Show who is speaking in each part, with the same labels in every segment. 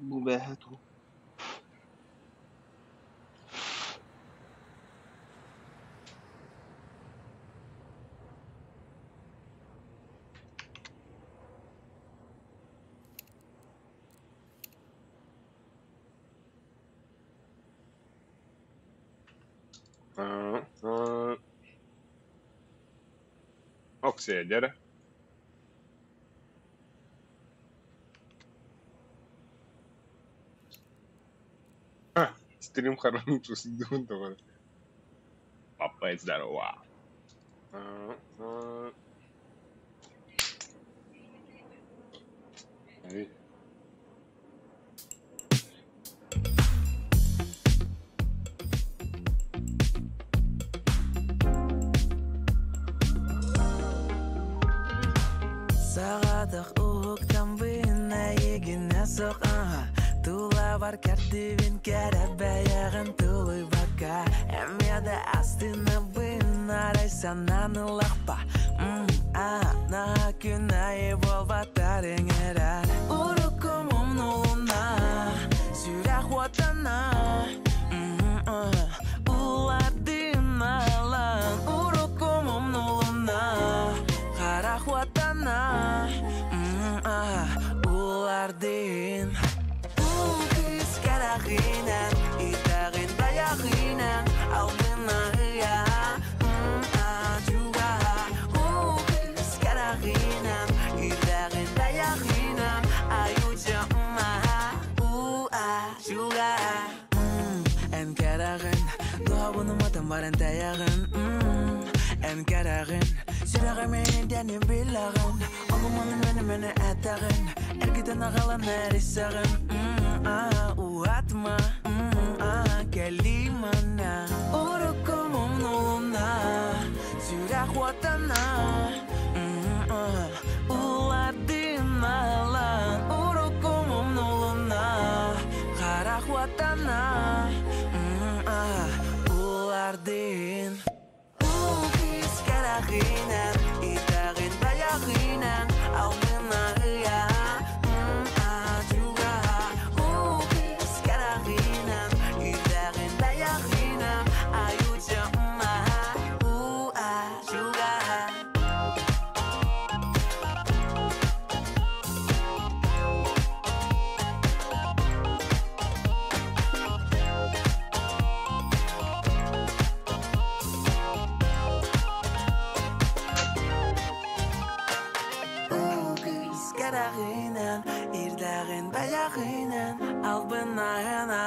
Speaker 1: مباهاته.
Speaker 2: Onko siellä Jere? Stream خربت وسدون طبعا. Papa is that wow.
Speaker 3: Sağadık uğuktan bina yegine sok Tula var kartivin kere beyağın tuluy baka Emyada astına bina raysan anılakpa Na günayı bol batarın erer Urukumum noluna Sürak vatana Uladina lan Urukumum noluna Karak vatana Ulardin Kız karaginen İtagin bayaginen Aldına hıya Juga Kız karaginen İtagin bayaginen Ayuca Juga En karagin Doğabını matan baren tayagin En karagin Sürağımın denim bilagin Oğlumun meni etagin Ergiden ağalan erisagin Uatma Kelimana Urukumum noluna Sürak vatana Uladina lan Urukumum noluna Karak vatana Ulardin Kız karaginen İtagin bayaginen Aldına hıya Juga Kız karaginen İtagin bayaginen Ayuca Juga Karaginen, irdagin bayaginen, albınayana.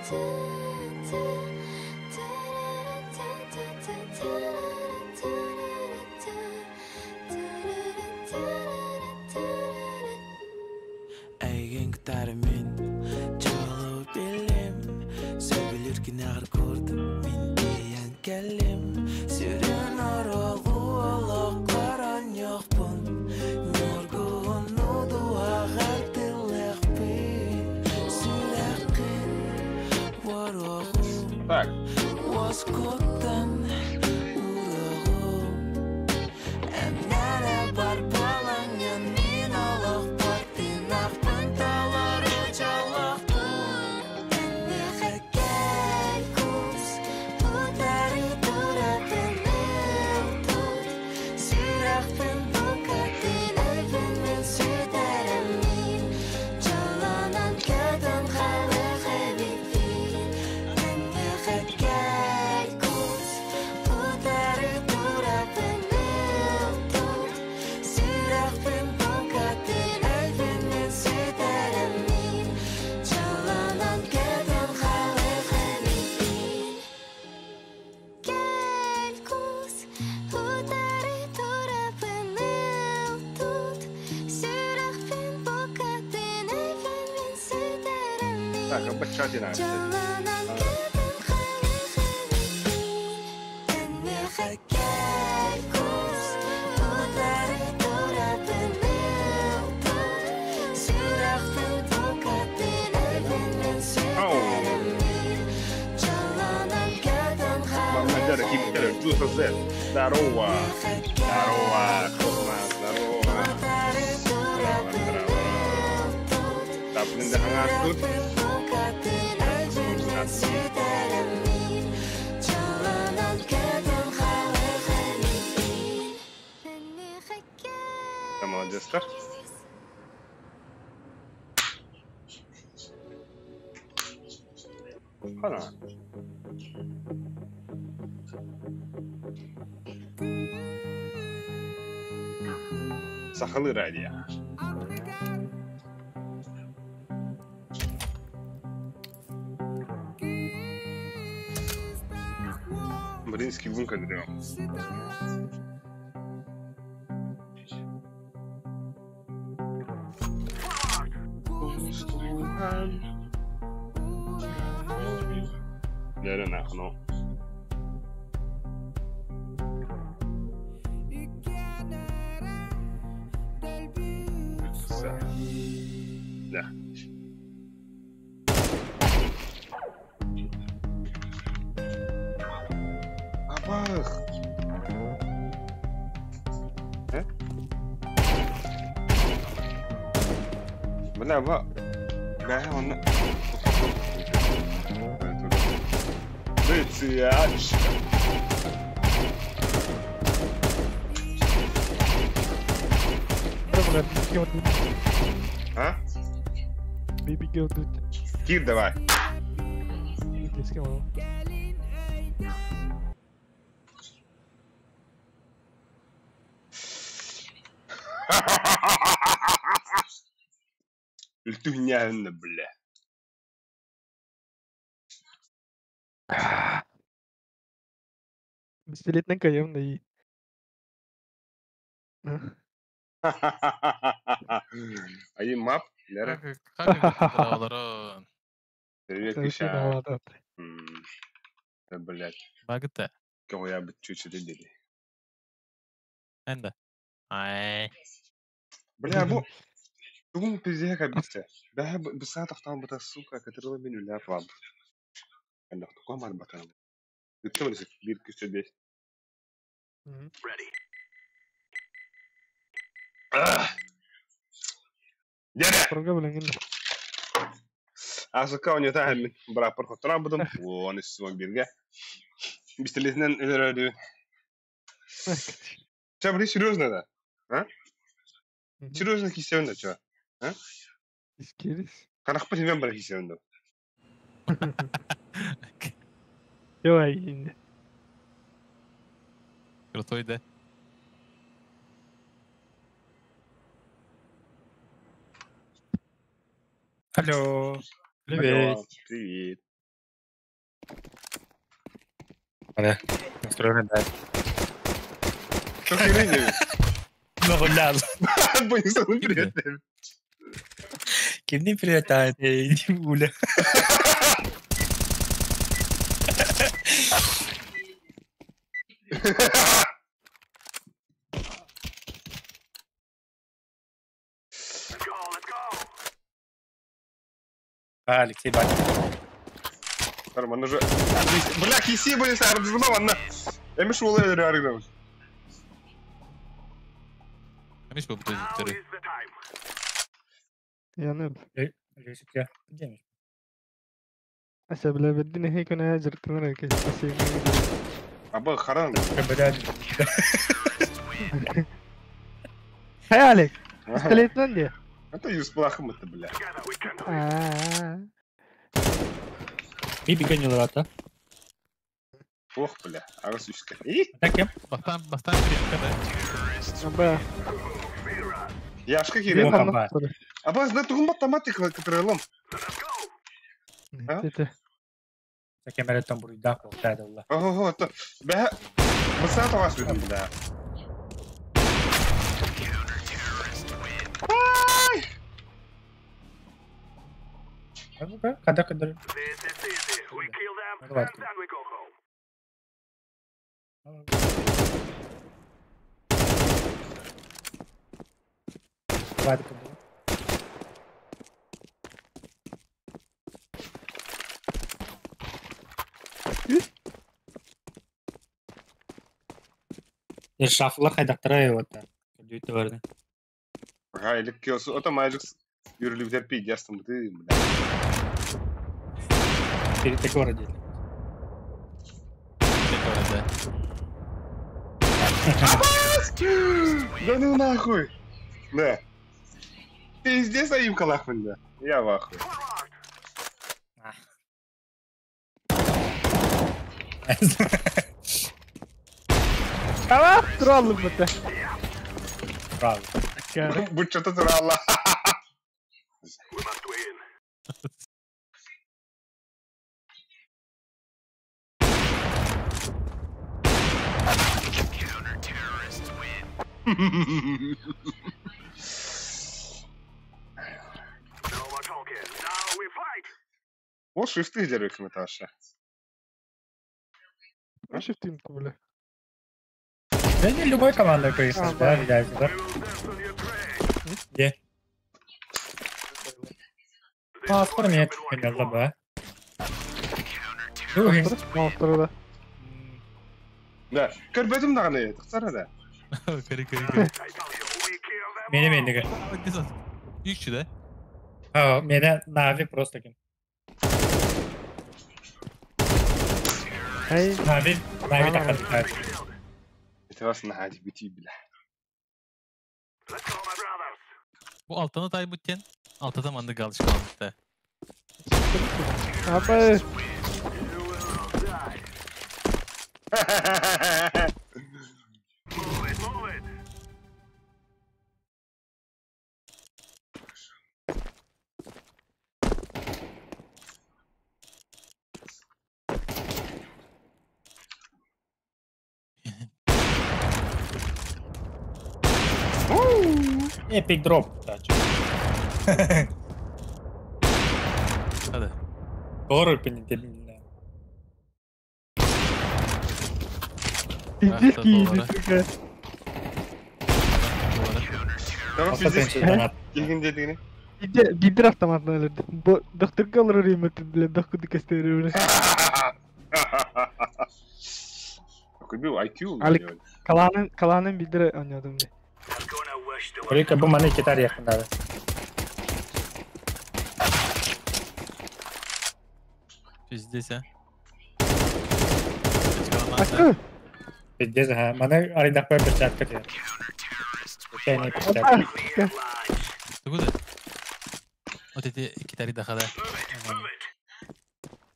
Speaker 3: Eigen gitarımın çalı bilim Sen bilirken ağır kurdum min diyen kellim Süren aralı olakların yokpun Nurgun nudu ağır dilekbin Sürekin var oğum
Speaker 2: Так,
Speaker 3: Воскотан урагом Энере бар балаңын мин алақ бартин ақпын талары жалақтың Энне хәкәл күз Утары турапын милтут Сүйрақпын бұқатын өйбінмен süderim min Жаланан көдім халы хәбибин Энне хәкәл күз Утары турапын милтут Сүйрақпын бұқатын өйбінмен süderim min Жаланан көдім халы хәбибин Gel kuz, utarı turapın mevtut Sürakpın bokatın evinin süderim
Speaker 2: так, обачать надо.
Speaker 3: Jalanan kedin halı habibin Ennehe gel kuz, utarı turapın mevtut Sürakpın bokatın evinin süderim Jalanan kedin halı
Speaker 2: Надо хиттер, чувство Z. Здорово. Здорово, космос, здорово. Так, блин, да аңа тут. Да, молодец-то. Ана. Сахалы радио. Маринский бункер дрём. Нерэ нахно. Да. Абах. Бля, да, он... Быцияч. А?
Speaker 1: Baby girl тут.
Speaker 2: Кир, давай.
Speaker 1: С кем он?
Speaker 2: Льтуняна, бля.
Speaker 1: Беспилетный каем да и.
Speaker 2: Ай, мап, Лера.
Speaker 4: Как
Speaker 2: Привет,
Speaker 1: Совершенно
Speaker 2: Киша.
Speaker 1: молодой.
Speaker 2: Да, блядь.
Speaker 4: Багыта.
Speaker 2: Кого я бы чуть-чуть дели.
Speaker 4: Энда. Ай.
Speaker 2: Бля, бу. Бүгін пиздеге кәбітті. Бәе бұса тақтан бұта сука, кәтірі мен үлі апам. Әнді тұқам ар батаным. Үтті мөлісік, бір күшті бес. Дәрі!
Speaker 1: Порога bilen gel.
Speaker 2: Асыққа оны тәхін мен бірапыр құттыран бұдым. Оны суан берге. Бістілесінен үлер өді. Ча, блин, серьезно, да? А? Серьезно кисеуінде, ча?
Speaker 1: İskeriz.
Speaker 2: Қарақпы сенмен бір кисеуінде.
Speaker 1: Yok ay şimdi.
Speaker 4: Крутой, да?
Speaker 1: Алло.
Speaker 2: Привет. Привет.
Speaker 5: Ada. Настроен, да.
Speaker 2: Что херень, Дэвид?
Speaker 5: Ну, гулял.
Speaker 2: Понесу, привет, Дэвид.
Speaker 5: Кем не прилетает, иди гуля. Алексей Батин.
Speaker 2: Нормально уже. Бля, киси были сарджуна, я мешал реально.
Speaker 4: Камиш bu düzlükleri.
Speaker 1: Yanır.
Speaker 5: Лесик я. Где?
Speaker 1: Aşağı bedini هيك أنا جرتنا كذا بس
Speaker 2: Аба, харан.
Speaker 5: Блядь.
Speaker 1: خيالك استليتنا دي
Speaker 2: Это юз плохом это, бля.
Speaker 5: Bir gönül var da.
Speaker 2: Ох, бля. А раз üstte.
Speaker 5: Так я.
Speaker 4: Bastan bir kadar.
Speaker 1: أبا
Speaker 2: Яшка
Speaker 5: Yok
Speaker 2: херень.
Speaker 5: ama.
Speaker 2: Аба, знай тугун математика, который лом.
Speaker 1: تيتا
Speaker 5: Так я мерет там бурю да колтайда ула.
Speaker 2: Ого, это. Бля. Маса таваш видим, бля.
Speaker 5: Kada kadar. Давай. Давай kadar. Я шафла хайдактыра вот. Дүйті барды.
Speaker 2: Ага, или киосу. Это майжик. Юрий терпи, ястым ты, бля.
Speaker 5: Перед городе.
Speaker 4: Tek orada.
Speaker 2: Да ну нахуй. Да. Ты здесь аим калахман, да? Я в ахуе.
Speaker 1: Tamam dur oğlum burada.
Speaker 5: Bravo.
Speaker 1: Yani.
Speaker 2: Bu что-то туралла. О, шесты дерек Наташа.
Speaker 1: Ne şiftim bu böyle?
Speaker 5: Да не любой командой конечно, да, видите, да? Где? А, скоро меня это забыл.
Speaker 1: Monster'ı da.
Speaker 2: Да. Körbedim nağını, tıksana da.
Speaker 4: Kırı.
Speaker 5: Beni beni.
Speaker 4: Hadi sat. Yükçü de.
Speaker 5: А, меня Нави просто кин.
Speaker 1: Hey.
Speaker 5: Нави так.
Speaker 2: Это вас на хади бити, бля.
Speaker 4: Bu altını taybutken altta zamanında kalış kalmıştı.
Speaker 1: Abi.
Speaker 5: Epic drop.
Speaker 4: Hadi.
Speaker 5: Doğru penetledim.
Speaker 1: İndir ki
Speaker 4: doğru.
Speaker 1: indir.
Speaker 2: Tamam
Speaker 5: Aslında
Speaker 2: fizik.
Speaker 5: pençeden
Speaker 2: İlgin dediğini.
Speaker 1: Bir avtomatla ölürdü. Bu doktor kalır oraya bile doktor kestiriyor öyle.
Speaker 2: Какой был IQ?
Speaker 1: Alik. Kalanın bir lira oynuyordum de.
Speaker 5: Buraya bu bana iki tane yakında.
Speaker 4: Bizdeyse.
Speaker 1: Hakkı.
Speaker 5: Pidez ha. Bana arada böyle bir chat katıyor. Şey ne yapacak?
Speaker 4: Tunggu deh. Oh, titik kita di dakar deh.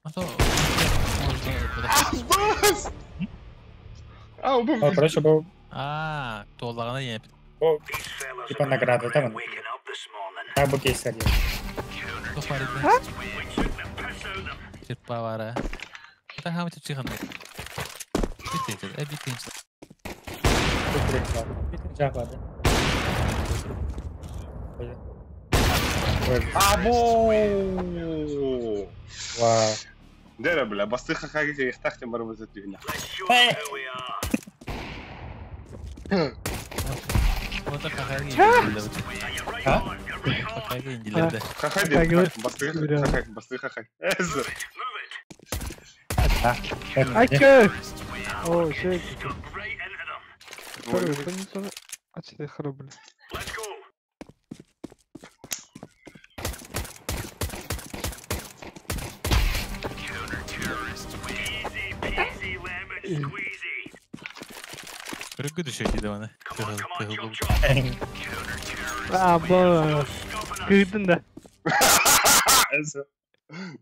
Speaker 4: Atau
Speaker 2: Bas! А, убыл.
Speaker 5: О, короче, был
Speaker 4: толлағына еп.
Speaker 5: был типа награда, да, как бы кейс один.
Speaker 4: Тофаридді. Черпа бары. Ta hamit çıkan. Bitti. Bitti.
Speaker 5: Bir direkt var. Bir direkt vardı. Böyle. Böyle.
Speaker 2: Abo!
Speaker 5: Wow.
Speaker 2: Dera bля, бастыха хаги яхтахте мармаза тюна.
Speaker 5: Hey!
Speaker 4: O da kakaya İngilizler'de.
Speaker 5: Ha?
Speaker 4: Kakaya İngilizler'de.
Speaker 2: Хахай
Speaker 1: Хахай
Speaker 2: дед.
Speaker 1: говорит,
Speaker 2: Бастыха
Speaker 1: реально.
Speaker 2: хахай, бастыха хахай. Эзер.
Speaker 5: Ha.
Speaker 1: Ay kö! Oo şey. Sonra sonra açtı harap bile.
Speaker 4: Kırık düşüyor bana. Kırıldı.
Speaker 1: Aa bu. Kıydın da.
Speaker 2: Эзер.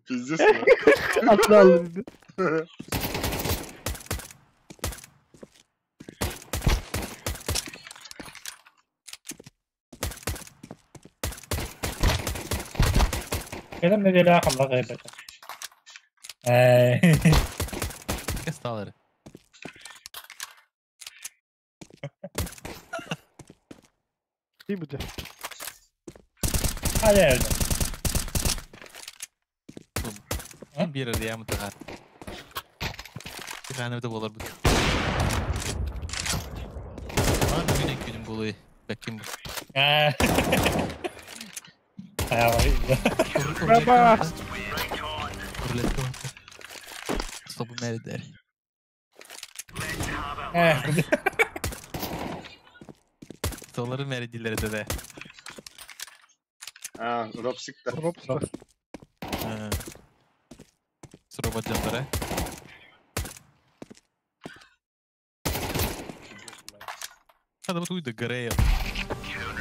Speaker 2: Пиздец. Lan.
Speaker 1: Atla aldı dedi.
Speaker 5: Benim de geliyor akıllı kaybeder. Hey.
Speaker 4: Kes dağları.
Speaker 1: İyi bu da.
Speaker 5: Hadi evde.
Speaker 4: Bir araya mutlaka. Bir tane de olur bu. Var mı günek günün buluyu? Bakayım bu.
Speaker 5: Ayağı
Speaker 1: Baba.
Speaker 4: Urletto. Stopu nerede? Stoları nerede de.
Speaker 2: А, ропсикта.
Speaker 1: Ropsa.
Speaker 4: Sıra canlara. Hadi bu da Gareya.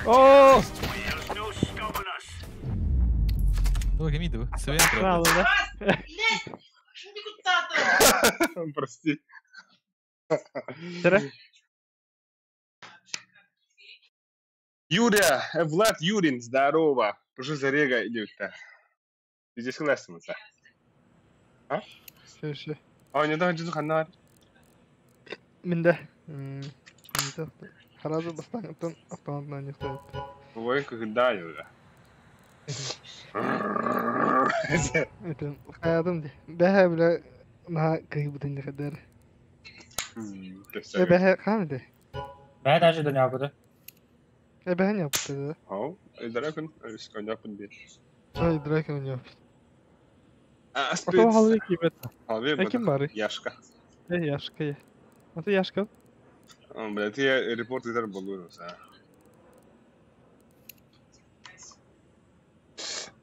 Speaker 1: Oo!
Speaker 4: Bakayım iyiydi bu. Seviyen
Speaker 1: Bravo
Speaker 4: problem.
Speaker 1: da.
Speaker 2: Прости.
Speaker 1: Sıra.
Speaker 2: Юрия, Влад Юрин, здорово. Уже зарега идет-то. Ты здесь согласен, да? А?
Speaker 1: Şey.
Speaker 2: А, не да, джин ханар.
Speaker 1: Min de. Min de. Harazo bastan автоматtan yıktı.
Speaker 2: Ой, когда я.
Speaker 1: Evet. Hayatım de. Behe bile daha kıybıdın ne kadar. Behe kan de.
Speaker 5: Ben de acıdan yapıdı.
Speaker 1: Behe ne yaptı da?
Speaker 2: Ау, дракон, сконяпын бит.
Speaker 1: Ay Draken yaptı.
Speaker 2: А,
Speaker 1: O
Speaker 2: спит.
Speaker 1: halı gibi.
Speaker 2: Алве,
Speaker 1: Kim bari?
Speaker 2: Яшка.
Speaker 1: Yaşka ya. Nasıl yaşka?
Speaker 2: Блядь, я репорт идар болуyorum sana.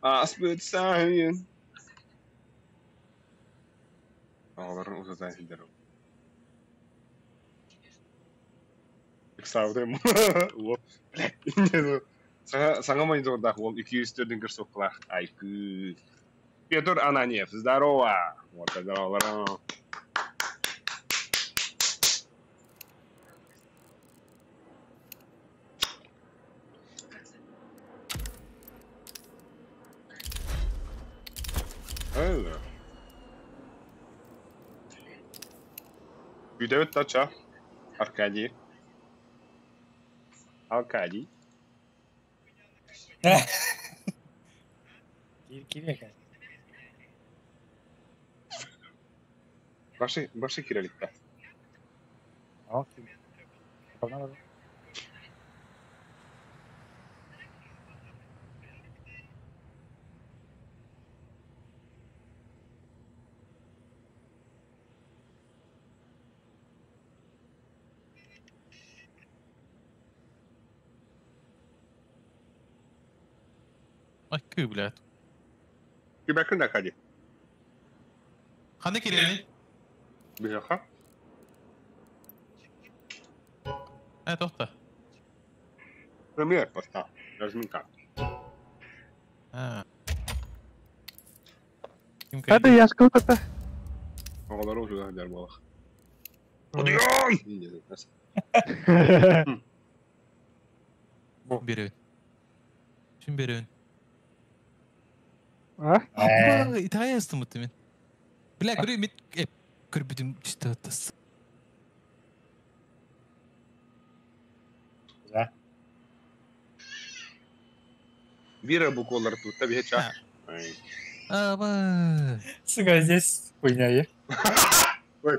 Speaker 2: Аспет сайын. Ağların uzatan hilderim. Саудем. О, блядь. Саңа май зорда ол 200-төрден кір соққылақ. Айкы. Петр Ананьев, здорово. Вот это здорово. Öyle. Büyüdevet taça. Arkadi. Arkadi.
Speaker 5: Giriyor yani.
Speaker 2: Başı kiralikte.
Speaker 5: Tamam. Tamam.
Speaker 4: Ay kı блядь.
Speaker 2: Bir bakın da hadi.
Speaker 4: Hani kireli?
Speaker 2: Bir dakika.
Speaker 4: Ha tohta.
Speaker 2: Premier posta. Razminka.
Speaker 4: Ha. Kim
Speaker 1: Hadi yaşka kata.
Speaker 2: Ağları uçuyor hadi balık.
Speaker 1: Hadi
Speaker 4: Biri. Şimdi biri.
Speaker 1: Ha?
Speaker 4: Abba İtalya yazdı muhtemelen. Black Grid mit Көрбүдүм түстөтөс.
Speaker 5: Да.
Speaker 2: Вира буквалар тут, табе ча.
Speaker 4: Аба.
Speaker 5: Сука, здесь хуйня, е.
Speaker 2: Ой.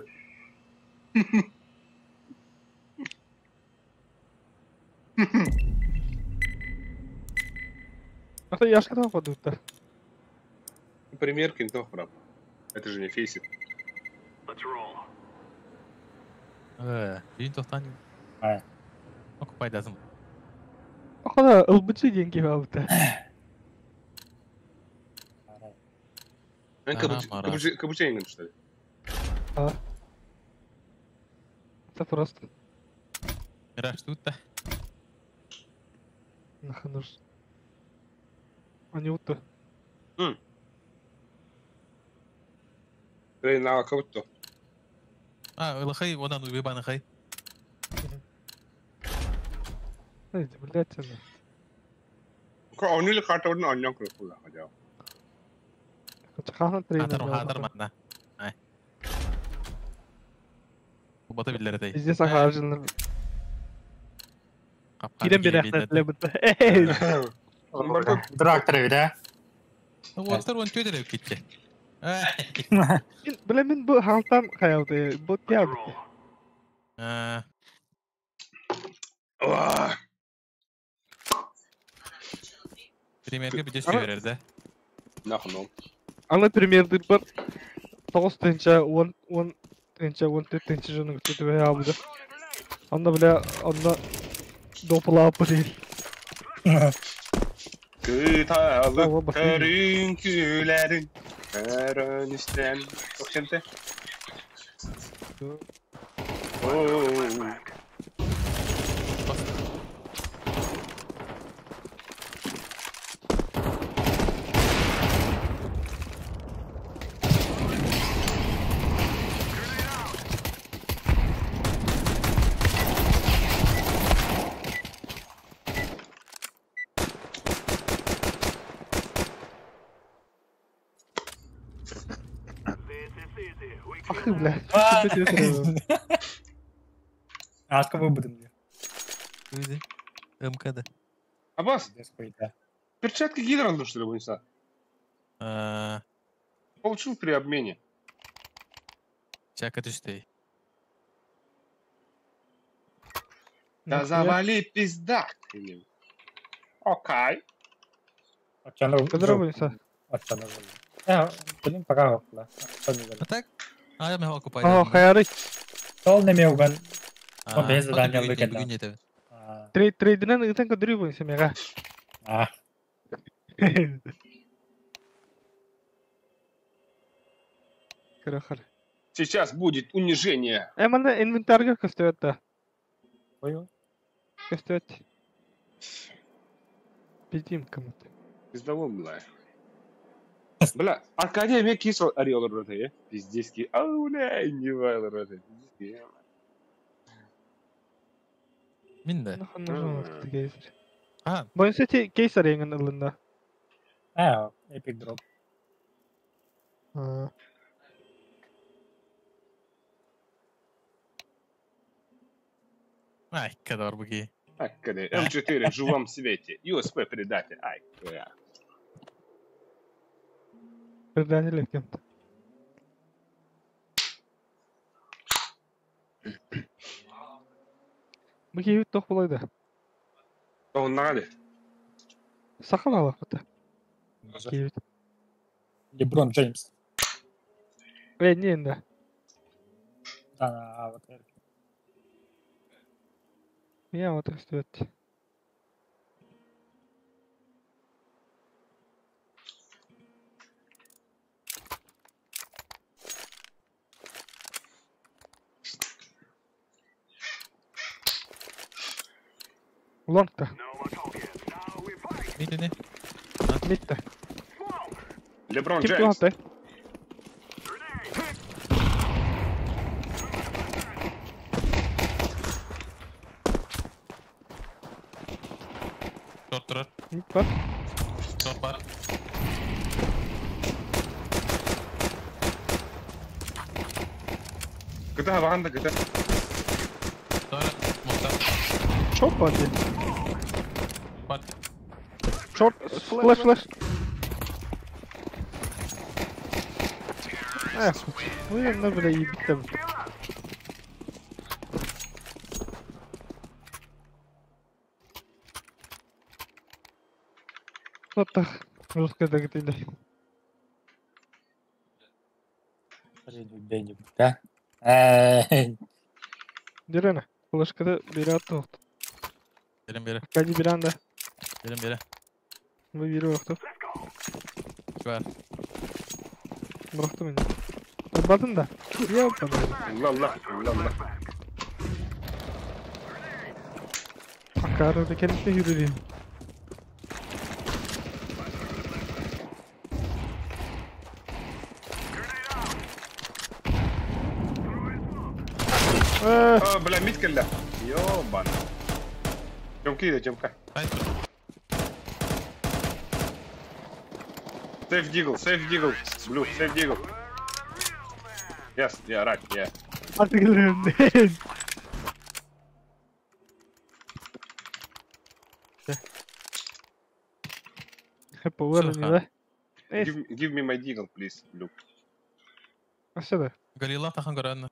Speaker 1: А то я ж когда паду-то.
Speaker 2: Пример кентов, брат. Это же не фейсит.
Speaker 4: Үйүн токтан.
Speaker 5: Ай.
Speaker 4: Оку пайдасым.
Speaker 1: O kadar ılbıcı gengi var burada.
Speaker 2: Sen кабученген, что ли?
Speaker 1: А. Это просто
Speaker 4: Мираж тут да.
Speaker 1: нахануш. Они вот то.
Speaker 2: Рейна кабутто.
Speaker 4: Ылахай, одан уйбан хай.
Speaker 1: Знаете, блядь, она.
Speaker 2: Он или картон, он не круто, хотя.
Speaker 1: Чахана тренер.
Speaker 4: Хатар мана. Ай. Бата биллер дай.
Speaker 1: Здесь агажен. Кирен bir рахмет лебет.
Speaker 5: Трактор, да?
Speaker 4: Уолтер он төдөрөп кетти.
Speaker 1: Bilemin bu haltan kayaldı. Bu geldi.
Speaker 4: Примерге бide söylerdi.
Speaker 2: Нахуй.
Speaker 1: Ana premierdir bir 9 tençe 10 tençe 14 tençe jonu götürdü ve yaptı. Onda bile onda dopla yapı değil.
Speaker 2: Kıtalık körünkülerin Körünüşten Çok şente
Speaker 1: Akı bile.
Speaker 5: Арка выбудем.
Speaker 4: Өзі. МКД.
Speaker 2: Аббас,
Speaker 5: Здесь хуйня.
Speaker 2: перчатки гидранду, что ли, вынесла? Получил при обмене.
Speaker 4: Чака түстей.
Speaker 2: Да завали пизда. Окей.
Speaker 5: Отчаянно.
Speaker 1: Kadar oyunsa.
Speaker 5: Отчаянно. Я, блин, пока хопла.
Speaker 4: А так? Я мега окупай.
Speaker 1: Aa hayarı.
Speaker 5: Сол не меуган. Он без задания выкидал.
Speaker 4: Бүгін жетіп.
Speaker 1: Трейдинен ıtan kadar oyunsa mega.
Speaker 5: А,
Speaker 1: Хорошо.
Speaker 2: Сейчас будет унижение.
Speaker 1: Hemen de inventarga köstöt da.
Speaker 5: понял.
Speaker 1: Köstöt. Bildiğim kamut.
Speaker 2: Пиздово, бля. Бля, Аркадия мне кисел орел роты, пиздецкий. Ау, бля, не вайл роты.
Speaker 4: Min de.
Speaker 1: Nahanlar vakti geyser.
Speaker 4: Ha.
Speaker 1: Bu seti geyser yengen alında.
Speaker 5: А, эпик дроп.
Speaker 1: Ha.
Speaker 4: Ай, кадор буги.
Speaker 2: Аркадия, М4 в живом свете. USP предатель. Ай, бля.
Speaker 1: Предатель etken. Bu gibi tok bulaydı.
Speaker 2: Он надо.
Speaker 1: Sakal ala kutu. Gibi.
Speaker 5: Леброн Джеймс.
Speaker 1: Ve niye de?
Speaker 5: Да, вот это.
Speaker 1: Niye o köstöt? Long'da.
Speaker 4: Midini.
Speaker 1: Mid'de.
Speaker 2: Леброн
Speaker 1: Kim
Speaker 2: Джеймс.
Speaker 1: Long'da?
Speaker 4: Short durur.
Speaker 1: Mid var.
Speaker 4: Short var.
Speaker 2: كده هبقى عندك كده.
Speaker 4: Sonra muhtar.
Speaker 1: Short body.
Speaker 4: Bak.
Speaker 1: Short. Flash. Bu yanına bile iyi bitti. Hatta Ruska'da gidiyor.
Speaker 5: Да.
Speaker 1: Direne. Flash'da biri attı.
Speaker 4: Biri.
Speaker 1: Kaçı bir anda.
Speaker 4: Biri.
Speaker 1: Bu biri yoktu.
Speaker 4: Var.
Speaker 1: Bıraktım beni. Yapmadın da. Yapmadın.
Speaker 2: Allah.
Speaker 1: Akarı kendisi yürüyor.
Speaker 2: بلا ميت كلها يوبا جم كده
Speaker 4: Hayır.
Speaker 2: سيف جيجل بلو سيف جيجل يس يا رايت يا
Speaker 1: Artık ilerleyin. Hep öğreniyor be. Neyse.
Speaker 2: give me my deagle please blue
Speaker 1: Aşağıda.
Speaker 4: Gorilla tahan gören.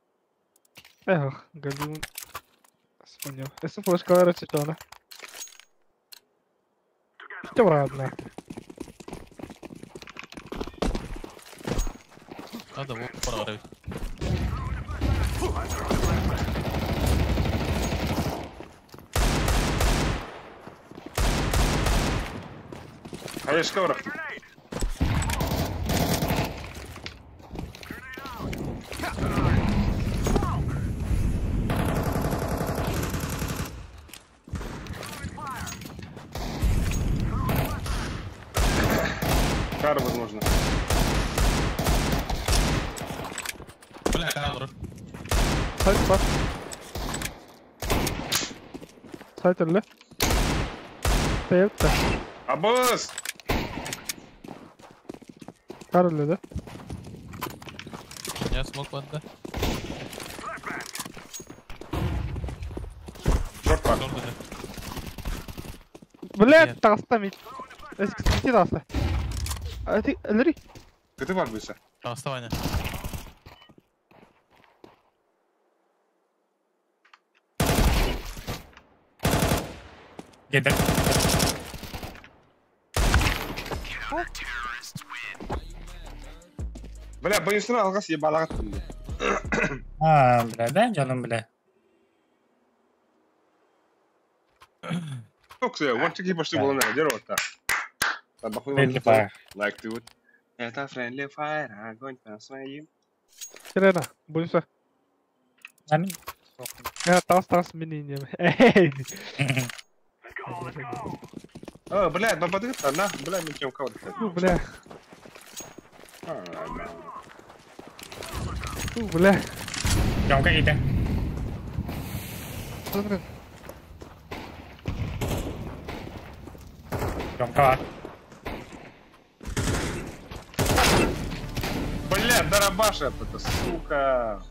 Speaker 1: Galiba. Спонял. Если флешка рачетона. Что врадно?
Speaker 4: Hadi bu para.
Speaker 2: هيا شكورة Кара, возможно.
Speaker 4: Bırak kalır.
Speaker 1: Sait bak. Sait öyle. Sait de.
Speaker 2: Аббас!
Speaker 1: Kar öyle de.
Speaker 4: Ya smoke vardı.
Speaker 2: Шорт пак.
Speaker 4: Sordu.
Speaker 1: Блядь, таста мит. Эски таста. А ты, Лери?
Speaker 2: Къде пак биса?
Speaker 4: Оставане.
Speaker 5: Gelir.
Speaker 2: Бля, бенсин алгас ебалага түндү.
Speaker 5: Ha bile. Ben canım bile.
Speaker 2: Оксе, want to keep us болон жер орта.
Speaker 5: Friendly fire.
Speaker 2: Like dude. Это friendly fire, огонь по своим.
Speaker 1: Kirena. Bunsa.
Speaker 5: Ben
Speaker 1: Ya tas menino. Ey.
Speaker 2: О, блядь, бабады на, блядь, мы чем кого-то.
Speaker 1: Бля. Бля.
Speaker 5: trong cái gì đây?
Speaker 1: Смотри.
Speaker 5: Trong các bạn.
Speaker 2: Блядь, дарабаша это, сука.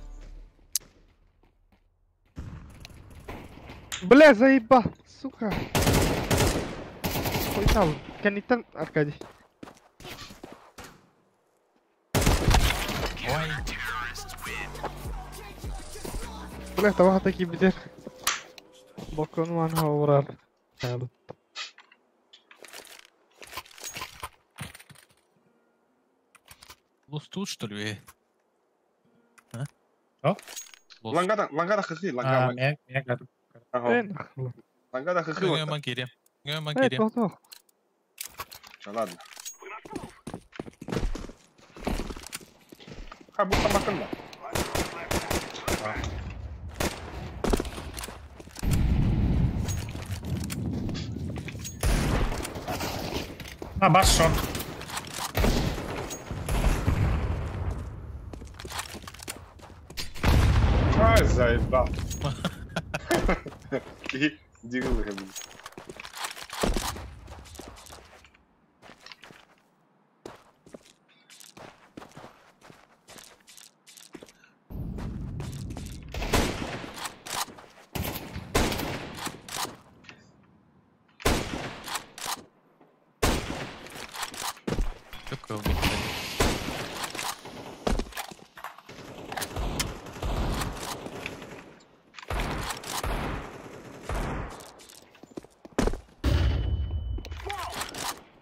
Speaker 1: Бля, заебал. Сука. Понял. Канитан, Аркадий.
Speaker 4: Vay.
Speaker 1: Бля, того такие бедер. Бокон ман хаврар.
Speaker 4: Luz тут что ли? А?
Speaker 5: Что?
Speaker 4: Luz.
Speaker 2: Лангада хахи,
Speaker 5: À,
Speaker 2: лангада.
Speaker 5: mẹ gần.
Speaker 1: Эн.
Speaker 2: Лангада хахи.
Speaker 4: Гёман кири. Гёман
Speaker 1: Эй,
Speaker 4: кири.
Speaker 1: то.
Speaker 2: Ладно. Будто маканна.
Speaker 5: Ha bas short.
Speaker 2: Ай, заебал. И дигл выходил.
Speaker 4: Смоков мид.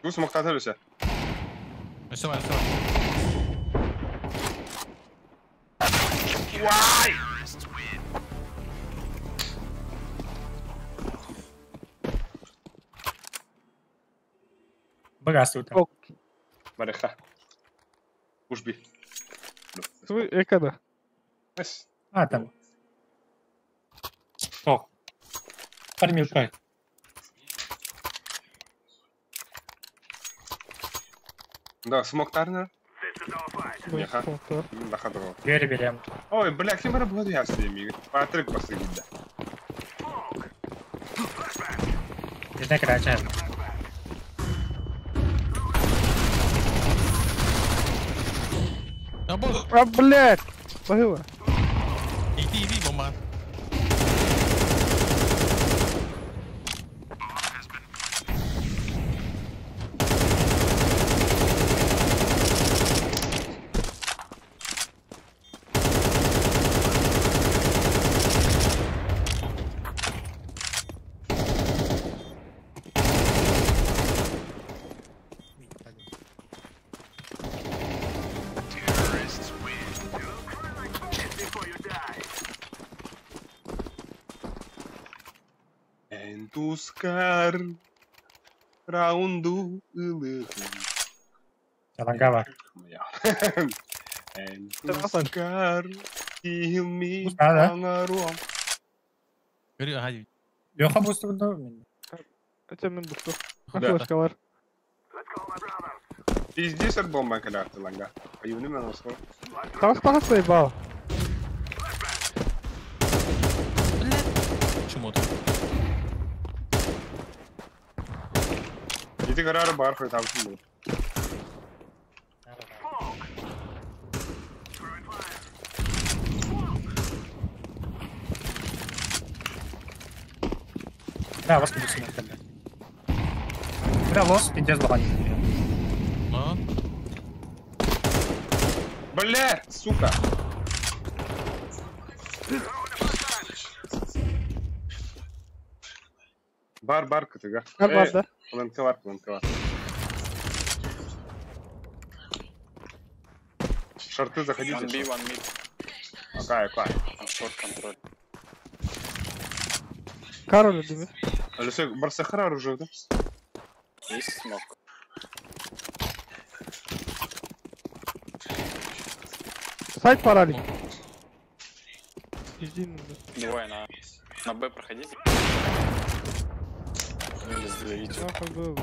Speaker 2: Bu smoke'tan atarırsa.
Speaker 4: Üstü var, üstü var.
Speaker 5: Багатство там.
Speaker 1: Ок.
Speaker 2: Мареха. Push B.
Speaker 1: Вы экода.
Speaker 2: Nice.
Speaker 5: А, там. О. Формилкай.
Speaker 2: Да, смоктарна.
Speaker 1: Ой,
Speaker 2: Яха.
Speaker 1: фото.
Speaker 2: Да, ходовал.
Speaker 5: Двери берем.
Speaker 2: Ой, бля, кем работаю я с ними? Патрик посадить, да.
Speaker 5: Не знаю, короче.
Speaker 4: А, боже!
Speaker 1: А, блядь! Погиба.
Speaker 4: Иди, бомба.
Speaker 2: Ентускар. Раунду ылыгын.
Speaker 5: Лангава.
Speaker 2: Ентускар. Килми.
Speaker 5: Пуста, да?
Speaker 2: Аңаруам.
Speaker 4: Görüyor, hadi.
Speaker 5: Леха бусту бунда.
Speaker 1: Это мен бусту.
Speaker 2: Да.
Speaker 1: Флешка var.
Speaker 2: Пиздец от бомба когда ты ланга. Поюни мен оско.
Speaker 1: Тағыс sayıbал.
Speaker 4: Чему-то.
Speaker 2: Иди гарар бар хой там синду.
Speaker 5: Да, вас будет снимать тогда. Да, лос, пиздец, баланин.
Speaker 4: А?
Speaker 2: Бля, сука. Бар кытыга.
Speaker 1: Бар, да.
Speaker 2: Планка бар. Шорты заходите.
Speaker 6: One B, one mid.
Speaker 2: Окей.
Speaker 6: On short control.
Speaker 1: Кароль değil mi?
Speaker 2: Алисе, Барсахара оружие, да?
Speaker 6: Есть smoke.
Speaker 1: Сайт паралик. Иди, ну,
Speaker 6: Двое на Б проходите. Или сдавите.
Speaker 1: нахуй был.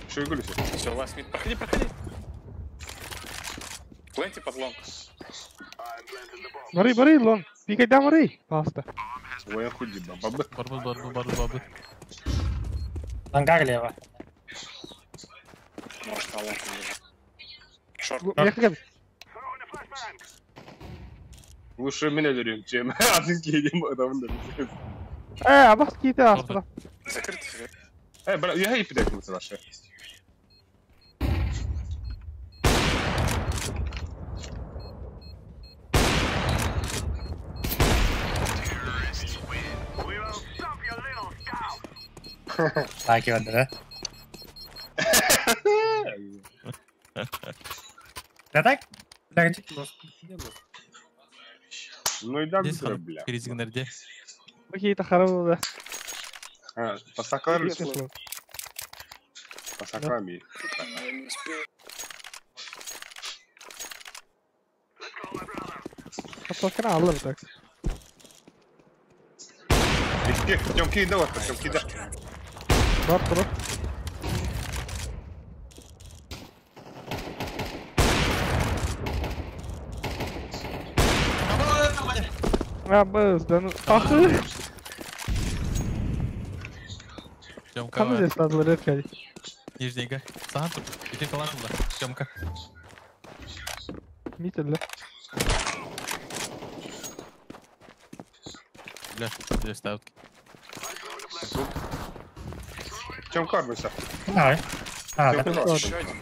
Speaker 2: Что я говорю?
Speaker 6: Все, last mid. Проходи. Пленти под лонг.
Speaker 1: Бари, лон. Пикайдан бари. Паста.
Speaker 2: Ой, худи, бабы.
Speaker 4: Барбы.
Speaker 5: Лангар лево.
Speaker 6: Может на лонг лежит. Шорт.
Speaker 1: Yakın.
Speaker 2: Лучше меня дерем, чем азинские adamın da.
Speaker 1: Bak gitti aslında.
Speaker 6: Закрытый все.
Speaker 2: Бля, я и пидек мыться ваше.
Speaker 5: Так, его, да? Да так? Да, лос.
Speaker 2: Ну и да,
Speaker 4: Здесь
Speaker 2: бля.
Speaker 4: перезигнарде.
Speaker 1: Какие-то хорошие.
Speaker 2: Посакар Посакрами.
Speaker 6: Я не успел.
Speaker 1: Bakın alır tak.
Speaker 2: Темки да, вот, темки да.
Speaker 1: Var bro. Biz ben takı.
Speaker 4: Темка.
Speaker 1: Kanı cesadılar erkek.
Speaker 4: Нижнейга. Саған тұр. Ете қаласың ба? Темка.
Speaker 1: Мителли.
Speaker 4: Бля, здесь ставят.
Speaker 2: Темка арбайса.
Speaker 5: Давай. А, да.
Speaker 2: Темка.
Speaker 6: Еще один.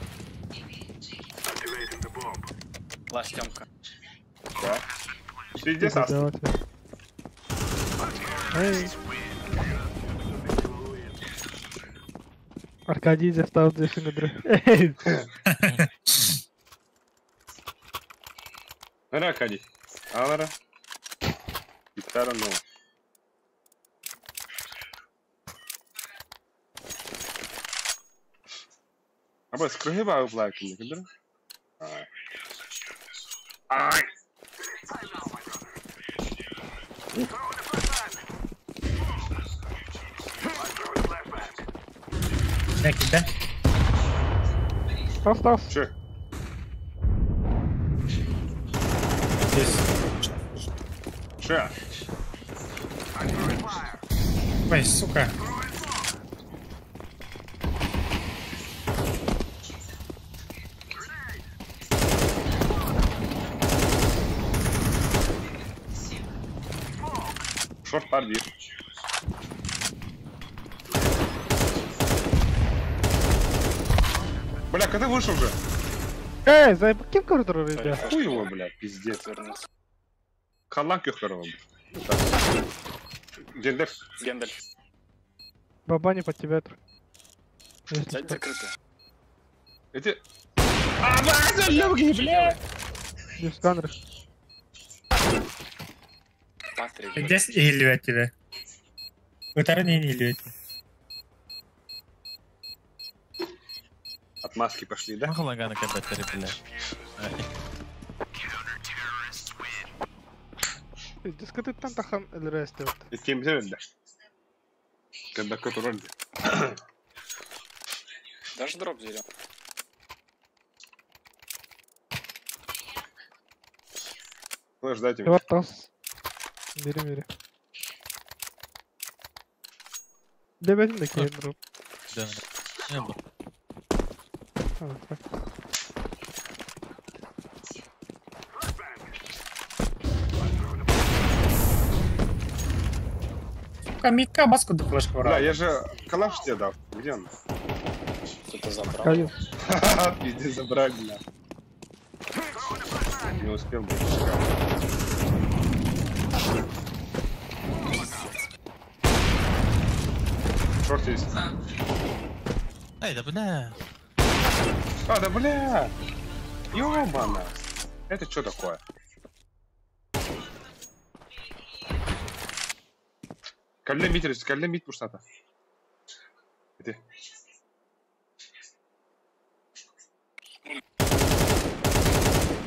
Speaker 6: Лast Тёмка.
Speaker 2: Да. Пиздец,
Speaker 1: Что
Speaker 2: Аст.
Speaker 1: делать? Эй. Аркадий заставил дыши на дры. Эй.
Speaker 2: Нара, Аркадий. Алара. Гитара, ну. Аба, скрыгы бағы бұлай кімді, кімдір? Ай!
Speaker 5: Ne kimde?
Speaker 1: Остался.
Speaker 2: Че?
Speaker 5: Здесь.
Speaker 2: Че?
Speaker 5: Ой, сука.
Speaker 2: Шорт пар değil. Бля, когда вышел же?
Speaker 1: Эй, кем коридор, ребят?
Speaker 2: Хуй его, бля, пиздец.
Speaker 6: Вернулся.
Speaker 2: Каллак ёхтарова. Гендер.
Speaker 6: Гендель.
Speaker 1: Баба не под тебя.
Speaker 6: Сядь закрыто.
Speaker 2: Эти... бля!
Speaker 1: Без сканера.
Speaker 6: Патрик.
Speaker 5: Здесь iyiliyor тебе. Utarın en iyiliyor.
Speaker 2: Отмазки пошли, да?
Speaker 4: Махалагана кабатери, бля.
Speaker 1: Дискоты там тахан эльресте.
Speaker 2: И кем да? Когда кто-то роль.
Speaker 6: Даже дроп зелен.
Speaker 2: Ну, ждайте
Speaker 1: И
Speaker 2: меня.
Speaker 1: вот тас. Бери. Дебетин de kendini.
Speaker 4: Ne oldu?
Speaker 5: Сука, Мика маску до флешку
Speaker 2: Бля,
Speaker 5: брал.
Speaker 2: я же калаш тебе дал. Где он?
Speaker 6: Кто-то забрал.
Speaker 1: Каю.
Speaker 2: Ха-ха, пиздец, забрали, бля. Не успел, блядь. Шорт есть.
Speaker 4: Ай, да бля.
Speaker 2: А, да бля! Ёбана! Это что такое? Калле мит пуштата. Иди.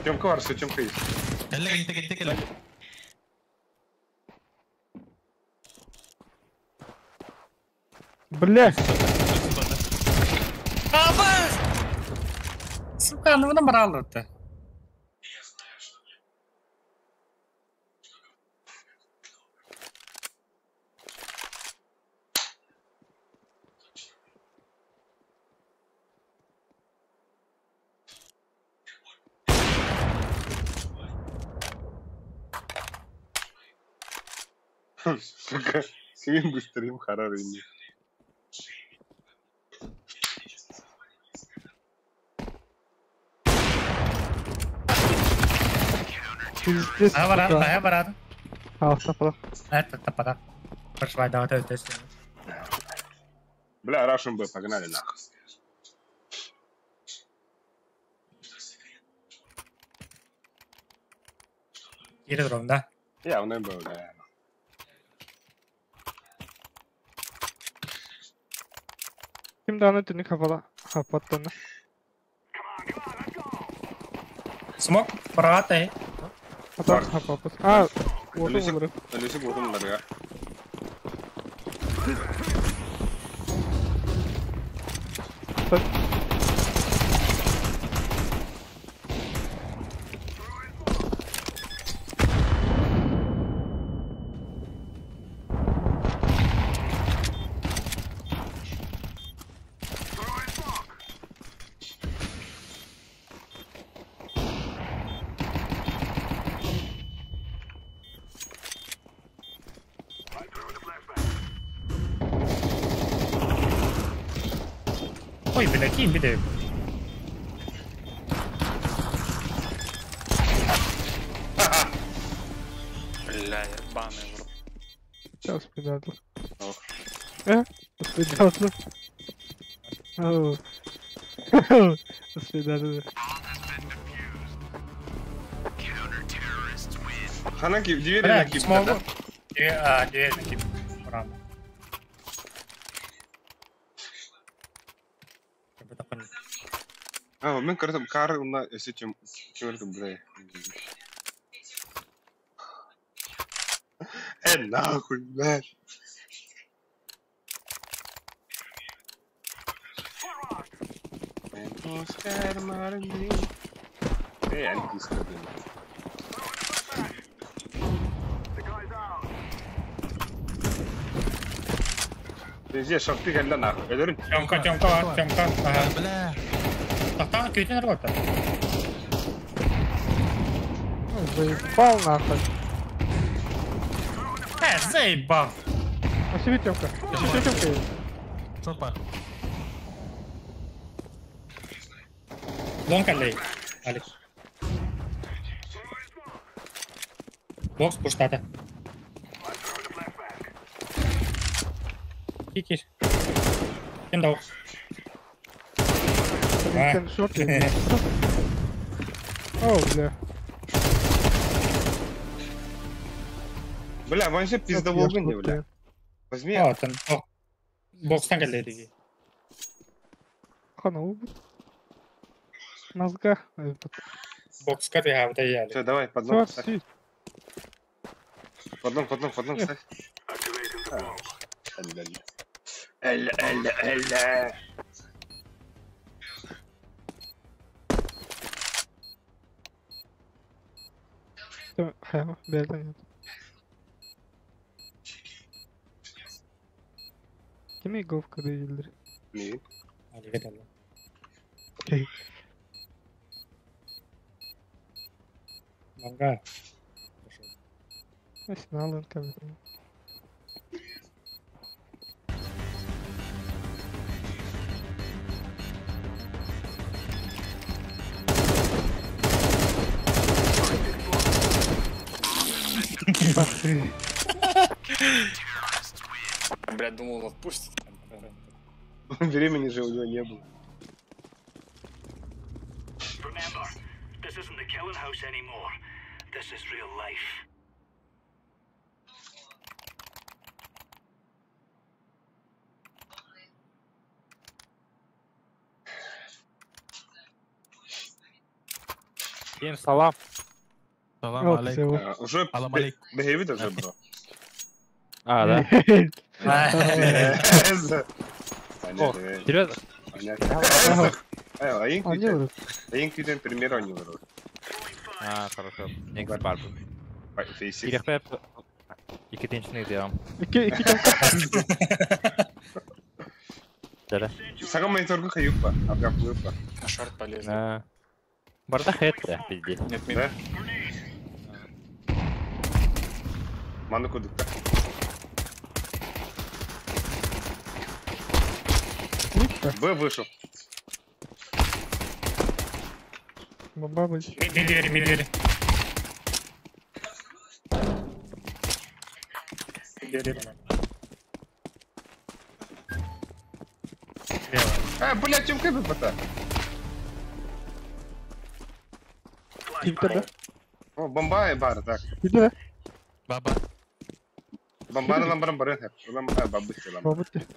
Speaker 2: Тёмка var, все Тёмка есть.
Speaker 4: Кelle gitti kelle.
Speaker 1: Бля!
Speaker 5: Сука, ну набрал это.
Speaker 2: Сука, свин быстрым харарыми.
Speaker 1: Пиздец,
Speaker 5: Saya barat,
Speaker 1: сука.
Speaker 5: saya barat.
Speaker 1: Тапала.
Speaker 5: Это тапада. Пошла, да, вот это.
Speaker 2: Бля, Russian Б, погнали нахуй.
Speaker 5: Geri durum da.
Speaker 2: Явно был, да.
Speaker 1: Kim daha ne tünü kafala. Kapattığını.
Speaker 5: Смог прорватый.
Speaker 1: Atar kapattı. Ha. Vurdum
Speaker 2: Ölüsü,
Speaker 1: vurdum.
Speaker 2: ölüsü vurdum bunları ya.
Speaker 5: Ой, блядь, кинь, беды.
Speaker 6: Бля, ебаный в рот.
Speaker 1: Сейчас спидатор.
Speaker 2: Ох.
Speaker 1: Спидатор. Спидатор.
Speaker 2: Ханаки, двери
Speaker 5: Бля,
Speaker 2: накипка,
Speaker 5: смогу.
Speaker 2: да?
Speaker 5: Дверь накип. Рано. Как бы так он-
Speaker 2: Мен кажется, кары у нас, если чем это, бля. Нахуй, блядь. Антиска, блин. Здесь шахты гальда нахуй. Говорю,
Speaker 5: Тёмка. Ага.
Speaker 4: Бля.
Speaker 5: Тахтан, кьютин работа.
Speaker 1: Заебал нахуй.
Speaker 5: Заебал.
Speaker 1: А себе Тёмка. Еще Тёмка есть.
Speaker 4: Шорпа.
Speaker 5: Лонка лей. Алекс. Бокс пуштата. Кикиш. Кендау.
Speaker 1: Ten шорт есть. О, бля.
Speaker 2: бля, вообще пиздового не, бля. Возьми.
Speaker 5: О, там. Бокстан geldi.
Speaker 1: Хана убит. Мозга.
Speaker 5: Бокс кат я вот я.
Speaker 2: Все, давай, под ногу
Speaker 1: Все,
Speaker 2: ставь. Под ногу ставь. Эля.
Speaker 1: Hayır, bir yerden geldi. Kime Govka değildir?
Speaker 2: Не,
Speaker 1: Okey.
Speaker 5: Манга.
Speaker 1: Neyse, ne alın kamerayı.
Speaker 6: Блядь, думал, отпустит.
Speaker 2: времени же у него не было.
Speaker 7: Remember, this isn't the killing house anymore. This is real life.
Speaker 8: Всем салам.
Speaker 4: Салам
Speaker 1: Вот
Speaker 4: алейкум.
Speaker 1: всего.
Speaker 2: Уже
Speaker 4: Салам алейкум.
Speaker 2: Бехеви даже, бро.
Speaker 8: А, да? О,
Speaker 2: Понятно.
Speaker 8: серьезно?
Speaker 1: Они врут.
Speaker 2: Ayın пример они вроде.
Speaker 8: А, хорошо. Next part.
Speaker 2: Фейси.
Speaker 8: Kirikpe iki tençini devam.
Speaker 1: İki Tёмка.
Speaker 8: Да-да.
Speaker 2: Сага мониторга хаюк па. Абгап хаюк па.
Speaker 6: На шорт полезли.
Speaker 8: Барда хэт, да, пиздец.
Speaker 6: Нет, мид.
Speaker 2: Да? Манда кудукта. Б вышел.
Speaker 1: Баба быть.
Speaker 5: Медвери.
Speaker 2: Блядь, чем кэпы пота?
Speaker 1: Kimde de?
Speaker 2: О, бомба бар, так.
Speaker 1: Kimde de?
Speaker 4: Баба.
Speaker 2: Бомбаны ламбарам бары хэп. Бабы ламбар.
Speaker 1: Baba de.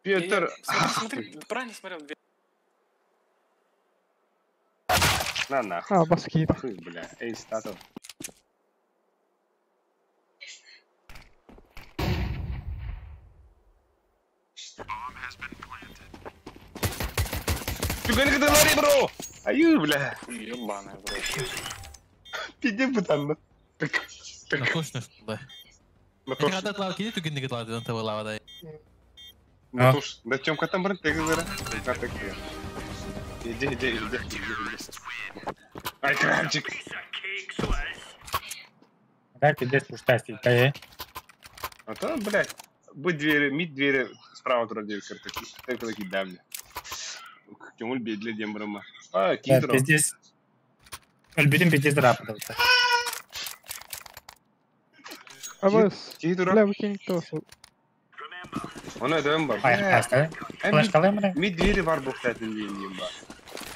Speaker 2: Петр.
Speaker 6: Смотри, правильно смотрел.
Speaker 2: На нах.
Speaker 1: Ha baskıydı.
Speaker 2: Хуй, бля. Эй, статус. Чугай на лари, бро! Аю, бля.
Speaker 6: Ебаная, бро.
Speaker 2: Пиди бутанно.
Speaker 4: На точно что да. Когда ты лава кинет, ты не гитла, ты лава дай.
Speaker 2: Матуш, да чем катам брат, ты говоришь? Как так я? Иди. Ай, крамчик.
Speaker 5: Дай пиздец пуштасти. Кае.
Speaker 2: А то, блядь, будь двери, мид двери справа вроде как такие давли. Кемуль бедли дембрама. А,
Speaker 5: Да,
Speaker 2: кидро.
Speaker 5: пиздец. Өлбүдүн пиздес рапы да.
Speaker 1: Абас.
Speaker 2: Тиги дура.
Speaker 1: Бля, выкинь то.
Speaker 2: Ona ödem var.
Speaker 5: Аяк каста. Флеш калайм мына.
Speaker 2: Mid двери var bu zaten diyeyim var.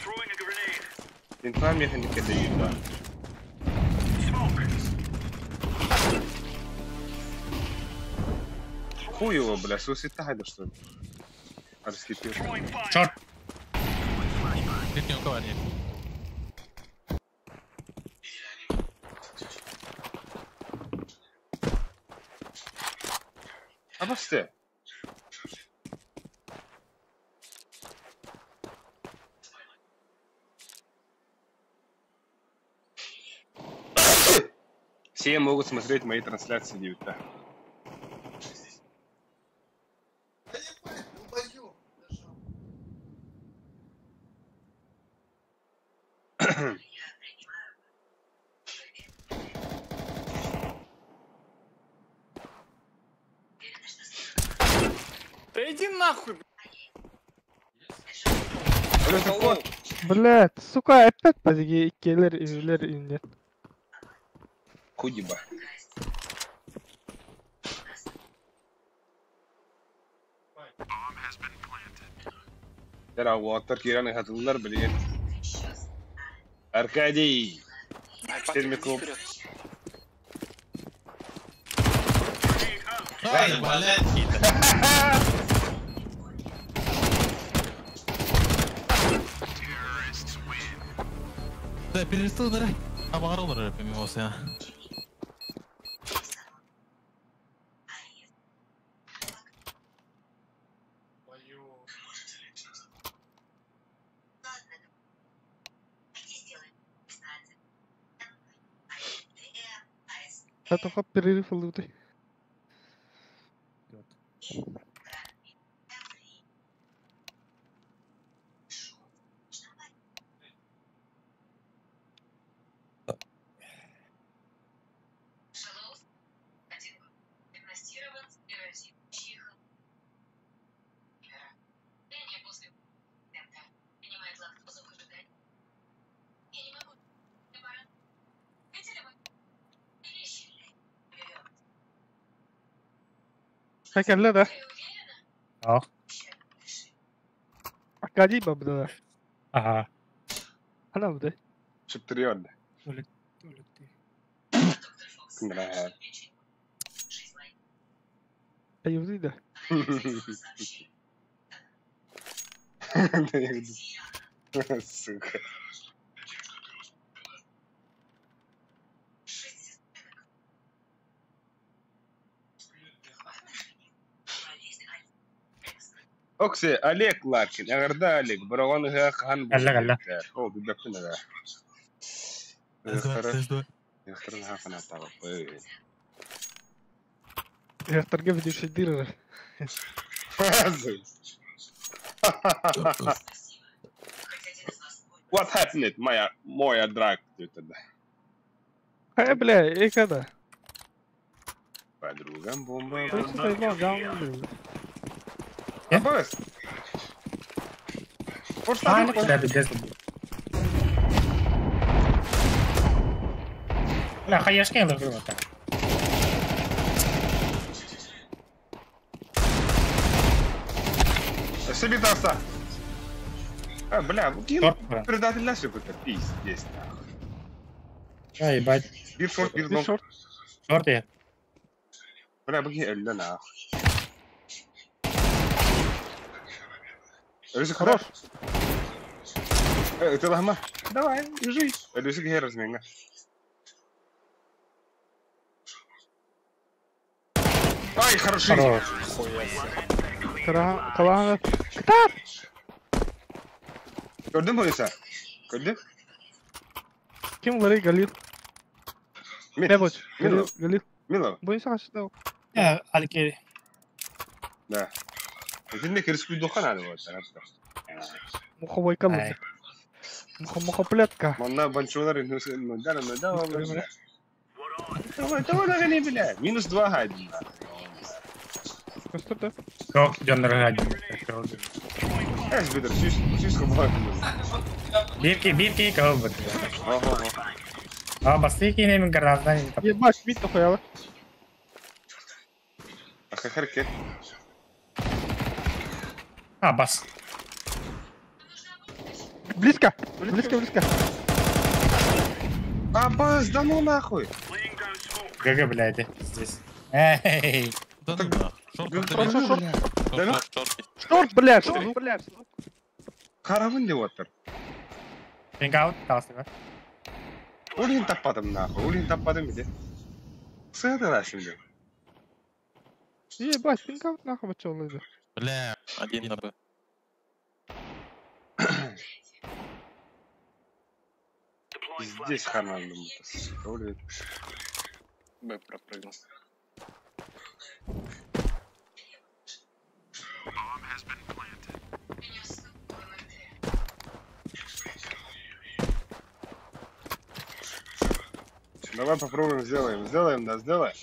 Speaker 7: Throwing a grenade.
Speaker 2: İnfam yakınlıkta değil var. Хуй его, бля, суицид тахайдер, что ли? Раскипел.
Speaker 7: Throwing fire.
Speaker 5: Шорт.
Speaker 4: Летний у кого нет.
Speaker 2: А басте. Все могут смотреть мои трансляции 9.
Speaker 6: Да иди нахуй,
Speaker 1: Блядь, сука, опять позиги келер ивлер инде.
Speaker 2: Худиба. ترى واتر كيران هتدولار بلين أركادي ترميكم
Speaker 4: Ай, блядь, хитро. Да, перестал нырать. Оборол нырать помимо себя.
Speaker 1: Это хоп перерыв луты. Как это, да?
Speaker 5: Ах.
Speaker 1: Акади бабда.
Speaker 5: Ага.
Speaker 1: Она бда.
Speaker 2: شبتريون
Speaker 5: Өлөт.
Speaker 2: كنا
Speaker 1: Аюзы да.
Speaker 2: сука. Окси, Олег Ларкин, Агарда Олег, Барагон Хан.
Speaker 5: Алла.
Speaker 2: О, бибектина да. Яхтарın hafına tavuk.
Speaker 1: Я торгев видишь дирер.
Speaker 2: What happened? Моя драк тогда.
Speaker 1: Бля, и когда?
Speaker 2: Подругам бомба.
Speaker 1: Просто поебал, гаун.
Speaker 2: Абас.
Speaker 5: Айлык да пиздес. Бля, хаяшкен да вырвата.
Speaker 2: Себе даста. Бля,
Speaker 5: Торт, бля.
Speaker 2: предатель нас какой-то пиздец.
Speaker 5: А, ебать.
Speaker 2: Бир шорт, бир
Speaker 1: Ты
Speaker 2: дом.
Speaker 1: шорт?
Speaker 5: Шорт я.
Speaker 2: Бля, бги эльда нахуй. Рюсик хорош. Ты лахма. Давай, бежи. Рюсик гей разменга. Ай, хорошо.
Speaker 5: Хорош.
Speaker 1: Калана. Ктап!
Speaker 2: Gördün mü Oysa? Gördün?
Speaker 1: Kim var ya Galil?
Speaker 2: Mid.
Speaker 1: Ne boç? Galil. Galil.
Speaker 2: Milo.
Speaker 1: Bu insan kaçta o?
Speaker 5: Я алики.
Speaker 2: Да. Ты мне кирску дохан али вот.
Speaker 1: Муховой калу.
Speaker 5: Ай.
Speaker 1: Мухоплетка.
Speaker 2: Манна банчулар Давай, не, блядь. Минус 2 гадин.
Speaker 1: Что это?
Speaker 5: Кок, Джон Рагади.
Speaker 2: Эс, бедер, сюсь, комбайк.
Speaker 5: Bir ki кого бы.
Speaker 2: Ого.
Speaker 5: А басты кинемин гранатадан.
Speaker 1: Ебать, мид нахуя.
Speaker 2: Aka hareket.
Speaker 5: А, бас.
Speaker 1: Близко, близко.
Speaker 2: Аббас, да ну нахуй.
Speaker 7: Laying down smoke.
Speaker 5: ГГ, блядь, здесь. Эй,
Speaker 4: Да ну да. Шорт,
Speaker 1: Шорт, блядь, шорт.
Speaker 2: Карабын деп отыр.
Speaker 5: пингаут, тастыга.
Speaker 2: Улин таппадым нахуй. Улин таппадым биде. Сыдыра şimdi.
Speaker 1: Ебать, пинкаут нахуй бачолайды.
Speaker 4: Бля, один на Б.
Speaker 2: Здесь ханан думаю.
Speaker 6: Б пропрыгнул.
Speaker 2: Давай попробуем, сделаем, да, сделай.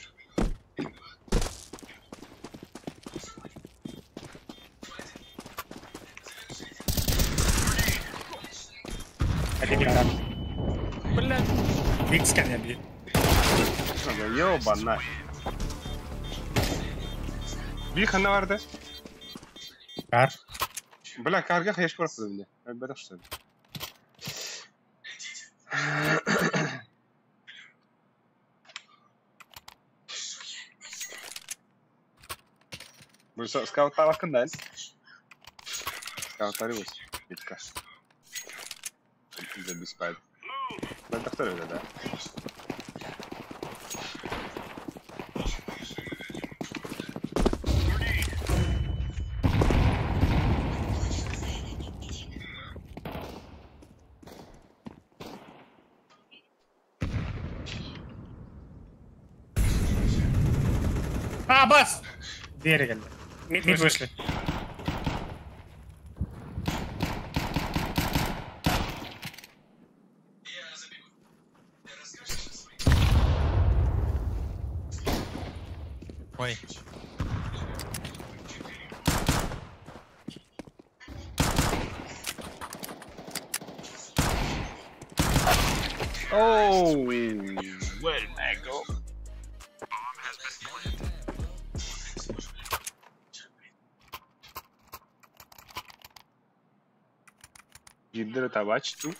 Speaker 5: Это не так.
Speaker 6: Блядь.
Speaker 5: Икс ко мне бьет.
Speaker 2: Ёбана. Bir xana vardı.
Speaker 5: Кар.
Speaker 2: Бля, karga xeş bıraktı beni. Ben böyle işte. Bu scoutlar hakkında. Scoutları var. Bitka. Bize bir spy. Ben doktor öyle de.
Speaker 5: А, бас! Двери geldi. Mid вышли.
Speaker 4: Ой.
Speaker 2: Oh, well, Mago. Gidere tabaçtu.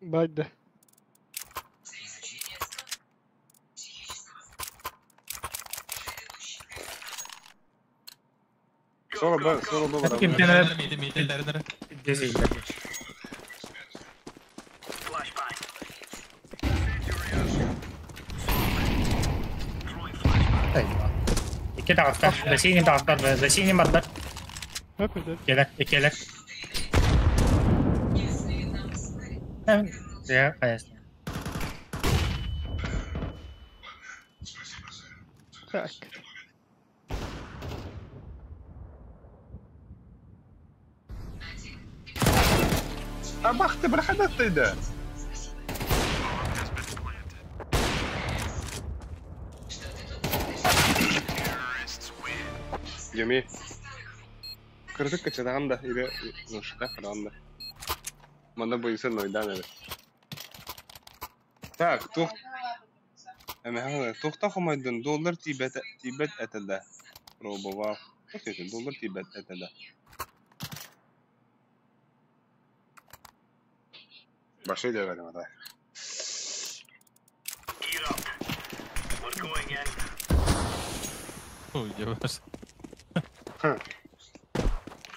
Speaker 1: Байде.
Speaker 2: Sonra ben
Speaker 5: Kim
Speaker 2: bana.
Speaker 5: tane
Speaker 4: Midi.
Speaker 5: здесь есть.
Speaker 7: Flashbang.
Speaker 5: İki tarafta. За tarafta. За синим отдать.
Speaker 1: Hep öyle.
Speaker 5: İkiler. Я поясню.
Speaker 1: Так.
Speaker 2: Abah te bırakadattıydı. Yemi. Kırdık kaçadan da ile noşta falan da. Bana bu insan oydan evet. Так, тух. Ama тухта хомайдın доллар Тибет etede. Пробовал. Окей, доллар Тибет etede. Başka da verdim hadi.
Speaker 7: Gear up. We're going in.
Speaker 4: Ой, девушка.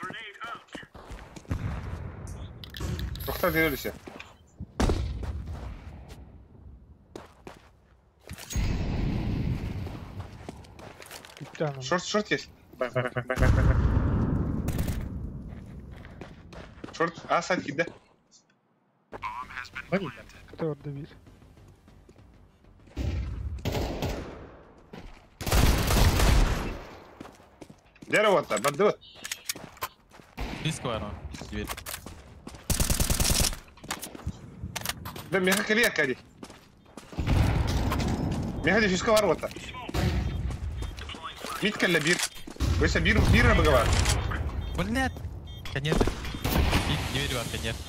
Speaker 7: Grenade out.
Speaker 2: Тухта diyoruz.
Speaker 1: Gitti anam.
Speaker 2: Short kes.
Speaker 5: Bak.
Speaker 2: Short asat gide.
Speaker 1: Gitti orada bir.
Speaker 2: Дерево отта, бадды.
Speaker 4: Близко она. Дверь.
Speaker 2: Да меха калия кади. Меха дефис ковар отта. Мит калля бир. Веса бир бир баговар.
Speaker 4: Блядь. Конечно. Не верю вам, конечно.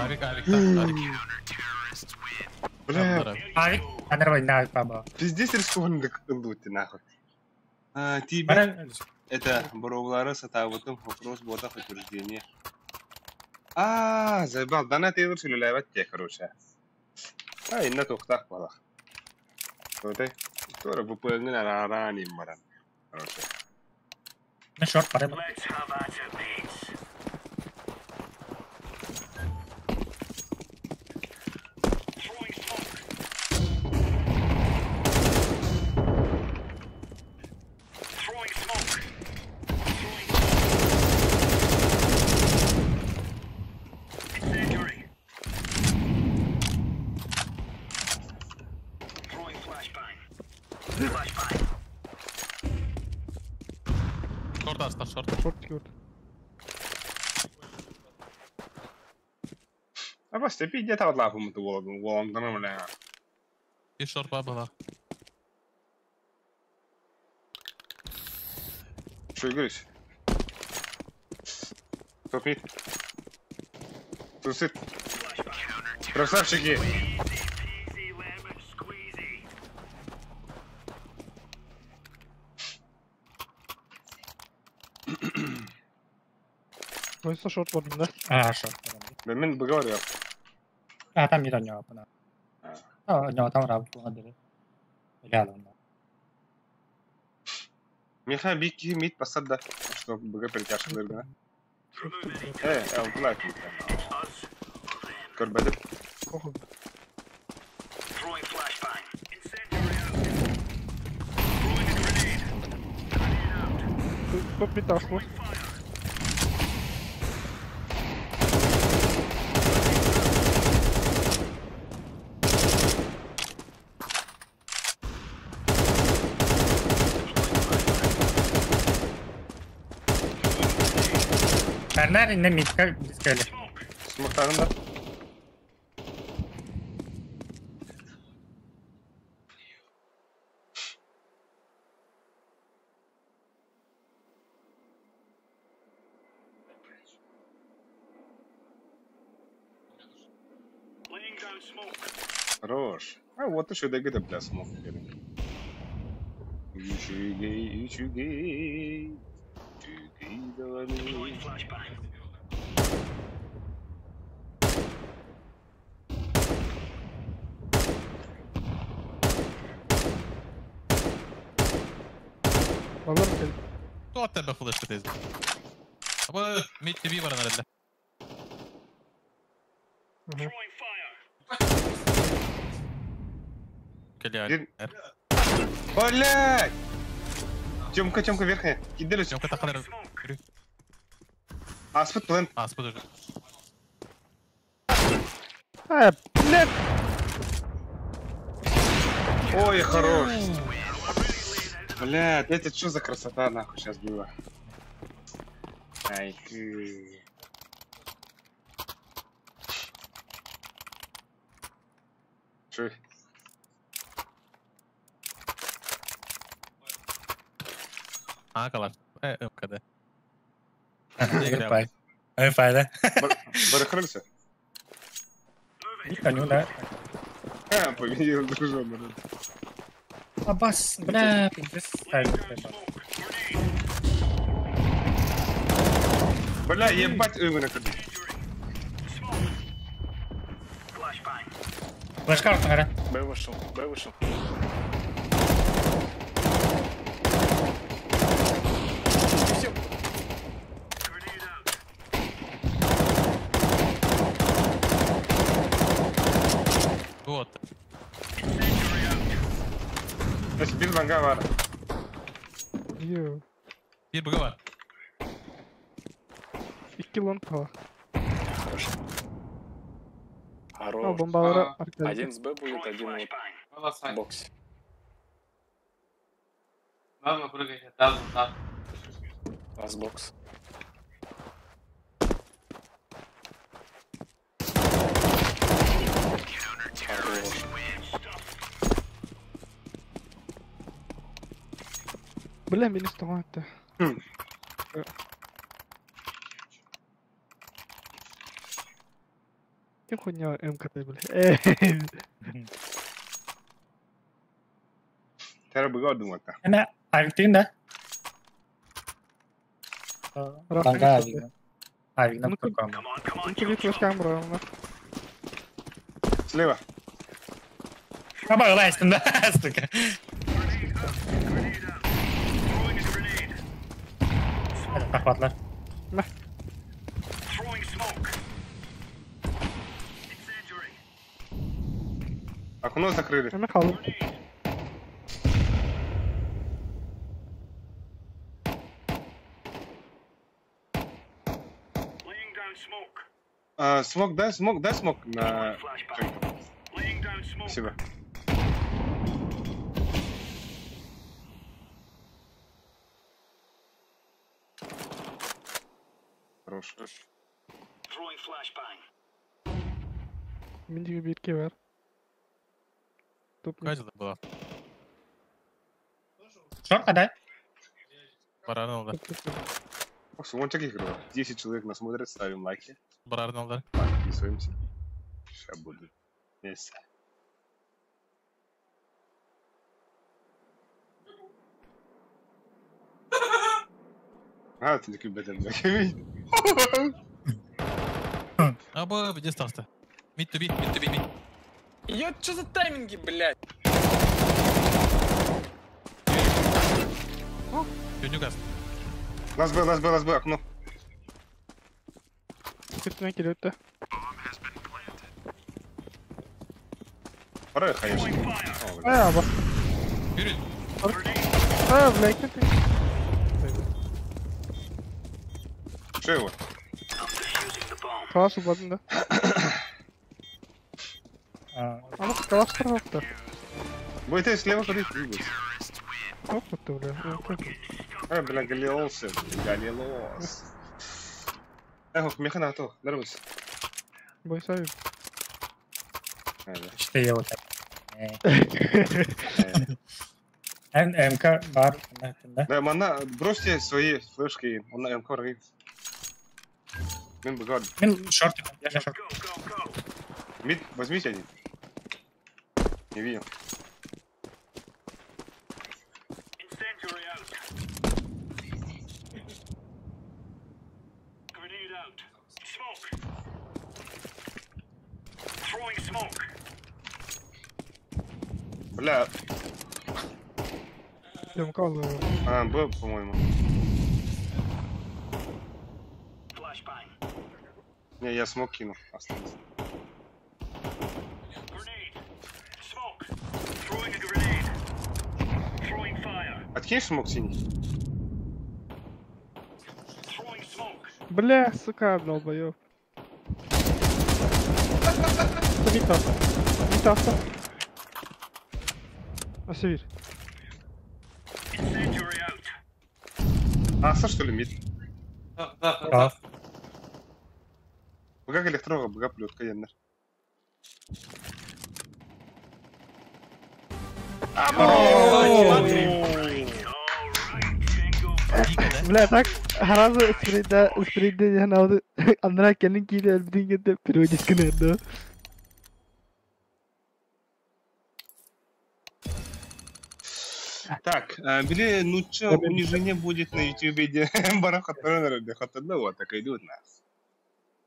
Speaker 4: Авик.
Speaker 2: Бля,
Speaker 5: Авик, нормально, папа.
Speaker 2: пиздец рискованный кындуйте нахуй. Тебе
Speaker 5: Бара,
Speaker 2: это боровлары сатавутым вопрос бота подтверждение. Заебал, да на ты лучше люлявать те, короче. Инна тухтах балах. Вот и тоже выполнен ранее маран. Короче.
Speaker 5: на шорт, пора.
Speaker 7: Let's have at it, mates. Throwing smoke. Throwing smoke. Incendiary. Throwing flashbang. Flashbang.
Speaker 4: Шорт Астер, шорт.
Speaker 1: Шорт кьют.
Speaker 2: Просто пиздец вот лапу мы ту волн там бля.
Speaker 4: И шорт бабла.
Speaker 2: Что говоришь? Топит. Тусит. Красавчики.
Speaker 7: Easy lemon squeezy.
Speaker 1: Oysa short var bunda.
Speaker 5: Шорт.
Speaker 2: Мен говорю.
Speaker 5: Там не до него, пона. У него там работа надо. Рядом.
Speaker 2: Меха бики мит посадда, что БГ притяжка дырга. Лайк. Корбедет.
Speaker 1: Коху.
Speaker 7: Throwing flashbang. Incendiary out. Throwing a grenade. Grenade out.
Speaker 1: Топ биташло.
Speaker 5: Бернар инде мидка дискали.
Speaker 2: Смахтарында.
Speaker 7: Laying down smoke.
Speaker 2: Хорош. Вот еще дэгэ бля смог. Ичугей.
Speaker 7: Throwing flashbang.
Speaker 1: Alır mı?
Speaker 4: Tuot тебе флешка тези. Абе, мид тебе вара наредля.
Speaker 7: Throwing fire.
Speaker 4: Келя.
Speaker 2: Блять! Тёмка верхняя. Киделюсь.
Speaker 4: Тёмка тахалер.
Speaker 2: Аспет плен.
Speaker 4: Подожди.
Speaker 1: Блядь!
Speaker 2: Ой, хорош. Блядь, это что за красота нахуй сейчас было? Ай, Чё?
Speaker 4: Калаш. МКД.
Speaker 5: Ай, да?
Speaker 2: Барахрылся?
Speaker 5: И коню, да.
Speaker 2: Победил дружон.
Speaker 5: Аббас, бля, пиздец.
Speaker 2: Бля, ебать, вы накрыли.
Speaker 7: Flashbang.
Speaker 5: Флешка, наверное.
Speaker 6: Б вышел.
Speaker 7: Grenade out.
Speaker 4: Вот.
Speaker 7: Incendiary out.
Speaker 2: Значит, без манга вара.
Speaker 1: Yo.
Speaker 4: Bir bug'a var.
Speaker 1: 2 long kala.
Speaker 6: Хорош.
Speaker 1: Al bombaları arkaya.
Speaker 6: Один с Б будет,
Speaker 7: Throwing
Speaker 6: один
Speaker 7: flashbang.
Speaker 6: вот в боксе. Лас бокс. Хорош.
Speaker 1: Бля, минус томатты. Кем хуйня МКТ, бля.
Speaker 2: Тәрі бұға ордың ватта.
Speaker 5: Ana Arif'in de.
Speaker 1: Rafa
Speaker 5: Kanka
Speaker 1: geçti.
Speaker 5: Arif'in
Speaker 1: Ну,
Speaker 5: de kurkan.
Speaker 7: Come on, come on,
Speaker 1: Тут вид камера, она.
Speaker 2: Слева.
Speaker 5: Ama öyle üstünde. Sıkı.
Speaker 7: throwing a grenade.
Speaker 5: Hadi kapatlar.
Speaker 7: Throwing smoke. Incendiary.
Speaker 2: Окно закрыли.
Speaker 1: Hemen kaldım.
Speaker 7: Laying down smoke.
Speaker 2: Смог, дай смог на...
Speaker 7: Flashbang. Laying down smoke.
Speaker 2: Спасибо. Хорош.
Speaker 7: Throwing flashbang.
Speaker 1: Mindiği bir iki var. Top не.
Speaker 4: Кажется, была.
Speaker 5: Шорт отдай.
Speaker 4: Барарын алды.
Speaker 2: Вон таких игрок. 10 человек нас смотрят, ставим лайки.
Speaker 4: Барарын алды.
Speaker 2: Подписываемся. Сейчас буду. Yes. Ты такой беден.
Speaker 4: Аба, где остался? Мид to be, мид.
Speaker 6: Ё, чё за тайминги, блядь?
Speaker 4: Тюнюгас.
Speaker 2: Лаз Б, окно.
Speaker 1: Kötüne geliyor da.
Speaker 2: Пора, конечно.
Speaker 1: Aya bak.
Speaker 4: Yürü.
Speaker 1: Aya bля, kötü.
Speaker 2: Что его?
Speaker 7: Defusing the bomb.
Speaker 1: Kalas ubadın da. Ama kalas tarafta.
Speaker 2: Будет ты слева ходить, ты будешь.
Speaker 1: Yok mutlu bля.
Speaker 2: Бля, Галилеос. Эх, меха на то. Нравится.
Speaker 1: Boy sayı.
Speaker 5: İşte iyi olacak. MK var.
Speaker 2: Да, мана, бросьте свои флешки, он на МК рейд. Мин бгад.
Speaker 5: Min short. Я short.
Speaker 7: Go, go, go.
Speaker 2: Мид, возьмите один. Не видел.
Speaker 7: Incendiary out. Grenade out. Smoke. Throwing smoke.
Speaker 2: Бля,
Speaker 1: Diyorum kaldı.
Speaker 2: Б, по-моему.
Speaker 7: Flashbang.
Speaker 2: Не, я смог кину. Остался.
Speaker 7: Grenade. Smoke. Throwing a grenade. Throwing fire.
Speaker 2: Откинь смог синий.
Speaker 7: Throwing smoke.
Speaker 1: Бля, сука, долбоёб. Витаса. Асивир.
Speaker 7: Incendiary out.
Speaker 2: Аса, что ли, мид?
Speaker 5: Bravo.
Speaker 2: Бга электрога, бга плетка, яннер.
Speaker 1: Бля, так, сразу спринда я навду. Андра kendin kiydi elbidin gitti. Pirojik kınırdı.
Speaker 2: Так, били, ну чё, унижение будет на ютубе, где барахатанар, вот, так идут нас.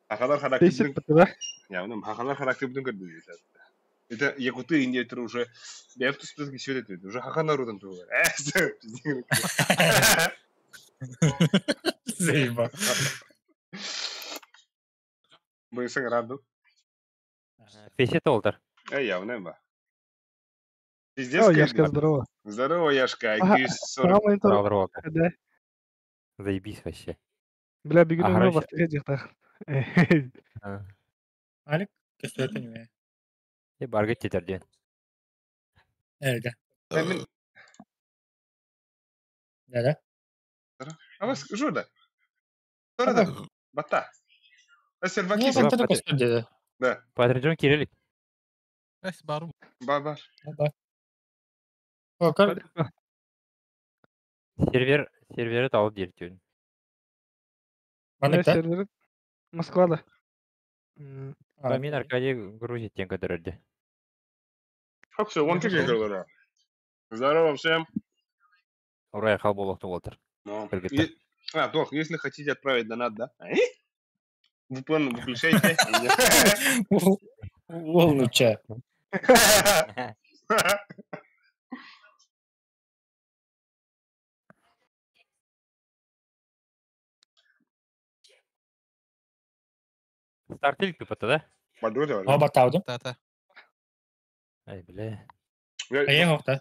Speaker 2: Хахалар характер,
Speaker 1: Değişik bitti be.
Speaker 2: я ну, хахалар характер будем говорить. Это якуты инди, это уже, я в ту списке все это, уже хаханарудан тугу.
Speaker 5: Заеба.
Speaker 2: Быстрый раду.
Speaker 8: Фесет олдер.
Speaker 2: Явно, ба.
Speaker 1: О,
Speaker 2: Пиздец,
Speaker 1: Яшка, здорово.
Speaker 2: Здорово, Яшка,
Speaker 1: Ага,
Speaker 2: IQ 40.
Speaker 1: Сама монитор.
Speaker 8: Здорово.
Speaker 1: Да.
Speaker 8: Заебись вообще.
Speaker 1: Бля, bir gün
Speaker 8: Aha,
Speaker 1: ömre
Speaker 8: işte.
Speaker 1: başlayacak.
Speaker 5: Alik kesinlikle mi?
Speaker 8: Barga тетерден.
Speaker 5: Evet.
Speaker 2: Sen-
Speaker 5: Neden?
Speaker 2: А вас жуда. Что это? Бата. А серваки?
Speaker 5: Niye sen tadı kostüm dedi?
Speaker 2: Да.
Speaker 8: Патриджон Кириллик.
Speaker 4: Ес, бару.
Speaker 2: Баба.
Speaker 5: Bak. O kadar.
Speaker 8: Сервері тауып дертеуін.
Speaker 5: Маныкта?
Speaker 1: Сервері Москвада.
Speaker 8: Мен Аркадий Грузиттен көтерілді.
Speaker 2: Как все, вон тебе говорю. Здорово всем.
Speaker 8: Урай қал болуқты болтыр.
Speaker 2: Ну,
Speaker 8: Привет.
Speaker 2: Тох, если хотите отправить донат, да? VPN выключайте.
Speaker 5: Волнуча.
Speaker 8: Стартилік пипаты, да?
Speaker 2: Подруга,
Speaker 5: О,
Speaker 2: да?
Speaker 5: баттауды.
Speaker 4: Та-та.
Speaker 8: Ай, бля.
Speaker 5: Аяң оқты.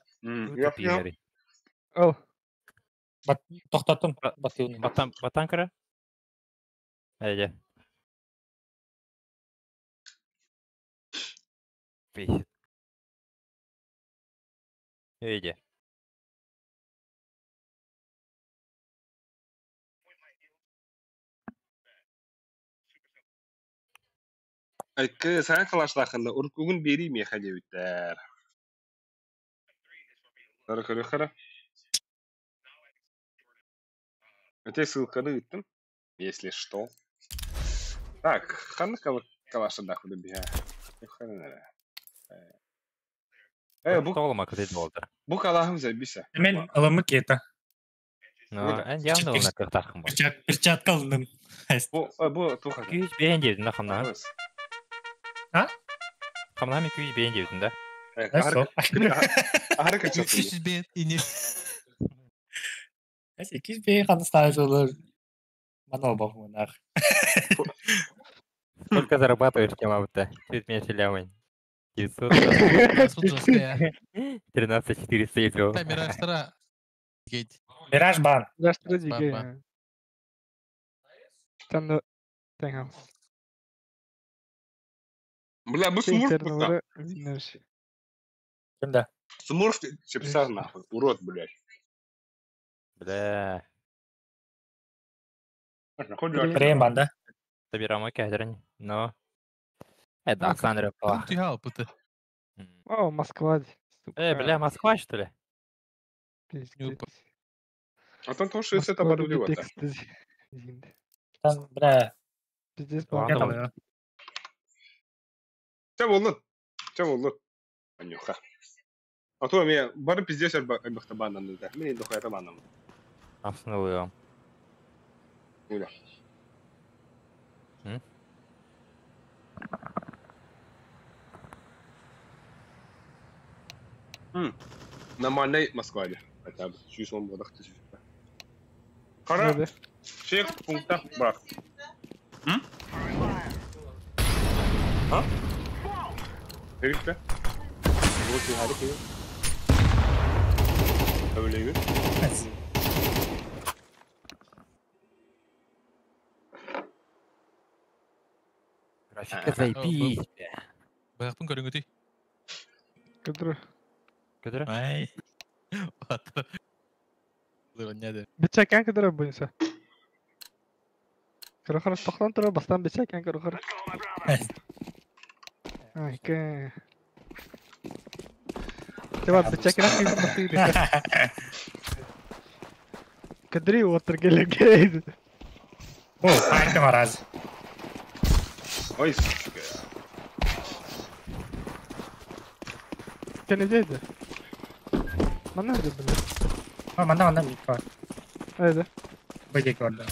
Speaker 2: Я
Speaker 8: Пиғари.
Speaker 1: Ал.
Speaker 5: Тоқтаттым. Баттауды.
Speaker 8: Баттан кірі? Әйде. Бесит. Әйде.
Speaker 2: Айкы, саған қалаштақында ұркуғын берейм еқа деуіттер. Қара. Өте ссылканы үттім, если что. Так, қаны қалаштақында бия.
Speaker 8: Тоғылыма күтеді болдыр.
Speaker 2: Бұл қалағым зәбісі.
Speaker 5: Мен ылымы кеті.
Speaker 8: Ән явны олына қыртақым бар.
Speaker 5: Перчатка алындым.
Speaker 2: Бұл туға.
Speaker 8: 200 бейін деудің да қамна.
Speaker 5: А?
Speaker 8: Қамна мен 200 бейін деудің да.
Speaker 2: Ары качатын.
Speaker 4: 300 бен ине.
Speaker 5: 8 бей қаныстан жолы. Мана обағымын ақ.
Speaker 8: Сколько зарабатываешь, Кемабыта? Чуть меньше лямань. 900. 13 400 евро.
Speaker 4: Та мираштара. Гейт.
Speaker 5: Мираж бан.
Speaker 1: Жаштыры
Speaker 4: Ба.
Speaker 1: диге. Там тәңәл.
Speaker 2: Бля, бұл смурф
Speaker 1: Сейтерді
Speaker 2: бұста.
Speaker 1: ұры виннерші.
Speaker 5: Кімді?
Speaker 2: Смурф чепсар нахуй. Урод, блядь.
Speaker 8: Бля.
Speaker 5: Бірейін банда.
Speaker 8: Собираем кәдірін. Но. Это Александр Пах.
Speaker 4: Ты хал, пыты.
Speaker 1: О, Москва.
Speaker 8: Бля, Москва, что ли?
Speaker 1: Пиздец.
Speaker 2: А там то, что это оборудовать.
Speaker 5: Там, бля,
Speaker 1: Пиздец,
Speaker 8: Ладно.
Speaker 1: балкон.
Speaker 2: Че болду? Анюха. А то мен бары пиздец альбахта бананы да. Мен енді қоята банам.
Speaker 8: Основываем.
Speaker 2: Уйда. Нормальный Москваде. Хотя бы. Чуть он бодах тысяч. Қара, шек пункта бар. А? Herifte. Bu bir hareket. Öyle gibi.
Speaker 8: Графика заебись, бля.
Speaker 4: Баяқтың көріңгіті.
Speaker 1: Кыдры.
Speaker 8: Кыдыры?
Speaker 4: Ай. Батыр. Неде?
Speaker 1: Бечакен кыдры бұйынса. Кыры-қыры тоқтан тұры, бастан бечакен кыры-қыры. Ай, ке. Теват, бечакен ақиды мастыйды. Кыдры отыр келегейді.
Speaker 5: О, қайты мараз.
Speaker 2: Ой, сука.
Speaker 1: Кені дейді? Мана өді білі?
Speaker 5: Манда мик бар.
Speaker 1: Әйді.
Speaker 5: Бөйдек орды.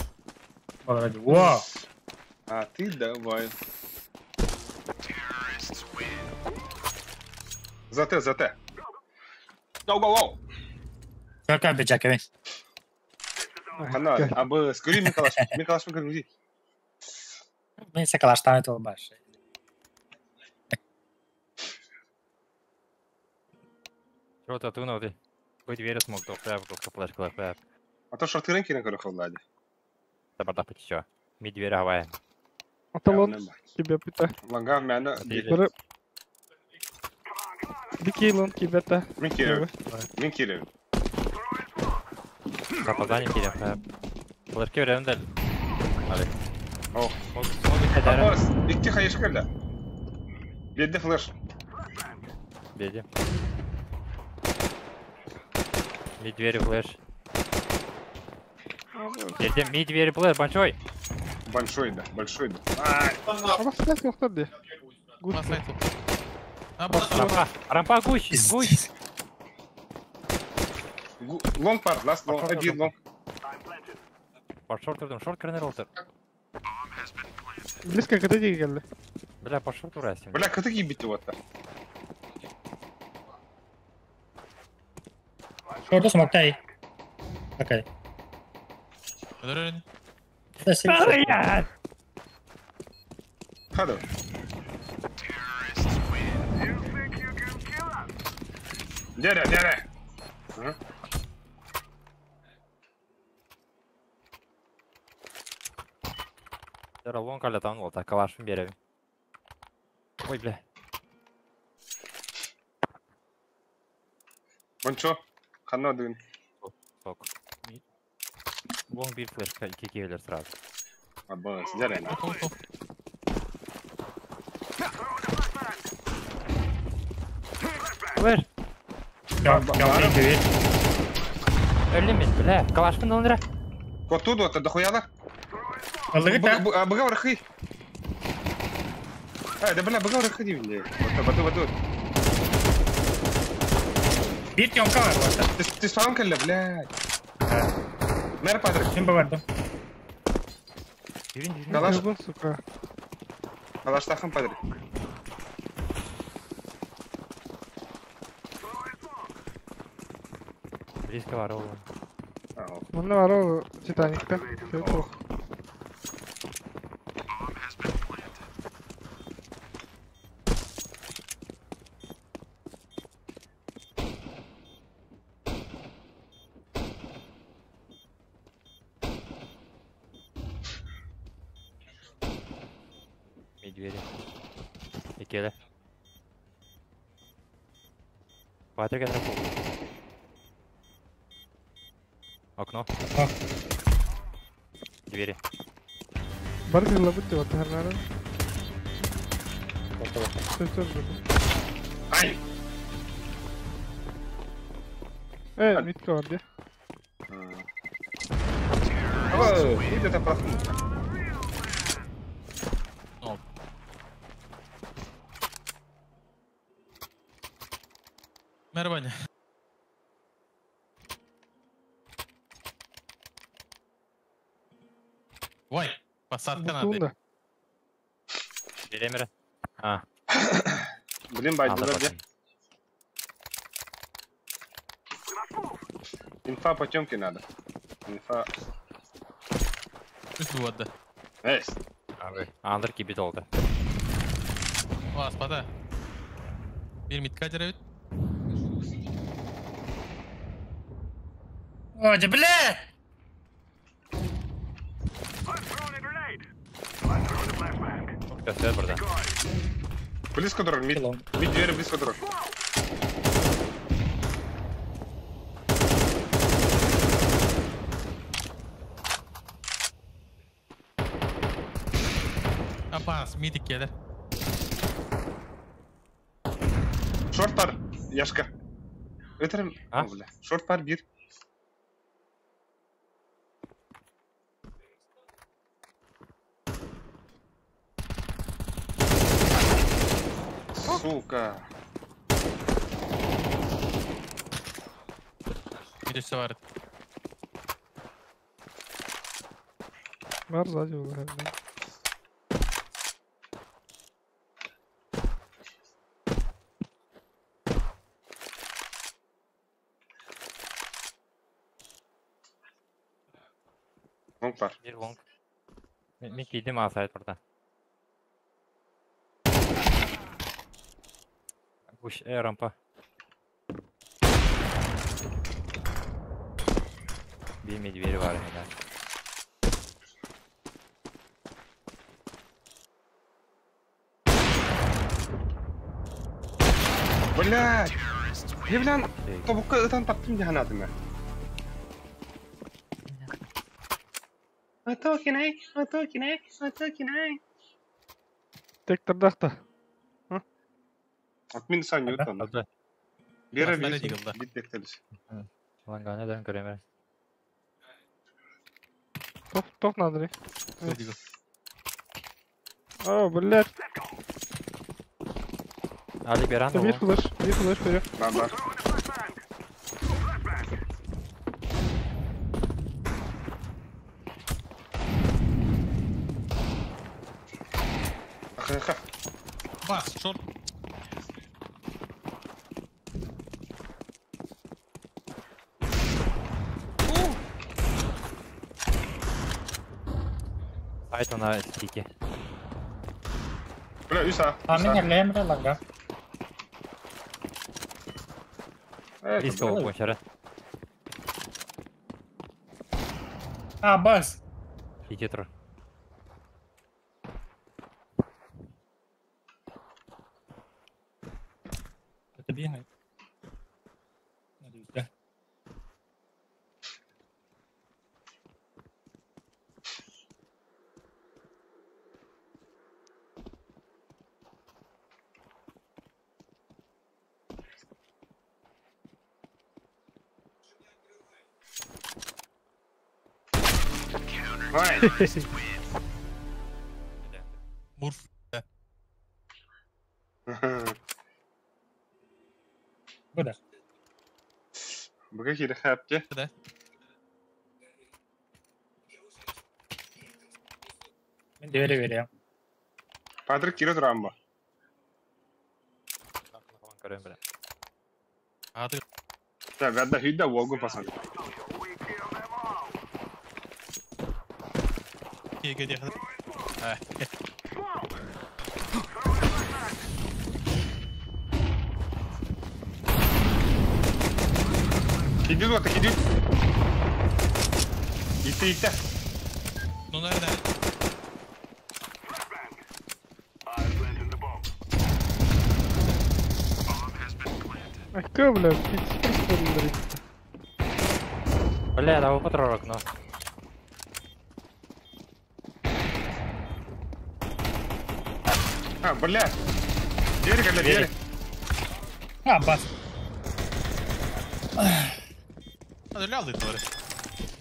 Speaker 5: Олар өді. О!
Speaker 2: А ты давай. Зате. Гоу.
Speaker 5: Көрка бөйдек емес.
Speaker 2: Қана, абы, скорее Миколашпен кіргізей.
Speaker 5: Мен сақалаштан өті ол бар.
Speaker 8: Что-то ты ну ты. Хоть двери смог, то прям просто флешка лапает.
Speaker 2: А то шортырын керен көрі қолдады.
Speaker 8: Табарда почти. Ми двери хаваем.
Speaker 1: Аталон тебе пыта.
Speaker 2: Ланга мәні
Speaker 1: Бірі... Бикейлон кебета.
Speaker 2: Мен керем.
Speaker 8: С опозданием келем. Флешки верем дәл. Али.
Speaker 2: О.
Speaker 8: Смог кәдәрі.
Speaker 2: Апас, икте қайышы келді. Бедді флеш.
Speaker 8: Беди. Ми двери флеш. Ертем мид двери плеер большой.
Speaker 2: Большой, да, большой, да.
Speaker 1: Ama silah yoktur diye. Good.
Speaker 4: Басайт. А, басайт.
Speaker 8: Рампа гусь. Гусь.
Speaker 2: Лонг пар, ласт лонг, один лонг.
Speaker 8: По шорт тұрдым, шорт кірінер олтыр.
Speaker 1: Близко к этой geldi.
Speaker 8: Бля, по шорт ұрасың.
Speaker 2: Бля, как такие бить вот-то?
Speaker 5: Short smoke tay. Okay.
Speaker 4: Öldürün.
Speaker 5: That's it.
Speaker 2: Hadi. Dere. Hı?
Speaker 8: Жара лонг алатан олта, калашын беремін. Ой, бля.
Speaker 2: Boncho, қанна дүйін.
Speaker 8: Сок. Лонг бір флешка, 2 кевелер сразу.
Speaker 2: Аббас, дere на.
Speaker 8: Флеш.
Speaker 5: Jump into it.
Speaker 8: Өлім мен, бля. Калашпын олындыра.
Speaker 2: Котуду, это дохуяла?
Speaker 5: Aldık da.
Speaker 2: Быга врахи. Да бля, быга врахи değil mi? Batı.
Speaker 5: Bir yonka var bu arada.
Speaker 2: Ты спам калла, блядь. Мэр падрик.
Speaker 5: Şimdi vardım.
Speaker 8: Жүрін.
Speaker 2: Калаш,
Speaker 1: Yılgın suka.
Speaker 2: калаштахын падрик.
Speaker 8: Близко var oğlum.
Speaker 1: Bunda var o Titanic'te. Şey çok.
Speaker 8: Медведи. Ikili. Патрик это пол. Окно. Двери.
Speaker 1: Bargırla bitti o terlerin. Sensör durdu.
Speaker 2: Ай!
Speaker 1: Evet, Mitko var diye.
Speaker 2: Видно, это прохнуто.
Speaker 4: Merhaba anne. Vay. Basarken abi.
Speaker 1: Butluğun da.
Speaker 8: Emre. Ha.
Speaker 2: Блин, байдылар де. Инфа Потёмкин надо. Инфа...
Speaker 4: Üç bu vardı.
Speaker 2: Эйс.
Speaker 8: Abi. Alır gibi doldu.
Speaker 4: O aspada. Bir mitkader evet.
Speaker 5: Hadi bile.
Speaker 8: Çok göster burada.
Speaker 2: Близко дрон, мид.
Speaker 5: Hello.
Speaker 2: Мид двери близко дрон.
Speaker 4: Abbas midik gelir.
Speaker 2: Шорт пар, Яшка. Это...
Speaker 8: А?
Speaker 2: Бля. Шорт пар, бир. Сука.
Speaker 4: Midisi var.
Speaker 1: Var zaten olur herhalde.
Speaker 2: Лонг пар.
Speaker 8: Bir long. Mik yedim asayet burada. Kuş rampa. Bir medveri var yine.
Speaker 2: Блядь! Я, блин,
Speaker 8: Şey,
Speaker 2: табукка ытан таптым жаханатыма. Атокинай.
Speaker 1: Tek tırdakta.
Speaker 2: Atmin san yutan.
Speaker 8: aldı.
Speaker 2: Бері
Speaker 4: Ластары
Speaker 2: бейсін.
Speaker 4: жығылды.
Speaker 2: Бит бектеліс.
Speaker 8: Lan gane dön göremez.
Speaker 1: Топ надо ли?
Speaker 4: Вроде бы.
Speaker 1: О, блядь.
Speaker 8: Ali Beran
Speaker 1: Bir
Speaker 8: o.
Speaker 1: flash veriyor.
Speaker 2: Бар. Ахаха.
Speaker 4: Бас, шорт.
Speaker 8: Сайт она стики.
Speaker 2: Бля, Иса.
Speaker 5: Amin herleyen bir langa.
Speaker 8: Риск ол бошара.
Speaker 5: Bas.
Speaker 8: Иди тур.
Speaker 5: Это бегает. Надеюсь, да.
Speaker 2: Ай.
Speaker 4: Мурф.
Speaker 5: Bu da.
Speaker 2: Бага хире хапте.
Speaker 4: Да.
Speaker 5: Ben devre veriyorum.
Speaker 2: Патрик кире турамба.
Speaker 8: Көрөм беле.
Speaker 4: Ады.
Speaker 2: Та гадда хидда волгун пасан.
Speaker 4: Кеге де.
Speaker 2: Хиддин вот хиддин. Итте.
Speaker 4: Ну, наверное.
Speaker 1: Akka блядь, пиздец.
Speaker 8: Бля, да патророк, но.
Speaker 2: А, бля. Двери, когда двери.
Speaker 5: Bas.
Speaker 4: Hadi aldı doğru.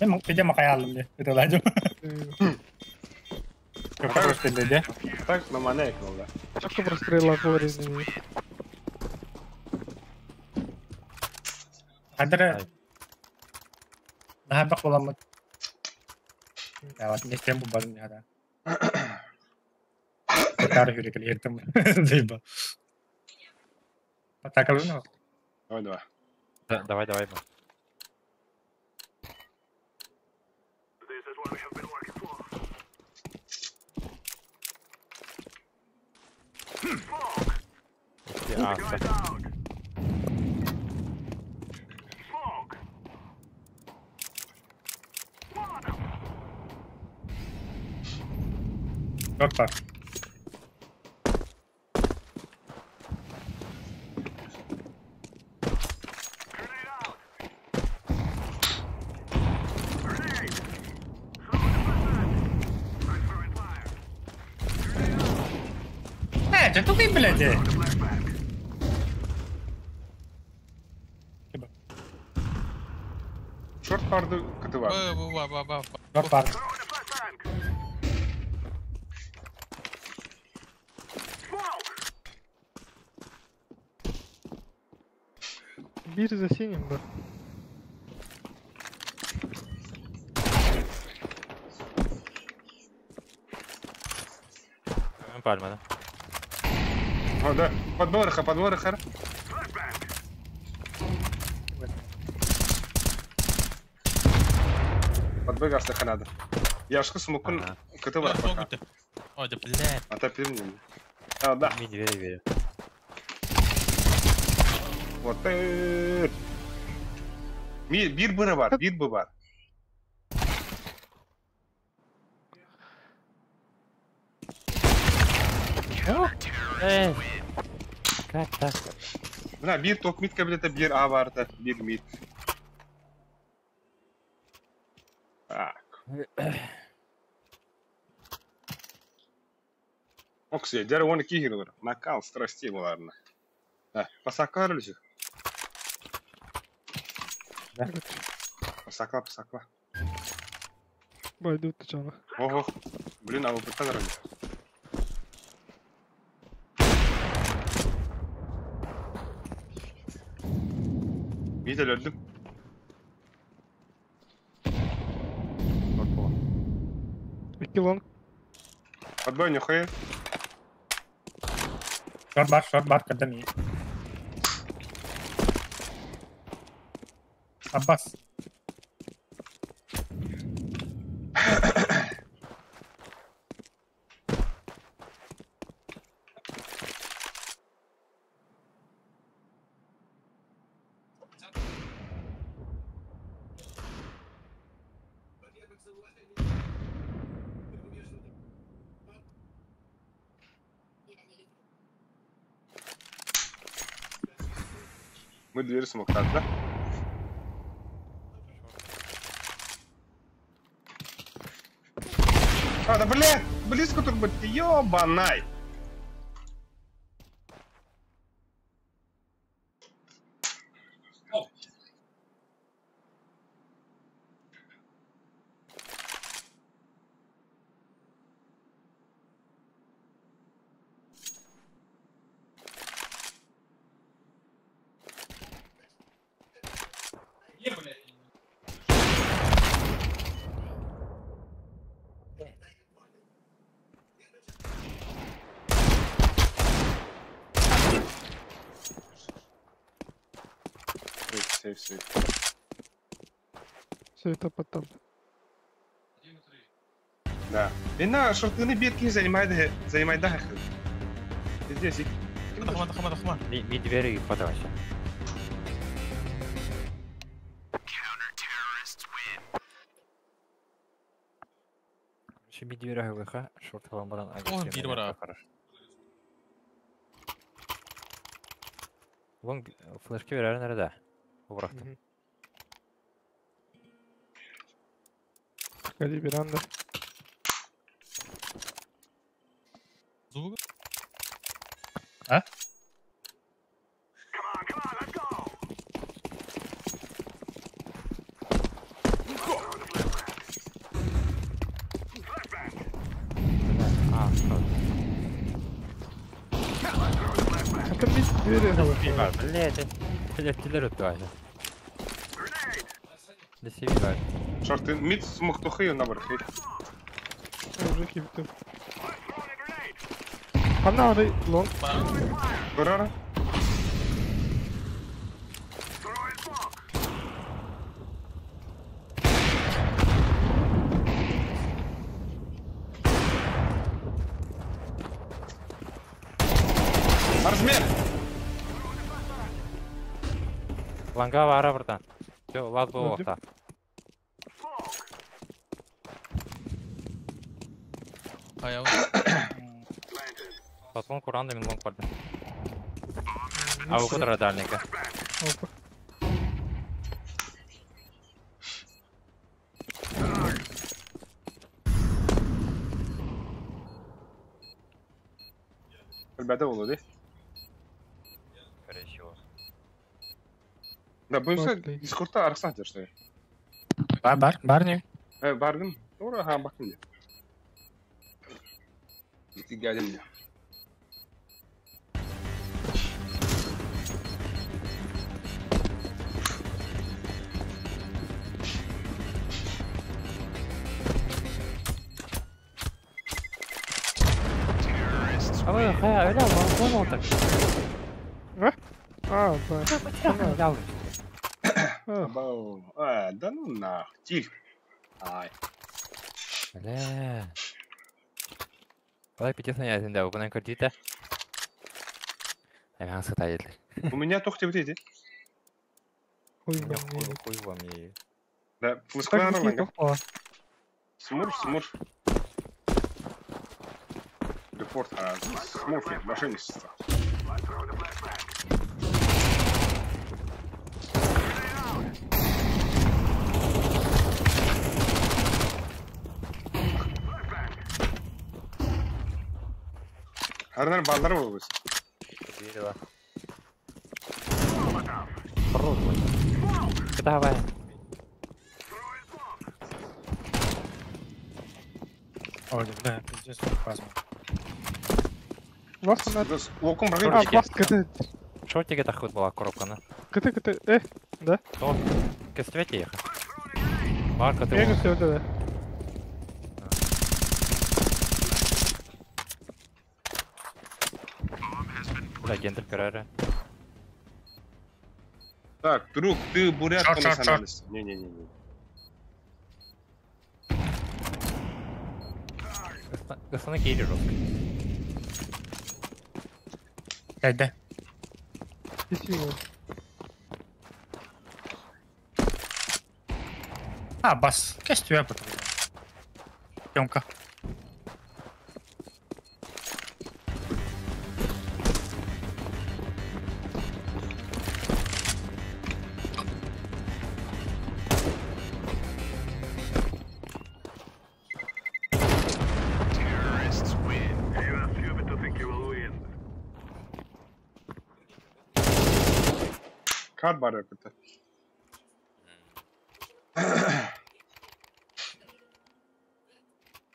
Speaker 5: Ben bir de makaya aldım diye. Bir de olacağım. Çok просто dedi.
Speaker 2: Так, на манек, ну да.
Speaker 1: Çok прострела повреждений.
Speaker 5: Kadere. Daha bak bulamadım. Ya bak ne isteyen bu barın ya da. Tekrar yürü yırttım. Zeyba. Takılır mı?
Speaker 2: Давай.
Speaker 8: Давай.
Speaker 5: Yok var. Jatuh kayak belajar. Coba.
Speaker 2: Шорт барды кыты бар.
Speaker 4: Ба.
Speaker 5: Yok var.
Speaker 1: Bir за синим бар.
Speaker 8: Пальма, да?
Speaker 2: О, да. Подворыха. Подбегав надо. Я ж смукун кыты бар.
Speaker 4: Hadi блядь.
Speaker 2: Отопил мне. А, да.
Speaker 8: Мини двери.
Speaker 2: Вот. Bir bırı var. Bir bı var.
Speaker 8: Как так?
Speaker 2: Buna bir top mid kabinete bir A vardı. Bir mid. Так. Окси, дәрі оны кейгілер. Накал страстей бұларына. Pasakla ölüsü. Pasakla.
Speaker 1: Байды өтті жаңа.
Speaker 2: Ого. Блин, а вы подтаграли. Видели, öldüm. Bak baba.
Speaker 1: 2 long.
Speaker 2: Отбой, нюхай.
Speaker 5: Short bar kadang ini. Abbas.
Speaker 2: Мы дверь смоктали, да? А, да блядь! Близко тут быть, ёбанай! Сейф.
Speaker 1: Все это потом.
Speaker 2: Да. Бина шортыны бетки занимает да. Здесь.
Speaker 4: Хама.
Speaker 8: Мид двери хватайся. Şimdi bir daha bakha, short kalanmadan
Speaker 4: Oğlum, biri var abi.
Speaker 8: Long flash'ı verer nerede? Bu bıraktım.
Speaker 1: Hadi bir anda.
Speaker 4: Zug.
Speaker 5: Ha?
Speaker 1: Sakın bir двери.
Speaker 8: Var, блядь. Телефонlar öttü hala. Ne seviye var?
Speaker 2: Шорты мид смоктухи на верхи.
Speaker 1: Уже кипти. Ana arayı long.
Speaker 2: Гора. Размер.
Speaker 8: Langa var buradan. Yo, vaz bu
Speaker 1: Öldüm.
Speaker 8: orta.
Speaker 4: Ayağı.
Speaker 8: Patron Kur'an da min long vardı. Abi bu kadar derneke.
Speaker 1: Опа.
Speaker 2: Ребята, Володи.
Speaker 8: Скорее всего.
Speaker 2: Да, будем
Speaker 1: Окей.
Speaker 2: сказать, дискорда арсантер, что ли?
Speaker 5: Bar ne?
Speaker 2: Bargın. Doğru, ha bakın ya. Gitti geldim ya.
Speaker 8: Ama yok ya öyle ama son olacak.
Speaker 1: А, да.
Speaker 8: Yavrum.
Speaker 2: Абау. Да ну на. Тих. Ай.
Speaker 8: Öyle. Olay bitiyorsun ya sen de o kadar kötü de. Hemen sıkıntı değil.
Speaker 2: У меня тухти вот эти.
Speaker 1: Ой,
Speaker 8: Я
Speaker 1: блин.
Speaker 8: хуй вам и...
Speaker 2: Да,
Speaker 1: Так,
Speaker 2: флешка
Speaker 1: какие
Speaker 2: нормально.
Speaker 1: попало?
Speaker 2: Смурф. Репорт, смурфи, мошенничество. Her ballar mı bu?
Speaker 8: Biri var. Perut boy. Kita apa ya?
Speaker 5: Ой, бля, пиздец, как пазма.
Speaker 1: Вас она...
Speaker 2: Оком
Speaker 1: А,
Speaker 2: брагай.
Speaker 1: бас, кіті.
Speaker 8: Шортиге тахыт была коробканы.
Speaker 1: Кіті. Да?
Speaker 8: То, кестовете їх. Марка, ти
Speaker 1: Мега
Speaker 8: вон.
Speaker 1: все, да.
Speaker 8: Бля, гендер карьеры.
Speaker 2: Так, друг, ты бурят по
Speaker 5: Шорт.
Speaker 2: национальности. Не-не-не.
Speaker 8: Гастаны кейли жестко.
Speaker 5: Гайда.
Speaker 1: Иди его.
Speaker 5: А, бас. Кэст я потом. Тёмка.
Speaker 2: Kart var yakıtı.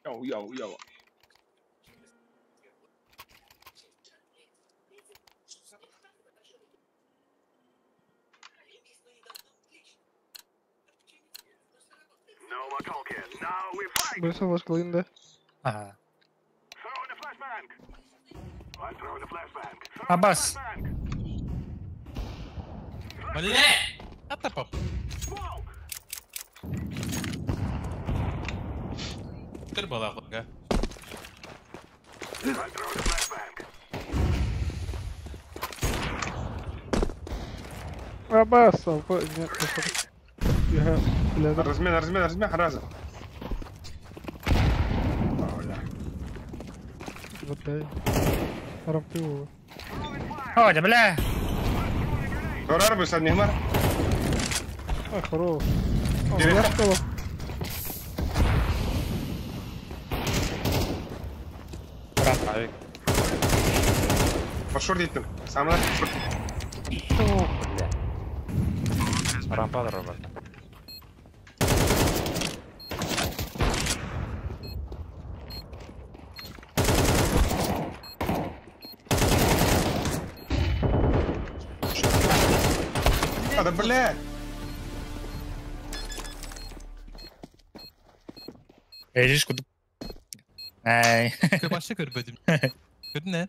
Speaker 2: Yo.
Speaker 7: No more talking. Now we fight.
Speaker 1: Burası var kılığında.
Speaker 5: Ага.
Speaker 7: Throw in the flashbang. I'm throwing the flashbang.
Speaker 5: А, бас.
Speaker 4: Бля! Это поп.
Speaker 7: Smoke.
Speaker 4: Тыр бала қылға.
Speaker 7: I'm throwing the flashbang.
Speaker 1: Абас, алпа, нет, походу. Я, бля, да.
Speaker 2: Размен, раза.
Speaker 1: Вот, бля. Рампил.
Speaker 5: Ой, да бля.
Speaker 2: Doğrar mı sen Nihmar?
Speaker 1: А, хорош. О,
Speaker 2: Директор.
Speaker 1: я сказал.
Speaker 8: Авик.
Speaker 2: По шорт gittim. Samlar şort.
Speaker 8: Бля. Рампа дорога.
Speaker 2: Hadi bля.
Speaker 5: Видишь, куда... Ай.
Speaker 4: Başta görmedim. Gördün ne?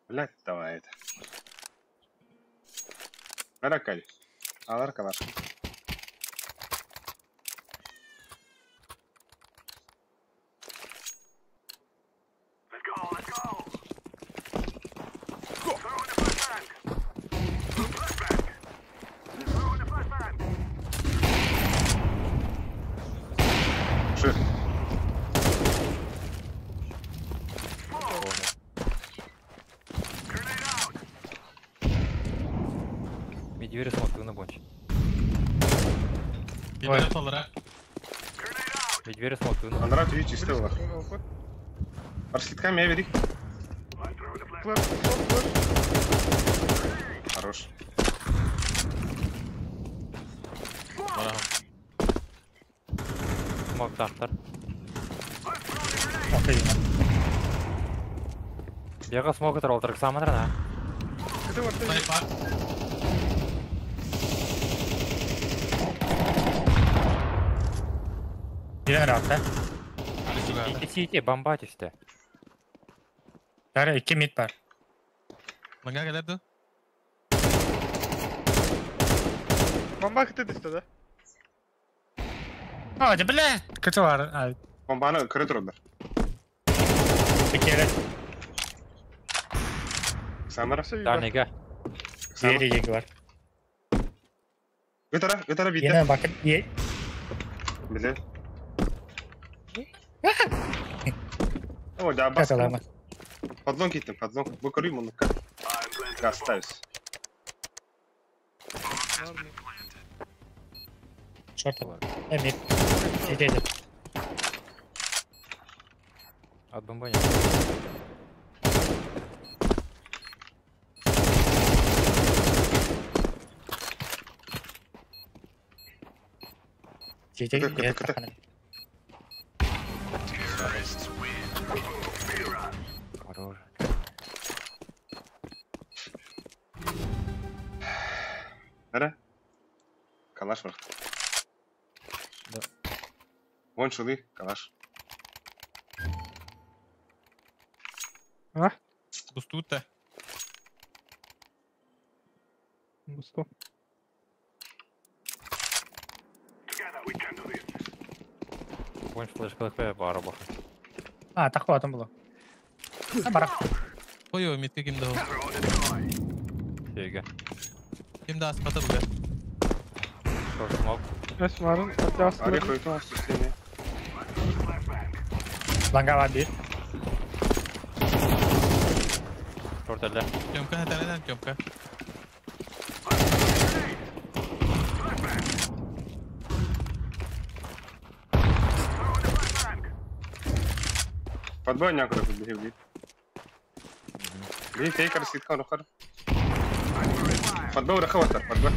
Speaker 2: Блядь, давай это. Аракаль. Алар калаш.
Speaker 7: Let's go. Throw in the flashbang. Throw in the flashbang.
Speaker 2: Шир.
Speaker 7: Grenade out.
Speaker 8: Медвери смотрю на бонч.
Speaker 4: Yemin olarak.
Speaker 7: Grenade out.
Speaker 8: Медвери смотрю на...
Speaker 2: Андрат iyi чистый var. Арслиткам я вери.
Speaker 7: I'm throwing the flashbang.
Speaker 2: Хорош.
Speaker 4: Bana.
Speaker 8: Смог тахтар.
Speaker 5: Охрененно.
Speaker 8: Яга смог это ролл трек самый рано.
Speaker 4: Снайпа.
Speaker 5: Bilen rahatta.
Speaker 8: Ити, бомбатись ты.
Speaker 5: Sarı 2 mid var.
Speaker 4: Manga gelirdi.
Speaker 1: Bomba kıtı düştü da.
Speaker 5: Hadi bля. Kötü var. Ay,
Speaker 2: Bombanı kırı dururlar.
Speaker 5: bir kere
Speaker 2: Samara.
Speaker 1: Все,
Speaker 8: Дальний га.
Speaker 5: diğeri yegi var.
Speaker 2: Gıtara bitti.
Speaker 5: Yine bakın.
Speaker 2: Bile. О, да, бас.
Speaker 5: Katalama.
Speaker 2: Подлон gittim, подлон. Bu kırayım onu. Gastayız.
Speaker 5: Short var. Mid. Gideydi.
Speaker 8: От бомбы нет.
Speaker 5: Где?
Speaker 8: Хорош.
Speaker 2: Ара? Калаш бар.
Speaker 4: Да.
Speaker 2: Вон шуды, калаш.
Speaker 1: А?
Speaker 4: Бустут-то.
Speaker 1: Бусто.
Speaker 7: Together we can do this.
Speaker 8: Больше флешка ХП по арабах.
Speaker 5: Тахо там було. Барах.
Speaker 4: Ой, митке ким дал.
Speaker 8: Фига.
Speaker 4: Ким да спата буга.
Speaker 8: Шорт смог.
Speaker 1: Esmar'ın atası.
Speaker 2: Ари хойто астыны.
Speaker 5: Ланга var bir.
Speaker 8: Шорт әлі.
Speaker 4: Тёмка хатарынан тёмка.
Speaker 2: Подбой някъде подбиха. Вие тейкър си така нахър. Подбой ръха вътър, подбой.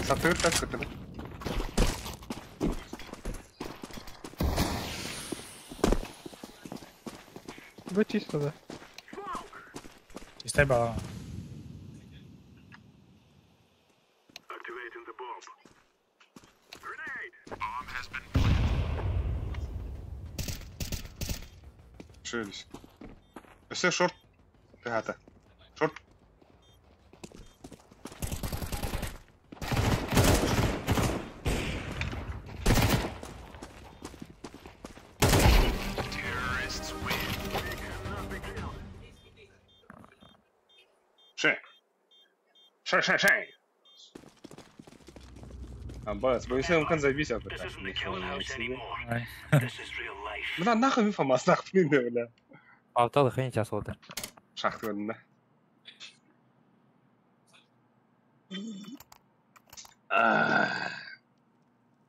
Speaker 2: Сатыр так като.
Speaker 1: Bu чисто, да.
Speaker 5: İşte bağlı.
Speaker 7: Activating the bomb. Grenade!
Speaker 2: Шелись. Все шорт. Тегата. Шорт. Шей. Бац, боюся, он kan забить это.
Speaker 7: This isn't the killing house anymore.
Speaker 5: Ay.
Speaker 7: This is real life.
Speaker 2: Бля, нахуй ми фамас нахуй не бля.
Speaker 8: Алталы хрень сейчас вот.
Speaker 2: Шахты önünde.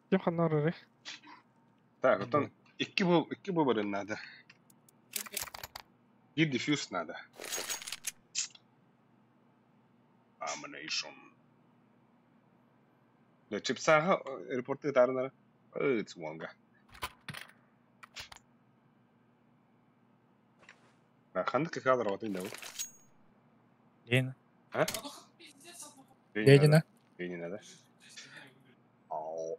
Speaker 1: Kim kanlar oraya?
Speaker 2: Так, вот он. İki bu barın nada. Bir diffuse nada. Amination. Le chipsa report etaranlara. It's wonga. خليك كذا رواتين ده.
Speaker 5: Yeni.
Speaker 2: ها؟
Speaker 5: Yeni.
Speaker 2: Yeni ده. أو.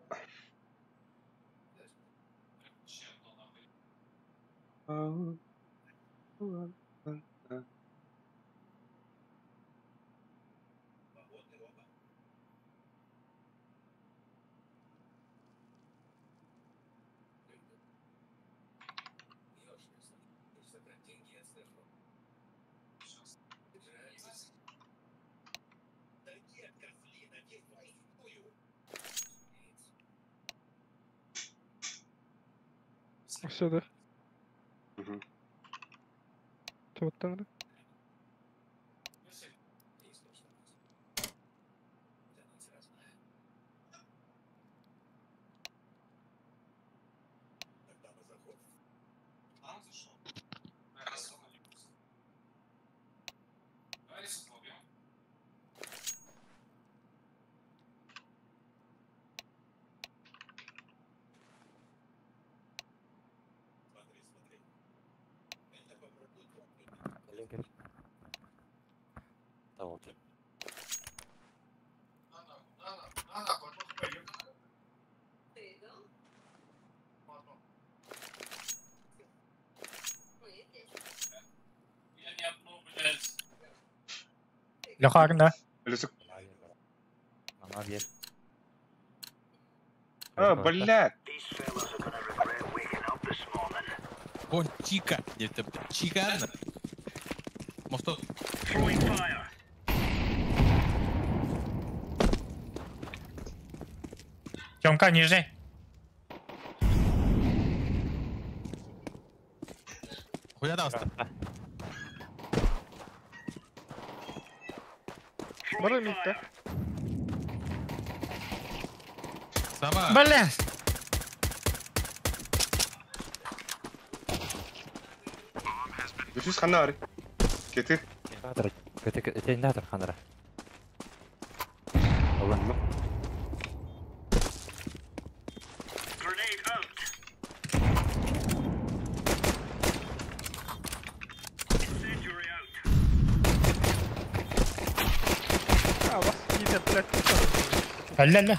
Speaker 1: Aşağıda.
Speaker 2: Hı.
Speaker 1: Çabuktan da.
Speaker 8: Да вот.
Speaker 5: Yukarında.
Speaker 2: Лесок.
Speaker 8: Она верь.
Speaker 2: Блядь.
Speaker 7: These fellas are gonna regret waking up this morning.
Speaker 4: Вон Чика. Где-то Чика. Мосто.
Speaker 7: Throwing fire.
Speaker 5: Тёмка, ниже.
Speaker 4: Хуя даст.
Speaker 1: Bana midde.
Speaker 4: Сама.
Speaker 5: Блядь.
Speaker 2: Defus xanari. Ketir.
Speaker 8: Хатар. Эти натар ханара. Оған.
Speaker 7: Grenade out. Incendiary out.
Speaker 1: Бас киде, блядь.
Speaker 5: لا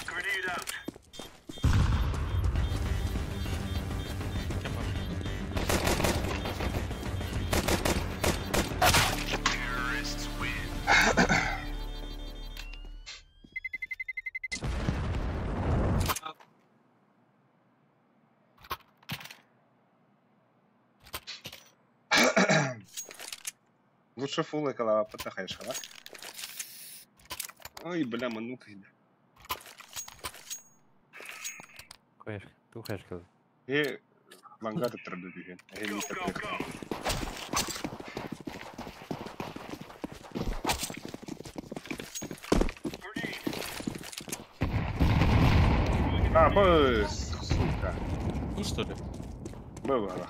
Speaker 7: Grenade out.
Speaker 4: Kim var?
Speaker 2: Лучше фул экала потахаешь, а? Ой, бля, манука.
Speaker 8: Қояш. Тухаш кыз.
Speaker 2: Мангата тұрды деген.
Speaker 7: Go, go, go. Grenade.
Speaker 2: А, быс, сука.
Speaker 4: Bu что ли?
Speaker 2: Было.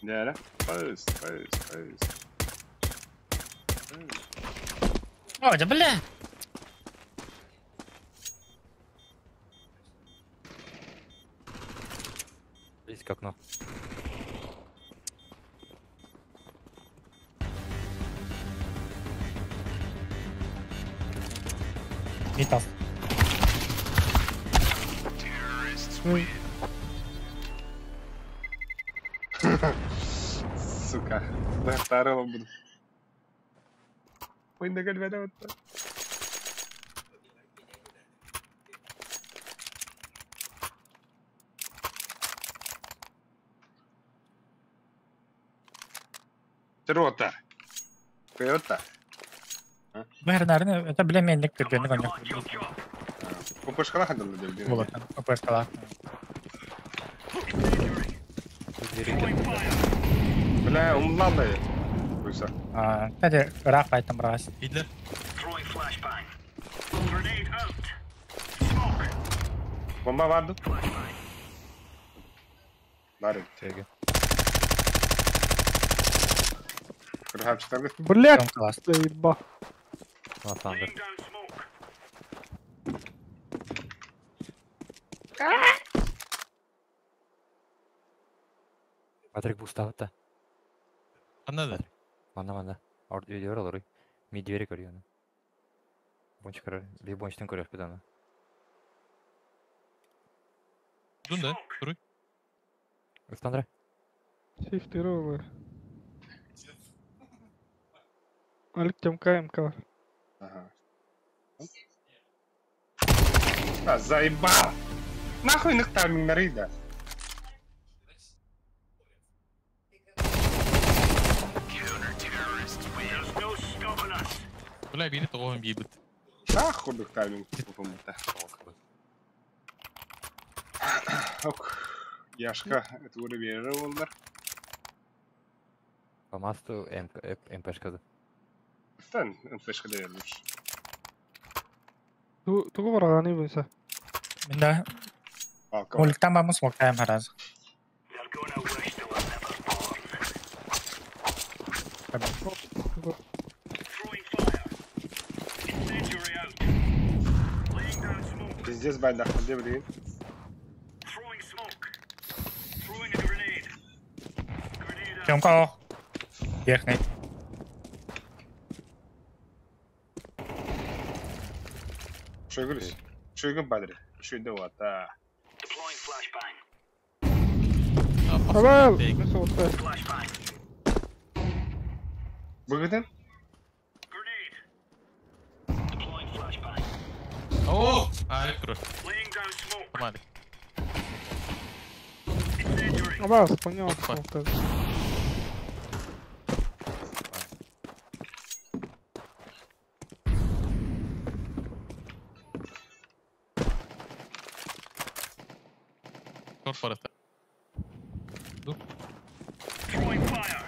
Speaker 2: Да. Быс.
Speaker 5: О, да бля.
Speaker 8: Близко к окну.
Speaker 5: Митас.
Speaker 2: Сука. Да, второго буду. Ой, нагадывай, вот так. Трота. Тойота.
Speaker 5: Бәрнәрне, это бля менлек кергән генә.
Speaker 2: Попышкала ходил на деле.
Speaker 5: Булат. Попышкала.
Speaker 2: Бля, умлады. Буйса.
Speaker 5: Таде рак айтам раз.
Speaker 4: Hitler.
Speaker 7: Throwing flashbang. Grenade out. Smoke.
Speaker 2: Бомба vardı.
Speaker 7: Flashbang.
Speaker 2: Бары.
Speaker 8: Теги.
Speaker 2: Кырхап çıkardı.
Speaker 1: Блядь,
Speaker 5: Класс.
Speaker 1: заеба.
Speaker 8: Масандыр.
Speaker 7: Laying down smoke.
Speaker 8: Патрик буставата.
Speaker 4: Anladı.
Speaker 8: Манда. Орд видео алыр. Ми двери көргөн. Бончик көрөр. Би бончтан көрөш биданы.
Speaker 4: Dunda. Duruy.
Speaker 8: Ыстандыр.
Speaker 1: Шифтировый. Алик темка МК.
Speaker 2: Ага. А, заебал! Нахуй их там нарида.
Speaker 7: There's no stopping us.
Speaker 4: Bля, biri toğum gibi.
Speaker 2: Нахуй их там помыта. Ок. Яшка, это уже веровал.
Speaker 8: По масту МПшкады.
Speaker 2: Стан, МПшка дайырмыш.
Speaker 1: Тугу барганы булса.
Speaker 5: Миндә
Speaker 2: Алка.
Speaker 5: уликтан бамы смоктайм хараз.
Speaker 7: They're gonna wish they were never born. Throwing fire. Incendiary out. Laying down smoke.
Speaker 2: Пиздец, байда, где блин?
Speaker 7: Throwing smoke. Throwing a grenade. Grenade out.
Speaker 5: Темка. Верхний.
Speaker 2: Что говоришь? Что я говорю? Что это вот?
Speaker 7: Deploying flashbang.
Speaker 1: Абал.
Speaker 4: Tek.
Speaker 1: Месотта.
Speaker 7: Flashbang.
Speaker 2: Выгоден?
Speaker 7: Grenade. Deploying flashbang.
Speaker 4: Oo. Alik dur.
Speaker 7: Laying down smoke.
Speaker 4: Tamam hadi.
Speaker 7: Incendiary.
Speaker 1: Абал, понял.
Speaker 4: Опа. Short var ata. Dur.
Speaker 7: Throwing fire.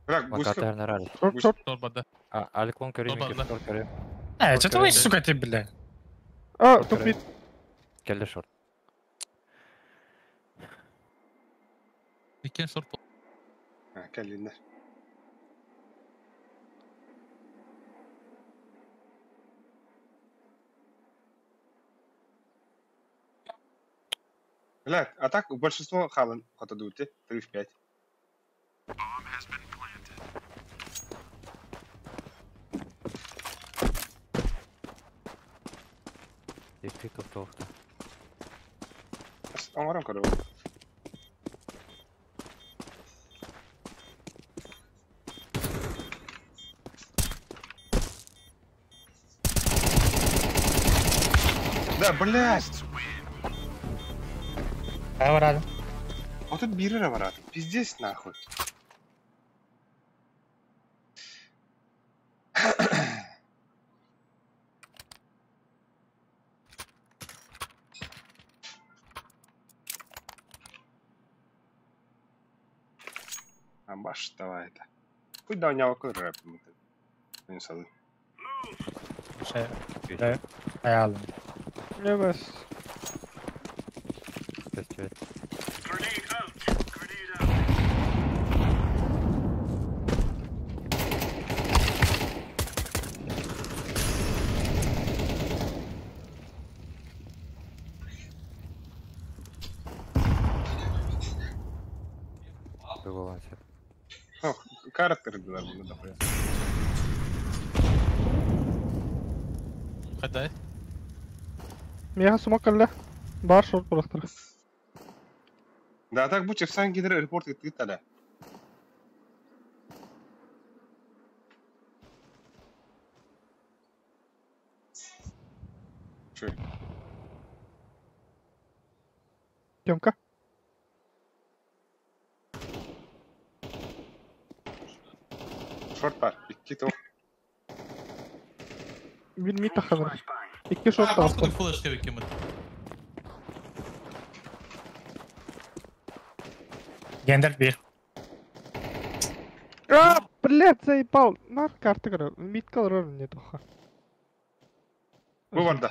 Speaker 2: Bırak
Speaker 8: Макар
Speaker 2: Гуська.
Speaker 8: тәрнер әлі.
Speaker 1: Short.
Speaker 4: Short bada.
Speaker 8: Алик он көрейін,
Speaker 4: Добар,
Speaker 8: мен
Speaker 4: да.
Speaker 8: шорт көрейін.
Speaker 5: Что ты, сука, ты, блядь?
Speaker 1: Top mid.
Speaker 8: Келді шорт.
Speaker 4: İkken short bol.
Speaker 2: Ha, kellinler. Блядь, а так большинство халан отойдут, 3 в 5.
Speaker 8: Епті тоқты.
Speaker 2: Аңарам көрі. Да, блядь!
Speaker 5: А, рядом.
Speaker 2: А тут бирера ворот. Пиздец нахуй. Амбаш, давай это. Хоть да у него какой рэп. Не сады.
Speaker 5: Şey, ayarladım.
Speaker 1: Evet.
Speaker 8: Festival.
Speaker 7: Grenade out. Grenade out.
Speaker 8: Было все.
Speaker 2: О, карты рыбы надо дохуя.
Speaker 4: Hadi.
Speaker 1: Меха smoke әлі. Бар short бұрақтыр.
Speaker 2: Да, так будь сам гидр репорт и ты тогда. Что?
Speaker 1: Кемка.
Speaker 2: Шорт пар, икки тоқ.
Speaker 1: Bilmeyi takılır. İki short
Speaker 4: Просто
Speaker 1: attım.
Speaker 4: flash тебе кемет.
Speaker 5: Gender 1.
Speaker 1: Блядь, заебал. На карты кара. Мидка алır не тоха.
Speaker 2: Bu vardı.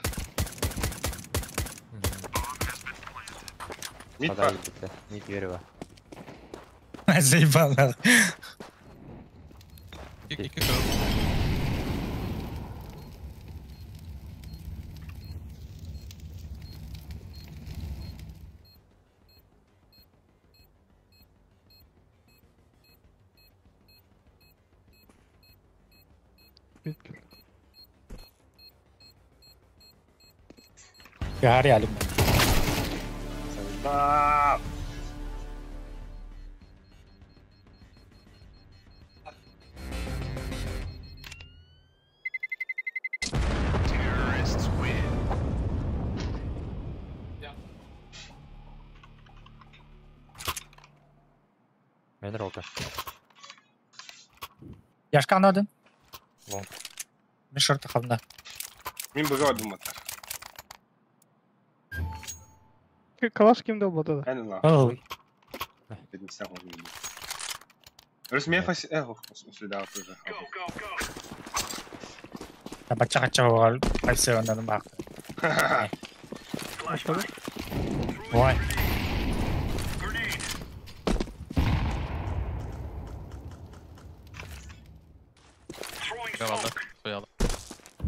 Speaker 2: Mid
Speaker 8: Қада
Speaker 2: var.
Speaker 8: елдікті. Мид вері бар.
Speaker 5: Заебал, надо.
Speaker 4: İki short.
Speaker 1: Midka.
Speaker 5: Gari alim.
Speaker 2: Aa!
Speaker 8: Мен ролка.
Speaker 5: Yaşka anladın?
Speaker 8: Long.
Speaker 5: Bir şortu kalında.
Speaker 2: Min бұға адым атар.
Speaker 1: Kalaş kimde olmadı da.
Speaker 2: Әні ла.
Speaker 5: Oh.
Speaker 2: Dedim sen onu bilmiyorum. Örüs мен фаси... Сюда тоже.
Speaker 7: Go, go, go.
Speaker 5: Ya baca kaca var. Kaysa ondan bak.
Speaker 1: Başladı.
Speaker 5: Vay.
Speaker 7: Grenade. Throwing
Speaker 4: Eyvallah.
Speaker 7: smoke.
Speaker 4: Soyalım.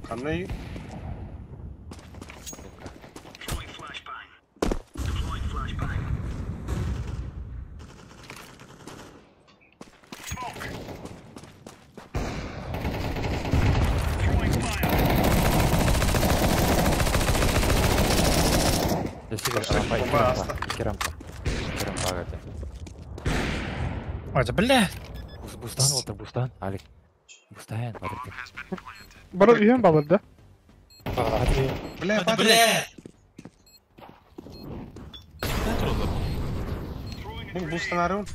Speaker 2: Қандай?
Speaker 7: Throwing flashbang. Deploying flashbang. Smoke. Throwing fire.
Speaker 8: Десігер,
Speaker 2: Пошли,
Speaker 8: рампа,
Speaker 2: бомба аста.
Speaker 8: iki rampa. İki rampa verdi.
Speaker 5: Hadi bile.
Speaker 8: Бустан отыр, бустан. Алик. Бустан, подырды.
Speaker 1: Bana üyem bağladı.
Speaker 5: Hadi.
Speaker 2: Бля,
Speaker 4: Hadi
Speaker 2: падай!
Speaker 4: ble. Ne tur olur?
Speaker 2: Min бустанарын.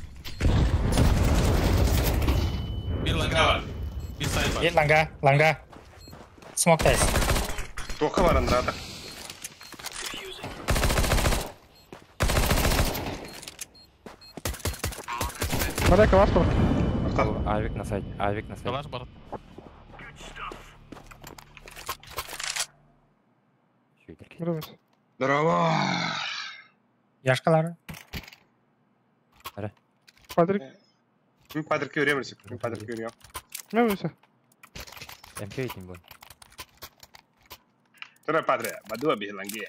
Speaker 4: Bir langa var. Bir side var.
Speaker 5: Gel langa. Langa. Smoke test.
Speaker 2: Тоқы бар андырады.
Speaker 1: Бадай калаш бар.
Speaker 8: Авик на сайт.
Speaker 4: Калаш бар.
Speaker 8: Шүйдерке.
Speaker 1: Көрөмүз.
Speaker 2: Здорово.
Speaker 5: Яшкалары.
Speaker 1: Патрик.
Speaker 2: Мен падырке өремін. Мен падырке өрем.
Speaker 1: Көрөмүз.
Speaker 8: МК етейін бұл.
Speaker 2: Тұра падре, бадуа бихланге.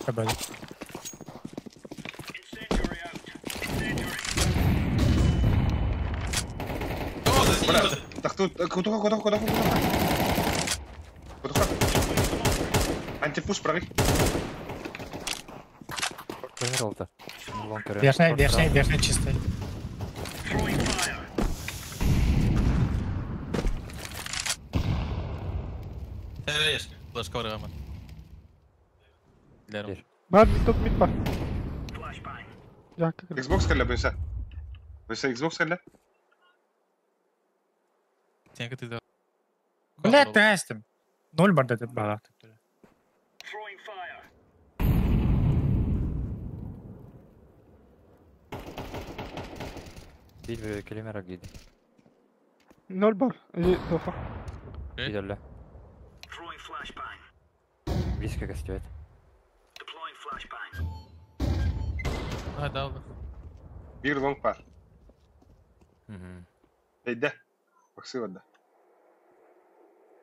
Speaker 5: Кабель.
Speaker 2: Бля, так тут, куда? Антипуш правый.
Speaker 8: Көмір олды.
Speaker 5: Верхний чистый.
Speaker 4: Тереш. Флешка орыгамын. Билерім.
Speaker 1: Бар, мид бар. Жаққа кір.
Speaker 2: Xbox кәлі бұйса. Xbox кәлі.
Speaker 4: Сенька ты да.
Speaker 5: Блядь, тестим. 0 бар деді баға.
Speaker 8: Bir kelime giydi.
Speaker 1: 0 бар. Дофа.
Speaker 8: Giderler. Близко гостевать.
Speaker 4: Hadi aldı.
Speaker 2: Bir long var.
Speaker 8: Угу.
Speaker 2: Eyde. Baksı vardı.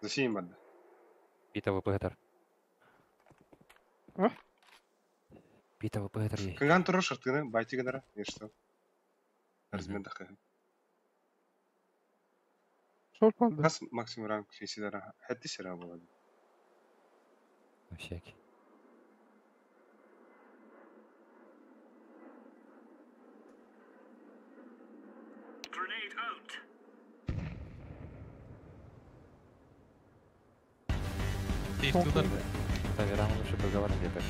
Speaker 2: Зачем vardı?
Speaker 8: Битого пегатор.
Speaker 1: А?
Speaker 8: Битого пегатор есть.
Speaker 2: Кынган тұрыр шыртыны, байти генера. Нешті? Размен дақы.
Speaker 1: Шорт балды.
Speaker 2: Kas maksimum rank şeysilere. Hadi sıra bu.
Speaker 8: На всякий.
Speaker 4: Keyifliler.
Speaker 8: Проверяем лучше поговорим где-то.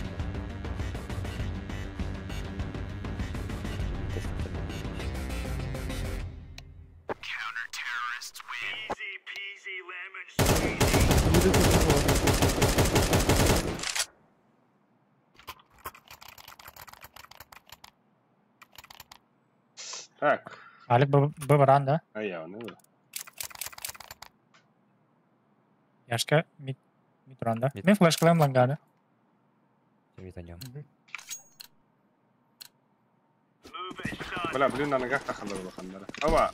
Speaker 2: Так.
Speaker 5: Алик бываран, да?
Speaker 2: А я, ну.
Speaker 5: Яшка мид ранда.
Speaker 8: Mid.
Speaker 5: Мен флешкалайм лангады.
Speaker 8: Виданем.
Speaker 2: Бля, блин, на ногах тахандар bu kanlara. Ama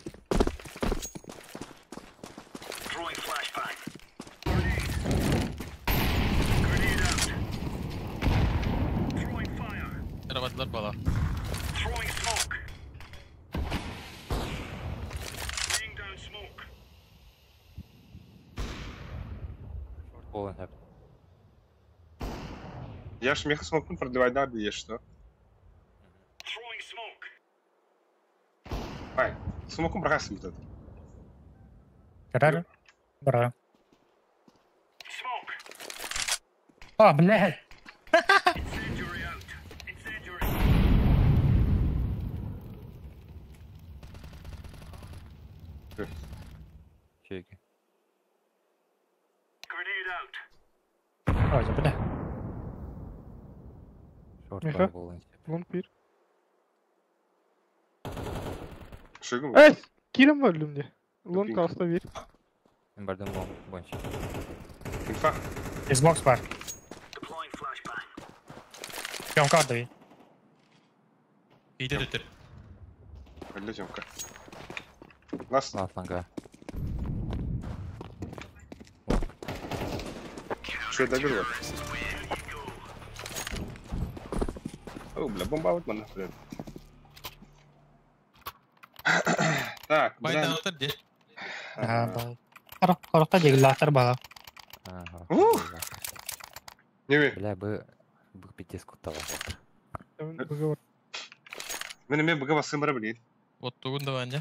Speaker 4: Arabadılar bala.
Speaker 8: Полон хап.
Speaker 2: я ж меха смог продавать да, бьешь что? Ай, смог бросать вот это.
Speaker 5: Карар. Бра. О, блядь.
Speaker 8: Чеки.
Speaker 5: Ой, бля.
Speaker 8: Шорт
Speaker 1: Миха?
Speaker 8: полон.
Speaker 1: Лонг bir.
Speaker 2: Шигу.
Speaker 1: Evet. Kirim var önümde. Lon
Speaker 2: Pink.
Speaker 1: kasta bir.
Speaker 8: Барден лом бонч.
Speaker 2: Инфа.
Speaker 5: Xbox бар. Кем кадри.
Speaker 4: İyice ötür.
Speaker 2: Öyle canka. Last.
Speaker 8: Лафланга.
Speaker 2: Что это было? О, бля, бомба вот mana, блин. Так,
Speaker 4: Bayda
Speaker 2: бля.
Speaker 4: otur de.
Speaker 5: Ha, бар. Корокта жегилатыр бага.
Speaker 8: Ага.
Speaker 2: Не ви.
Speaker 8: Бля, бы пятис кутала.
Speaker 1: Bıga var.
Speaker 2: Мен бага басымыры блин.
Speaker 4: Ottuğun da bence.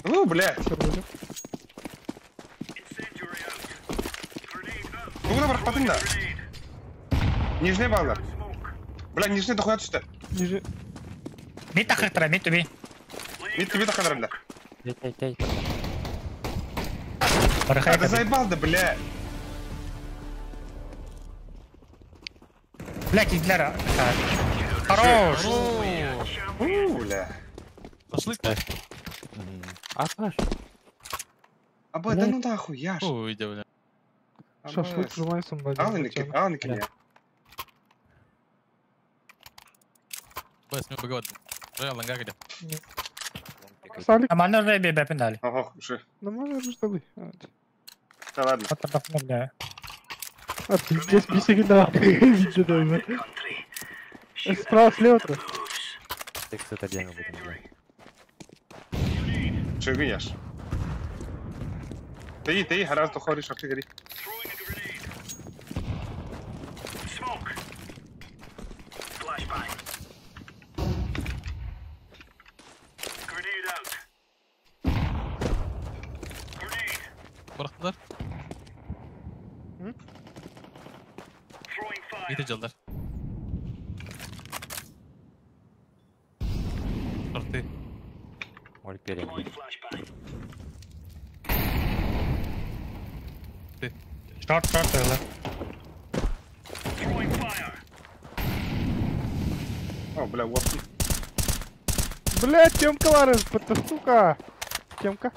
Speaker 2: О, блядь.
Speaker 1: Kırmızı.
Speaker 2: Куда барахпадың да? Нижний балдар. Бля, нижний дохуя түсті.
Speaker 1: Nice.
Speaker 5: Мид тахыртыра, мид түбей.
Speaker 2: Мид тебе тақадырымда.
Speaker 8: Ей.
Speaker 5: Порыхай
Speaker 2: Да заебал, да, бля.
Speaker 5: Бля, кизляра. Хорош!
Speaker 2: Бля.
Speaker 4: Шашлык-то?
Speaker 8: Аташ.
Speaker 2: Абай, да ну нахуй, яш.
Speaker 4: Ой, да, бля.
Speaker 1: Шашлык жумайсың ба?
Speaker 2: Алыныки, бля.
Speaker 4: Бэс, мы поговорим. Аланга кидем.
Speaker 1: Салик,
Speaker 5: Нормально уже бебе пинали.
Speaker 2: Ага, уже.
Speaker 1: нормально же ждали.
Speaker 2: Да ладно.
Speaker 5: Фотографно, бля.
Speaker 1: А пиздец, бисеги да. Видите, да. Справа, слева трое.
Speaker 8: Текст это отдельно будем делать.
Speaker 2: Чего яш? Ты, хараз тухори шахты гори.
Speaker 7: Throwing a grenade. Smoke. Flashbang. Grenade out. Grenade.
Speaker 4: Bıraktılar.
Speaker 7: Throwing fire.
Speaker 4: İyi callar. Şorty.
Speaker 8: Может перед.
Speaker 7: Throwing flashbang.
Speaker 5: Шорт, öyle.
Speaker 7: Throwing fire.
Speaker 2: О, бля, вот.
Speaker 1: Блядь, Тёмка Ларес, сука. Тёмка.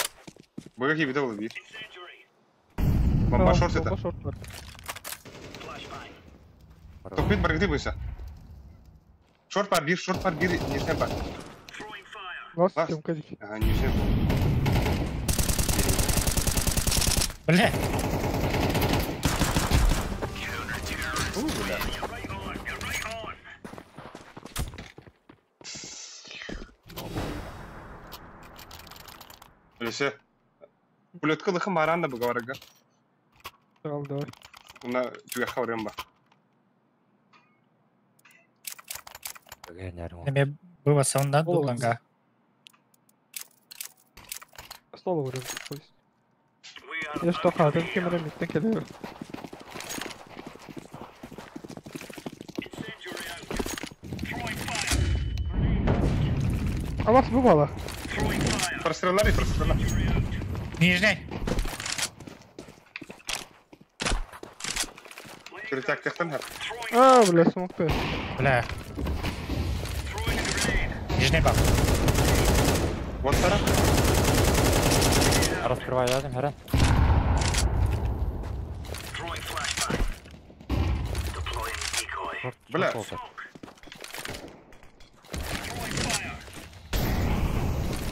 Speaker 2: Вы какие видео ловили?
Speaker 7: Incendiary.
Speaker 2: Бомба шорт это.
Speaker 1: Бомба шорт.
Speaker 7: Flashbang.
Speaker 2: Топит бар, где бойся? Шорт пар, бир, не снэп бар.
Speaker 7: Throwing fire.
Speaker 1: Лас,
Speaker 2: Лас.
Speaker 1: Тёмка, иди.
Speaker 2: Ага, не снэп.
Speaker 5: Бля.
Speaker 2: Бля.
Speaker 7: You're right on. You're right on.
Speaker 2: Лесе. Пулетка лыхым баранда бұғаварыға.
Speaker 1: Давай, давай.
Speaker 2: Уна тюге хаврем ба.
Speaker 5: Неме было сонда дуланга.
Speaker 1: Стол вырым.
Speaker 7: We are
Speaker 1: Я что хатым кемерем иттен келер.
Speaker 7: incendiary out. Throwing fire. Grenade.
Speaker 1: А вас бывало?
Speaker 7: Throwing fire.
Speaker 2: Прострелали, прострелали.
Speaker 7: Incendiary out.
Speaker 5: Нижний.
Speaker 2: Киритяк техтен хэр.
Speaker 7: Throwing.
Speaker 1: А, бля, смог ты.
Speaker 5: Бля.
Speaker 7: Throwing a grenade.
Speaker 5: Нижний баб.
Speaker 2: Вот тарап.
Speaker 8: Раскрывай рядом, Хара.
Speaker 7: Throwing flashbang. Deploying decoy.
Speaker 2: Бля.
Speaker 7: Throwing fire.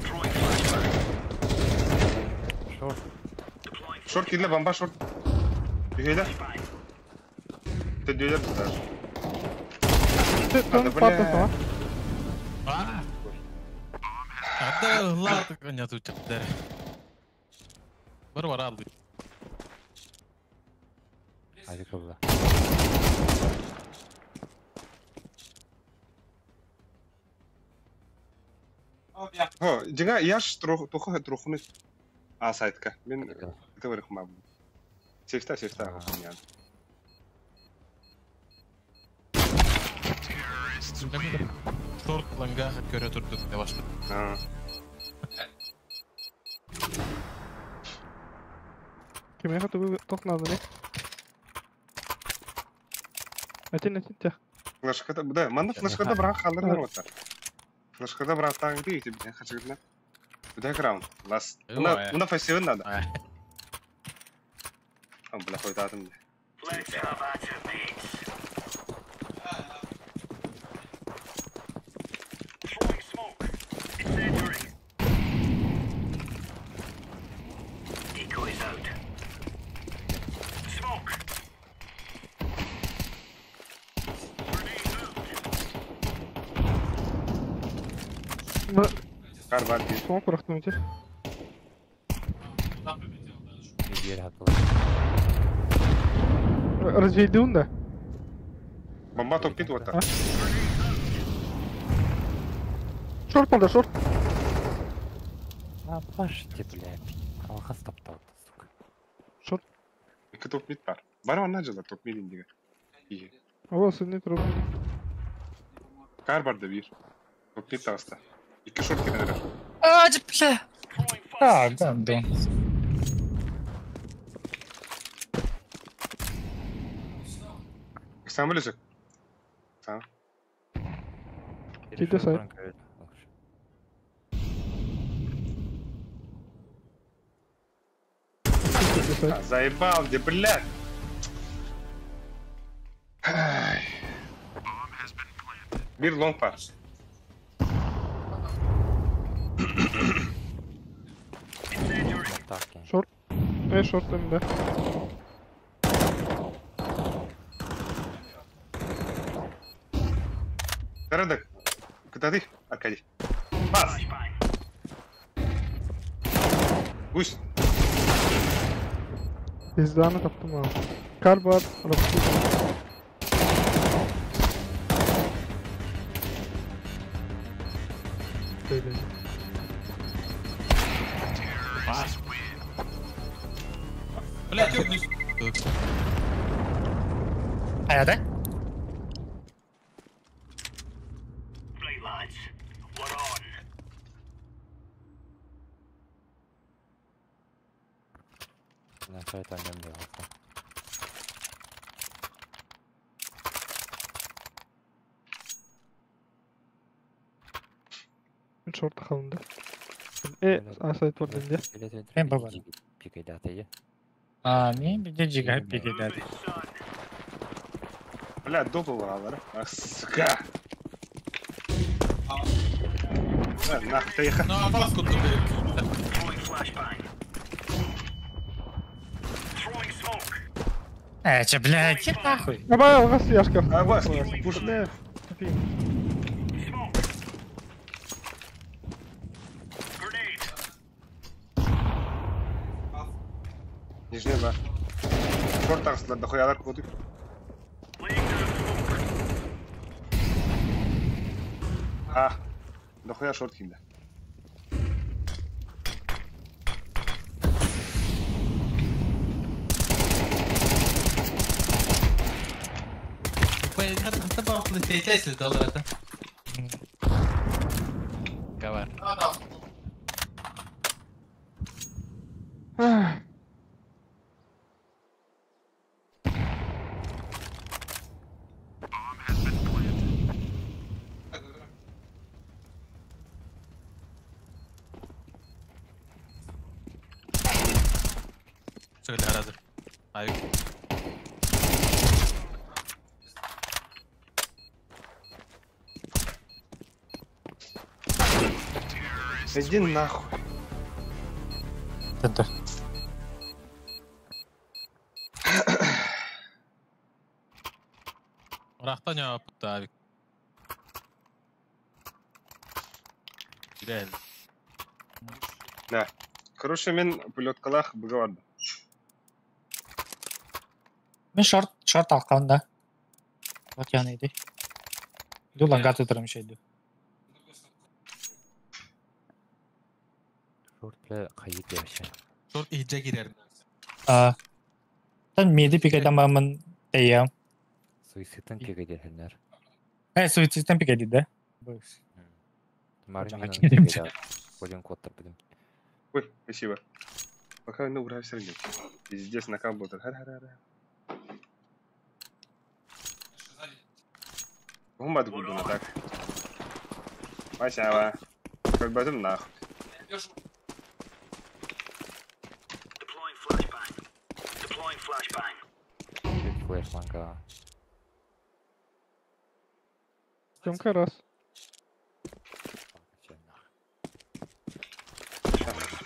Speaker 7: Throwing flashbang.
Speaker 8: Шорт.
Speaker 7: Deploying
Speaker 2: Шорт кидле, бомба шорт. Тюгейлер.
Speaker 7: flashbang.
Speaker 2: Ты дюйлер даже.
Speaker 1: Ты там
Speaker 2: бля.
Speaker 1: патата.
Speaker 4: Hadi Allah kanya tutup der. Baru var aldı.
Speaker 8: Hadi kıvla.
Speaker 2: О, жига яш тухы трухны. А сайтка. Мен это вырых маб. Сефта охунян.
Speaker 4: Şort langa göre tuttuk ne başladı.
Speaker 2: А.
Speaker 1: Кеме хаты вы токнады не? Атин, тя.
Speaker 2: Флешкада, да, манда флешкада бірақ қалдырған отыр. Флешкада бірақ таңды етіп, біден қачығына. Біден краунд. Лас. Уна фасион надо. Бля, қойдадым.
Speaker 7: Let's have at it, mates. Throwing smoke. Incendiary. Decoys out. Smoke. Grenade moved.
Speaker 2: Кар бар дейін.
Speaker 1: Смог урахтануть.
Speaker 8: Дверь готова.
Speaker 1: Развейди унда.
Speaker 2: Бомба топит отыр.
Speaker 1: Шорт полда, шорт.
Speaker 8: А, паште, блядь. Алға тапталды, сука.
Speaker 1: Шорт.
Speaker 2: Екі топмит бар. Бар ана жылы топмит ендегі.
Speaker 1: Ава, сыдны тұрып.
Speaker 2: Кар бар да бир. Топмит тағыста. Екі шорт кенедер.
Speaker 5: А, бля. А, да.
Speaker 2: Сам вылезек. Сам.
Speaker 1: Тиде сайт. Тиде сайт.
Speaker 2: Заебал, где, блядь. Ай. Бир лонг пас.
Speaker 1: Шорт. Шорт önünde.
Speaker 2: Тaradık. Kıtadı. Arkadaş. Bas. Uç.
Speaker 1: Hizdanı taptım abi. Kar var. Arabası. Böyle.
Speaker 4: Блядь, ёбнись.
Speaker 5: Hayada.
Speaker 7: Right, lads. We're on.
Speaker 8: Ben sayt annem diyor hatta.
Speaker 1: Short kalındı. Asayt var önünde.
Speaker 5: Ben baba.
Speaker 8: Pikaydı atayı.
Speaker 5: Не, bir de giga hep bir gider.
Speaker 2: Бля, допал var. Сука. Нахуй ты ехал.
Speaker 4: Ну, а паску тут.
Speaker 7: Throwing flashbang. Throwing smoke.
Speaker 5: Че, блядь, иди нахуй.
Speaker 1: Давай, алгас яшка.
Speaker 2: А, вас, пуш.
Speaker 1: Ne? Yapayım.
Speaker 7: Smoke. Grenade.
Speaker 2: Нижний, да. Шорт арсылар, дохуялар koyduk.
Speaker 7: Laying down smoke.
Speaker 2: Ah. Дохуя шорт kimde.
Speaker 4: Ты по PlayStation доллар это. Ковар. Söyle hazır. Hayır.
Speaker 2: Иди нахуй.
Speaker 5: Dur.
Speaker 4: Oraqdan cevap tuttu abi. Güzel.
Speaker 2: Да. Короче, мен пулеткалах быгаварды.
Speaker 5: Ben short alqanda. Bak yanıydı. Dur lan gat oturum şeydi.
Speaker 8: Short bile kayıt yaşa.
Speaker 4: Short iyice girerim.
Speaker 5: Sen midi pikaydan bağımın deyim.
Speaker 8: Suicid'den pikaydı henler.
Speaker 5: Suicid'den pikaydı de.
Speaker 8: Marın
Speaker 5: Hocam,
Speaker 8: yanına
Speaker 5: hakerim.
Speaker 8: pikaydı. Kolyen kodlar bildim.
Speaker 2: Ой, спасибо. Пока ну уграй все равно. Пиздец на компьютер. Гумба буду на так. Спасибо. Как бы это нахуй.
Speaker 7: Deploying flashbang. Deploying flashbang.
Speaker 8: Flash manka.
Speaker 1: Съемка раз.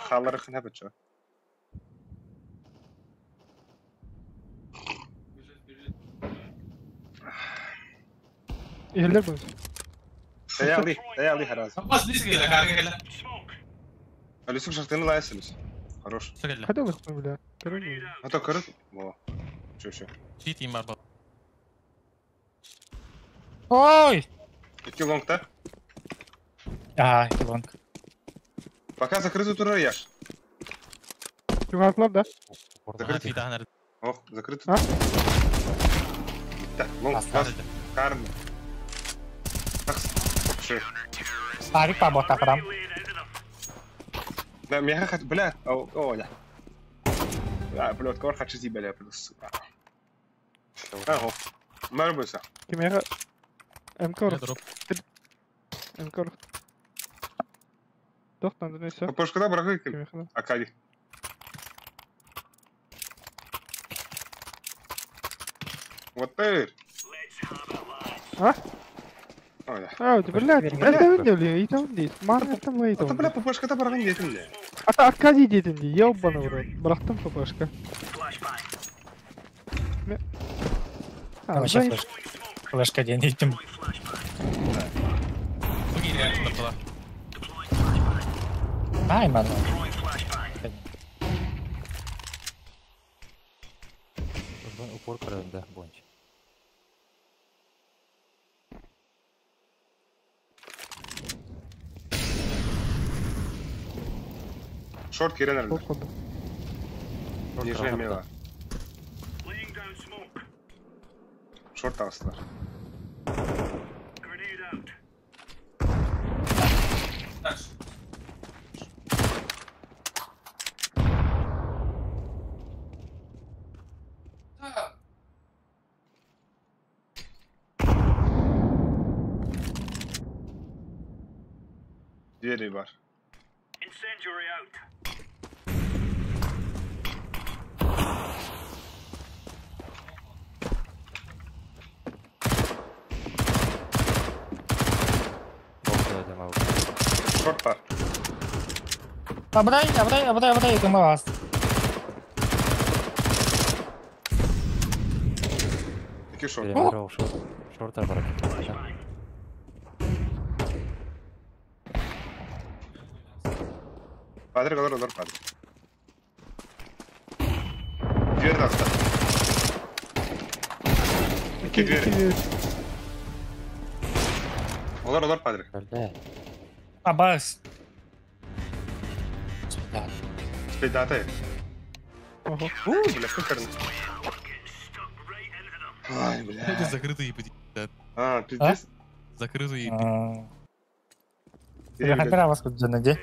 Speaker 2: Халарых не бачо.
Speaker 1: Yerler mi?
Speaker 2: Даяли хараз.
Speaker 4: Bas lise gele kanka gele.
Speaker 7: Smoke.
Speaker 2: Алисук шартını layasınız. Хорош.
Speaker 4: Söyle.
Speaker 1: Hadi bakma bile. Görün mü?
Speaker 2: А то корот. Во. Чё.
Speaker 4: Титим var bak.
Speaker 5: Oy!
Speaker 2: İki longta.
Speaker 5: İki long.
Speaker 2: Пока закрытый тур яш.
Speaker 1: Yukarılar da.
Speaker 4: Bana bir daha nerede?
Speaker 2: Ох, закрытый.
Speaker 1: А?
Speaker 2: Так, лонг.
Speaker 5: Осталось.
Speaker 2: Карн. Так. Шеф.
Speaker 5: Старик по бота прям.
Speaker 2: Да, меня хоть, блядь, Оля. Блядь, кор хочу тебе, блядь, плюс. Ага. Мэр бойся.
Speaker 1: Кимера Эмкор.
Speaker 4: Дроп.
Speaker 1: Эмкор. Тоқтан дөнесе.
Speaker 2: Пошкада быракы ким?
Speaker 1: Кимера.
Speaker 2: Акади. Вот ты.
Speaker 1: А?
Speaker 2: Ой, да.
Speaker 1: А, блядь, это видели, и там здесь. Ман это мы
Speaker 2: Это,
Speaker 1: там.
Speaker 2: бля, пошкада быракын дейтін де.
Speaker 1: Ата Аркадий дейтін де, ебаный в рот. Брахтым ППшка.
Speaker 5: Вообще флешка денейтім.
Speaker 4: Бuggy реально была.
Speaker 5: Ай, ман.
Speaker 8: Упор кырады, да, бойынша.
Speaker 2: Шорт керен әрінде.
Speaker 1: Походу.
Speaker 2: Нижняя мела.
Speaker 7: Laying down smoke.
Speaker 2: Шорт ағыстылар.
Speaker 7: Grenade out.
Speaker 2: Двери бар.
Speaker 7: Incendiary out.
Speaker 8: Боксда дема.
Speaker 2: Шорт бар.
Speaker 5: Абдай, кім вас.
Speaker 2: Екі шорт.
Speaker 8: Перемерал шорттар бар.
Speaker 2: Падрик олар падрик. Дверь ағыста. Екі двери. Олар падрик.
Speaker 8: Бля.
Speaker 5: Абас.
Speaker 2: Спейдаты.
Speaker 1: Ого.
Speaker 2: Бля, фыкарно. Ай,
Speaker 4: Это
Speaker 2: бля.
Speaker 4: закрытые пиздец.
Speaker 2: А, пиздец.
Speaker 4: Закрытые
Speaker 5: Тебе хатера вас тут жанаде.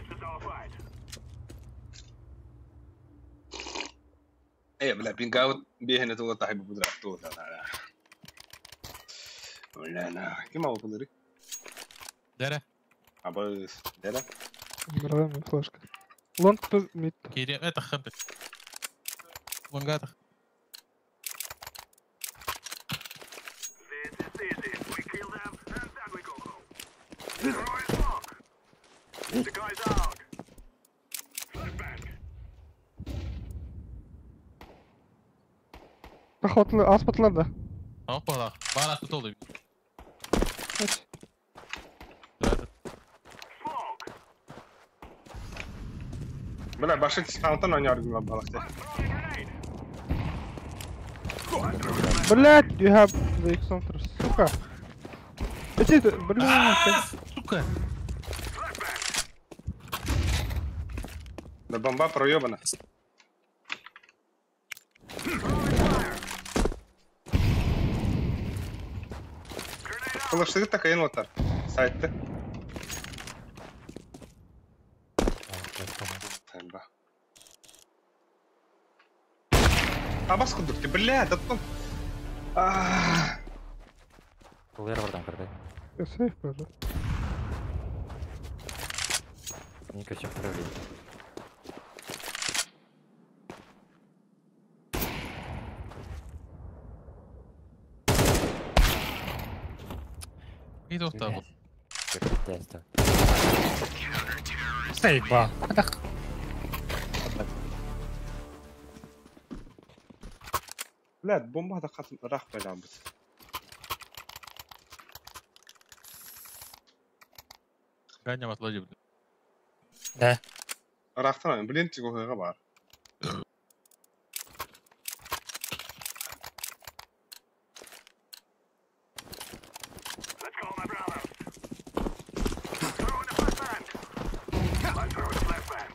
Speaker 2: Бля, пингаут бегает туда тахи бубудра. Туда, да. Бля, на. Кем ау кулыры?
Speaker 4: Дара.
Speaker 2: Абыз. Дера?
Speaker 1: Бравый флешка. Лонг то мид.
Speaker 4: Кири. Это ханты. Вангата.
Speaker 7: This is easy. We kill them, and then we go home. Throwing smoke. The guy's out. Flashbang.
Speaker 1: Охотlı аспатларда.
Speaker 4: Опа, бара tutuldu.
Speaker 1: Kaç.
Speaker 7: Smoke.
Speaker 2: Бля, баши тискаунтан ойнар gibi балакта.
Speaker 1: Блять, you have the exonters. Сука. Это, блять.
Speaker 4: Сука.
Speaker 2: Да бомба проебана. Кылыштыгы такайын отар. Сайтты. Тайба. Абас кудукты, бля, да тут...
Speaker 8: Кулер бардан кырды.
Speaker 1: Сейф тоже.
Speaker 8: Ника всех проверил.
Speaker 4: И тут там.
Speaker 8: Как теста.
Speaker 5: Сейба.
Speaker 2: Бля, бомба да хатым рах байлан біз.
Speaker 4: Ганя отложил.
Speaker 5: Да.
Speaker 2: Рахтан, блин, тиго хыга бар.
Speaker 7: Let's go, my brother. Throwing the flashbang. I'm throwing the flashbang.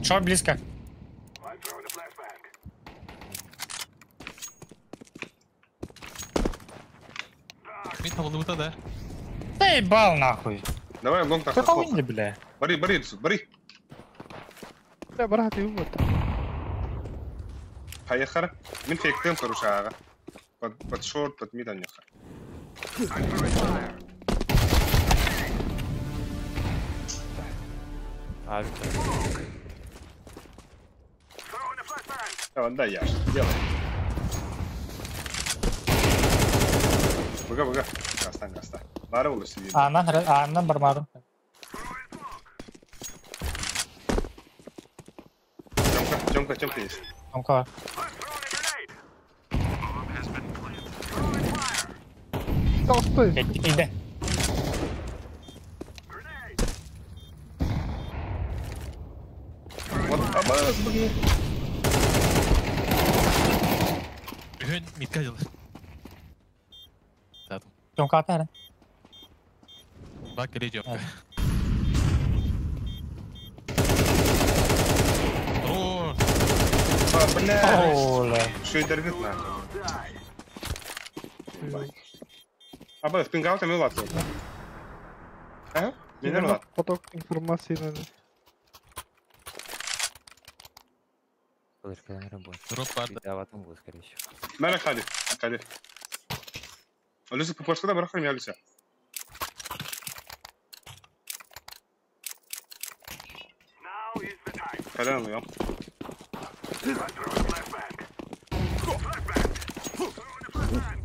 Speaker 5: Шорт близко.
Speaker 7: I'm throwing the flashbang.
Speaker 4: Мид табылды да.
Speaker 5: Заебал нахуй.
Speaker 2: Давай лонг так
Speaker 5: Кто
Speaker 2: хлопа.
Speaker 5: не, бля?
Speaker 2: Бори, бори, бори.
Speaker 1: Бля, брат, и вот.
Speaker 2: هيخرب من فيكتين كروشاغا بد شورت بد ميدان يخرب
Speaker 8: عارف
Speaker 2: تمام ده يا يلا بقى استنى بارو ولا سيدي
Speaker 5: Anan bermarun.
Speaker 2: جمكة يس
Speaker 5: Ongkor.
Speaker 1: Tostayız.
Speaker 5: Ide.
Speaker 2: Abaz bugün
Speaker 4: Ühün mid kaçılır. Zaten.
Speaker 5: Ongkor apa?
Speaker 4: Bak geliyor.
Speaker 5: Evet.
Speaker 4: Oo.
Speaker 2: بلا
Speaker 5: Oh lah.
Speaker 2: شو درجتنا Abaz pingal também lá todo ها من الوقت
Speaker 1: Foto informasi yani.
Speaker 8: Кылыш кыланырым бу.
Speaker 4: Drop vardı.
Speaker 8: Даватым бу, скорее всего.
Speaker 2: مالك خالد لسه بوش كده بروح يا لسه
Speaker 7: Now is the time.
Speaker 2: كلام يا
Speaker 7: Flashbang. Flashbang.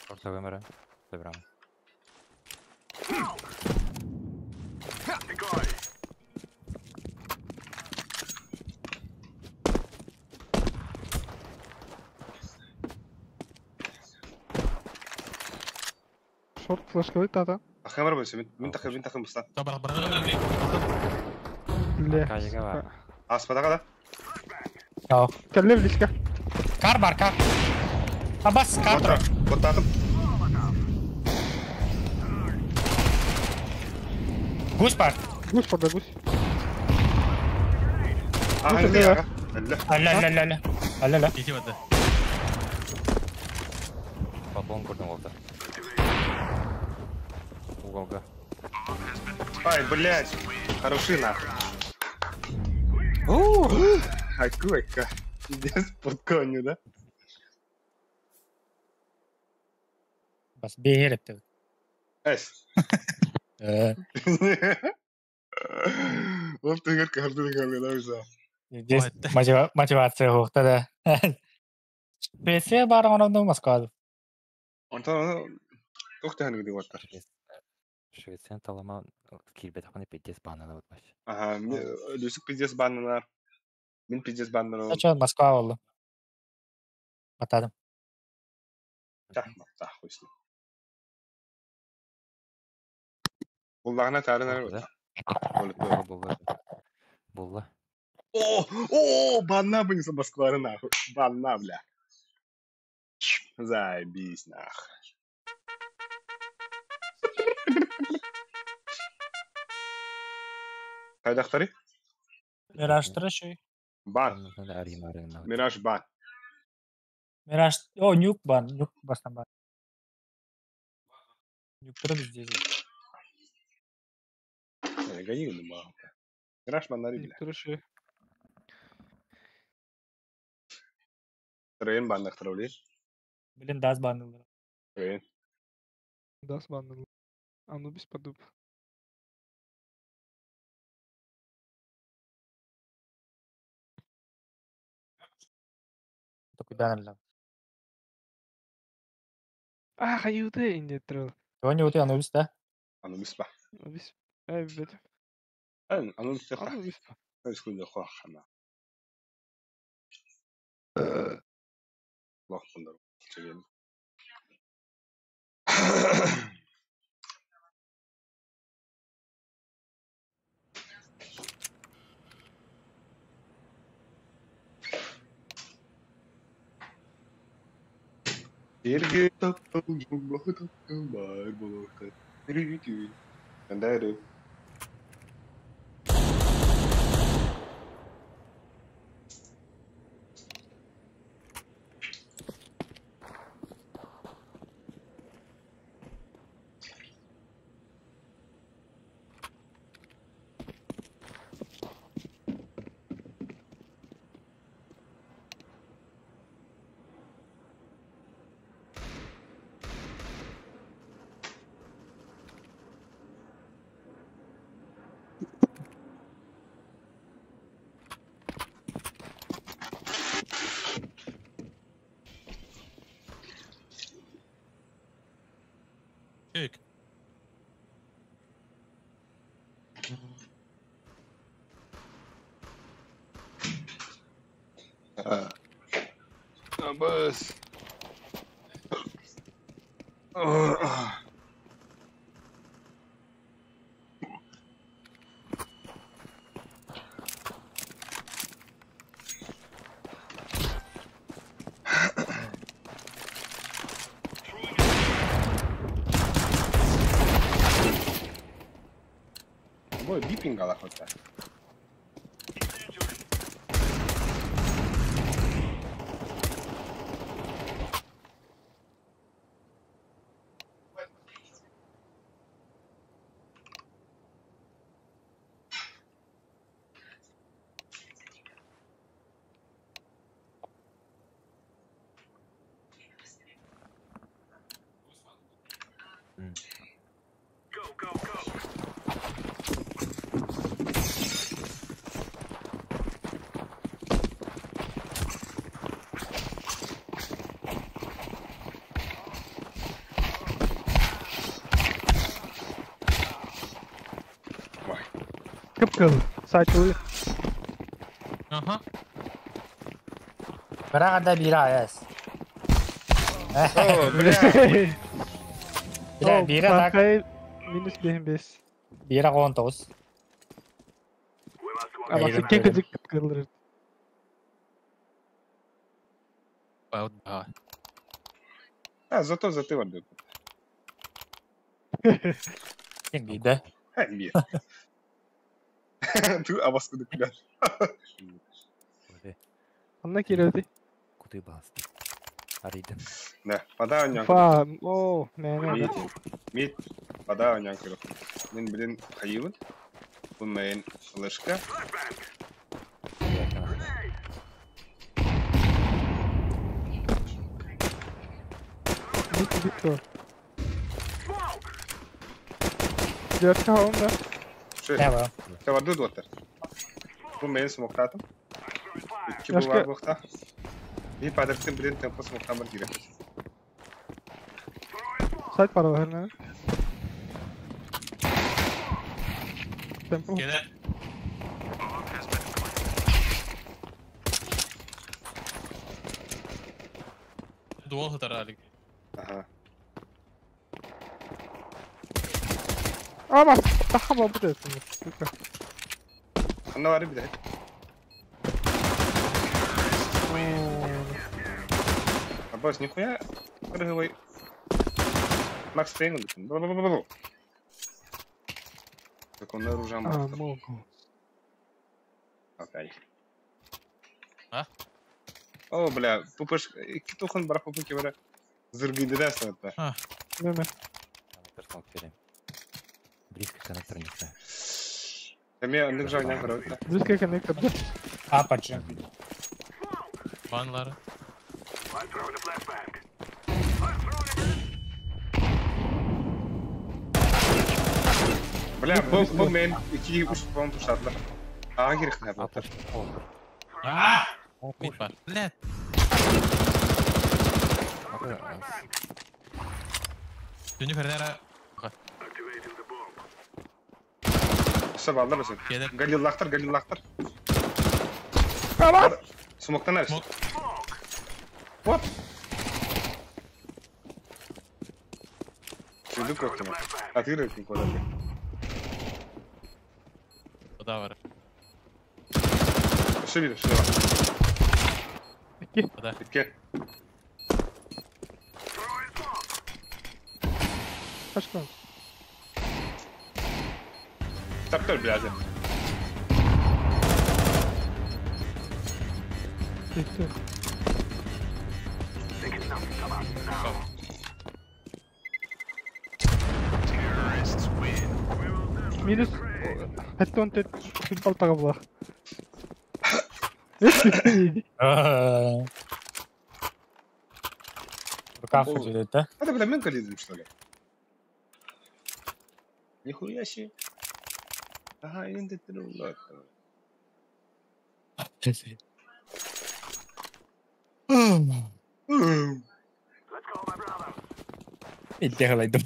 Speaker 8: Просто вымера. Забрал.
Speaker 7: Decoy.
Speaker 1: Short flash kali tata.
Speaker 2: اخي مره بس من تخي مستان
Speaker 4: Sabar barang.
Speaker 1: Le.
Speaker 8: Kayaknya var.
Speaker 2: اسمع ده
Speaker 5: Oh.
Speaker 1: Kelle bliska.
Speaker 5: Kar bar kar. Abas kar terus.
Speaker 2: بطاطم
Speaker 5: Gus bar.
Speaker 1: Gus pada gus.
Speaker 2: انا دي لا
Speaker 5: Allah.
Speaker 4: İki vardı.
Speaker 8: Попон курдum oldu. Уголга.
Speaker 2: ай блядь хороший нахуй Акуйка пиздец под конью да
Speaker 5: Bas bir ettim.
Speaker 2: эс вот ты говоришь как ты говоришь да
Speaker 5: Здесь мотивация hoogte da. PC barang orang mas kal.
Speaker 2: انت اختي هنقدر وقتها
Speaker 8: Швеция талама килбет ханы пиздец банана вот баш.
Speaker 2: ага лүсүк пиздец баннар мен пиздец баннар
Speaker 5: Kaçan Moskva oldu. Atadım.
Speaker 2: тах хуйсын Буллагына тары нәре
Speaker 8: Да?
Speaker 2: бар.
Speaker 8: Булла.
Speaker 2: О, банна вынесла Москва нахуй. Банна, бля. Заебись, нахуй. Кайда ахтари?
Speaker 5: Miraj şey.
Speaker 2: Бан.
Speaker 8: Нужно аримарына.
Speaker 2: Мираж бан.
Speaker 5: Miraj. O nuke ban. Nuke bastan ban. Nuke'ları biz diyeceğiz.
Speaker 2: Гони ма. Мираж баннари, бля.
Speaker 1: Трэши.
Speaker 2: Трейн бан ахтарали.
Speaker 5: Bilin daz bandılar.
Speaker 2: Трейн.
Speaker 1: Das bandalı. Anubis padup.
Speaker 5: Cuidado lá.
Speaker 1: Ah, hayude indetral.
Speaker 5: Сегодня вот я на виста.
Speaker 2: Ану мисба.
Speaker 1: Anubis. Evet.
Speaker 2: Ану мисба.
Speaker 1: Anubis.
Speaker 2: Эскул да хана. Лох бандар. Чеген. Ерге таптым, жумбахы таптым, бар болоқты. Рүйтү. Кандары. Bus. Boy, beeping ala hotta.
Speaker 7: Go, go, go.
Speaker 1: Kıpkırmızı. Site oluyor.
Speaker 4: Aha.
Speaker 5: Berada bira yes.
Speaker 2: Oh, bля.
Speaker 5: Bira tak
Speaker 1: Markayı minus BM5.
Speaker 5: bira kontos.
Speaker 1: Ama
Speaker 5: Eyvallah.
Speaker 1: sıkken kızık kıpkırılır.
Speaker 4: Wow. Ah.
Speaker 2: Зато варду.
Speaker 5: Yang gede.
Speaker 2: Нет. Ты аваскуды куда?
Speaker 8: Böyle
Speaker 1: Anla kireldi.
Speaker 8: kutuyu bastı. Araydım.
Speaker 2: Да, подай он
Speaker 1: Fa. Oo. Ne.
Speaker 2: Мид, подай он янкер. Мен билен хайывын. Бу мен флешка.
Speaker 1: Bit var. 4 onda.
Speaker 2: Şu,
Speaker 5: Ne var?
Speaker 2: te vardı dotter. Bu men smoktadım. İki bu
Speaker 1: Başka-
Speaker 2: var bukta. Bir padartın bilen tempo smoktamır girek.
Speaker 1: Site para var ne? Tempo.
Speaker 4: Gene. Dual hıtar halik.
Speaker 2: Aha.
Speaker 1: Ama daha mı bu desin? Lütfen.
Speaker 2: Anna var bir de. Аббас, нихуя прыгивай. Макс Фейнгл. Так он оружием
Speaker 1: Aa,
Speaker 2: бахтал.
Speaker 1: Mogo.
Speaker 2: Опять.
Speaker 4: А?
Speaker 2: О, бля, пупыш, китохан брах пупыки бля. Зыргиды да стоят.
Speaker 1: Meme.
Speaker 8: Konnektör salak vereyim. Близко коннектор не знаю.
Speaker 2: Там я лежал не кровь.
Speaker 1: Близко коннектор.
Speaker 5: Apache.
Speaker 4: Vanları.
Speaker 7: I'm throwing a flashbang.
Speaker 2: Бля, бұл мен 2-3 бомб ұшадылар. Аға керек не бұл.
Speaker 8: Атыр. Olur.
Speaker 4: Aaa! Mid var. Блядь.
Speaker 8: Atır.
Speaker 4: Dönü Fernera.
Speaker 7: Activating the bomb.
Speaker 2: Құса балдар өсін.
Speaker 4: Келер.
Speaker 2: Галиллақтар.
Speaker 1: Tamam.
Speaker 2: Смоктан әрсін.
Speaker 4: Смок.
Speaker 2: Оп! Шүйді көктіме. Атыр өтін көдерді.
Speaker 4: O da var.
Speaker 2: Шүйді, шүйді бар.
Speaker 4: O da.
Speaker 2: Біткен.
Speaker 1: Kaç kan?
Speaker 2: Таптар, бляді.
Speaker 1: Bitti. Minus. Hatta on tet. Futbol para bu.
Speaker 5: Рукав идет, да?
Speaker 2: Это, бля, мен кализм, что ли? Нихуя себе. Ага, енді тілі ұлы.
Speaker 5: Иди, глайдым.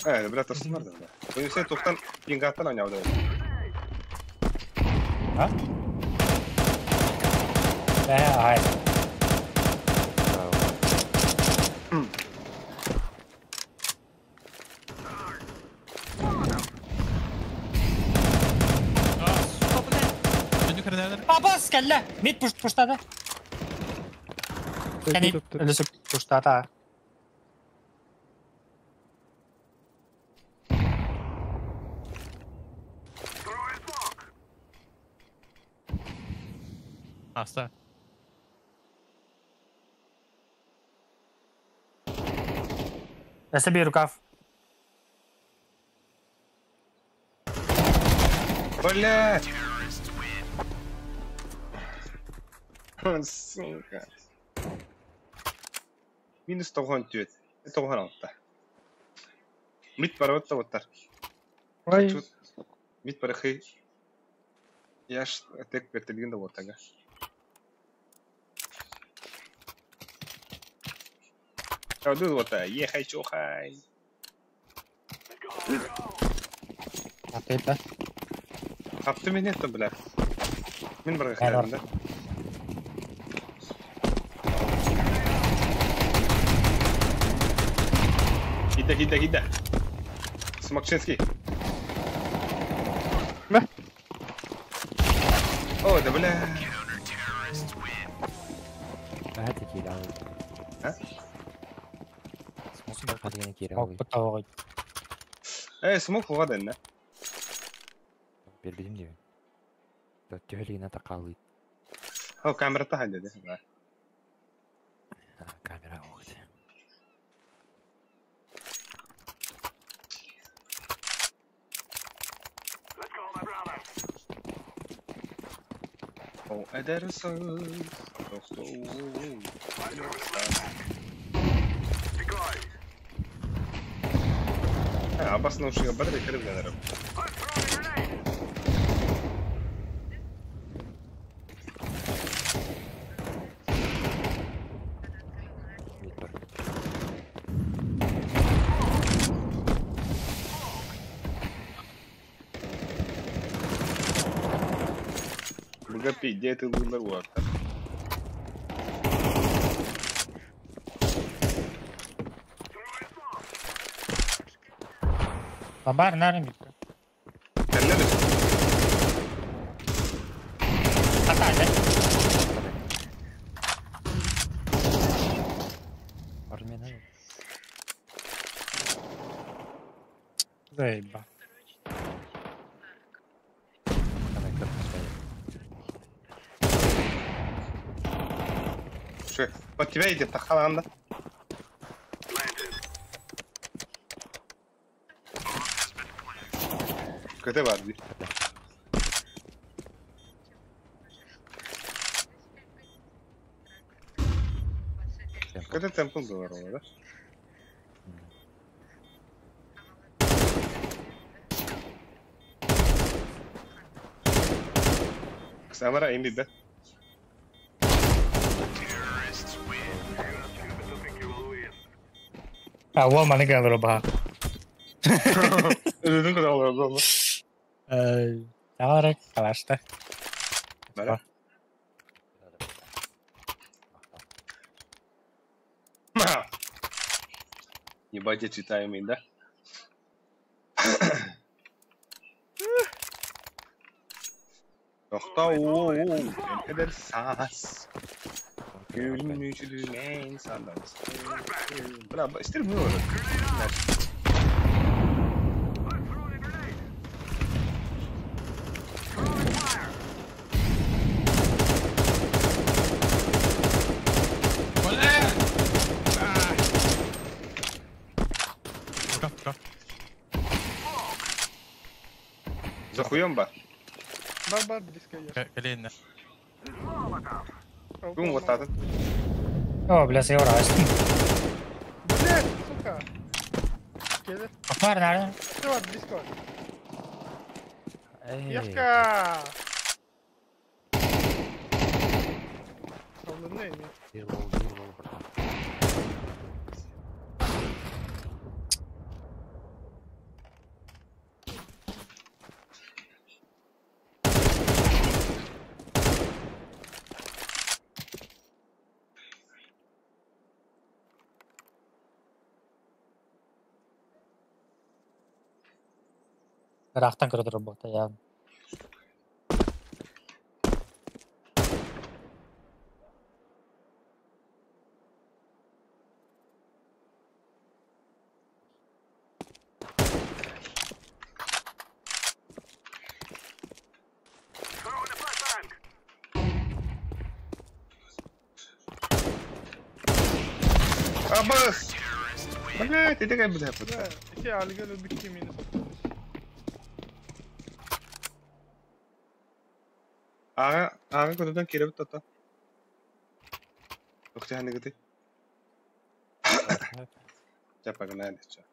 Speaker 2: Бля, тұрсын бар да, бля. Oyun toktan pingattan oynadı.
Speaker 5: Ha? Hayır.
Speaker 4: Topu ne? Dönük nereden?
Speaker 5: Bas kelle. Mid pushladı. Yani ölüsü pushladı ha.
Speaker 4: Hasta.
Speaker 5: Ese bir rukaf.
Speaker 2: Olé! Suka. Minus 900. Это граната. Мид параватта ватар.
Speaker 1: Ай,
Speaker 2: Мид парахи. Яш тек пертелгенде ватага. Ауду вата. Ехай чохай.
Speaker 5: Atayıp
Speaker 2: Kaptı beni ettim bile. Min bırak hayalinde. Hidde. Smakczynski.
Speaker 1: Ne?
Speaker 2: O da bile.
Speaker 8: Hadi kira al.
Speaker 2: Ha?
Speaker 8: Smoke hadi yine kira al.
Speaker 5: Bak bu tavuk.
Speaker 2: Smoke var denne.
Speaker 8: Bir bizim diyor. Dört tüheliğine takallı.
Speaker 2: O kamerada halde.
Speaker 8: Ha kamera oldu.
Speaker 2: O edersin. Dostum. Abbas'ın o şeyi bana beklerim gelirim. Burada pidye tılgınlar var.
Speaker 5: Babar nerede gitti?
Speaker 2: Sen ne diyorsun?
Speaker 5: Hata hadi.
Speaker 8: Armaya ne yok?
Speaker 5: Zeyba.
Speaker 8: Hemen kırmızı.
Speaker 2: Şu, bak kime gidiyor takalanda. Kötü var bir. Kötü temple da var orada. Kamera indi de.
Speaker 5: Awal mana kan berubah?
Speaker 2: Ödün kadar oluyor ama.
Speaker 5: Tarik kelas teh.
Speaker 2: Mana? Ебать, я читаю имя, да? Doktor, ne kadar sas. Gülmüşlüğüne insandan. Bla, istemiyorum. Захуем ба?
Speaker 1: бар близко я.
Speaker 4: Колено.
Speaker 2: Кум вот так.
Speaker 5: Oh, belas ya orang.
Speaker 1: Блядь, сука. Келе.
Speaker 5: Babar nerede?
Speaker 1: Что var близко?
Speaker 8: Ey.
Speaker 1: Яшка. Allah'ın neyini?
Speaker 8: Bir bol burada.
Speaker 5: Рахтан кірі тұрып бұқты, яғын.
Speaker 7: Throwing a flashbang.
Speaker 2: Абас! Блядь, иди как бы
Speaker 1: Ve 2 algın öldük kimliğini satıyoruz.
Speaker 2: Ağa kutudan kirip tata. Ukti hani gidi. Cepa gana edeceğim.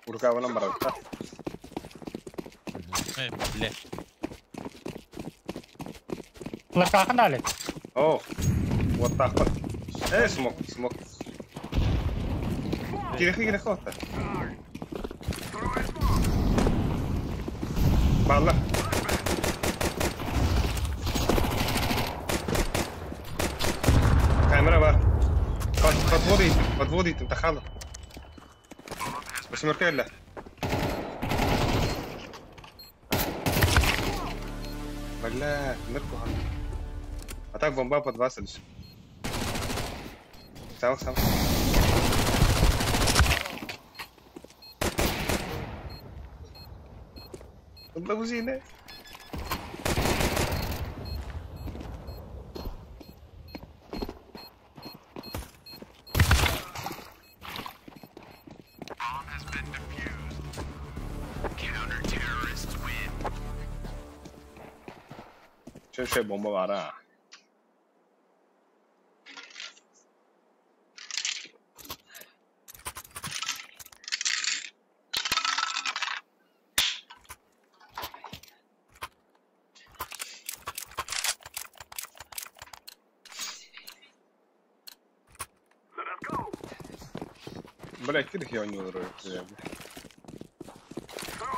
Speaker 2: Urkavana maravta.
Speaker 4: Bile.
Speaker 5: Flash kakın da Ali.
Speaker 2: Oh, what the fuck? Smoke. Kira kota. Balla. Камера бар. Подводит, انت خالص. بس مركز له. Бля, нырку хам. А так бомба под вас лишь. Сам. Бомба бузина. Şey bomba var ha.
Speaker 7: Let us go.
Speaker 2: Блять, кидах я не урою.
Speaker 7: Throwing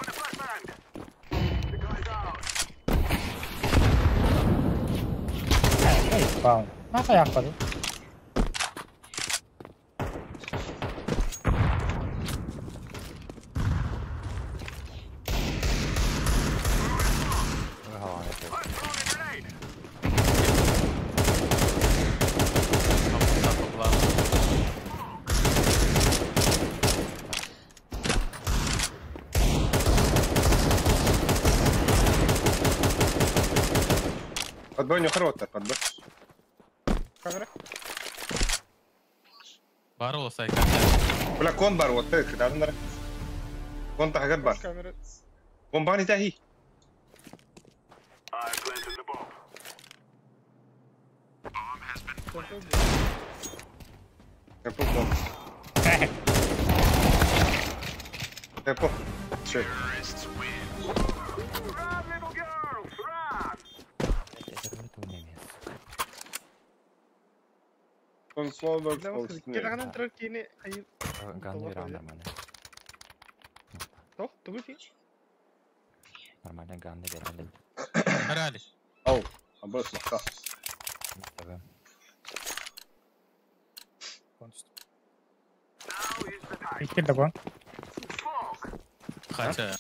Speaker 7: a flashbang. The guy's out.
Speaker 5: Hey, spawn. Naka yakmadı?
Speaker 8: Hava yapıyor.
Speaker 7: I'm throwing a grenade.
Speaker 4: Kapılar.
Speaker 2: Подбой хороший, подбой.
Speaker 1: Kamera.
Speaker 4: Var olsa kanka.
Speaker 2: Бля, кон бар, вот так, да, надо. Кон тахагат бар.
Speaker 1: Kamera.
Speaker 2: Кон бани тахи.
Speaker 7: I planted the bomb.
Speaker 2: Tempo bom. Tempo. Şey.
Speaker 7: Run, little girls, run.
Speaker 2: Консолда
Speaker 1: Kita kanan terus kini ayo.
Speaker 8: Ганны играл нормально.
Speaker 1: Toh, tunggu sih.
Speaker 8: Нормально ганны играли.
Speaker 4: Herhalde.
Speaker 2: Ау, абас лаха.
Speaker 8: Tabii.
Speaker 7: Now is the time.
Speaker 5: İkili de bu.
Speaker 7: Fog.
Speaker 4: Kaça.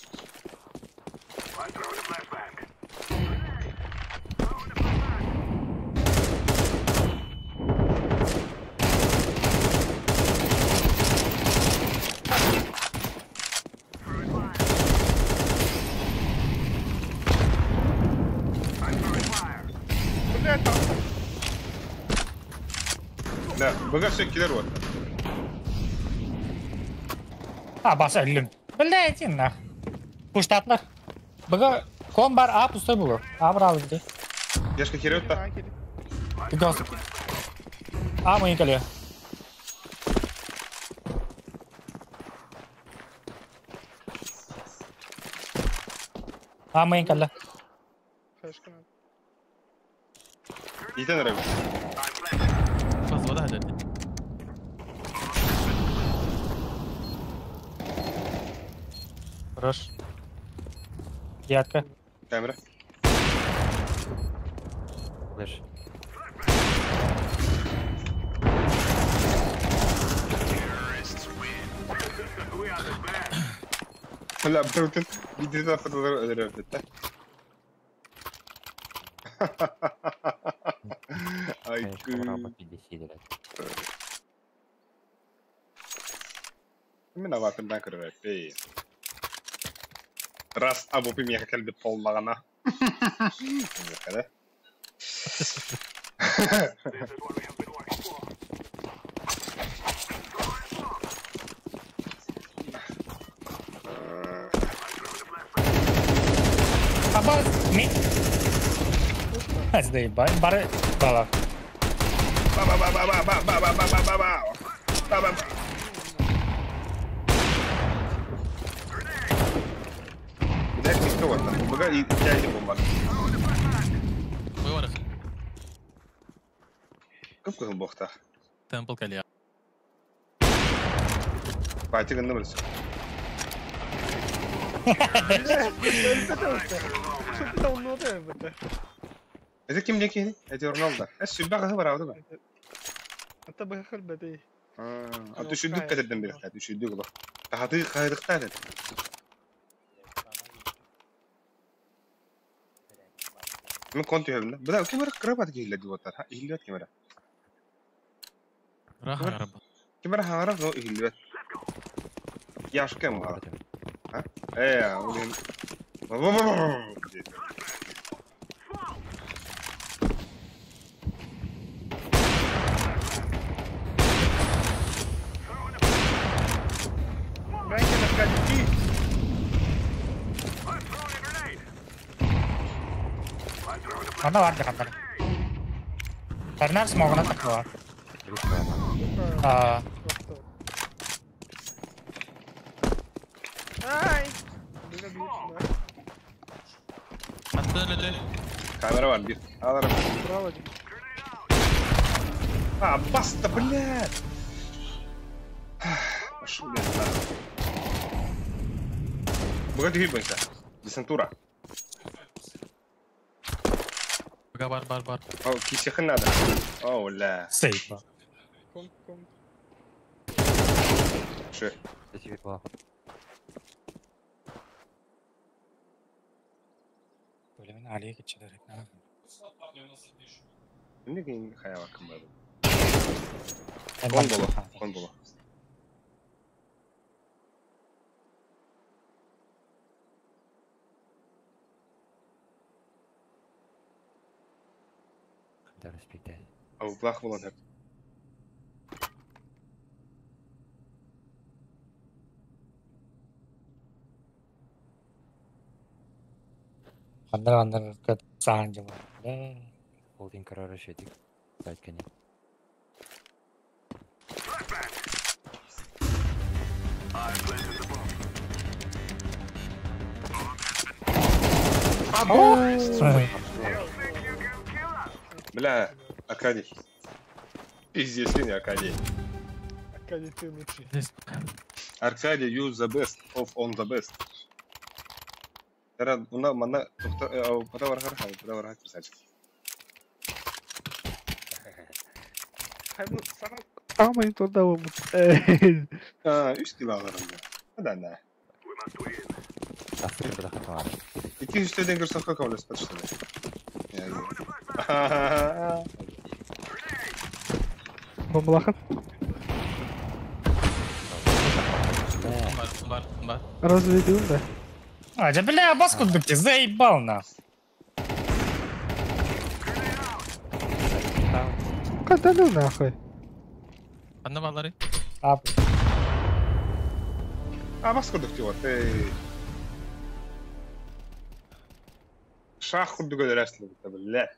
Speaker 7: I'm throwing a flashbang. Grenade. Throwing a flashbang. Throwing fire. I'm throwing fire.
Speaker 1: Buraya tam.
Speaker 2: Да, бага всякие вот.
Speaker 5: Ha bas öldüm. Böyle için la. Puştatlar. Bıga kon bar A pusta bulu. A bravo gitti.
Speaker 2: Яшка херет та.
Speaker 5: Bir gaz. A mı geliyor? A mı geliyor?
Speaker 1: Kaçkın abi.
Speaker 2: Идите на рыбу.
Speaker 4: Fazla da hadi.
Speaker 5: Хорош. Девятка.
Speaker 2: Камера.
Speaker 8: Флеш.
Speaker 2: لا بروتين بدي تفضل أدري Ay
Speaker 8: Конечно, работ 50 лет.
Speaker 2: من أغاثم كده بي راس أبو بيمية كلب طول مغنى كده
Speaker 7: This is what we have been working for.
Speaker 5: Абаз, мид. Заебай, бары, бала.
Speaker 2: بداية مستوى بقى يتجاهل بومبا
Speaker 4: Ой, орах.
Speaker 2: كيف كنت بوقتها
Speaker 4: Темпл калия.
Speaker 2: بعتقد إنه بس
Speaker 1: شوف ده النقطة يا بنت.
Speaker 2: إذا كم ليك هنا هذا رونالدو السباق هو راوده بقى
Speaker 1: انت بخل بدي.
Speaker 2: أنت شو دوك كتدم بالخير شو دوك بقى تحقيق هذا اختارت من كنت هبنا بدأ كاميرا قريبة تجي هلا دوتر ها هلا كاميرا
Speaker 4: راح يا رب.
Speaker 2: كاميرا هعرف لو هلا يا شو كم ها إيه ولين
Speaker 1: Ben كده قاعد يجي.
Speaker 5: Mana warga kantor. Karena semua kena keluar.
Speaker 1: هاي. بينا بيسمع.
Speaker 4: حتى لليل.
Speaker 2: كاميرا وان بيت هذا
Speaker 1: برافو دي.
Speaker 2: بسط بالله شو ده بغيت هي بنسى بسنتورة
Speaker 4: بقى بار.
Speaker 2: أو كيس يخلنا هذا أو لا
Speaker 5: Safe.
Speaker 1: كم.
Speaker 2: شو
Speaker 8: Спасибо, плохо.
Speaker 5: Böyle beni Ali'ye geçiyor.
Speaker 2: نيجي خيال كم هذا
Speaker 5: Ben
Speaker 2: قنبلة
Speaker 8: Да, распитали.
Speaker 2: أو بلاخ والله هذا
Speaker 5: Andar ke sahan coba.
Speaker 8: Холдинг карары шедик. Байткани.
Speaker 2: بلا أكادي пиздец не Акадий
Speaker 1: Акадий ты лучший.
Speaker 2: Аркадий use the best of on the best ترى منا أو بدور تساعد
Speaker 1: هاي صعب. Ama انتوا ده
Speaker 2: إيش تبغى غير هذا أنا
Speaker 8: Африка да хатвара.
Speaker 2: إكيد إستودين قرصة كوكا ولا سبتشتني يعني
Speaker 1: بملاحظ.
Speaker 4: Бар.
Speaker 1: Разведем, да?
Speaker 5: Aja бля, Абаз куда ты заебал на.
Speaker 1: Когда ну нахуй?
Speaker 4: Одна балари.
Speaker 2: بس كنت اختيار شاخ كنت قاعد أرسل بالله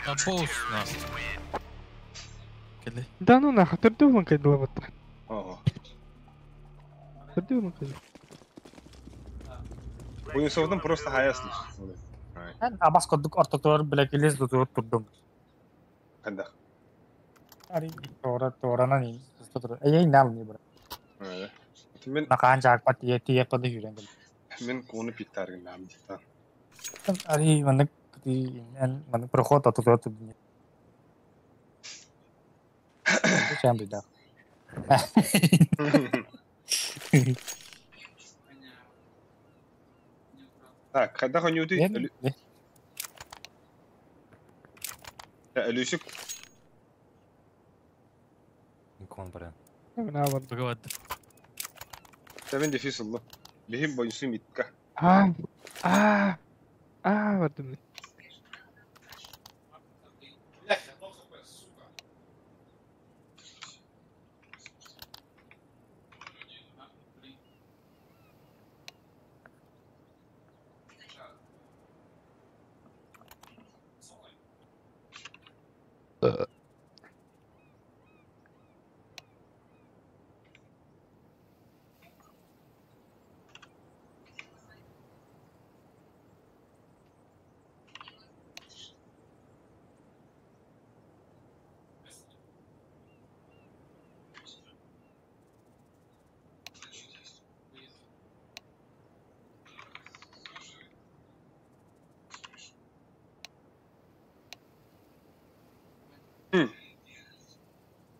Speaker 4: Абоус нас. Келли.
Speaker 1: Да ну нахуй, тырдыгын кайдылап атты. Тырдыгын кайдылап.
Speaker 2: Oyun soğudum просто hayaslı.
Speaker 5: Ben Абаз kuduk ortaktör bile kilis tutup durdum.
Speaker 2: Hadi.
Speaker 5: Ari tora nih. Ayah nal nih bro.
Speaker 2: Öyle. Min
Speaker 5: Nakaan jak tiya pada hiren.
Speaker 2: min konu pitar gin nam.
Speaker 5: Ari mana perokok tutup. Sen bir daha.
Speaker 2: Так, когда он
Speaker 5: Değil mi?
Speaker 2: Ölüsük.
Speaker 8: Kon bara.
Speaker 1: Ne yapalım?
Speaker 4: Bugü var.
Speaker 2: Seven defis Allah. Lehim boyusu mitka.
Speaker 1: Aa. Aa. Aa verdim.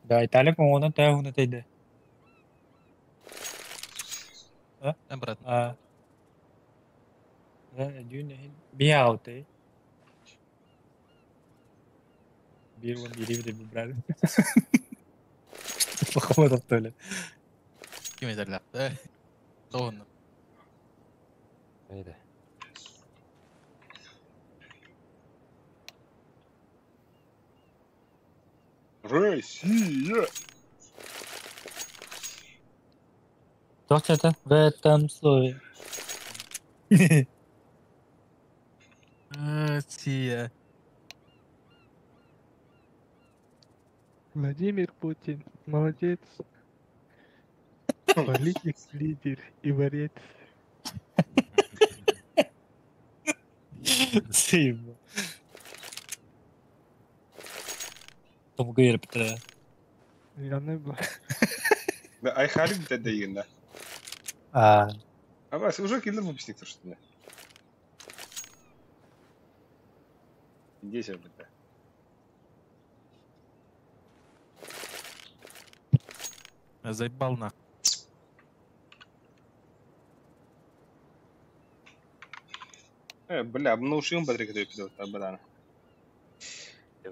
Speaker 5: Dah Italia kung unang tayo na tayo.
Speaker 4: En berat.
Speaker 5: Ah. Yun biyaw tayo. Biri de bu brother. Bakamadım böyle.
Speaker 4: Kim ederler? Doğun.
Speaker 8: Öyle.
Speaker 2: Россия.
Speaker 5: Точно в этом слове.
Speaker 4: Россия.
Speaker 1: Владимир Путин. Молодец. Политик, лидер и борец.
Speaker 5: Sim. Tom говорит, это
Speaker 1: Я не знаю.
Speaker 2: Да, ай халим тедейгин да.
Speaker 5: а
Speaker 2: Ama уже киндер мобисник что ли? Здесь это.
Speaker 4: Заебал на.
Speaker 2: Бля, обнушим Патрик это эпизод, бля.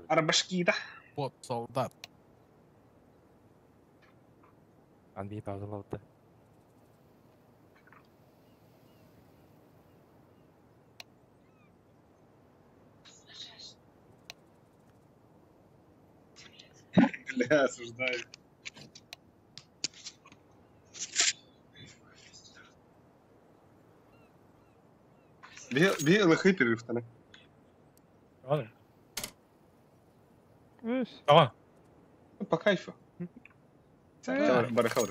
Speaker 2: Арбашки да.
Speaker 4: Вот, солдат.
Speaker 8: Анби пауза лаута.
Speaker 2: Бля, осуждаю. Bir ılığı перерыв таны.
Speaker 5: Ладно.
Speaker 1: Видишь?
Speaker 5: Tamam.
Speaker 2: По кайфу. Барахавр.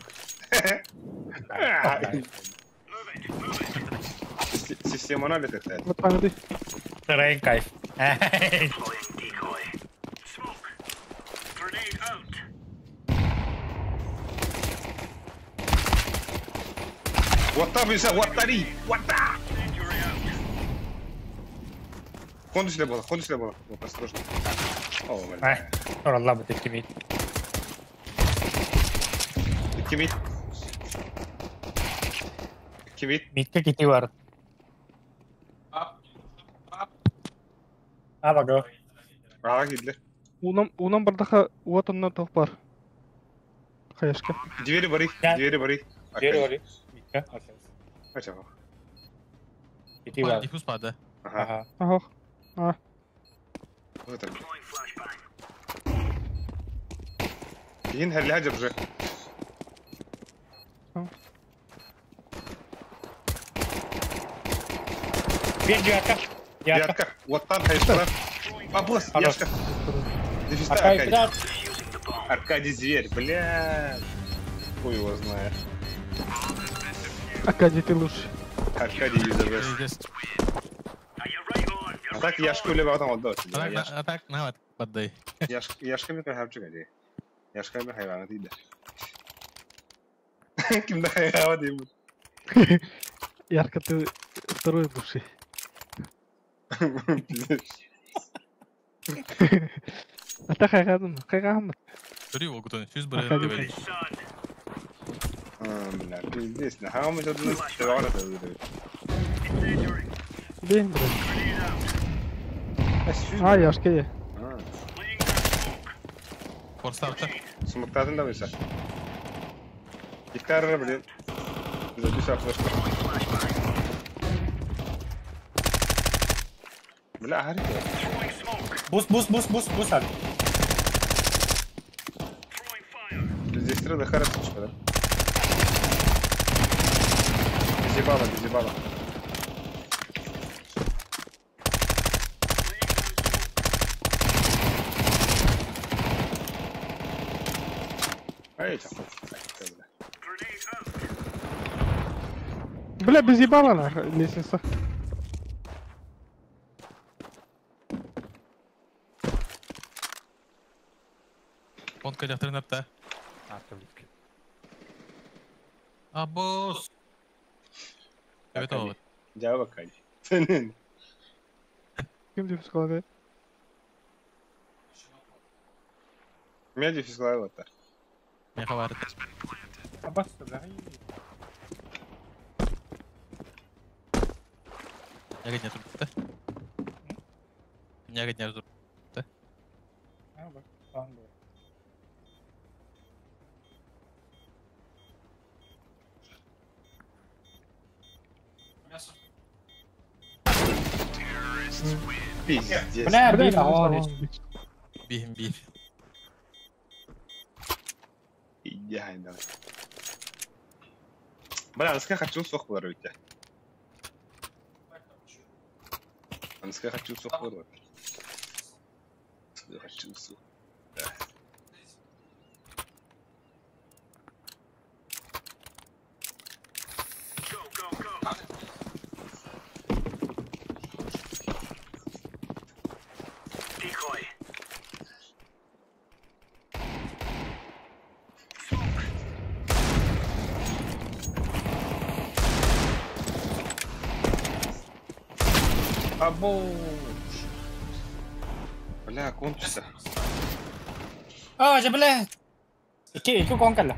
Speaker 2: Система анализа какая-то.
Speaker 1: Вот так вот.
Speaker 5: Terrain kayf.
Speaker 7: Decoy. Smoke. Grenade out.
Speaker 2: Вата bisa, ватари, вата.
Speaker 7: Injury out.
Speaker 2: Контусь было. Вот осторожно. О,
Speaker 5: Ay,
Speaker 2: бля.
Speaker 5: Allah bu tepkimi.
Speaker 2: Kimit.
Speaker 5: Mitte kiti var. А, бага.
Speaker 2: Ага, гидлер.
Speaker 1: Унан бардаха вот он на бар. Хаяшка.
Speaker 2: Двери бори.
Speaker 5: Я-
Speaker 2: Двери бори.
Speaker 5: Geri oraya. Mitte. Okey.
Speaker 2: Acaba.
Speaker 5: Kiti var.
Speaker 4: Difus pada.
Speaker 2: Ага.
Speaker 5: Aha.
Speaker 1: Ага.
Speaker 2: Вот это.
Speaker 7: Deploying flashbang.
Speaker 2: Yin her lihaja уже.
Speaker 5: Bir yarka. Yarka.
Speaker 2: Ярко. Ваттан хайштара. Бабос,
Speaker 5: Хорош.
Speaker 2: Яшка. Дефиста
Speaker 5: Arkayı
Speaker 2: Аркадий.
Speaker 5: biraz.
Speaker 2: Аркадий зверь, бля. Хуй его знает.
Speaker 1: Акади, ты лучше.
Speaker 2: Аркадий юзервес.
Speaker 4: Just
Speaker 7: Are you right on?
Speaker 2: А так Яшка öyle bir adam oldu.
Speaker 4: atak nahat padday.
Speaker 2: Яшка bir hayvan çıkıyor. Яшка bir hayvan değil de. Kimde hayvan değil mi?
Speaker 1: Ярко, ты второй лучший. А так хайгадым. Хайгамын.
Speaker 4: Görüyor o kutunun. 100 buraya
Speaker 1: Hakikaten.
Speaker 4: böyle.
Speaker 2: بالله بيزنس نحاول مش قادرين نستوعب
Speaker 1: Değil mi?
Speaker 2: بس شو
Speaker 1: Ha yaş geliyor.
Speaker 4: Force avta.
Speaker 2: سمكتاتن ده بيسا يكرر بدين إذا بيسا فلوس لا عارف
Speaker 5: Boost hadi.
Speaker 2: الزيستر ده خرج مش بدل بيجي بالا اي تاخذ
Speaker 1: Bile bizi bağlana lisansa.
Speaker 4: Font kaçaktırın hep de.
Speaker 8: Автовлитки.
Speaker 4: Abbos. Evet oğlum.
Speaker 2: جاوبك هاي سنين
Speaker 1: Kim diyor psikoloğa?
Speaker 2: ميجي في سلاي وتر
Speaker 4: Ne kadar?
Speaker 5: Bas da.
Speaker 4: Ne kadar durdu? Ne kadar durdu?
Speaker 5: Ha bak. Tamam böyle.
Speaker 2: пиздец
Speaker 5: Bu ne?
Speaker 1: Bile
Speaker 5: Bir hariç.
Speaker 4: Bir.
Speaker 2: иди هاي давай بلا انا سكا хочу сохвар ведь انا سكا хочу сохвар хочу сохвар ابوش ولا كنت
Speaker 5: Aa cebelah. İki konkalla.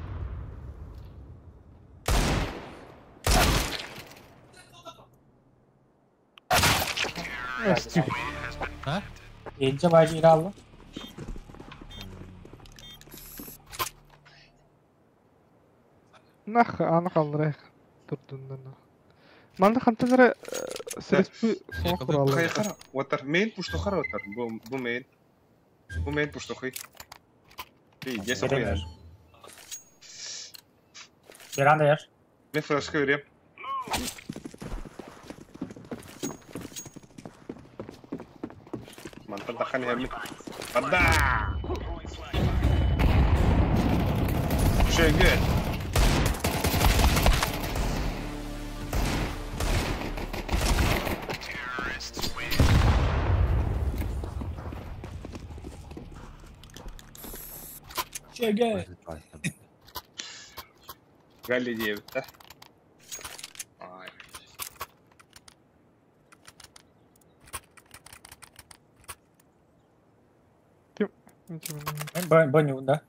Speaker 4: Ha?
Speaker 5: İyice bacı irallı.
Speaker 1: Nah, ana kaldır Durdundan. Manda kantalara srespi soğuk kuralı.
Speaker 2: خيخرا وتر مين بوشتو خرا وتر بو مين بوشتو خي اي جيس اخويا
Speaker 5: Bir anda yer.
Speaker 2: مين فلاسكو يريم ما انت دخلني همي قدع شيء جيد
Speaker 5: Şege.
Speaker 2: قال لي جيبته
Speaker 5: Ben banyo da.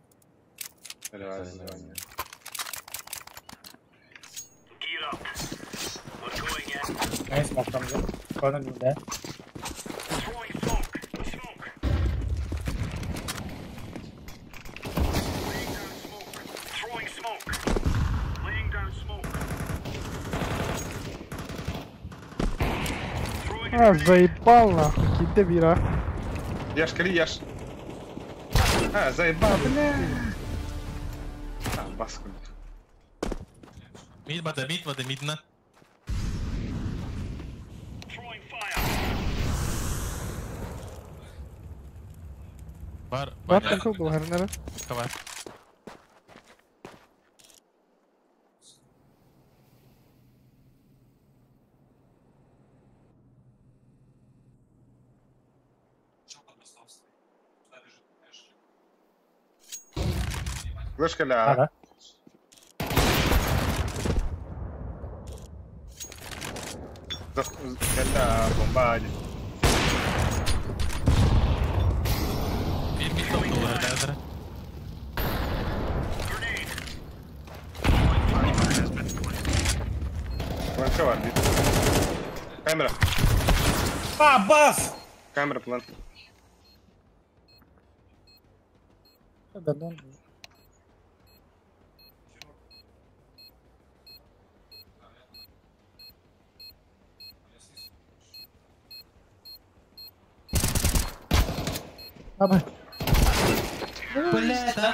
Speaker 5: Neyse bakmamıza. Banyo da.
Speaker 1: А, заебал нахуй, какие-то бира.
Speaker 2: Яш, кали, яш. А, заебал, бля. А, баску.
Speaker 4: Mid var midine. Var.
Speaker 1: Var kanka bu her nere?
Speaker 4: Var.
Speaker 2: Вышка ля.
Speaker 5: Ага.
Speaker 2: Кalla bomba.
Speaker 4: Bir mid top dolar.
Speaker 2: Birikçe var. Bir. Kamera.
Speaker 5: Bas!
Speaker 2: Kamera plan.
Speaker 1: Abi.
Speaker 4: Блядь, а?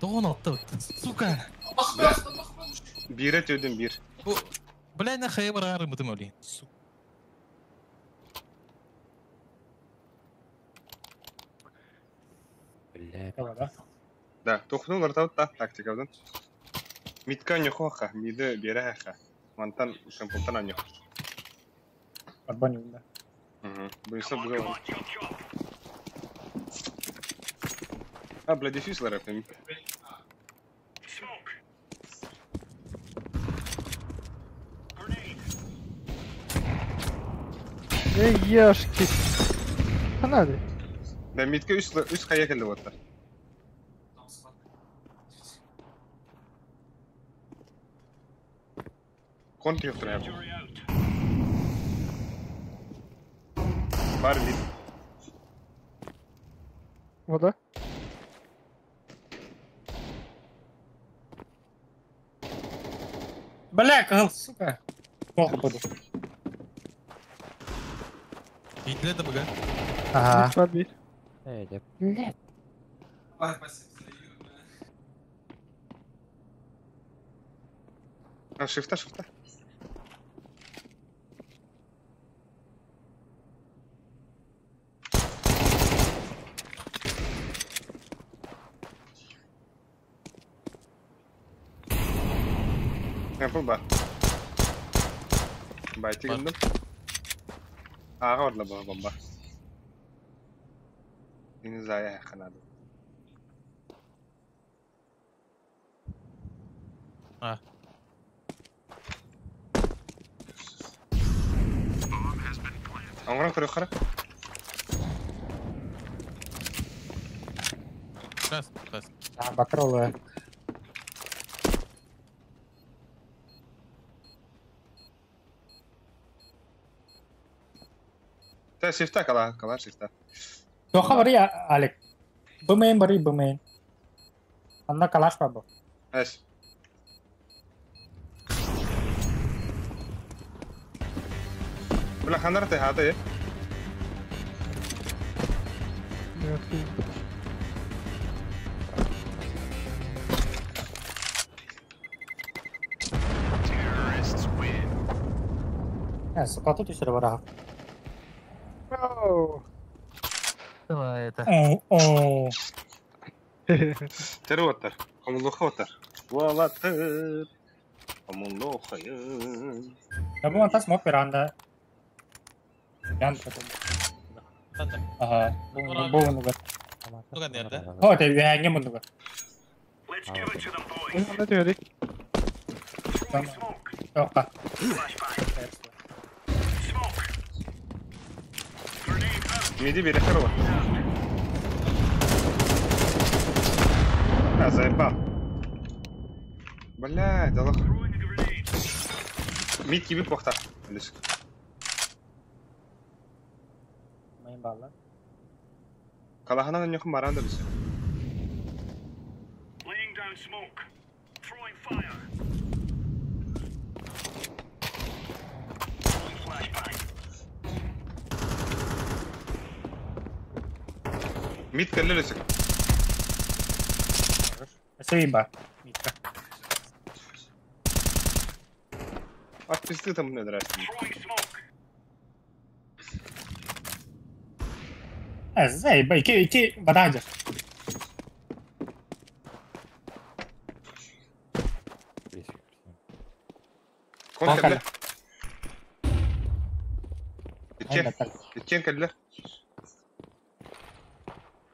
Speaker 4: Doğun attı. Сука.
Speaker 2: Bire tüydüm bir.
Speaker 4: Bu... Блядь, на хай барарым бутым öleyin.
Speaker 8: Блядь.
Speaker 2: Да, тоқтың ортауыт та тактикадан. Митка нюху аха, миді бере аха. Мантан шампултан анюх.
Speaker 5: Арбани, да.
Speaker 2: Бұйса бұға var. А, бля, дефюзлер yapayım.
Speaker 1: Ne yaşki. Hadi.
Speaker 2: Ben midke üst kaya geldi bu arada. Konti yoktur ya. Var mid.
Speaker 1: O da.
Speaker 5: Бля, кыл, сука. Плохо буду.
Speaker 4: Hitler de bugün.
Speaker 5: Ага.
Speaker 1: Lütfen bir.
Speaker 8: Öyle.
Speaker 2: А, шифта. Temple бар. Байти
Speaker 4: Бар.
Speaker 2: гендім. Аға орла бұл бомба. Ini zaya kanado.
Speaker 4: Ha.
Speaker 2: Аңғыран көрек қара.
Speaker 4: Раз.
Speaker 5: Бакрова.
Speaker 2: Та шифта кала шифта.
Speaker 5: Тоха бari ya, Alek. Bermain bari bermain. Anda kelas apa, Bro?
Speaker 2: Әш. Бля, хандар те хата е.
Speaker 5: Sepatu tuh sudah berapa?
Speaker 1: Oh.
Speaker 4: Давай это.
Speaker 5: Oh.
Speaker 2: Тері оттар. Комыллоқа оттар. Валаттыр. Комыллоқайын.
Speaker 5: Kamu lantas mau peranda? Yan ketemu.
Speaker 4: Sen de.
Speaker 5: Aha. Bu menunggu.
Speaker 4: Bukan nerede?
Speaker 5: Oh, TVH-nya menunggu.
Speaker 7: Let's give it to them, boys.
Speaker 1: Ne diyorduk?
Speaker 7: Throwing smoke.
Speaker 5: Oka.
Speaker 7: Flashbang. Smoke. Grenade out.
Speaker 2: Миди бері қыры бар. А, заебал. Блядь, аллах.
Speaker 7: Throwing a grenade.
Speaker 2: Мид кибіп боқта. Лүсік.
Speaker 5: Main bala.
Speaker 2: Қалаханан нөхім баранды біз.
Speaker 7: Laying down smoke. Throwing fire. Throwing flashbang.
Speaker 2: Мид кәлі лүсік.
Speaker 5: Serimba. Mika.
Speaker 2: Ат пизді там не драйсың.
Speaker 7: Throwing smoke.
Speaker 5: Serimba. İki badajı.
Speaker 2: Кон кәлі. Кеткен кәлі.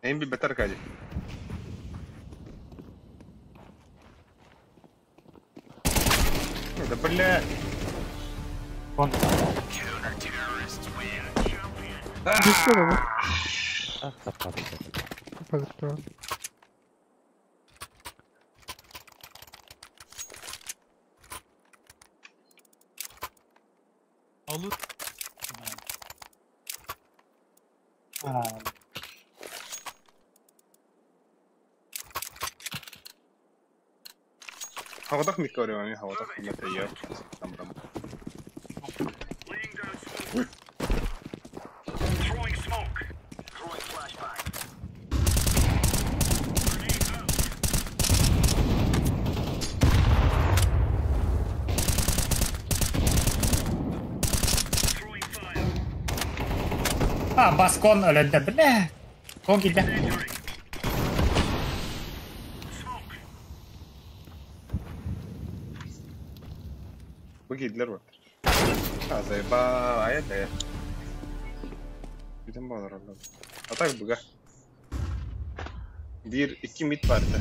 Speaker 2: Әйін бір бәтір кәлі. Да бля.
Speaker 5: Вон.
Speaker 1: Düştü mü?
Speaker 8: Ah, kapadı.
Speaker 1: Kapadık tamam.
Speaker 4: Olur.
Speaker 2: Havada mı görüyor yani? Havada mı teyyor? Tamam.
Speaker 7: Laying down smoke. Throwing smoke. Throwing flashbang. Grenade out. Throwing fire.
Speaker 5: Bas kon öyle bile. Kon gitti.
Speaker 7: Incendiary. Smoke.
Speaker 2: Bu giydiler var. Zayıba ayet de. Bizim bağlar Allah'ım. Atak buga. 1-2 mid vardı.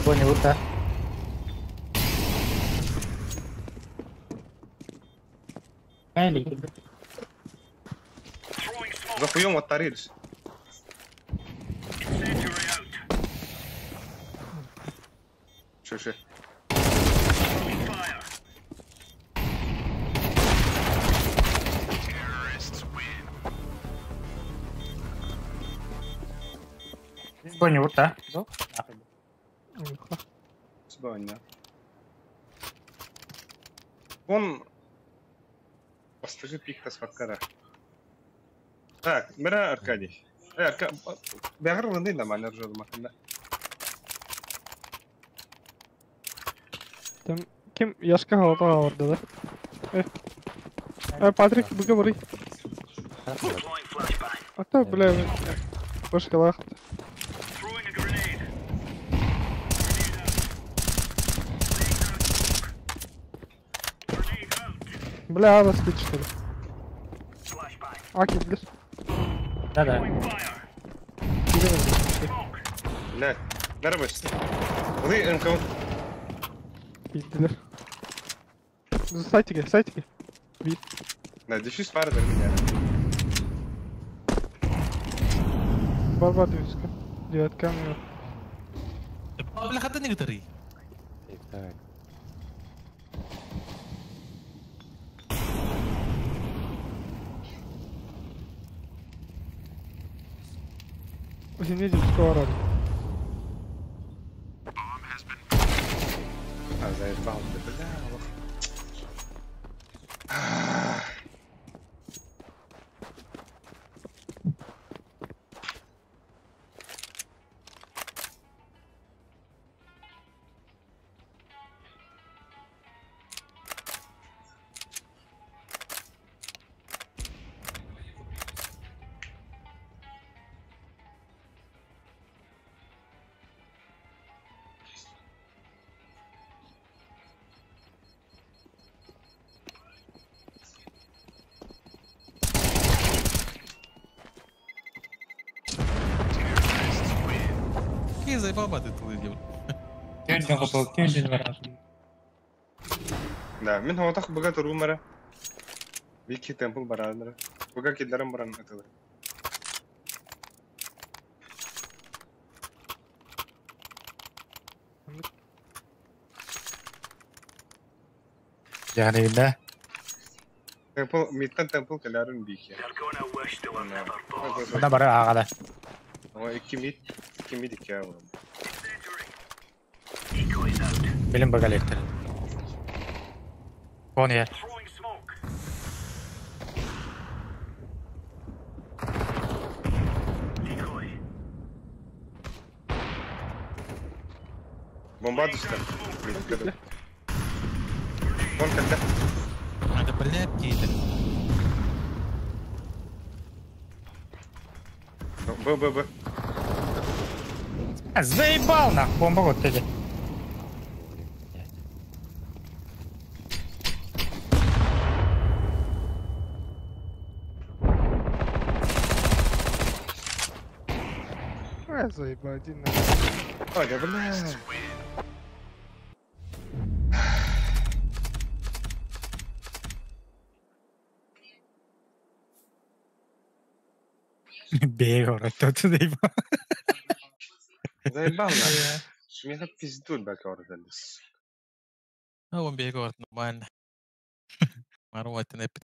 Speaker 5: Bu ne burada? Öyle gibi.
Speaker 7: Throwing smoke.
Speaker 2: Захуем вот тарились.
Speaker 7: Incendiary out.
Speaker 2: Шо.
Speaker 7: Throwing fire.
Speaker 5: Bu ne burada?
Speaker 2: Сбавня. Он... Постажи пик-то с факкара. Так, мира Аркадий. Бягар ванды на манер журмакында.
Speaker 1: Kim yaşka havada orada da. Patrick buga bari.
Speaker 7: Deploying flashbang.
Speaker 1: Hatta bile başka vaxt.
Speaker 7: Throwing a grenade. Grenade out. Laying down smoke. Grenade out.
Speaker 1: Bile ağda speed çıktı.
Speaker 7: Flashbang.
Speaker 1: Akibilir.
Speaker 5: Da da.
Speaker 7: Throwing fire. Smoke.
Speaker 2: لا نربش وذي انكم
Speaker 1: Bildiler. Site gel.
Speaker 2: لا دي شو سفارة يعني
Speaker 1: Barbar diyorsun. Diyet kamyon.
Speaker 4: Bila kata ni getari.
Speaker 8: Так.
Speaker 1: Şimdi ne diyorsun? Doğru.
Speaker 2: زي البعض بالله
Speaker 4: Ki zayıfa batı tılıyor.
Speaker 5: Kendin kapı, kendin var.
Speaker 2: لا من هو تاخد بقى تروم مرة بيكي تمبل برا مرة بقى كده مرة نقطة
Speaker 5: Yani ne?
Speaker 2: تمبل ميتان تمبل كلارن بيكي
Speaker 7: They're gonna wish they were never born.
Speaker 5: Bunda bara ağada.
Speaker 2: هو إكي ميت إكيا
Speaker 7: Incendiary. Decoys out.
Speaker 5: Bilim bagal ettir. Konuya.
Speaker 7: Throwing smoke. Decoy.
Speaker 2: بومبات استن كده كون كده
Speaker 4: Ada berlihat kita.
Speaker 2: بو
Speaker 5: Заебал нах, бомба вот эти.
Speaker 1: Заебал один.
Speaker 2: Ага, бля.
Speaker 5: Бегал, тут заебал.
Speaker 2: Заебал, нахуй. Меня пиздует бака ордалис.
Speaker 4: Он бегает нормально. Марватин эпит.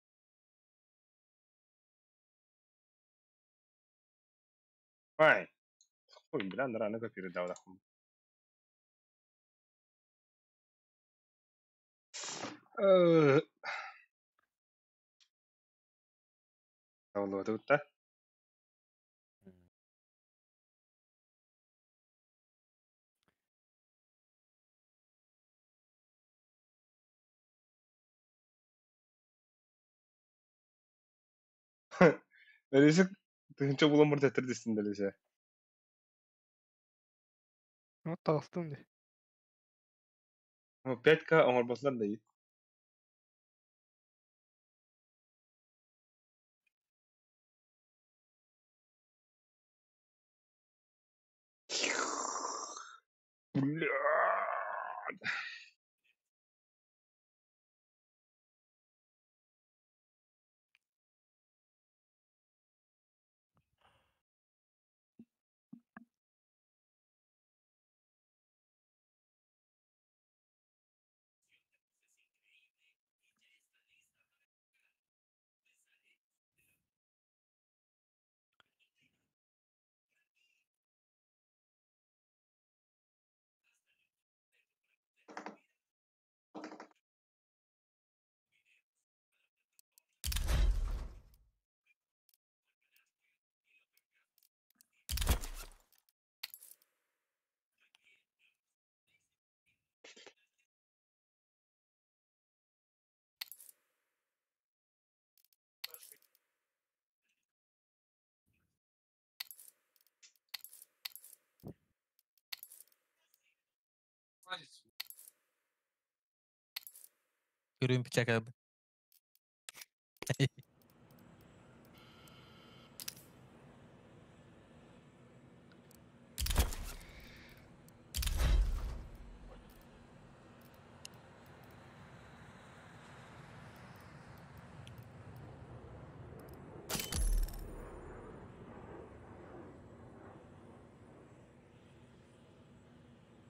Speaker 2: Ай. Ой, бля, рано как передал нахуй. Давно тут, да? Öyleyse тыгынча булам мурда тирдистин делесе.
Speaker 1: Ну, тағыстым де.
Speaker 2: 5К оңор баслар да. Бля.
Speaker 4: Görüyorum bıçak abi.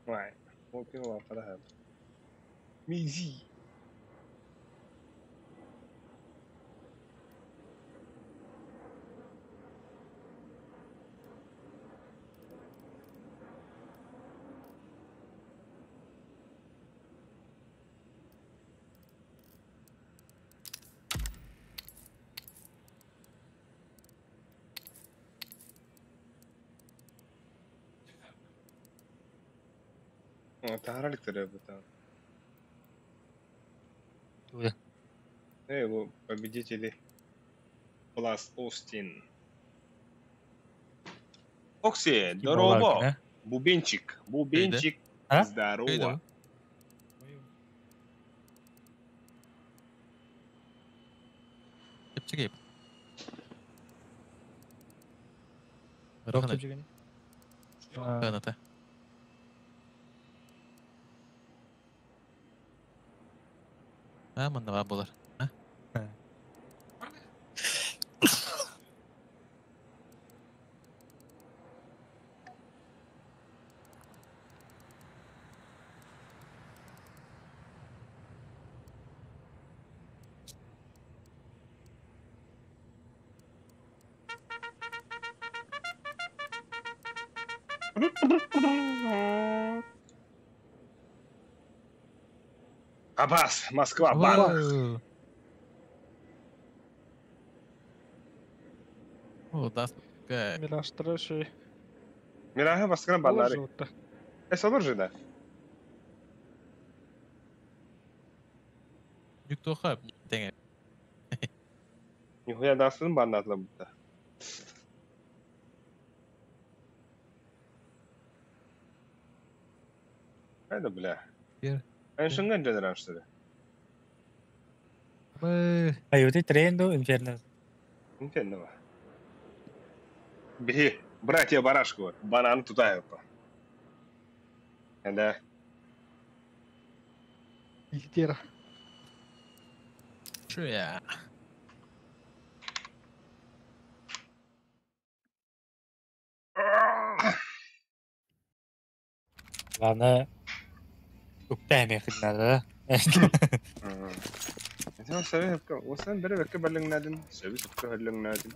Speaker 2: Vay. Mümkün olan para hadi. Mizi. Taharalık tarafı tamam.
Speaker 5: Туя.
Speaker 2: Его победители Plus Austin. Окси, здорово. Бубенчик. Бубенчик.
Speaker 5: А?
Speaker 2: Здорово.
Speaker 4: Öyle. Bıçak yap.
Speaker 5: Жоқ
Speaker 4: Рахнет.
Speaker 5: деп жүрген.
Speaker 4: Kanata. Ha, manda var bular. Ha?
Speaker 2: Абас, Москва, бах.
Speaker 4: Wow. О, да.
Speaker 1: Мираштыра şey.
Speaker 2: Мираха баскана
Speaker 1: Olur
Speaker 2: баллары.
Speaker 1: животта.
Speaker 2: Солор же, да?
Speaker 4: Yüktü hap. Denge.
Speaker 2: Нихуя дасын баннатлы будда. Хайда, бля.
Speaker 4: Bir.
Speaker 2: Эншинген жадыран что ли?
Speaker 4: Bı.
Speaker 5: Айуты тренду инферно.
Speaker 2: Инферно. Беги, братья Барашковы, банан туда. Да.
Speaker 1: İhtiyara.
Speaker 4: Şuraya.
Speaker 5: Главное, үпті әме қиднады.
Speaker 2: انت ما سوي هكا وصل بري بك بلغ نادن سوي سكر هلغ نادن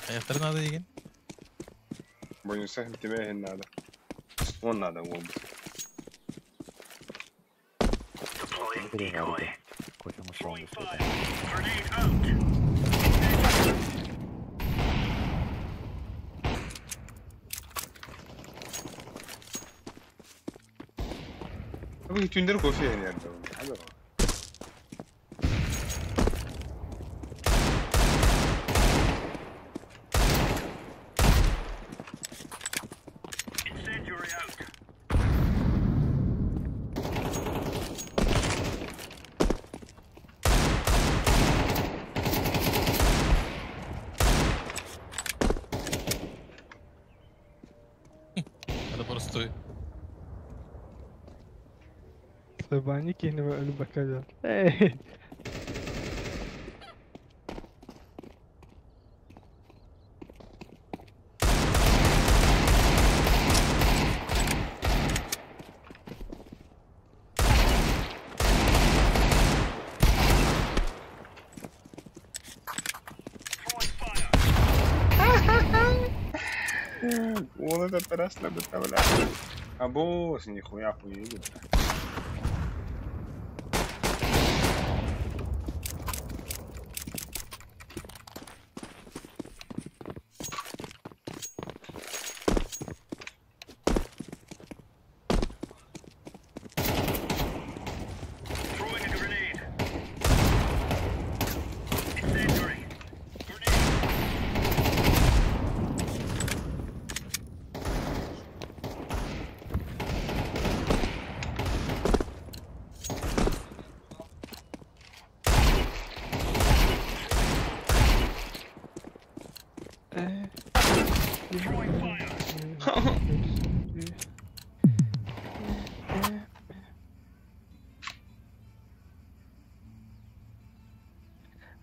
Speaker 4: Ayakların adı igen.
Speaker 2: بون سهم تماه هذا وين هذا هو
Speaker 8: Koşamaz olmuş.
Speaker 7: Grenade out.
Speaker 2: ابغى تندر كوفي هنا هذا
Speaker 7: Incendiary out.
Speaker 4: Ada просто.
Speaker 1: Sabahki yine böyle bakacağım. Hey.
Speaker 7: Throwing fire.
Speaker 2: والله ده تراسنا بالتولى ابوس يا اخويا اخويا
Speaker 7: Throwing a grenade. Incendiary. Grenade. Throwing fire.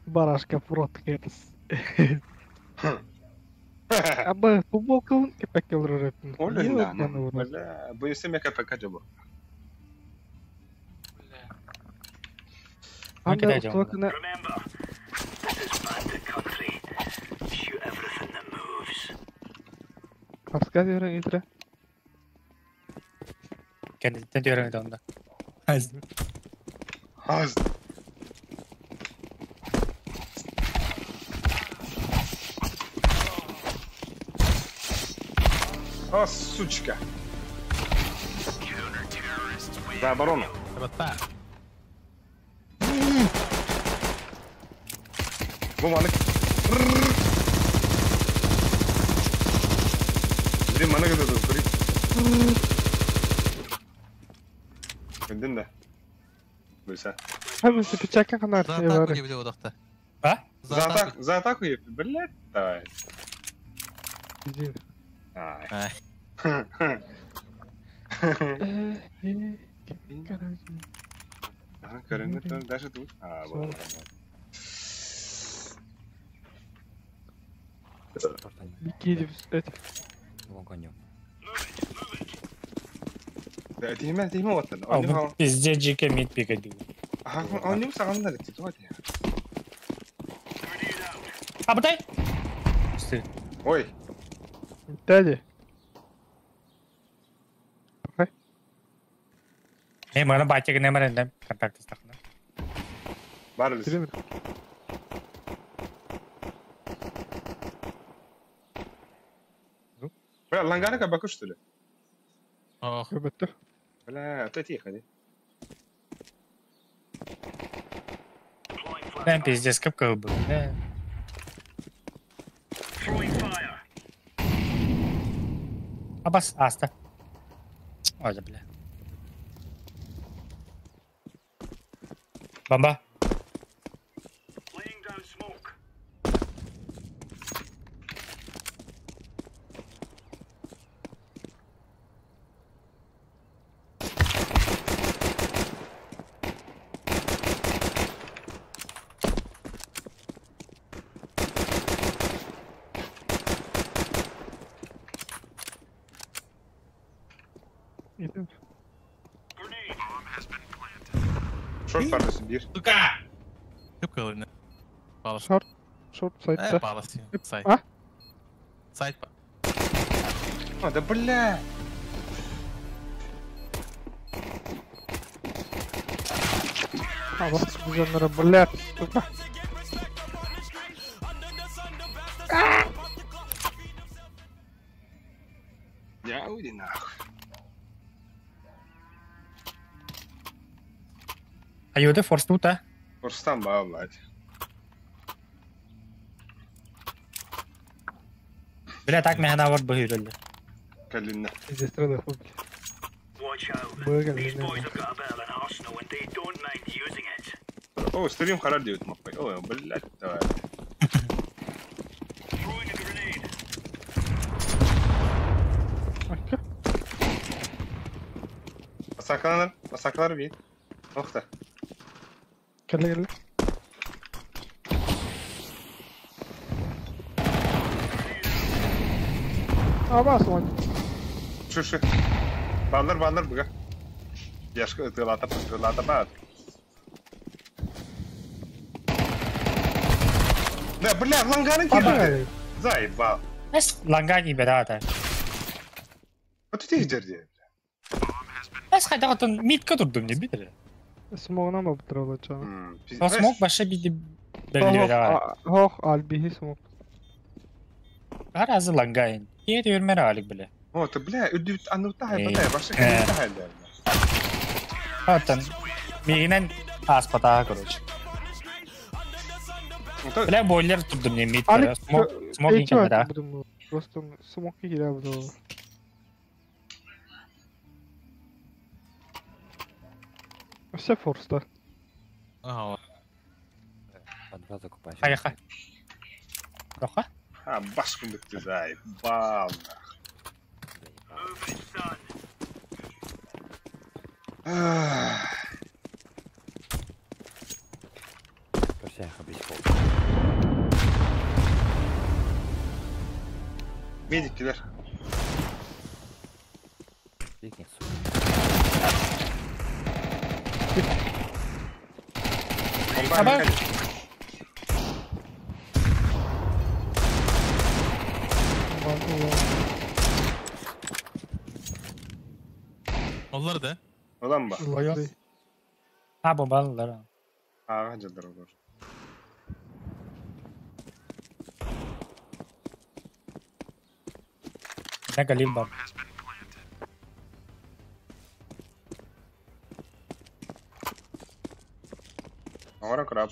Speaker 1: Barashka Broadcast. Abba, побокал и пекал ротен.
Speaker 2: ولا لا ولا ابو يسمى كيف كجبر
Speaker 1: Anda
Speaker 5: Kita jauh.
Speaker 1: utwakna
Speaker 7: Remember, this is bandit country. Shoot everything that moves.
Speaker 1: рассказывай orang itu.
Speaker 5: Kendisinden diyorum da onda.
Speaker 2: حاز сучка за оборону
Speaker 4: Dapat.
Speaker 2: قوم عليك بدين ما نقدر الفريق بدنا بس
Speaker 1: Hepsi bıçak kanar.
Speaker 4: Zaten gibi de odakta.
Speaker 5: Ha?
Speaker 2: زاتاك وهي في البلد طيب
Speaker 1: Bizim.
Speaker 2: آه. كرنت داش تقول والله
Speaker 1: Gidip üstet.
Speaker 8: Вон конем.
Speaker 2: ده تيما وطن
Speaker 5: Abi bizce cike mit bir kedi.
Speaker 2: أنا مسا لك تتواتي
Speaker 5: Ha buradayım. İşte.
Speaker 2: Ой
Speaker 1: Dede.
Speaker 5: Ne mana baca kena mana nem kontak istakna.
Speaker 2: بارلس
Speaker 1: Değil mi?
Speaker 2: لانغانا كباكوش تلي
Speaker 4: Oh.
Speaker 1: Köpekte.
Speaker 2: ولا تاتيخ هذه
Speaker 5: Ben pizdes kıp kıvı. Ne?
Speaker 7: Throwing fire.
Speaker 5: Abas hasta. Oldu bile. Bamba.
Speaker 7: Laying down smoke.
Speaker 1: Gidip.
Speaker 7: Grenade.
Speaker 2: Short parası bir.
Speaker 5: Сука!
Speaker 4: Көп қалайны. Балас.
Speaker 1: Шорт сайтта.
Speaker 4: Балас. Сайт.
Speaker 1: А?
Speaker 4: Сайт па.
Speaker 2: А, да бля.
Speaker 1: А, бас жанры, блядь, сука.
Speaker 2: Ya uйди нахуй.
Speaker 5: Айоде форс тута.
Speaker 2: Форстан ба, блядь.
Speaker 5: Бля, так механа вот быгырылды.
Speaker 2: Калинна.
Speaker 1: Здесь стреляй, хуй.
Speaker 7: Watch out.
Speaker 1: Быгал,
Speaker 7: These
Speaker 1: не
Speaker 7: boys
Speaker 1: знаю.
Speaker 7: have got a bit of an arsenal and they don't mind using it.
Speaker 2: О, стрим харар диют мапай. Ой, блядь, давай.
Speaker 7: Throwing a grenade.
Speaker 1: Aka.
Speaker 2: Masaklanır bir. Nokta.
Speaker 1: Gel. А, бас, он.
Speaker 2: Şu. Bandır bıga. Yaşkı ıtılata bak. Ne, bля, langarın
Speaker 1: А,
Speaker 2: kirli. Заебал.
Speaker 5: Эс лангаги берата.
Speaker 2: Вот ты их дерди.
Speaker 5: Эс хайда готун митка турдум не бидер.
Speaker 1: Смогна мı bitirir canım?
Speaker 5: Но смог башы биди беллера.
Speaker 1: Hoh, albihi smog.
Speaker 5: Har azı лангайн. Yer yürmer alik bile.
Speaker 2: О, ты, бля, үдүт анутай,
Speaker 5: Эй.
Speaker 2: бля, башка анутай, бля.
Speaker 5: Хатан мигинен аспата короче. Бля бойлер турдум не мит.
Speaker 1: Alik,
Speaker 5: Смог не камера.
Speaker 1: Просто smog girer bu da. Все форста.
Speaker 4: Ага.
Speaker 8: Два закупать.
Speaker 5: Хайха. Роха?
Speaker 2: Ha, bashkın bitti zaybal.
Speaker 7: Move it, son.
Speaker 8: Все, объяснил.
Speaker 2: Medikler.
Speaker 8: Пикни,
Speaker 5: Aba.
Speaker 4: Onlar da.
Speaker 2: Olan bak.
Speaker 1: Lagdi.
Speaker 5: Ha bombalılar.
Speaker 2: Ağacadır olur.
Speaker 5: Ne galil bam.
Speaker 2: Ahora crap.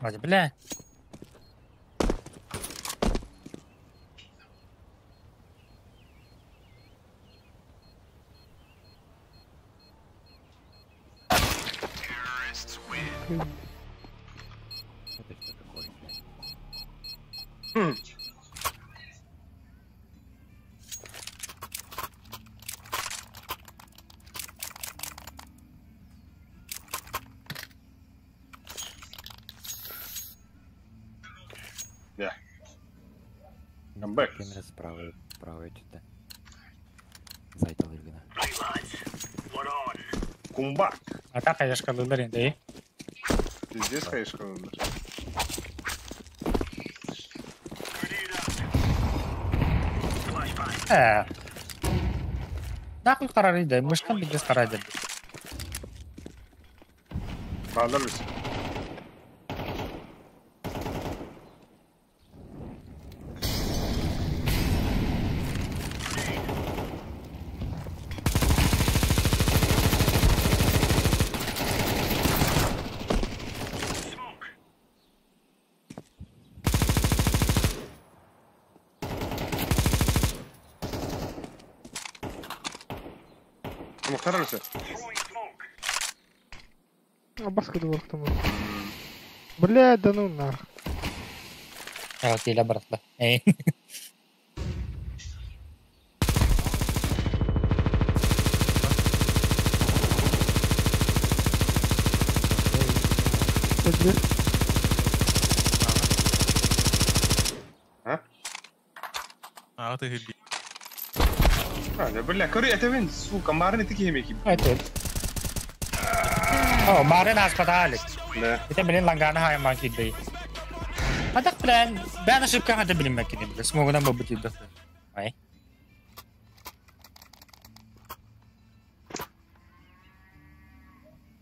Speaker 5: Hadi bile.
Speaker 8: Это что такое?
Speaker 2: Ya. Камбэк.
Speaker 8: Камера справа что-то. Зайдал Иргина.
Speaker 7: Right, lads. We're on.
Speaker 2: Kumbat.
Speaker 5: А так я шкалылар инде.
Speaker 2: Ты здесь, конечно, умер.
Speaker 7: Grenade out. Flashbang.
Speaker 5: Нахуй карар иде. Мышкан бидес карайды.
Speaker 2: Bağlar mısın?
Speaker 7: Smoke.
Speaker 2: Muhtar mısın?
Speaker 7: Throwing smoke.
Speaker 1: Бас куда вахтам. Бля, да ну нах.
Speaker 5: Окей, братла. Эй.
Speaker 1: Подли.
Speaker 2: Ha?
Speaker 4: Ağa da hildi.
Speaker 2: Бля, короче, это вин, сука, марны такие меки.
Speaker 5: Это. О, Марин Аспаталик.
Speaker 2: Да.
Speaker 5: Это, блин, Лангана Хай Макиды. А так, блин, бен ошибка это, блин, Макиды. Смогу нам быть это. Ай.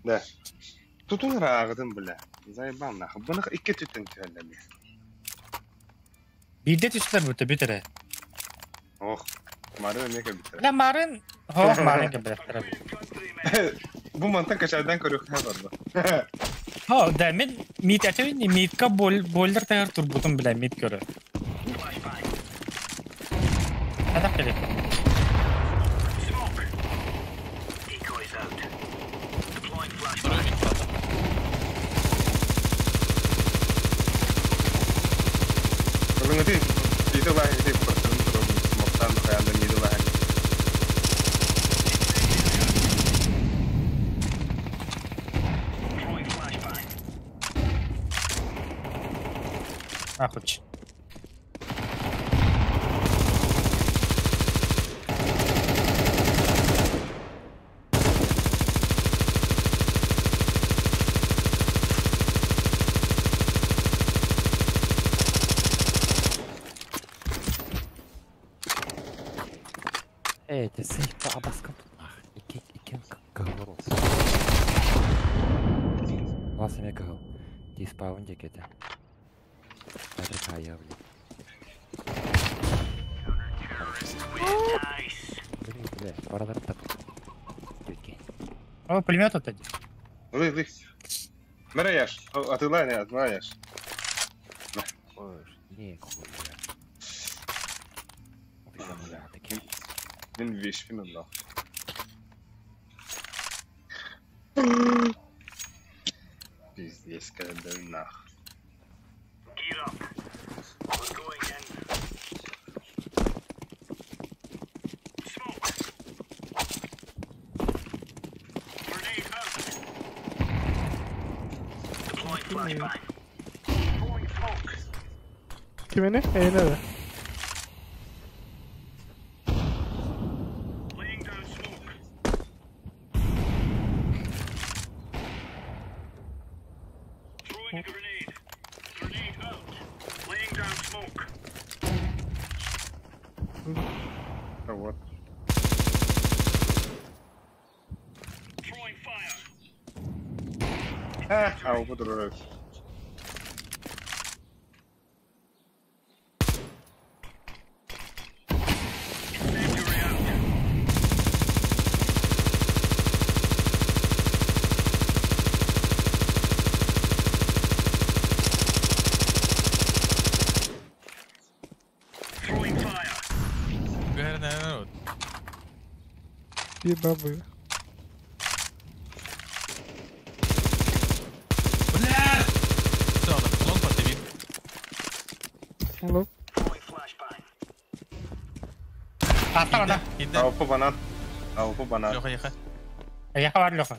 Speaker 2: Да. Тут он рагдым, бля. Заебал нахуй. Бунах икки түттің түйәлі.
Speaker 5: Биде түстер бүті бітірі.
Speaker 2: Ох, марны мека бітір.
Speaker 5: Бля, Марин... Хоқ, Марин кебіректірі.
Speaker 2: Bu mantık aşağıdan koruyup ne var mı?
Speaker 5: Ho, da men mit atavin mit ka boulder tayar turbutum bile mit göre. Hadi kere.
Speaker 2: Kalau ngerti itu lah itu persen terus smokean kayak ada gitu lah.
Speaker 5: Охуч.
Speaker 8: Эти сейфа обоском тут нах. Икен говорил. Вас мне говорил. Диспаунди где-то. Это кая, блин. Блин, пора так.
Speaker 5: О, пулемет вот один.
Speaker 2: Вы. Меряешь, а ты лайнер, знаешь.
Speaker 8: Ой, не хуй.
Speaker 2: Min вещь финал. Пиздец, когда нах.
Speaker 7: Gear up. We're going in. Smoke. Grenade out. Deploying flashbang. Throwing smoke.
Speaker 1: Kimini? Nerede?
Speaker 7: Laying down smoke. Throwing a grenade. Grenade out. Laying down smoke.
Speaker 2: Вот.
Speaker 7: Throwing fire.
Speaker 2: А у которого.
Speaker 7: Incendiary out. Throwing fire.
Speaker 4: Говорю, наверное,
Speaker 1: Bir baba.
Speaker 4: Бля! Все, лонг подтяни.
Speaker 1: Oğlum.
Speaker 7: Throwing flashbang.
Speaker 5: Atla ona.
Speaker 4: Gitti.
Speaker 2: Avrupa bana.
Speaker 4: Леха, Леха.
Speaker 5: Яха var Леха.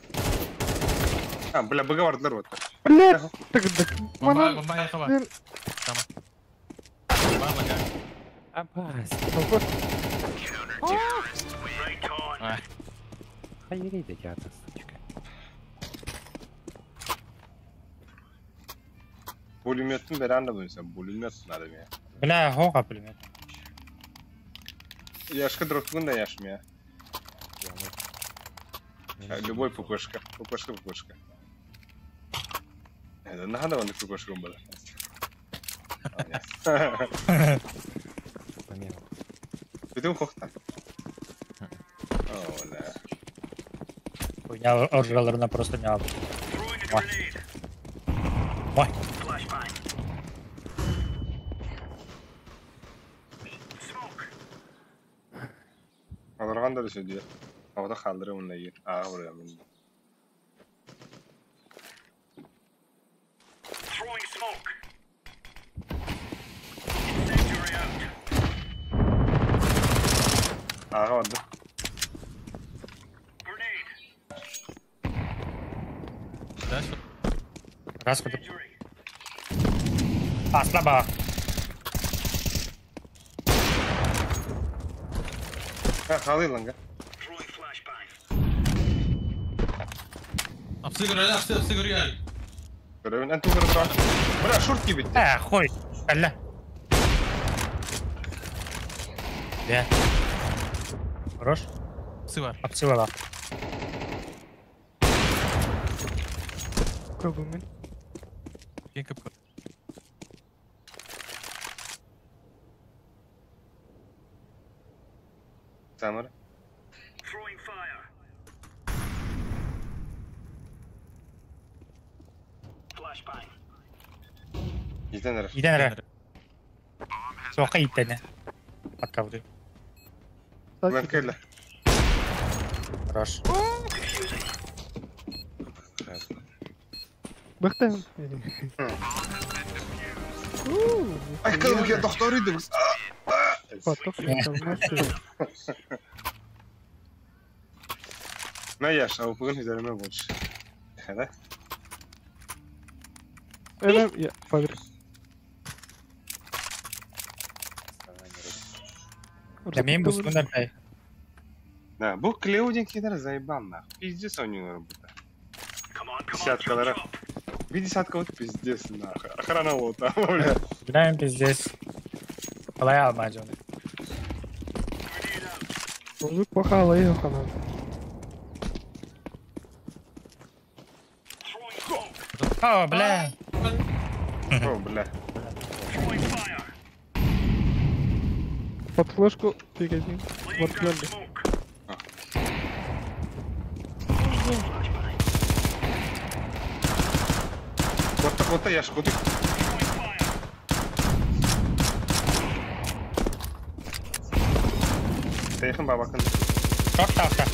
Speaker 2: Бля, выговор вот.
Speaker 1: Блядь! Так.
Speaker 4: Бомба,
Speaker 1: Bana...
Speaker 4: бомба, Леха,
Speaker 1: Ben...
Speaker 4: Tamam. Бомба, Леха.
Speaker 8: Абас.
Speaker 7: Right on.
Speaker 4: А,
Speaker 8: Хайри, ребята, сучка.
Speaker 2: Пулеметin veren de sen pулемет надо мне.
Speaker 5: Бля, хоқа пулемет.
Speaker 2: Яшка дротун да яш мне. Любой пупышка. Пупышка. Это надо он пупышку было.
Speaker 8: Помимо.
Speaker 2: Идем хохта. О, да.
Speaker 5: Хуйня оржаларына просто не алды.
Speaker 7: Throwing a grenade.
Speaker 5: Ой.
Speaker 7: Flashbang. Smoke.
Speaker 2: Alırgan da söylüyor. Havada kaldırıyor onunla yer. Vuruyor beni.
Speaker 7: Throwing smoke. Incendiary out.
Speaker 2: Vardı.
Speaker 7: Grenade.
Speaker 4: да, что?
Speaker 5: Раз ходи.
Speaker 7: Injury.
Speaker 5: Асла ба.
Speaker 2: Ha kalıyor lan ga.
Speaker 4: Apsı görüyor.
Speaker 2: Görevin en tuğra bırak. Bırak şort gibi.
Speaker 5: Хуй. Кәллә. Де. Хорош.
Speaker 4: Apsı var.
Speaker 5: Апсыла бак.
Speaker 1: Köpümün.
Speaker 4: Gen kıp.
Speaker 2: Samara. Giden herif.
Speaker 5: Идән әрі. Соққа иттәне. Атқа бұды.
Speaker 2: Ben kelle.
Speaker 5: Хорош.
Speaker 1: Bıktım.
Speaker 2: Ay kızım ya doktoruydu bu.
Speaker 1: Patok.
Speaker 2: Ne yaşa bugün üzerime boş. Hadi.
Speaker 1: Evet ya Fabri.
Speaker 5: Дәмейін бұсқындар бәй.
Speaker 2: Ne bu Cleo'cun kadar zayıbanlar. Pizci oynuyorlar burada. Десяткалары. Bir десятка вот пиздец на. Охрана вот там.
Speaker 5: Біләйін пиздес. Қалай алма жоны.
Speaker 1: Çocuk bakalım yok kanal.
Speaker 5: О, бля.
Speaker 2: О, бля.
Speaker 1: Под флешку перейди. Вот geldi.
Speaker 2: Вот я шкоду. Yakın bak bakın.
Speaker 5: Шорт тапта.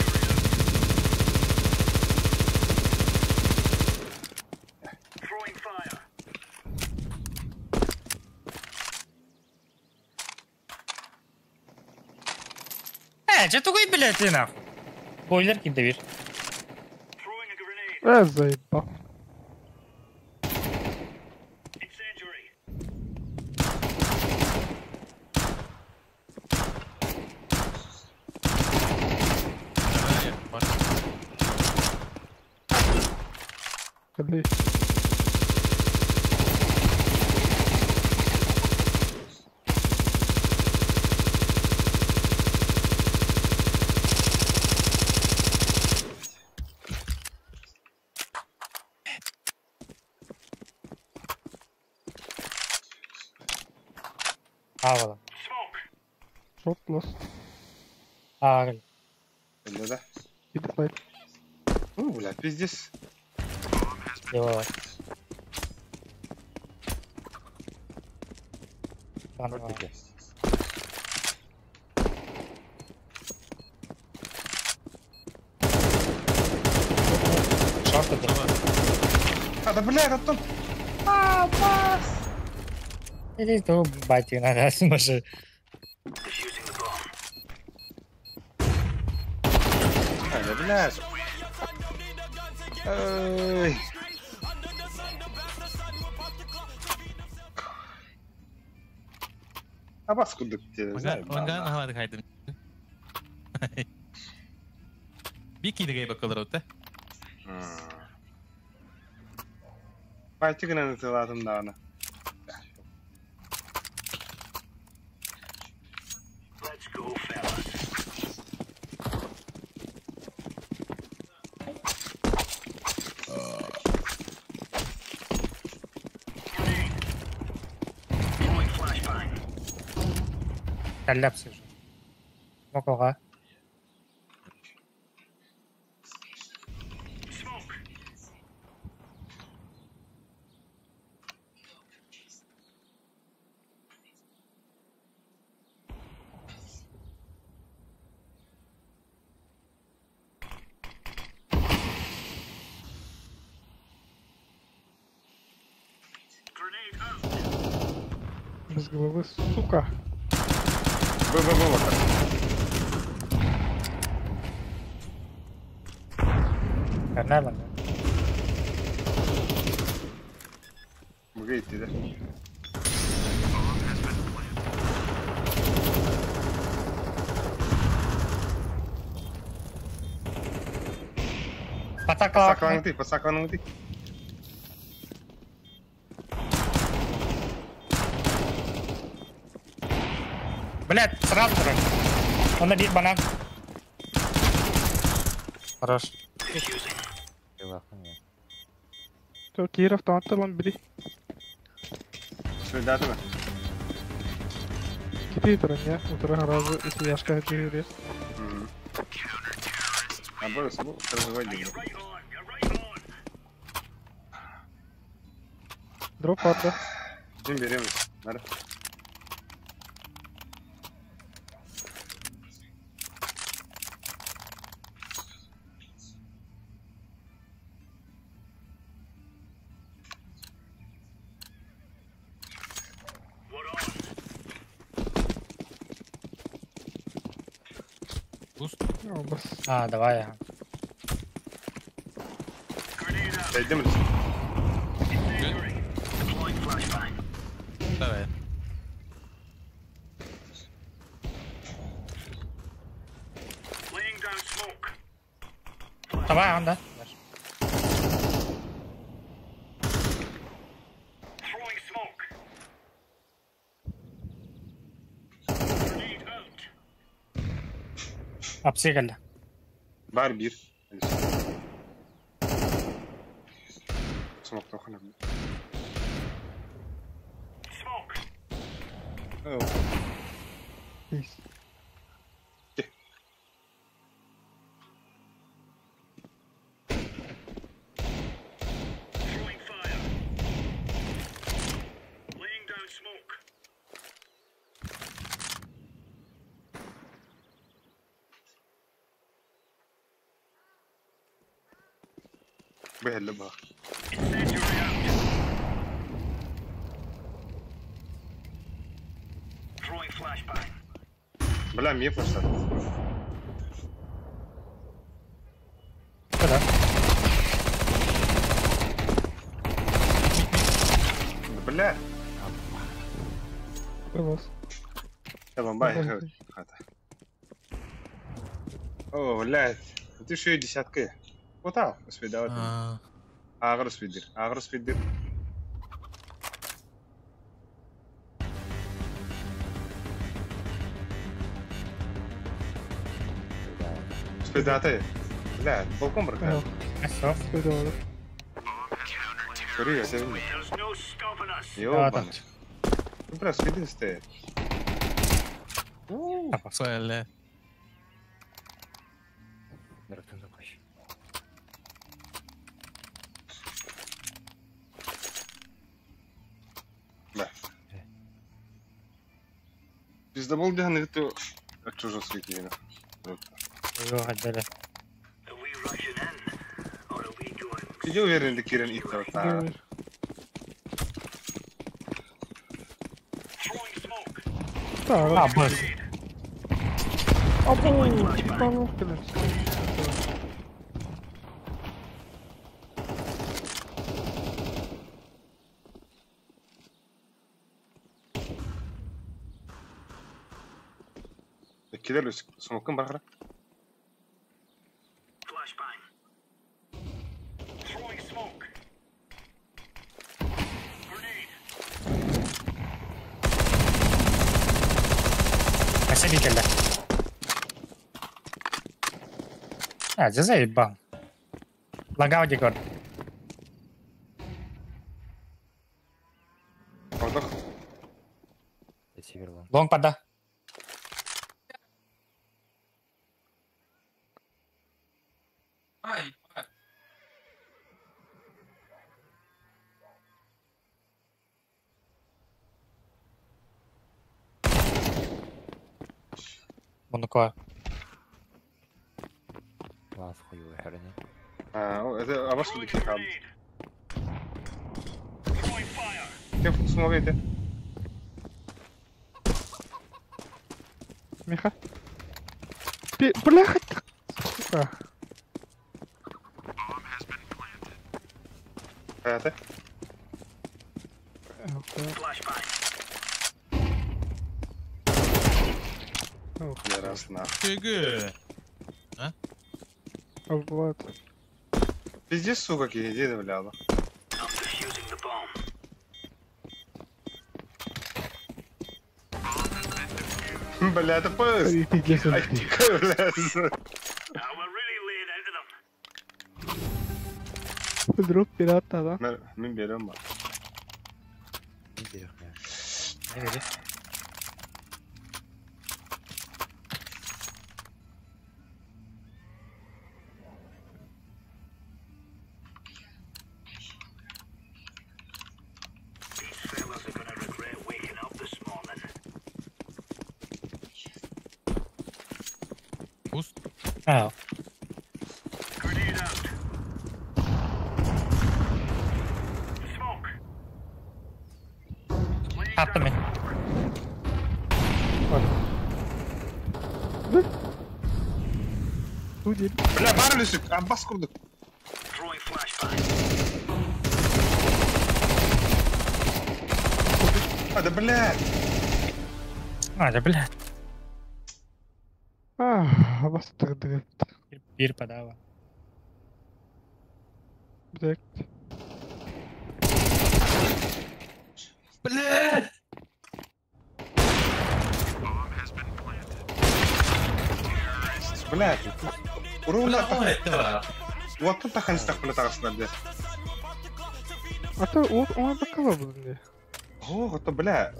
Speaker 5: Че такой, блядь, ты нахуй? Бойлер kimde bir.
Speaker 1: Заебал.
Speaker 4: Var.
Speaker 1: Hadi.
Speaker 5: Ağla.
Speaker 1: Short lost.
Speaker 5: Ağla.
Speaker 2: Bende de.
Speaker 1: Git fight.
Speaker 2: Блядь, пиздец.
Speaker 5: Делай. Tamam. Шорт это.
Speaker 2: А, да бля, Антон.
Speaker 5: Иди то батю надо смаши.
Speaker 2: А, да блядь. Ой. А бас кудuk diye.
Speaker 4: Ongan hava kaydım. Bir kili gay bakılır öte.
Speaker 2: Bayçı gına lazım da ona.
Speaker 5: Кәлләп сыр. Мокоға.
Speaker 1: Без головы, сука.
Speaker 2: Вот.
Speaker 5: Кәрнә lan.
Speaker 2: Buraya gitti de. Подсакланың ты.
Speaker 5: Блядь, сразу же. Он набит банан. Хорош.
Speaker 1: То Кир автоматта lan biri.
Speaker 2: Söyle değil mi?
Speaker 1: Кипи тұрын, я. Утра разы, если я шкафе тегірес.
Speaker 2: А burası bu. Kırmızı değil.
Speaker 1: Дроп vardı.
Speaker 2: Kim veriyor musun? Nerede?
Speaker 1: О, бас.
Speaker 5: А, давай я.
Speaker 2: Değdi mi?
Speaker 4: Давай.
Speaker 7: Laying down smoke.
Speaker 5: Давай, он, да.
Speaker 7: Throwing smoke. Grenade out.
Speaker 5: Apsiye geldi.
Speaker 2: Var bir. Smoke dokunabilir.
Speaker 7: Smoke.
Speaker 2: Oh.
Speaker 1: Peace.
Speaker 7: Throwing fire. Laying down smoke.
Speaker 2: Belli bak.
Speaker 7: Incendiary out. Throwing flashbang.
Speaker 2: Bilmem niye fırsat.
Speaker 5: Şurada.
Speaker 2: Бля.
Speaker 1: Бас.
Speaker 2: Tamam bay. Hadi. О, блядь. Ты еще и десятка. Вот так, свидавать. Агрос видер. Агрос видер. Спидаты. Бля, балкон бракает.
Speaker 5: Хорошо.
Speaker 1: Спидовали.
Speaker 2: Смотри, я тебя видел.
Speaker 7: There's no stopping us.
Speaker 2: Ёбаный. Ну, бля, спиды стоят.
Speaker 4: Söyle.
Speaker 8: Драфтун закончил.
Speaker 2: Бля. Пизда был беганы, то от чужого светлина.
Speaker 5: Yok hadi.
Speaker 7: Are we rushing in? Or are we going?
Speaker 2: Иди уверен, да Кирен их там.
Speaker 1: Görür.
Speaker 7: Throwing smoke.
Speaker 1: Tamam.
Speaker 5: А, бэс.
Speaker 1: Abo. Tipanov kadar.
Speaker 2: كده لو سموكين بخرة.
Speaker 7: Flashbang. Throwing smoke. Grenade.
Speaker 5: Спасибо, geldi. Ha, zajedbał. Lagał gdzie go.
Speaker 2: Отдох.
Speaker 8: Я северлон.
Speaker 5: Long pada. Bununla
Speaker 8: Лаз хуёвый херня.
Speaker 2: Это обошло такие хабы.
Speaker 7: Grenade. Throwing fire.
Speaker 2: Кем смотрите?
Speaker 1: Миха. Бля, сука.
Speaker 2: Это?
Speaker 7: Flashbang.
Speaker 2: Не раз на.
Speaker 4: Figür.
Speaker 1: Влад.
Speaker 2: Пиздец, сука, киһиди бля ала. Бля, это поезд.
Speaker 1: Идеясын.
Speaker 2: Ай, тихо, бля.
Speaker 1: Дроп пирата да.
Speaker 2: Мен берем бар.
Speaker 8: Не берем, я.
Speaker 5: Не берем.
Speaker 4: Пуст.
Speaker 5: А, attım ben.
Speaker 1: Bu değil.
Speaker 2: Бля, бар үлесік, Аббас құрдық. Hadi бля.
Speaker 5: Hadi bile.
Speaker 1: Bastırdı.
Speaker 5: Bir подава.
Speaker 1: Direkt.
Speaker 4: Блядь!
Speaker 2: Бля, урулар
Speaker 4: Ой, это
Speaker 2: уаттан тахан истақпына тағысынар де.
Speaker 1: Ата ona bakalım bunu diye.
Speaker 2: О, это бля.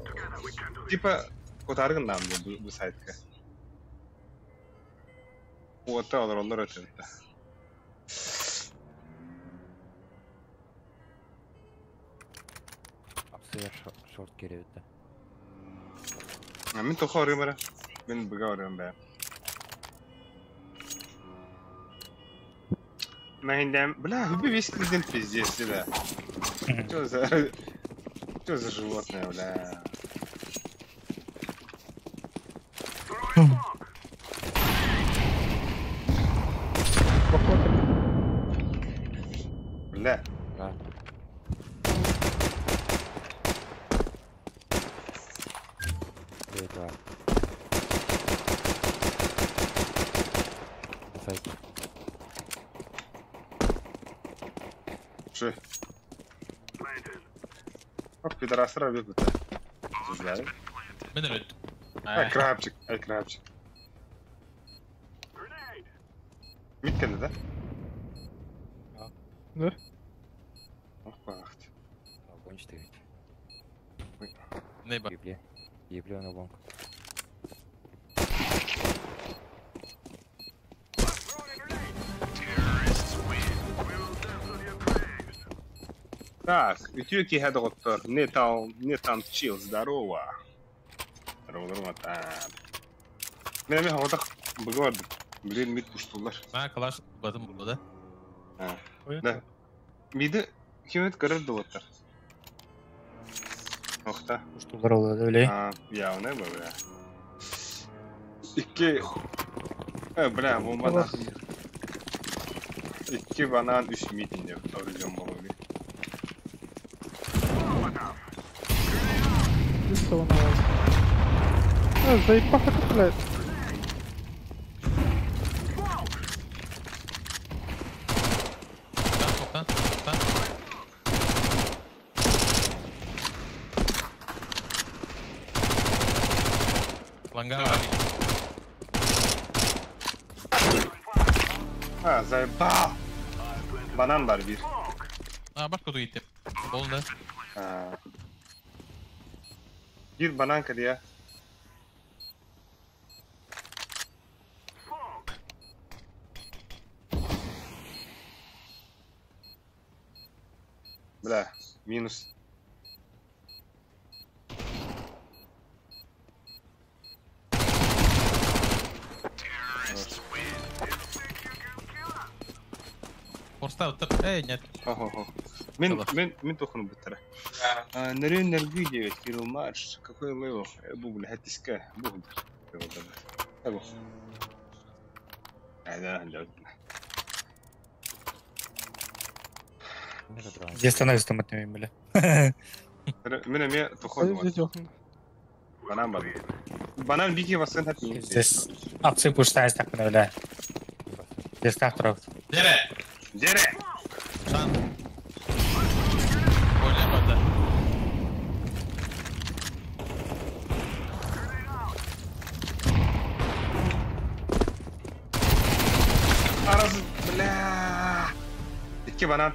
Speaker 2: Типа, котаргын нам де bu сайтка. Уатта олар олар өтеді.
Speaker 8: Апсыяр шорт керебетті.
Speaker 2: Мен тоқа орыйым бара. Мен бұға орыйым бә. Мәйіндем, бля, хүбі вестілден пиздесі да. Что за животное, бля? Бля.
Speaker 8: Да. Это. Сайт.
Speaker 2: Что? Ох, пидорасы робят это. Знаешь?
Speaker 4: Ben öldüm.
Speaker 2: Ай, крабчик, ай, крабчик. Миткенде, да?
Speaker 1: Ne?
Speaker 2: Ох, бахт.
Speaker 8: Огонь 4.
Speaker 4: Ne bak.
Speaker 8: Ебле. Ебле на лонг.
Speaker 2: Так, Ютюки Хедоктор, не там чил, здорово. Здорово, там. Мен хавада бugördüm. Bilen mid düştüler.
Speaker 4: Ben kalaş badım burada.
Speaker 2: Ha.
Speaker 5: Ой,
Speaker 2: Да. Миді кимет көрді оттар. Оқта.
Speaker 5: Uçtular oluyor öyle.
Speaker 2: А, я не бу, бля. İki... Бля, bombadan. İki banan 3 mid indi. Origin bolu bir.
Speaker 1: Just ona lazım. Заебал это, блядь.
Speaker 4: Toptan. Langa var.
Speaker 2: Ha, заебал. Banan var bir.
Speaker 4: Aa bak kodu gitti. Oldu.
Speaker 2: Ha. Bir banan kırı ya. Бля, минус.
Speaker 4: Forsta otur. Нет.
Speaker 2: Ого-го.
Speaker 4: Давай.
Speaker 2: Мен тохну бутара. Нарен нерги 9 кило марш. Какой левел? Бу, бля, хатиска. Бу. Ого. Да, да.
Speaker 5: Где становится там от него, бля?
Speaker 2: Мен тохну.
Speaker 1: Здесь yakında.
Speaker 2: Банан бар. Банан биги басқан хат минус.
Speaker 5: Здесь отцы пуштаясь так, öyle. Здесь как трав.
Speaker 4: Nere?
Speaker 2: Дере. İki banan.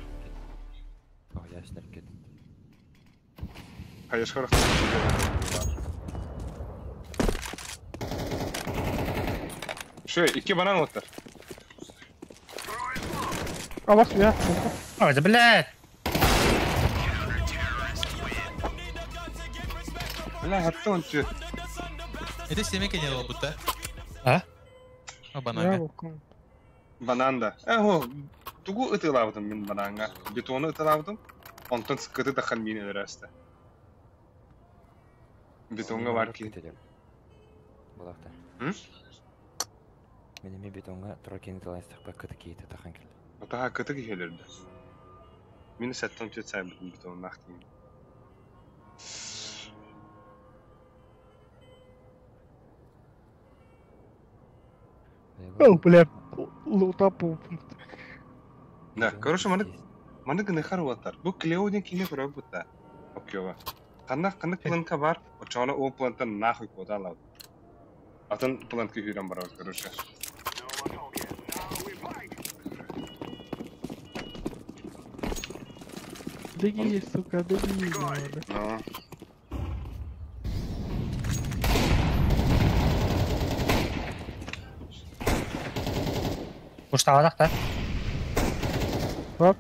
Speaker 8: Oh, ясно, ракет.
Speaker 2: Hayır şorak. Şu iki banan otur.
Speaker 1: А вас я.
Speaker 5: Ой, да блядь!
Speaker 2: Ulan hatta onçu.
Speaker 4: Это семейка не работа.
Speaker 5: А?
Speaker 4: А
Speaker 1: Я
Speaker 4: бананга.
Speaker 1: боком.
Speaker 2: Banan da. O tugu ıtılavdım min bananga. Betonu ıtılavdım. Ondan sıkıntı da kan mini ödereste. Betonga var ki.
Speaker 8: Булакта.
Speaker 2: Hı?
Speaker 8: Менеме бетонга тура кенет алайстык ба кыты кейти тахан келди.
Speaker 2: Otağa kötü gelirdi. Mini setten tüt saymadım betonun nahtiyim.
Speaker 1: О, бля. Лутапу.
Speaker 2: Да, короче, маны гыны харватар. Bu Cleod'un kine kurak butta. Okuyova. Kannak planka var. O çağına o planttan nahuy koda alav. Atın plantka hüren baraz, короче.
Speaker 1: Беги, сука, беги. Надо.
Speaker 2: No.
Speaker 5: Пуштавадах, да?
Speaker 1: Bak.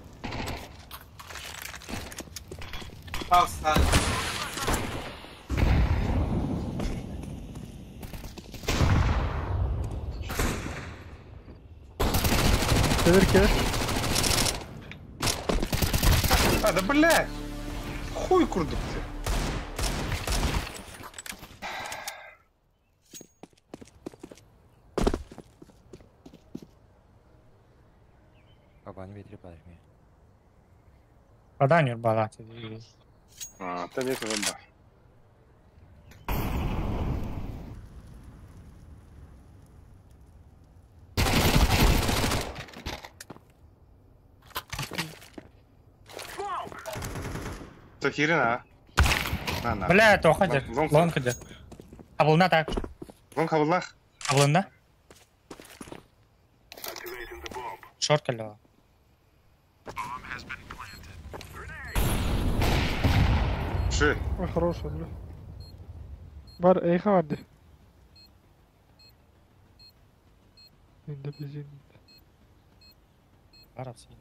Speaker 1: Çevir.
Speaker 2: Hadi bля. Хуй kurduk.
Speaker 8: Бабаны ветре подарми.
Speaker 5: Поданер балат.
Speaker 2: Там нет вымба. Тохирин, а? На.
Speaker 5: Блядь, тоқаdir.
Speaker 2: Лонг.
Speaker 5: Лонгаdir. Қабылына так.
Speaker 2: Вон кабыллах.
Speaker 5: Қабылында.
Speaker 7: Activating the bomb.
Speaker 5: Шорт келді.
Speaker 7: Bomb has been planted.
Speaker 2: Шы.
Speaker 1: Ой, хорошая, бля. Var, Eyha vardı. Bende bizim.
Speaker 5: Арабский.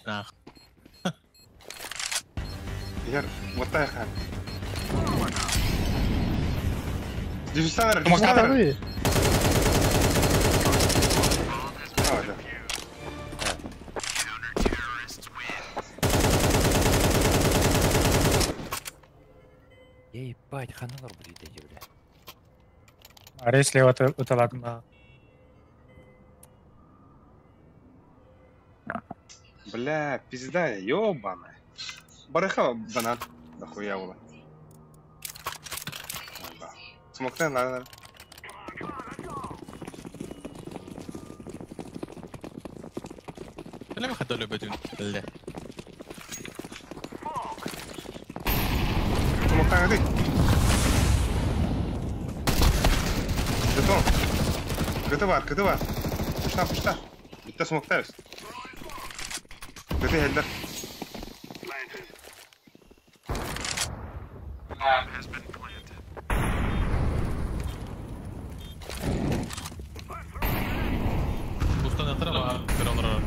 Speaker 4: Нах.
Speaker 2: Яр, вот так. Дефистанер,
Speaker 5: Может,
Speaker 2: дефистанер.
Speaker 1: Abi.
Speaker 2: Hadi.
Speaker 8: Ебать, ханалар будет эти, бля.
Speaker 5: Рейсли ұтыладым.
Speaker 2: Бля, пизда, ёбаная. Барыха банан. Нахуя было. Смоктен, надо.
Speaker 4: لما خدوا له بدون بالله.
Speaker 2: Смоктен, иди. Beton. Kötü var. Puşta. Bitti smoktayız. Kötü helder.
Speaker 7: Planted. Bomb has been planted.
Speaker 4: Bustan atar ama bir olur.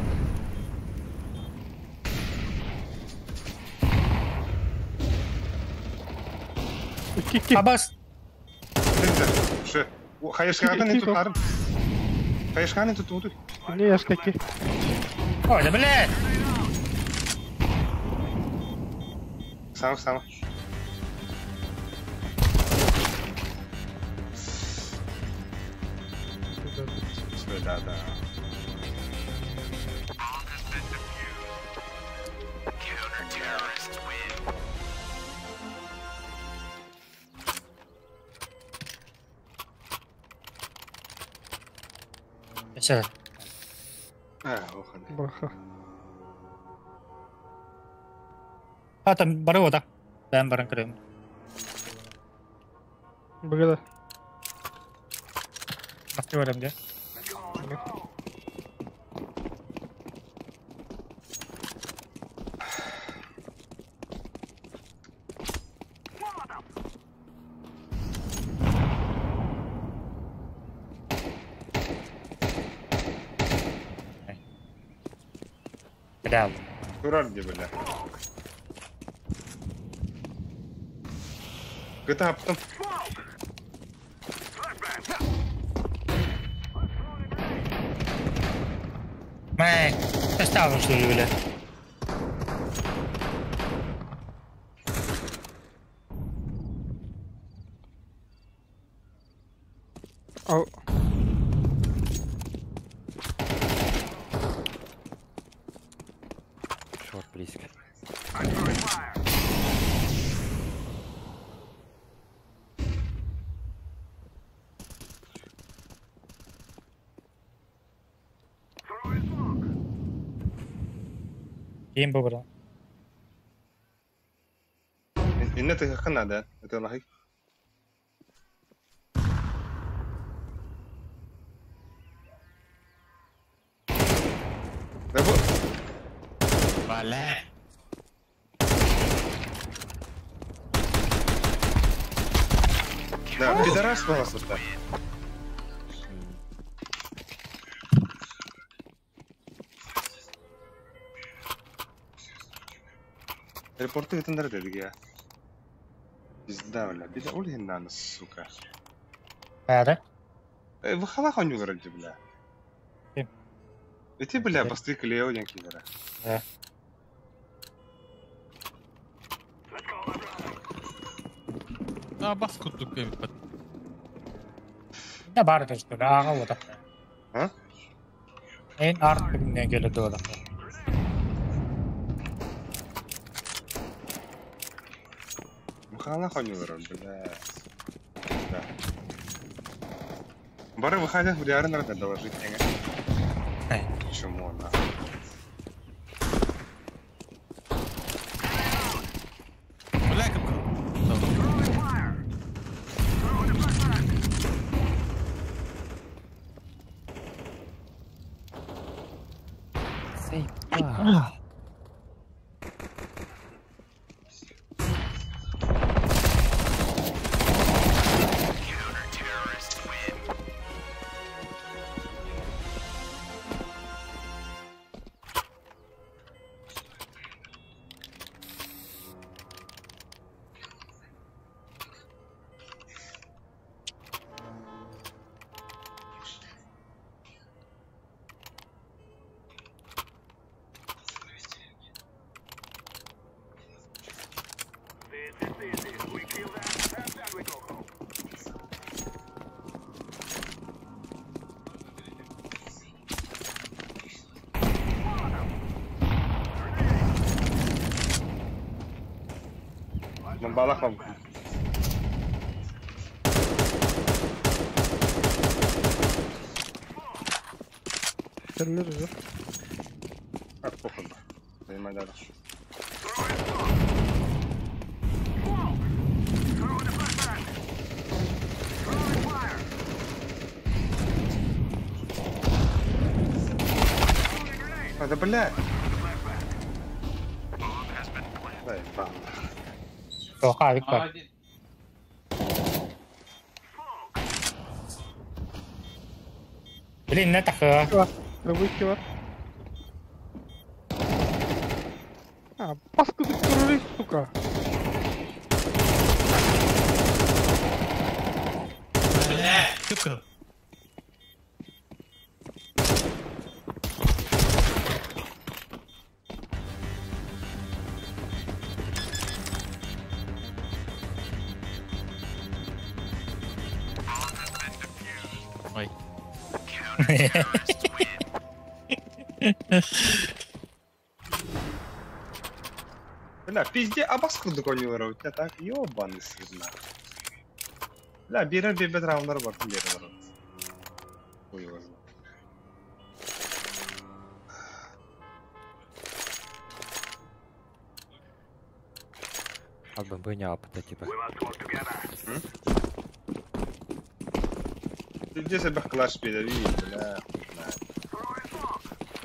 Speaker 1: İki.
Speaker 5: Абас.
Speaker 2: Helder. Шы. Hayışkanı ne tutarım? Hayışkanı tutuyordu.
Speaker 1: Ne yaştaki?
Speaker 5: Ой, да блядь!
Speaker 2: Sama. Да.
Speaker 7: Counter-terrorists win.
Speaker 5: Yaşa.
Speaker 2: O kadar.
Speaker 1: Баха.
Speaker 5: А, там бары вот так. Ben barın kırıyorum.
Speaker 1: Бгда.
Speaker 5: Nasıl varım diye. Bir daha aldım.
Speaker 2: Kurar diye böyle. Gıta yaptım.
Speaker 5: Mày, test aldım şöyle bile.
Speaker 1: Ау.
Speaker 8: Шорт близко.
Speaker 5: Game bu burada.
Speaker 2: Inna tığakın adı. Itu lagi. Nah, bu.
Speaker 4: Vale.
Speaker 2: Nah, pidorас просто. Репорты гитэндар dedik ya. Bizde öyle. Bir de ol hinden suka.
Speaker 5: Nerede?
Speaker 2: Выхала хоню вроде бля.
Speaker 5: Kim?
Speaker 2: Эти бля посты клео янки вера.
Speaker 4: Bas kutluk bir bit.
Speaker 5: Ne bari de işte ağa o da.
Speaker 2: Ha?
Speaker 5: En artık ne geldi o da.
Speaker 2: Выхала хоню вера бля. Да. Бары выходят в реально надо доложить мне. Почему она?
Speaker 4: Bırak kıpkı. Tamam.
Speaker 7: We kill that, and then we go home.
Speaker 2: Membalak mı?
Speaker 1: Келлер же.
Speaker 2: At pokun. Benim ayda. Hadi bля. Дай, бам.
Speaker 5: Yok abi var. Блин, ne takıyor?
Speaker 1: Рыбыки var. А, паскудный террорист, сука.
Speaker 4: Kıpkı. Ой.
Speaker 2: Бля, пизде, а баскурдuk oynuyorlar ya tak ёбаный сын нахуй. Бля, birer bebet roundları var kim yere var. Koyuyorlar.
Speaker 8: БМБ не апта, типа.
Speaker 7: We must work together.
Speaker 2: Ты где себя класс перевели, бля.
Speaker 7: Throwing smoke.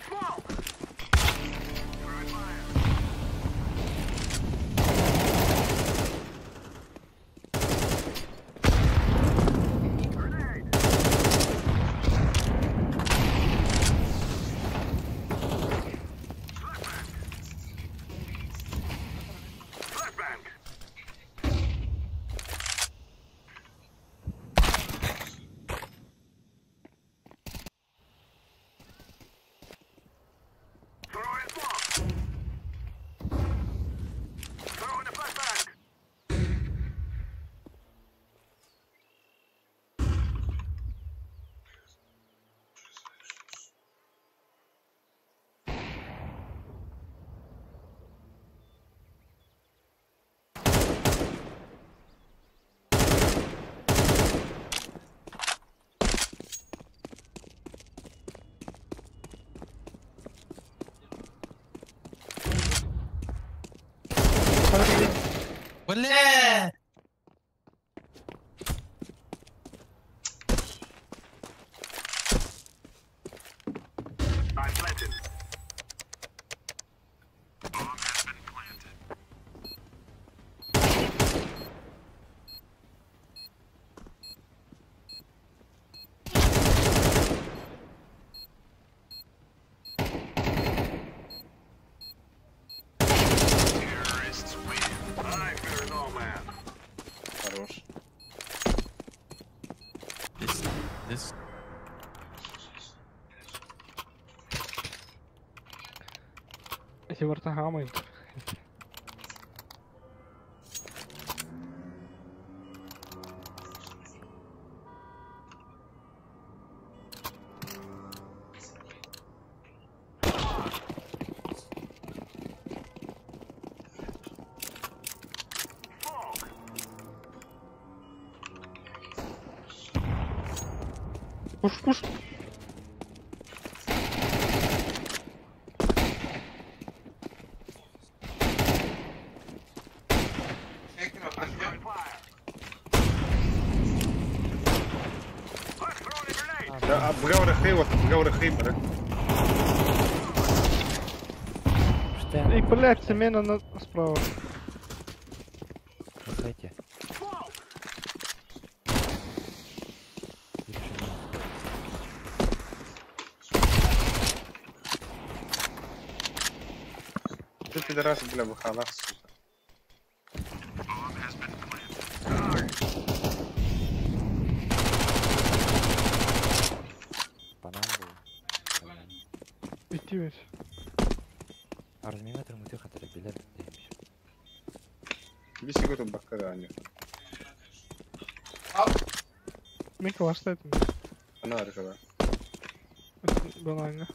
Speaker 7: Smoke. Throwing fire. Grenade. Flashbang. Throwing smoke. Throwing a flashbang.
Speaker 4: Бля!
Speaker 7: I'm planted. Terrorists win. I fear no man.
Speaker 2: Хорош.
Speaker 4: This.
Speaker 1: Je wordt een hamer. Push, push.
Speaker 7: Throwing fire. Let's throw a grenade.
Speaker 2: Да, бгавра хейвот, бгавра хейбра.
Speaker 8: Что?
Speaker 1: Ik belet ze min aan sprout.
Speaker 8: Выходите.
Speaker 7: Smoke.
Speaker 2: Ты пидорас, бля, в халах, сука.
Speaker 8: Банан был. Банан.
Speaker 1: Bitti mi?
Speaker 8: Разминатор мы тихо билер деймиш.
Speaker 2: Bir sigara bakkara anne.
Speaker 1: Mika varsaydım.
Speaker 2: Ana arkada.
Speaker 1: Ben aynı.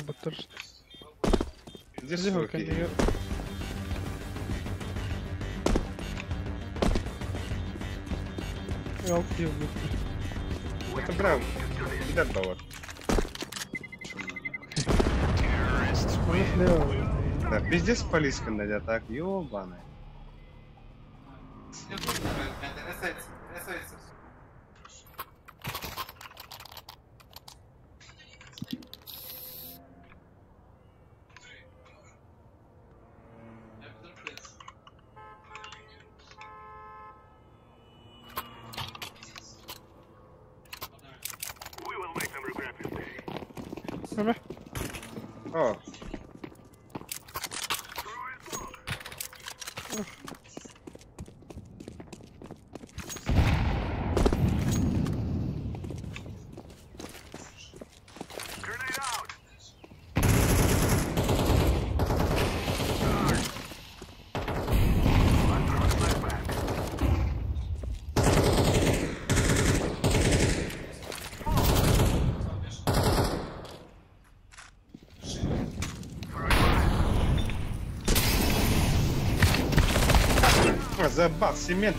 Speaker 1: Batır.
Speaker 2: Где
Speaker 1: Иди,
Speaker 2: суки?
Speaker 1: Хокин, Yok diyor bu.
Speaker 2: Это прям пидор повар.
Speaker 1: Onu слева.
Speaker 2: Да, пиздец полиска надя так, ёбаная.
Speaker 7: We will make them regret this day.
Speaker 1: Hemen.
Speaker 2: О,
Speaker 7: Throwing smoke. Grenade out. I'm throwing flashbang.
Speaker 2: забах, цемент.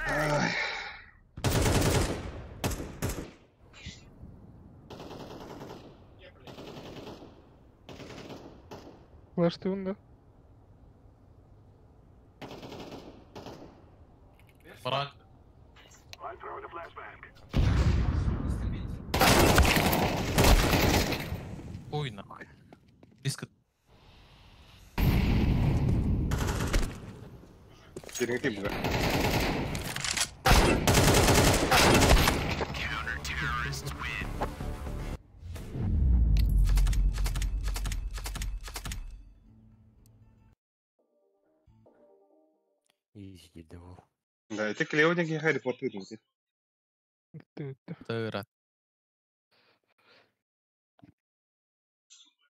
Speaker 2: Ай.
Speaker 1: Flash diyorsun da.
Speaker 4: Bırak.
Speaker 7: I'm throwing a flashbang.
Speaker 4: Oyna. Biscuit.
Speaker 2: Birini tip buga.
Speaker 8: Easy girdi bu.
Speaker 2: Да, это клеодинг я хайди порту дим.
Speaker 1: Gitti.
Speaker 4: Tığırat.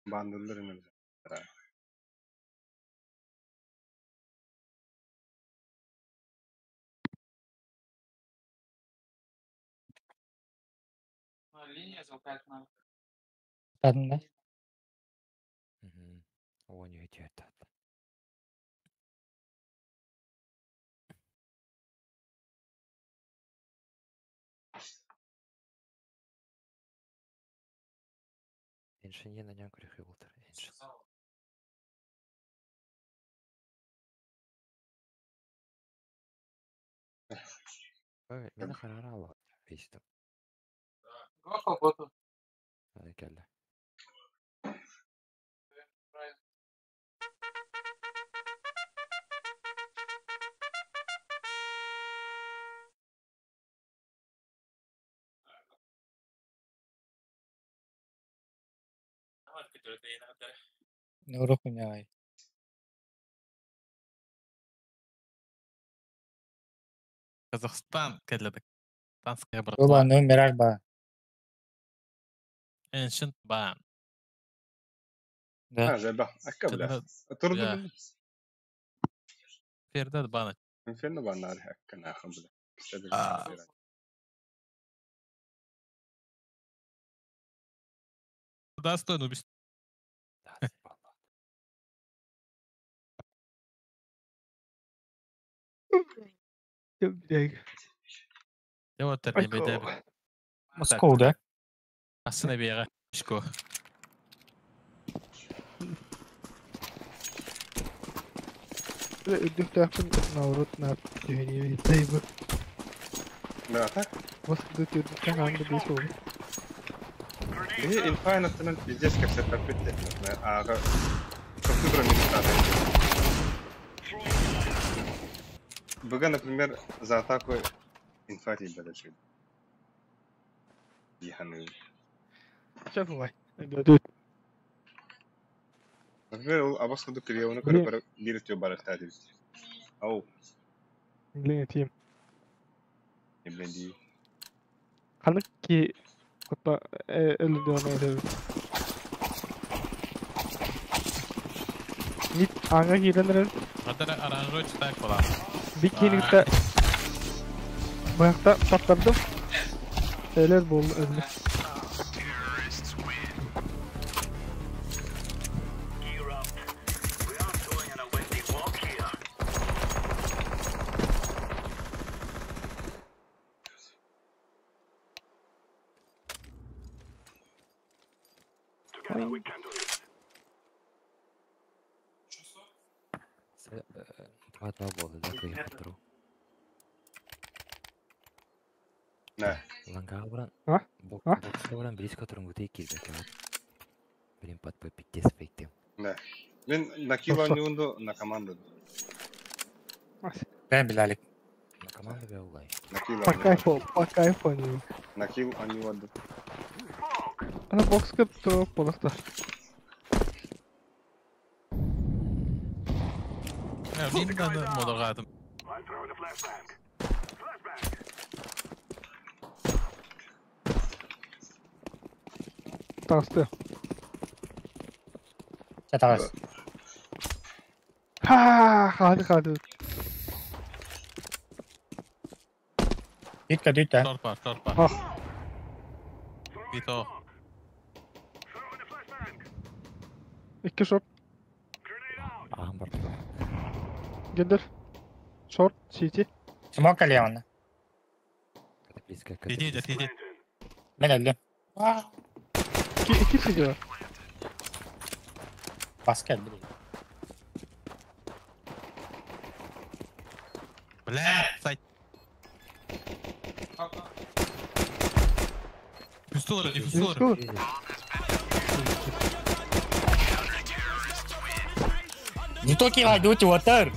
Speaker 2: Bandırlar inanır.
Speaker 6: Линия звукает надо.
Speaker 5: Kadın
Speaker 8: Oynuyor diyor tatlı. Enşin yine ne görüyor buldur. Enşin. Evet, beni karara al. Beştim.
Speaker 6: Гофа боту.
Speaker 8: Hadi geldi.
Speaker 5: Nuru kunyay.
Speaker 4: Казахстан келдік. Танская
Speaker 5: Бaba
Speaker 4: братва.
Speaker 5: no merak ba.
Speaker 4: Ancient Ban.
Speaker 5: Da.
Speaker 2: Ha, zeba. Akka bile. Oturdu
Speaker 4: Ya.
Speaker 2: bile.
Speaker 4: Ferdet Ban.
Speaker 2: Inferno bannar hakka nakham bile. İstedim.
Speaker 4: Достойно убийство.
Speaker 8: Hadi vallahi.
Speaker 1: Bir dakika.
Speaker 4: Я вот это не бедаю.
Speaker 5: Moskov'da.
Speaker 4: Aslında bir yere. Şiko.
Speaker 1: Ödük tarafın navrut nap. Düğünü taybu.
Speaker 2: Ne atak?
Speaker 1: Bas ödükten hangi bir soru.
Speaker 2: Ini infinite pizza skepse perfette. Aga çok güzel minutlar. Бога, например, за атаку инфати большой. Диханы.
Speaker 1: Şef vay. Ödük.
Speaker 2: Например, абаску до клеона, который бирит его барахтати. Ау,
Speaker 1: Bilin eteyim.
Speaker 2: не бленди.
Speaker 1: Kanık ki kutla ölü diyorlar öyle. Git anga girenlerin
Speaker 4: Kadar aranjör çıtak falan.
Speaker 1: bir kinikte bayakta patladım. Şeyler bol önüne.
Speaker 7: Gear up. We are going on a windy walk here. Together we can do this.
Speaker 8: Це 2-2 були, так виїхав друг.
Speaker 2: Ne?
Speaker 8: Ланга буран.
Speaker 1: Ha? Ha?
Speaker 8: Бокста буран близко турангуты кирдек evet. Benim pat по 50 bekliyorum.
Speaker 2: Ne? Ben nakil oynuyordu, na komando.
Speaker 5: Ben Bilal'ik.
Speaker 8: На команду be olay.
Speaker 2: Nakil
Speaker 1: Pakay oynuyor.
Speaker 2: Nakil oynuyordu.
Speaker 1: Ana box kıp trop balıkta.
Speaker 4: Ya bilmem ne moderadım.
Speaker 7: I'm throwing a flashbang. Flashbang.
Speaker 1: Tastı.
Speaker 5: Çatakas.
Speaker 1: Ha, hadi.
Speaker 5: Dütka.
Speaker 4: Torpa.
Speaker 1: Ah.
Speaker 4: Vito.
Speaker 7: Throwing a flashbang.
Speaker 1: İki short.
Speaker 7: Grenade out.
Speaker 8: Aham var.
Speaker 1: Gelir. Short, CT.
Speaker 5: Smoke Leon.
Speaker 8: Hadi близко.
Speaker 4: Titi.
Speaker 5: Ben öldüm.
Speaker 1: İki CT var.
Speaker 5: Бас geldi.
Speaker 4: Блядь, сайт. Пистол, диффузор.
Speaker 1: Диффузор.
Speaker 5: Не только войдете в отель.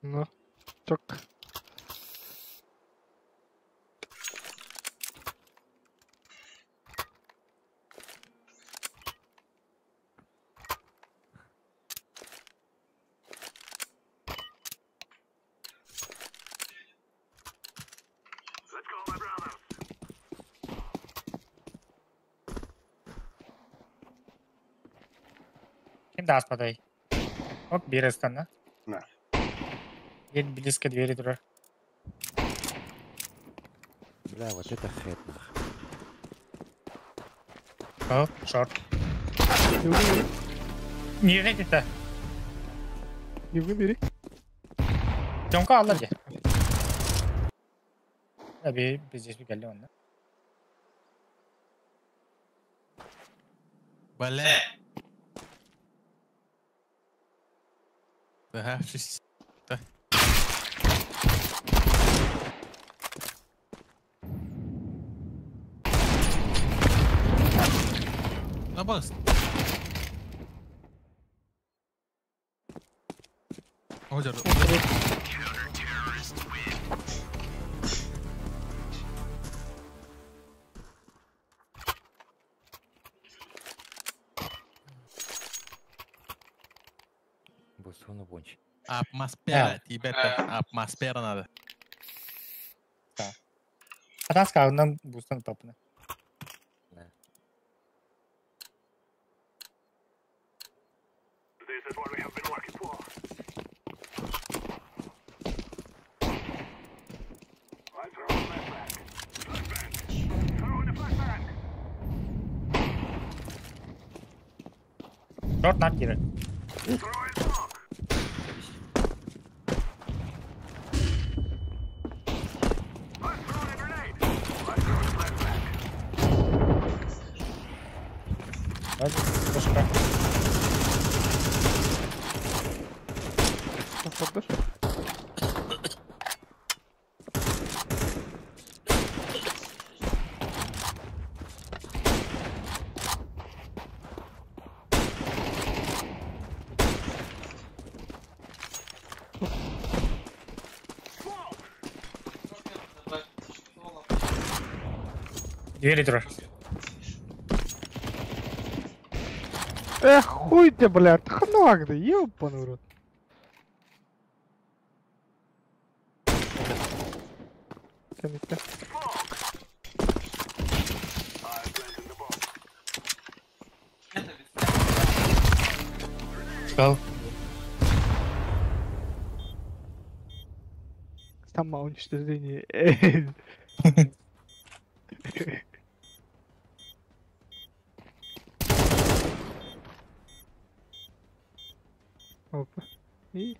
Speaker 1: Ну, чок.
Speaker 7: Let's go, my brothers.
Speaker 5: Kim даст подай? Оп, Бирестан, да?
Speaker 2: Да.
Speaker 5: Едь близко к двери туда.
Speaker 8: Бля, вот это хэт, нах.
Speaker 5: О, шорт.
Speaker 1: Югу бери.
Speaker 5: Не это.
Speaker 1: Югу бери.
Speaker 5: Тёмка алла де. Abi biz здесь geldi onunla.
Speaker 4: Блядь. Ага, шесть. Да. На бас. Озер.
Speaker 8: Бусону бонч.
Speaker 4: Атмосфера, тебе атмосфера надо.
Speaker 5: Атас кağından boost'un topunu.
Speaker 7: This is what we have been working for. I'm throwing the flashbang. Flashbang. Throwing the flashbang.
Speaker 5: Short nak gire.
Speaker 7: Throwing smoke. I'm throwing a grenade. I'm throwing a flashbang.
Speaker 5: Hadi başka.
Speaker 1: اتفضل.
Speaker 5: Двери туда.
Speaker 1: Эх, хуй ты, блядь, хнак да, ёбаный в рот. Камика.
Speaker 5: Go.
Speaker 1: Самоуничтожение. Опа. И...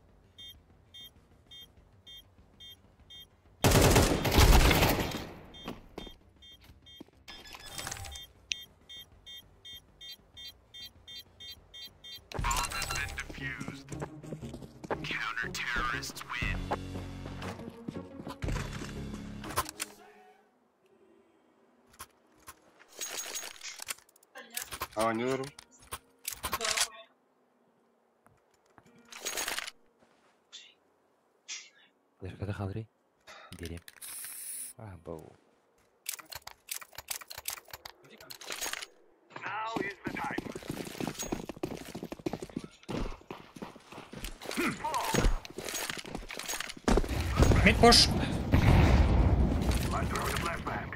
Speaker 2: Oynuyorum.
Speaker 8: Дашкада хаври. Берем. Бау.
Speaker 7: Now is the time.
Speaker 5: Mid push.
Speaker 7: I'm throwing a flashbang.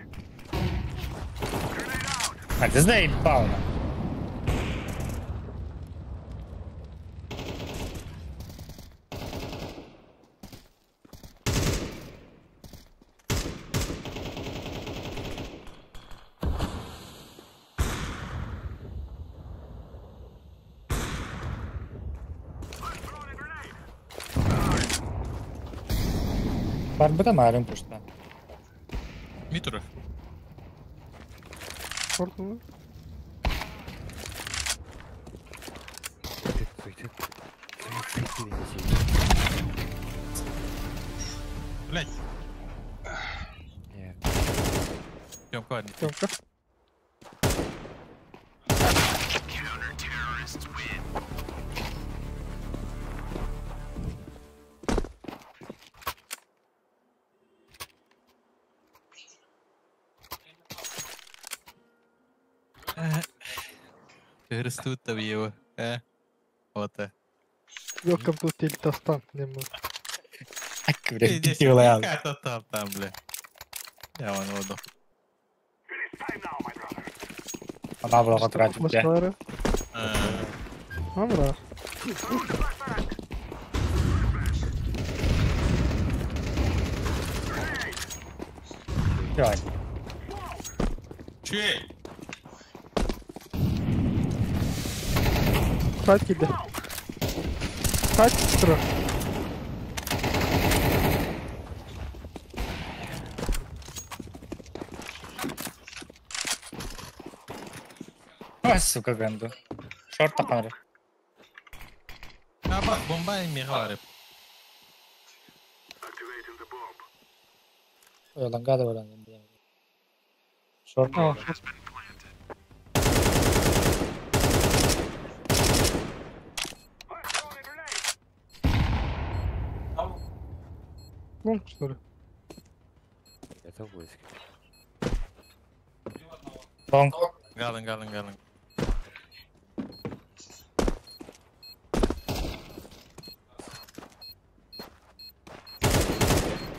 Speaker 7: Grenade out.
Speaker 5: А ты заебал.
Speaker 7: I'm throwing a grenade.
Speaker 5: Var bu da malum push'ta.
Speaker 4: Митуров.
Speaker 1: Шорт, ну.
Speaker 8: Суйты. Суйты венеси.
Speaker 4: Блять,
Speaker 8: Не.
Speaker 4: Тёмка, ладно.
Speaker 1: Тёмка.
Speaker 4: Растут-то в его. Вот.
Speaker 1: Welcome to Tiltastan.
Speaker 5: Ак, блядь, битила я.
Speaker 4: Как-то там, бля. Я вон воду.
Speaker 5: Она была тратить, бля.
Speaker 1: Флешкары. Амра.
Speaker 5: Чё?
Speaker 4: Че?
Speaker 1: Сайт gibi. Сайт sıra.
Speaker 5: Ой, сука, Гэнду. Шорт такой.
Speaker 4: А бак, бомба и мигары.
Speaker 5: Ой, лангада var lan. Short.
Speaker 1: Aa. Long что ли?
Speaker 8: Это войск.
Speaker 5: Long.
Speaker 4: Гален.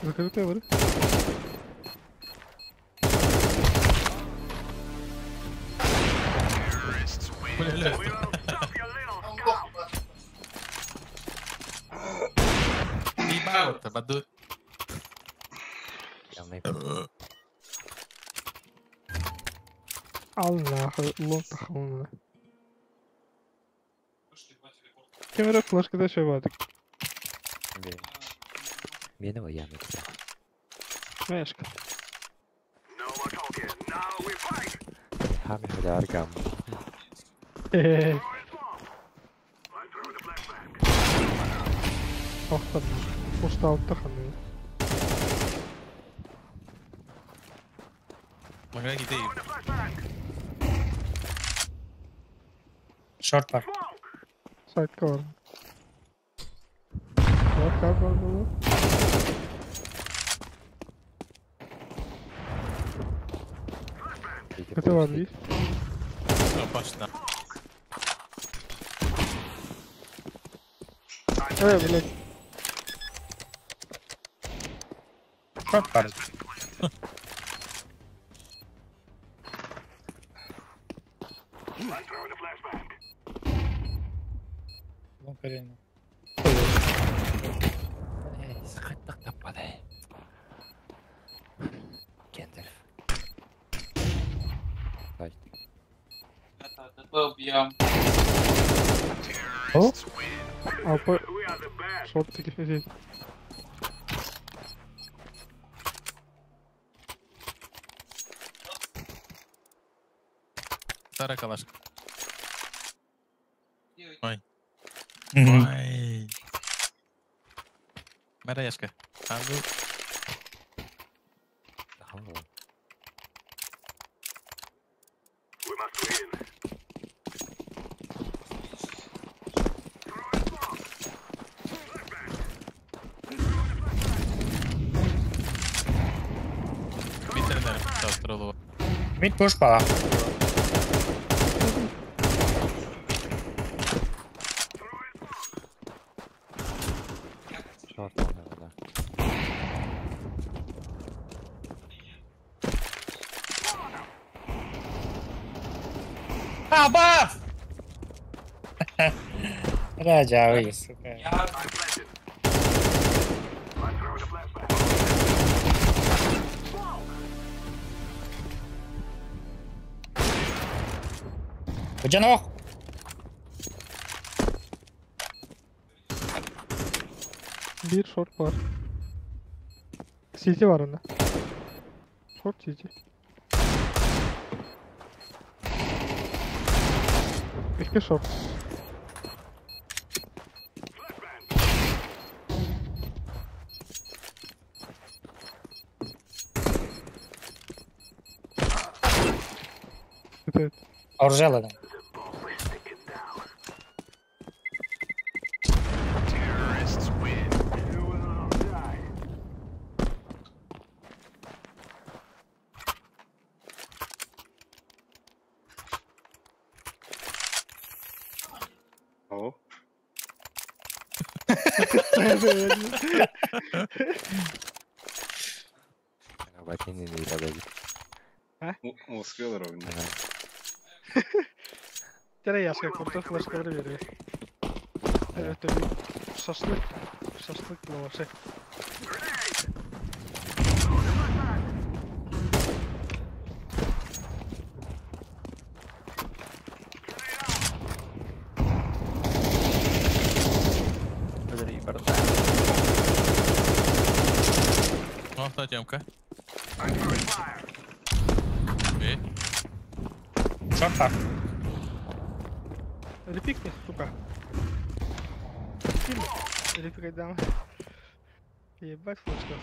Speaker 1: Закрытая вода.
Speaker 4: Бля. Ебало-то, баду.
Speaker 8: Явный.
Speaker 1: Allah long takımına. Kamera flaşkada şey vardı.
Speaker 8: Meni var yani.
Speaker 1: Meşk.
Speaker 8: Hami hadi arkam.
Speaker 1: Hehehe. Ahtan. Posta altta kalıyor.
Speaker 4: Magana gideyim.
Speaker 5: Short var.
Speaker 1: Site var mı? Var burada. Kötü var değil.
Speaker 4: Başla.
Speaker 1: Evet bile.
Speaker 5: Short var. Long перейну.
Speaker 8: Sıkıntı tapmadı. Gandalf. Hayır.
Speaker 6: Это убьем.
Speaker 1: O? Alpa. Short teklifi değil.
Speaker 4: Старая калашка. Ой.
Speaker 5: Мгм.
Speaker 4: Ой. Марешка. Анду.
Speaker 8: Tamam.
Speaker 4: Bitirdim. Sastırılı.
Speaker 5: Mid push pala.
Speaker 8: Short oynadı.
Speaker 5: Abaf! Raja, ой, сука. Canı
Speaker 1: Bir short var. CT var onda. Short CT. İki short. Evet.
Speaker 5: Оружие adam.
Speaker 2: Oo.
Speaker 8: Ботинки не подойдет.
Speaker 2: Uskıyorlar oyunda.
Speaker 1: Gene yaşka kurtar flashları veriyor. Evet öyle şaşlık. Şaşlık mı var şey.
Speaker 8: Подожди, братан.
Speaker 4: Nokta Cemka. Ve
Speaker 5: Short var.
Speaker 1: Репикни, сука. Сильно. Репикай дам. Ебать флешка.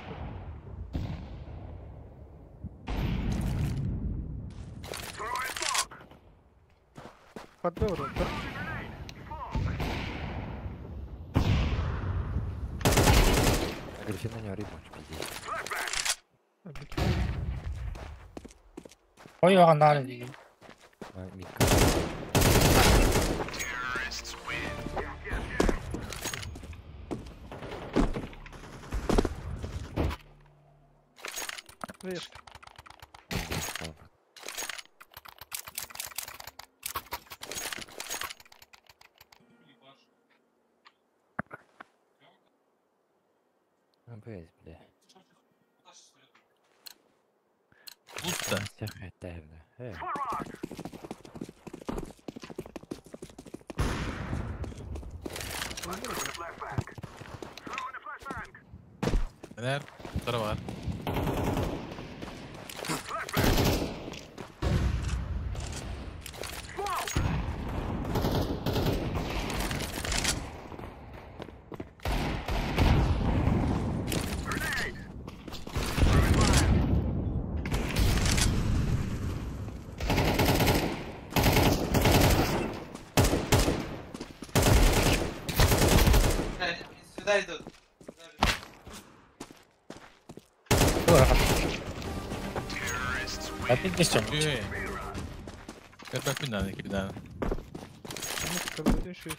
Speaker 1: Подбор, да?
Speaker 8: Агрессивно не ори, больше пиздец.
Speaker 5: Koy oğanlar.
Speaker 8: Митка.
Speaker 1: Вешка.
Speaker 8: Блядь, бля.
Speaker 4: Usta.
Speaker 8: Всех хватает, бля.
Speaker 4: Neler? Tara var.
Speaker 6: Сюда идут.
Speaker 5: Doğru. Hadi geçeceğim.
Speaker 4: Bak bir tane, iki tane.
Speaker 1: Ну, когда şu.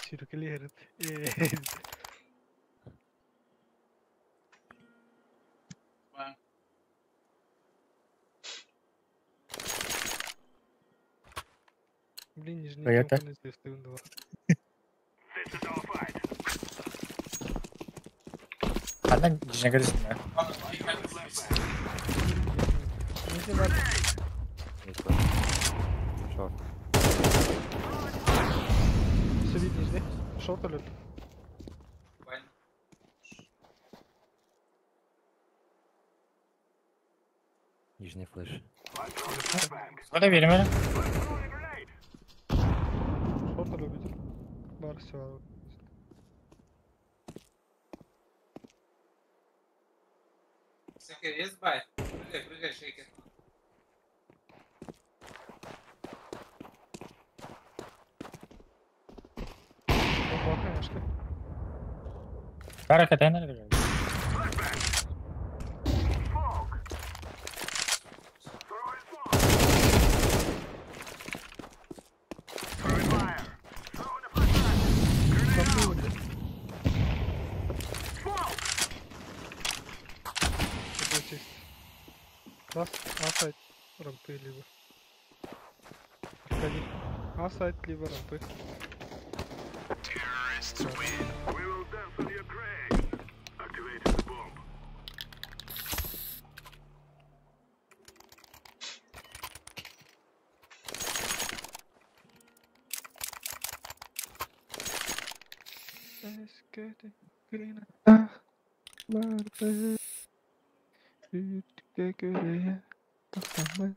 Speaker 1: Sürükeli herif. Блин, нижний
Speaker 5: Понятно.
Speaker 1: не известный два.
Speaker 5: Benden dişine gelirsin ya.
Speaker 1: Нижний var.
Speaker 8: Шорт.
Speaker 1: Все видно, нижний. Шорт алert.
Speaker 8: Нижний флеш.
Speaker 5: Hadi verim öyle.
Speaker 1: Шорт алert видел. Бар все.
Speaker 6: Шейкер, есть бай? Прыгай, шейкер.
Speaker 1: Бар, конечно.
Speaker 5: Hareket eder gibi.
Speaker 1: Такой чист. Раз, асайд, рампы либо. Подходи. Асайд, либо рампы.
Speaker 7: We will dance on your grave. Activating the bomb.
Speaker 1: Eskidi güne vardı. Büyüttükçe göreye baksana.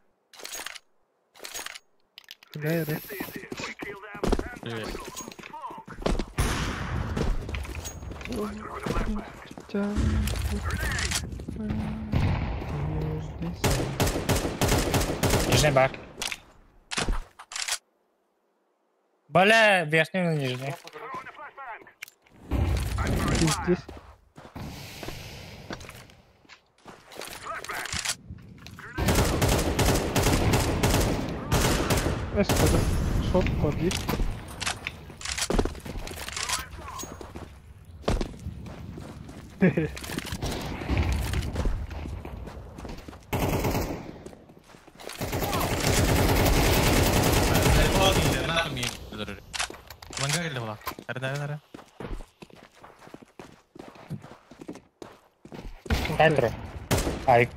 Speaker 1: Nerede?
Speaker 7: We kill them and
Speaker 4: Evet.
Speaker 1: Can.
Speaker 5: Нижний бар. Бля, верхний или нижний?
Speaker 1: Здесь. Эстада. Шот, поди. Хе-хе.
Speaker 4: Kenapa nih? Mangga gitu lah. Ada.
Speaker 5: Dentro. Aí.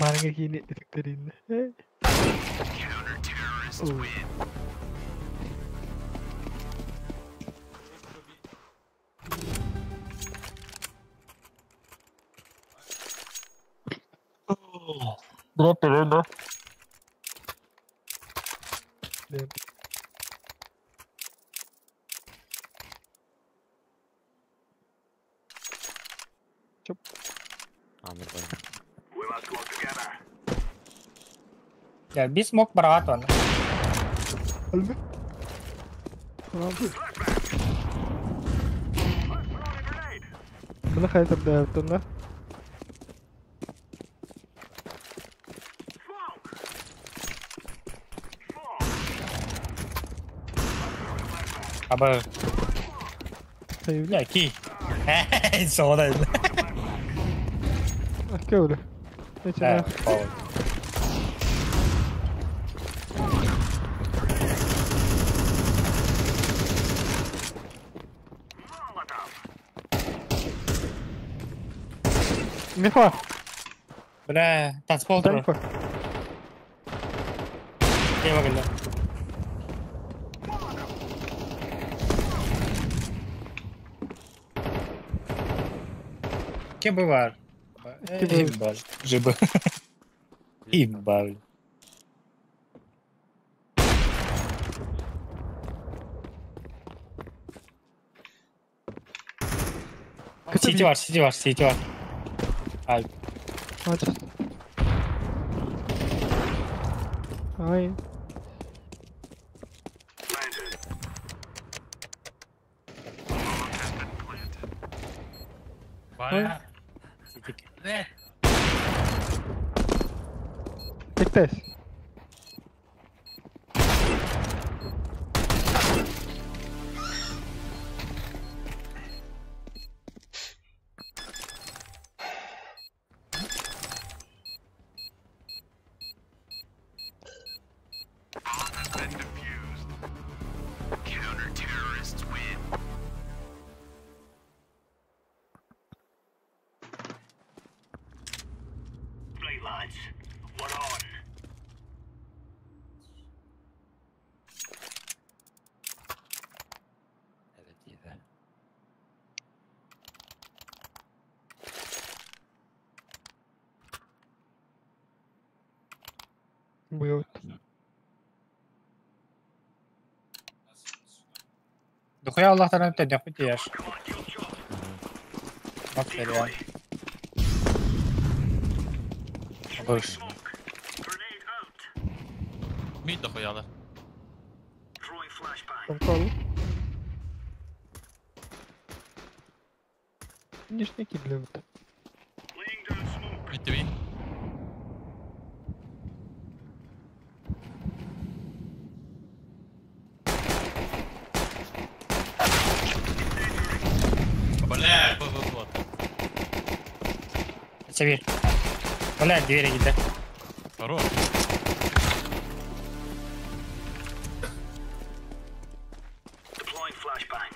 Speaker 1: Marga gini detekterin. Oh.
Speaker 5: Drop ele.
Speaker 1: Lihat. Cep.
Speaker 8: Amir bana.
Speaker 7: We must work together.
Speaker 5: Ya, bir smoke beraton.
Speaker 1: Albe. Tamam. Mana kayak terdapat lah.
Speaker 5: Apa?
Speaker 1: Kayak
Speaker 5: Ya, ki. Soda.
Speaker 1: Kayak udah. Coba.
Speaker 5: Oh.
Speaker 1: Мифа.
Speaker 5: Бля, танцпол
Speaker 1: Дай
Speaker 5: туру. Кем geldi? Kim bu var? İmbal. Jibı. İmbal. City var. Ay.
Speaker 1: Aç. Ay.
Speaker 4: Baya.
Speaker 5: City.
Speaker 4: Ne?
Speaker 1: Tektes.
Speaker 7: Play lads. What on?
Speaker 8: Evet iyi de.
Speaker 1: Будет.
Speaker 5: Дохуя Аллах'tan öte nefret yer. Bak ya. Boş.
Speaker 7: Grenade out.
Speaker 4: Mid dohuyalı.
Speaker 7: Throwing flashbang.
Speaker 1: Там кого? Ништяки для вот.
Speaker 7: Laying down smoke.
Speaker 4: Mid to be. Бля, вот.
Speaker 5: Çevir. Bля, двери gitti.
Speaker 4: Хорош.
Speaker 7: Deploying flashbang.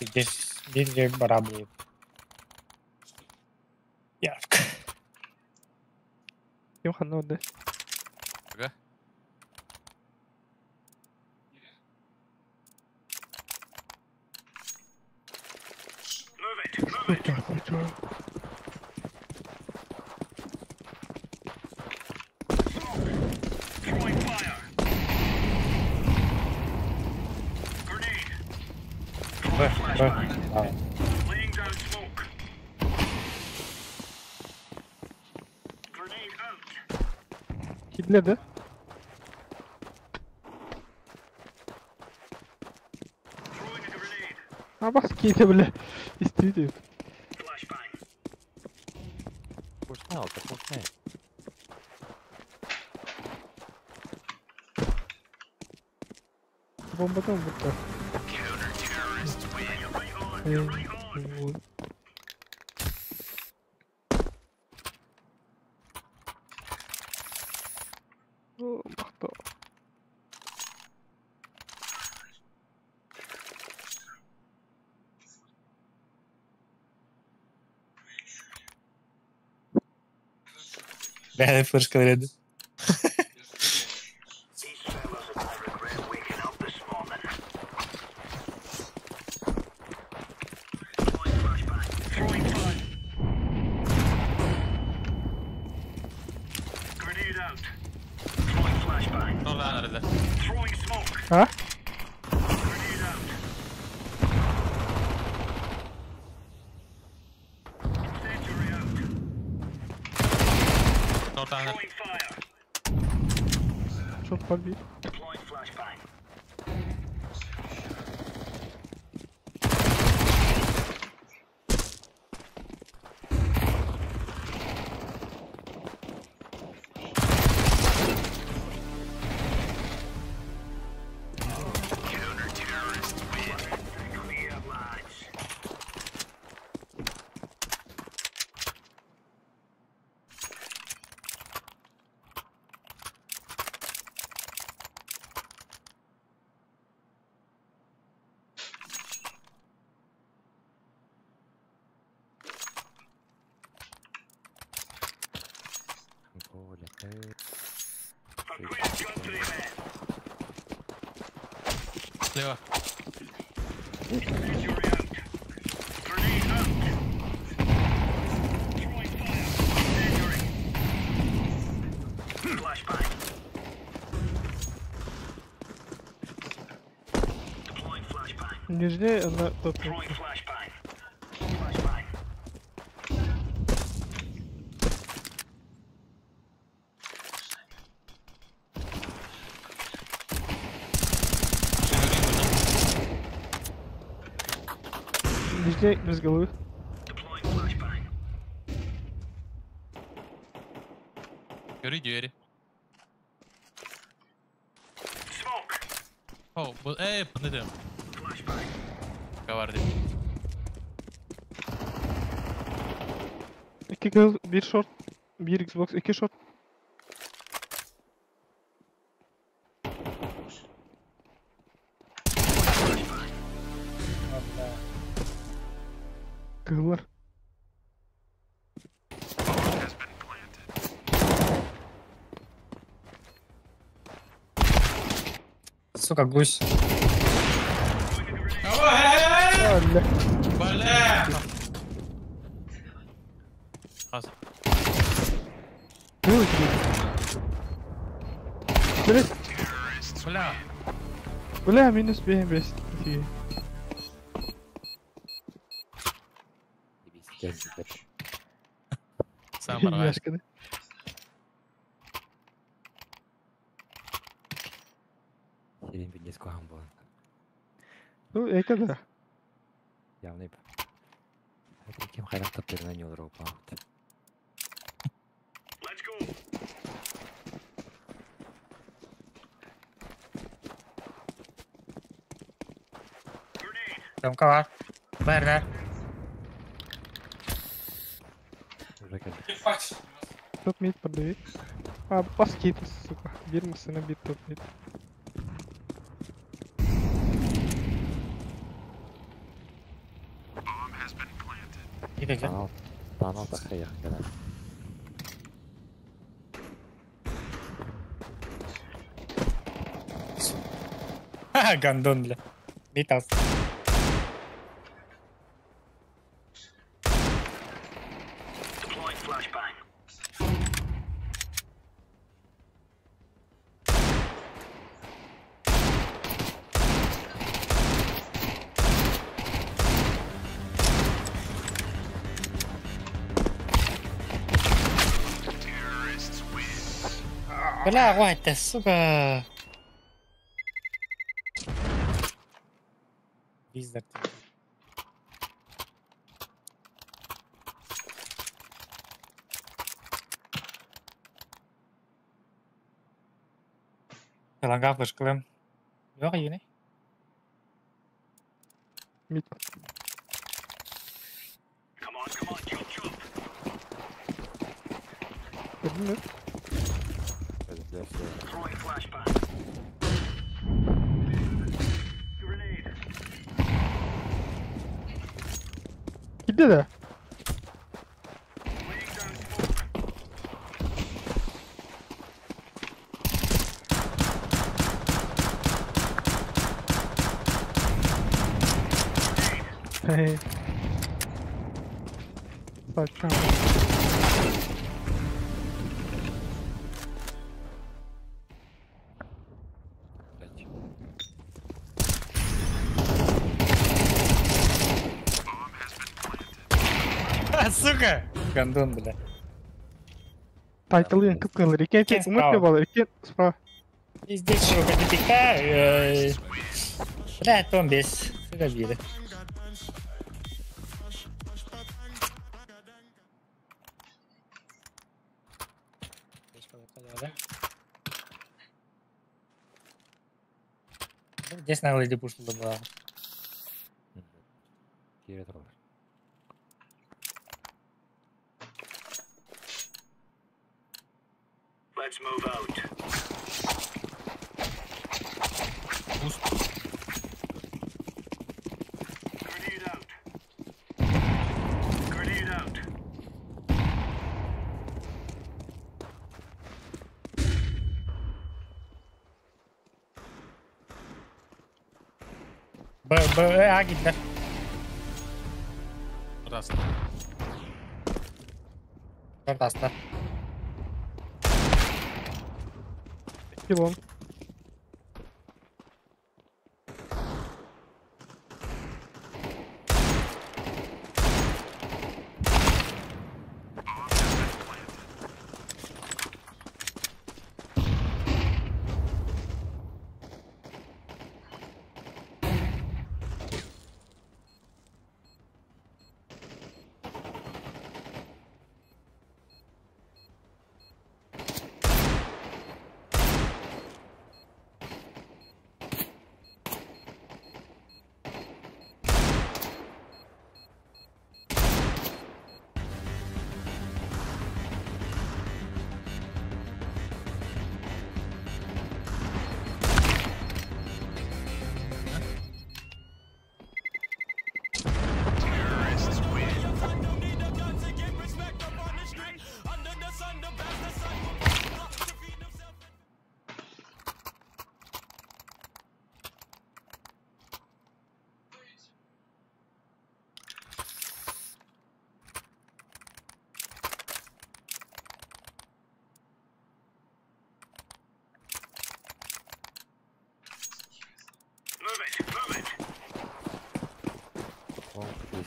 Speaker 5: Здесь бара будет. Ярко.
Speaker 1: Kim xanna oldu?
Speaker 4: Aga.
Speaker 7: Throwing fire. Grenade.
Speaker 5: Bırak, bırak. Tamam.
Speaker 7: Laying down smoke. Grenade out.
Speaker 1: Killedi.
Speaker 7: Throwing a grenade.
Speaker 1: Ha bak killedi bile. İstedi.
Speaker 7: Flashbang.
Speaker 8: Push ne oldu? Push ne?
Speaker 1: Bombadan vurdu. Oh, baktı.
Speaker 5: Ben de first clear'edi.
Speaker 7: These fellas are gonna regret waking up this morning. Throwing flashbang. Throwing fire. Grenade out. Throwing flashbang.
Speaker 4: Oradan arada.
Speaker 7: Throwing smoke.
Speaker 1: Ha?
Speaker 7: Grenade out. Incendiary out.
Speaker 4: Oradan arada.
Speaker 7: Throwing fire.
Speaker 1: Çok var bir.
Speaker 7: Deploying flashbang. Clear, lads.
Speaker 8: Böyle.
Speaker 7: A quick gun to the head.
Speaker 4: Leva.
Speaker 7: Incendiary out. Grenade out. Throwing fire. Incendiary. Flashbang. Deploying flashbang.
Speaker 1: Нижнее она тут.
Speaker 7: Throwing flashbang. Flashbang.
Speaker 1: Нижнее без головы.
Speaker 7: Deploying flashbang.
Speaker 4: Yürü yürü.
Speaker 7: Smoke.
Speaker 4: Oh, bu bunu diyorum.
Speaker 7: Flashbang.
Speaker 4: Kavardı.
Speaker 1: İki kız, bir short, bir Xbox, iki short. Kızlar.
Speaker 5: Сука, гусь.
Speaker 1: Allah.
Speaker 4: Valla. Hazır.
Speaker 1: Ne oldu? Böyle,
Speaker 4: Valla.
Speaker 1: böyle minus bir best. İyi.
Speaker 8: Geldiler.
Speaker 4: Sen bana ver.
Speaker 1: Yaşkını.
Speaker 8: Senin bir disko ham bu.
Speaker 1: Bu ekada.
Speaker 8: Явный. Это кем хайрак таптыр на него ропа.
Speaker 7: Let's go. Grenade.
Speaker 5: Tamka var. Nerede?
Speaker 8: Уже geldi.
Speaker 1: Top mid подавить. А, баскет, сука. Bir misine bir top mid.
Speaker 5: Gidecek.
Speaker 8: Tanal. Tanal da hayır kadar.
Speaker 5: Гандон, бля. Битас.
Speaker 7: Deploying flashbang.
Speaker 5: Бля, хватит, сука. Пиздец. Таланга флешкалым. Yok yine.
Speaker 1: Мид.
Speaker 7: Come on, jump, jump.
Speaker 1: Gördün mü?
Speaker 7: Throwing flashbang. Grenade.
Speaker 1: Gitti de.
Speaker 7: Laying down smoke.
Speaker 1: Hey. Saçma.
Speaker 5: Сука. Гандон, бля.
Speaker 1: Тайтылын кып-кылыр. Екен
Speaker 5: Екен
Speaker 1: умыт
Speaker 5: справа.
Speaker 1: не балар. Екен справа.
Speaker 5: Пиздец, широко допека. Бля, том без. Сука, бири. Здесь на леди пуш было.
Speaker 8: Кире тұралар.
Speaker 7: Let's move out. Grenade out. Grenade out.
Speaker 5: A gitti.
Speaker 4: Burası.
Speaker 5: Dört hasta.
Speaker 1: Kilon.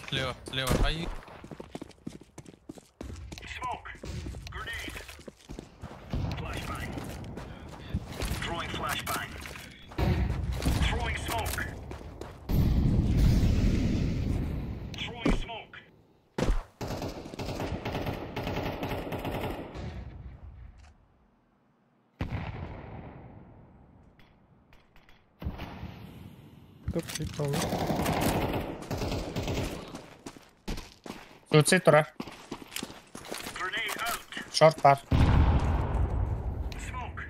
Speaker 4: Слева, слева. Ай,
Speaker 7: Smoke. Grenade. Flashbang. Throwing flashbang. Throwing smoke. Throwing smoke.
Speaker 1: Kapıyı kaldı.
Speaker 5: Suicide tura.
Speaker 7: Grenade out.
Speaker 5: Short var.
Speaker 7: Smoke.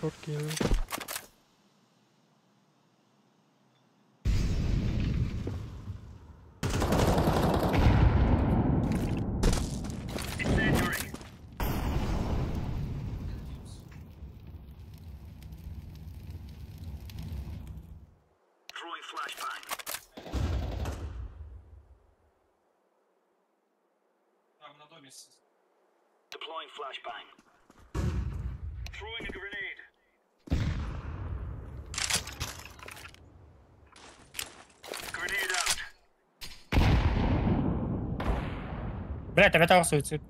Speaker 1: Short geliyor.
Speaker 7: Incendiary. Deploying flashbang. Throwing a grenade. Grenade out.
Speaker 5: Блядь, опять того суицид.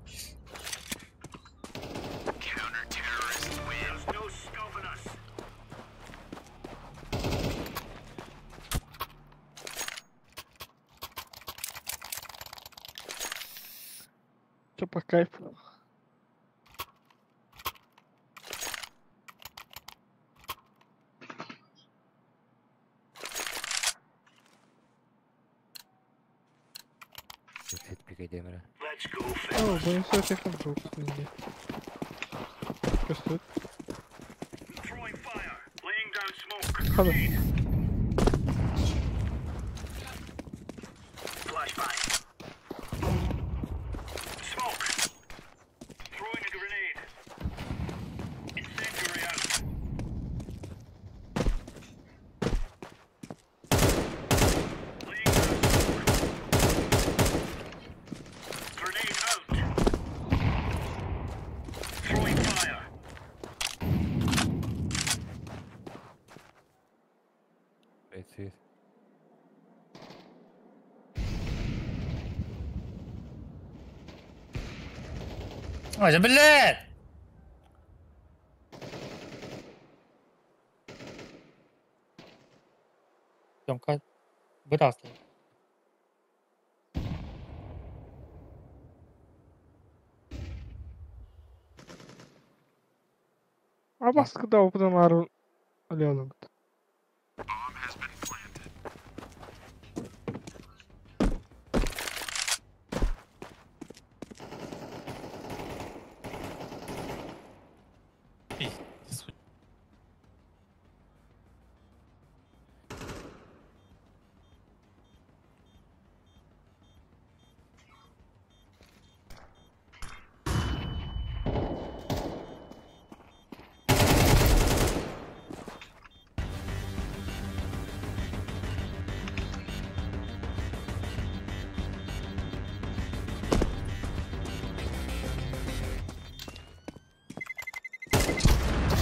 Speaker 7: Counter-terrorists win. There's no stopping us.
Speaker 1: Чё по кайфу?
Speaker 8: Цвет пикай, бля.
Speaker 7: Let's go,
Speaker 1: О,
Speaker 7: fellas.
Speaker 1: боюсь, я контрол не. Что стоит?
Speaker 7: Throwing fire. Laying down smoke.
Speaker 1: Хада.
Speaker 7: Flashbang. Smoke. Throwing a grenade. Incendiary out. Laying down smoke. Grenade out. Throwing fire.
Speaker 8: Цвет.
Speaker 5: Ой, да блядь! Тёмка, вытаскивай.
Speaker 1: А бас когда опытом ару алёным.
Speaker 4: Пиздец.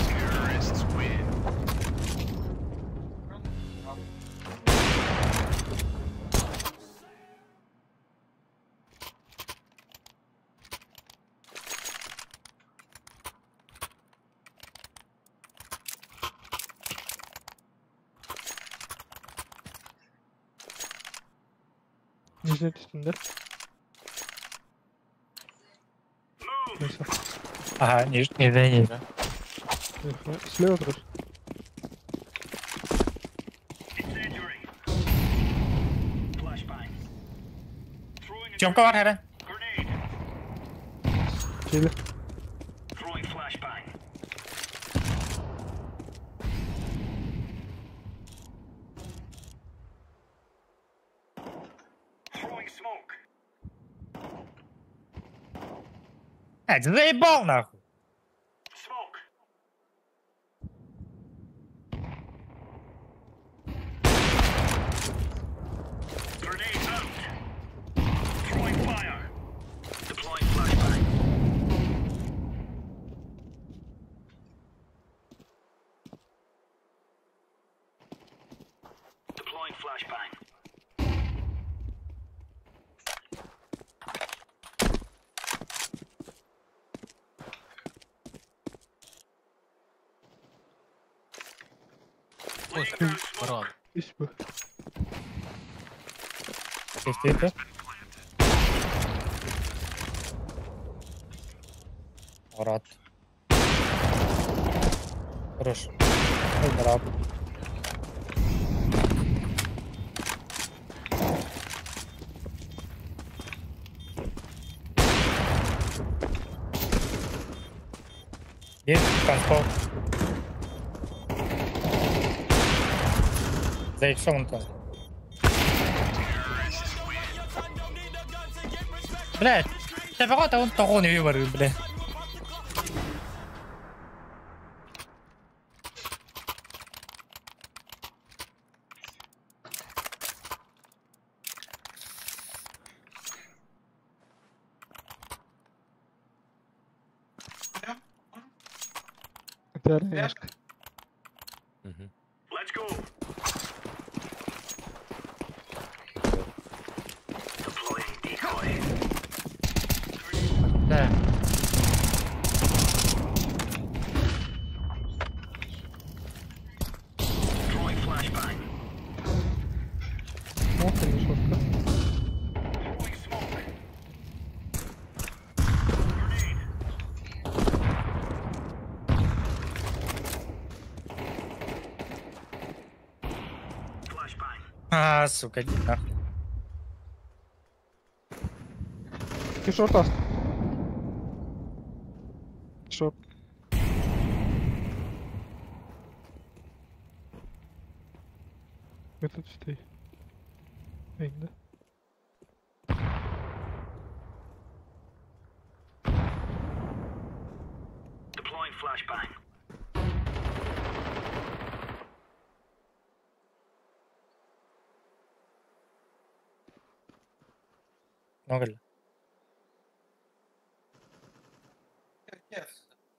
Speaker 7: Terrorists win.
Speaker 1: Нижний üstünde.
Speaker 7: Move.
Speaker 1: Neyse.
Speaker 5: Ага, ниже.
Speaker 4: Ниже.
Speaker 1: Слева dur.
Speaker 7: Incendiary. Flashbang. Throwing a
Speaker 5: Тёмка var här.
Speaker 7: grenade.
Speaker 1: Şeyli.
Speaker 7: Throwing flashbang. Throwing smoke.
Speaker 5: Ай, ты заебал нахуй.
Speaker 7: Smoke. Grenade out. Throwing fire. Deploying flashbang. Deploying flashbang.
Speaker 4: Ось, брат.
Speaker 1: İş bu.
Speaker 5: Geçti это. Рад. Хорош. Ой, брат. Есть контрол. Заебал он там. Блядь, ты он того не выборы, блядь.
Speaker 1: Тярешка.
Speaker 8: Мгм.
Speaker 7: Let's go. Deploying decoy.
Speaker 5: Да.
Speaker 7: Throwing flashbang.
Speaker 1: Смог или шотка?
Speaker 7: Throwing smoke. Grenade. Flashbang.
Speaker 5: Сука, иди нахуй.
Speaker 1: Ты шорт аст. Шорт. Этот стей. Ainda.
Speaker 7: Deploying flashbang.
Speaker 5: Много ли?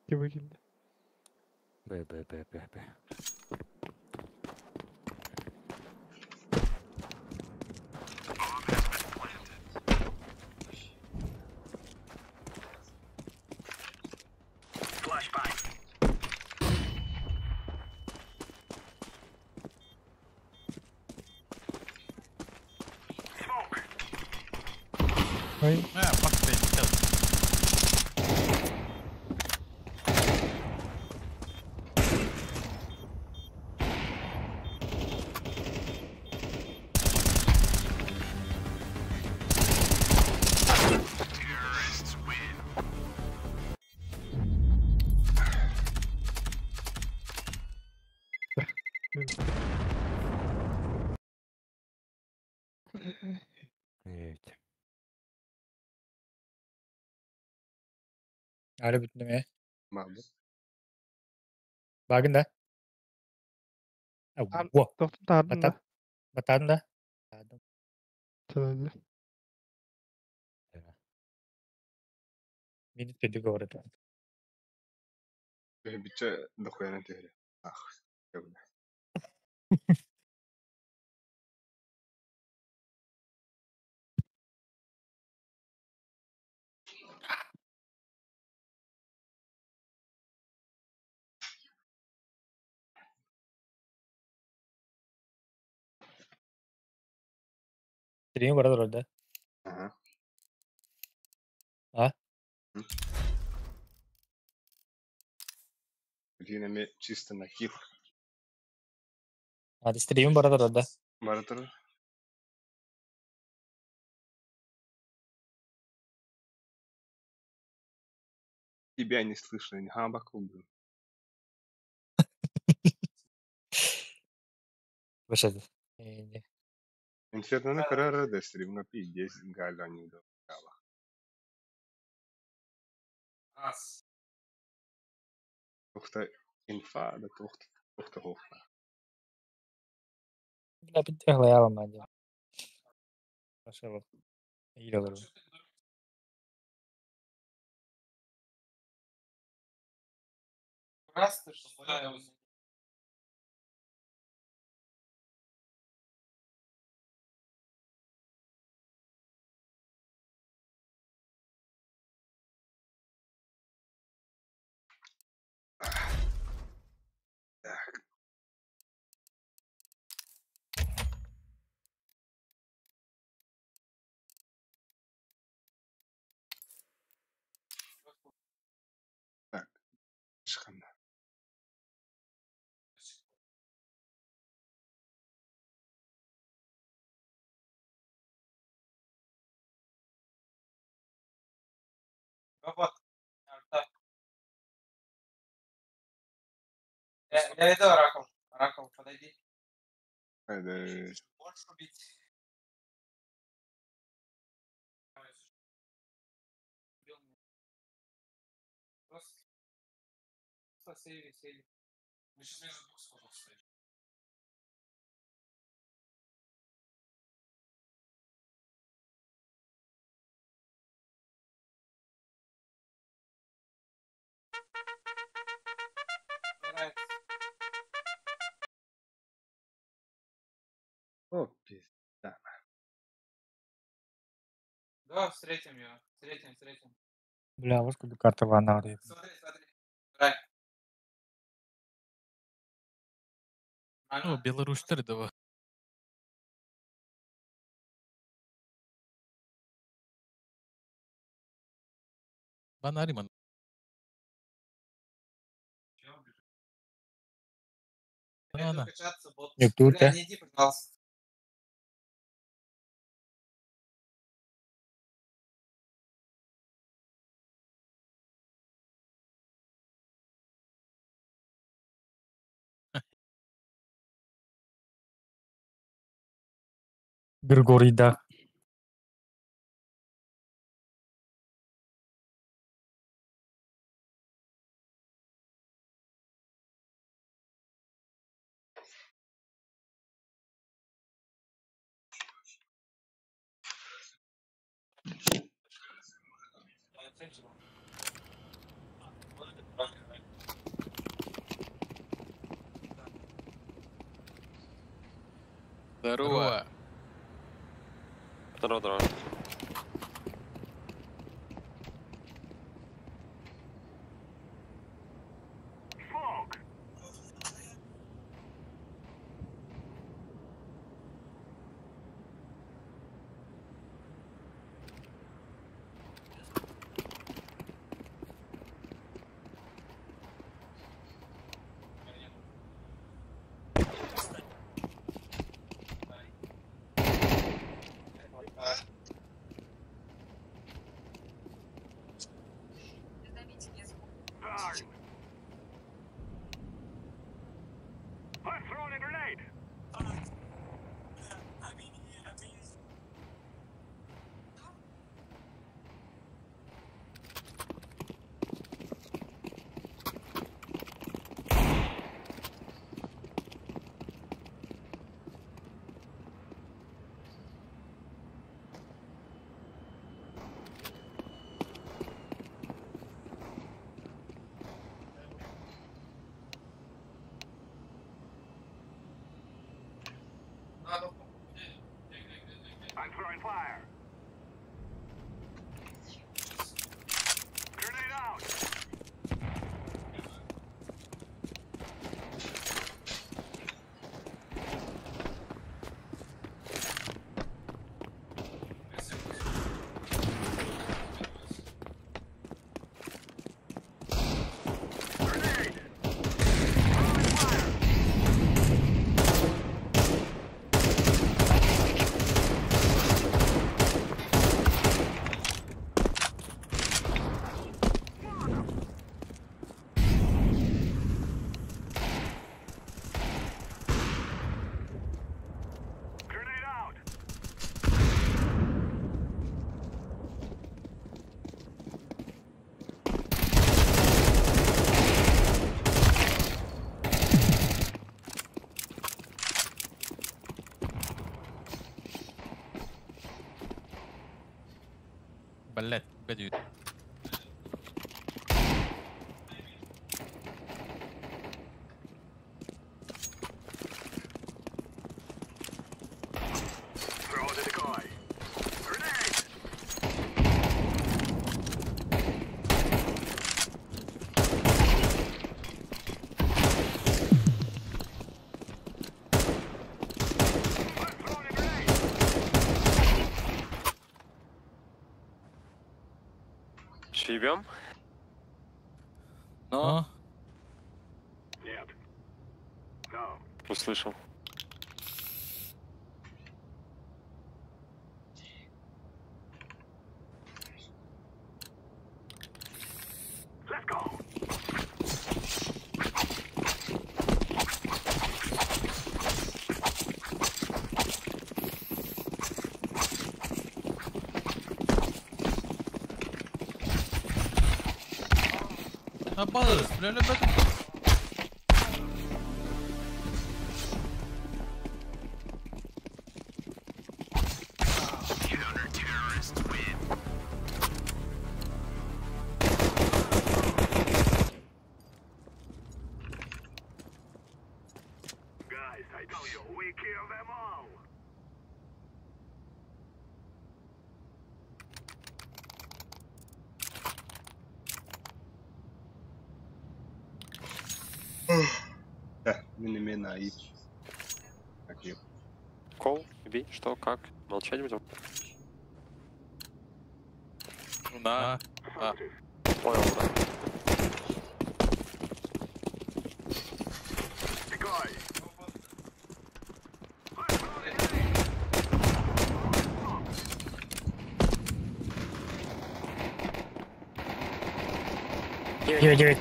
Speaker 1: И выкинь.
Speaker 8: Б.
Speaker 7: Flashbang. Smoke.
Speaker 1: Майн.
Speaker 4: Fuck ты.
Speaker 8: Еть.
Speaker 5: Alo bitti mi?
Speaker 2: Махбу.
Speaker 5: Bagın da. Во.
Speaker 1: Тоқтым тардым да.
Speaker 5: Batadın da. Batadın.
Speaker 1: Тәләлі.
Speaker 5: Minut dedi говорит.
Speaker 2: Биче дохуяна тегре. Ах. Явна.
Speaker 5: Стрим burada orada.
Speaker 2: Ага.
Speaker 5: А?
Speaker 2: Линами чисто на килл.
Speaker 5: Hadi stream burada orada.
Speaker 2: Маратор. Тебя не слышно, не хабаку был.
Speaker 5: Başladı.
Speaker 2: Инферно карара да стрим на пиздец галани до.
Speaker 6: Ас.
Speaker 2: Тухта инфа да тухта хофна.
Speaker 5: Ya bir tıklayalım bence. Başlayalım. İyi olur.
Speaker 6: Раз ты что ставил?
Speaker 2: Шхана.
Speaker 6: Вот. Я иду, Раков. Раков, подойди.
Speaker 2: Это
Speaker 6: Можешь убить? Просто сейви. Мы сейчас между двух сходов стоим.
Speaker 2: О, пизда.
Speaker 6: Да, встретим ее. Встретим.
Speaker 5: Бля, вот куда карта ванна.
Speaker 6: Смотри. Рай.
Speaker 4: Ну, белорустар да. Банариман. Ана.
Speaker 5: Не тут,
Speaker 6: Бля, не иди, пожалуйста.
Speaker 5: Григорийда.
Speaker 4: Здорово.
Speaker 9: Здорово.
Speaker 7: Smoke. Darn. I'm throwing a grenade. I'm throwing fire. Grenade out. Grenade. Throwing fire. Grenade out.
Speaker 4: Балет. Гадюит.
Speaker 7: Throw the decoy. Grenade. I'm throwing a grenade.
Speaker 9: Чьебем?
Speaker 4: Но.
Speaker 7: Нет. No.
Speaker 9: Услышал.
Speaker 7: Let's go.
Speaker 4: Абаз. Бля,
Speaker 2: наив. Такие.
Speaker 9: Кол, бей, что, как? Молчать будем?
Speaker 4: На.
Speaker 9: Понял, да.
Speaker 5: Девять.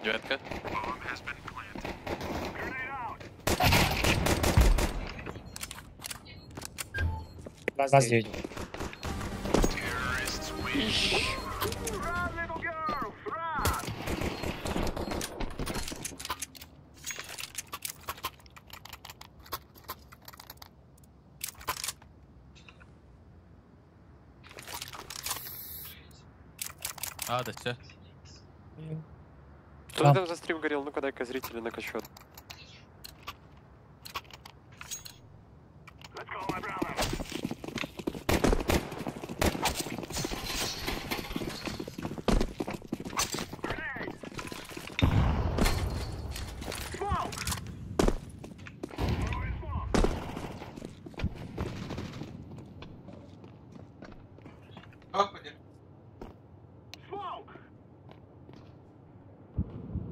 Speaker 4: Девятка.
Speaker 5: Вас 9.
Speaker 4: А, да все.
Speaker 9: Что
Speaker 5: Там.
Speaker 9: там за стрим горел? Ну-ка дай-ка зрители накачут.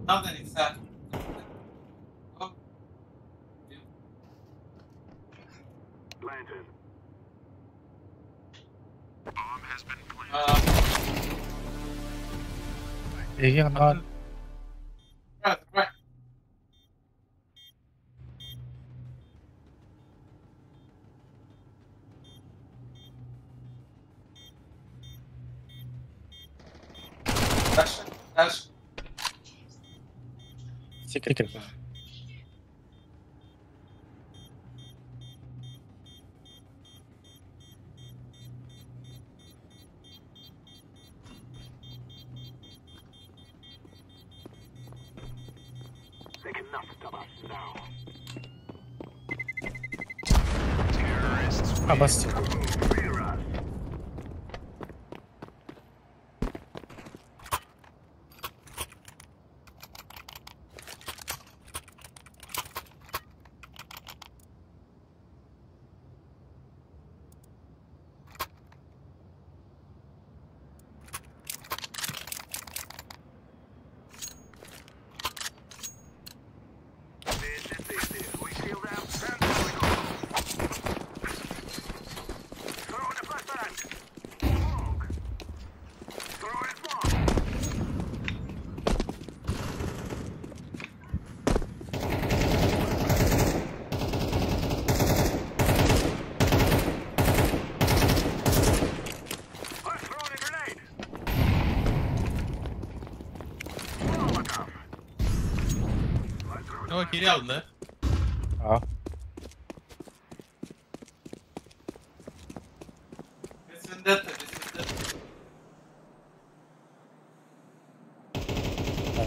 Speaker 4: Там да нельзя.
Speaker 5: Егер на...
Speaker 4: Дальше.
Speaker 5: Секрет. Обости.
Speaker 4: Ну, Кирилл, да?
Speaker 5: А.
Speaker 4: Без вендетта, без вендетта.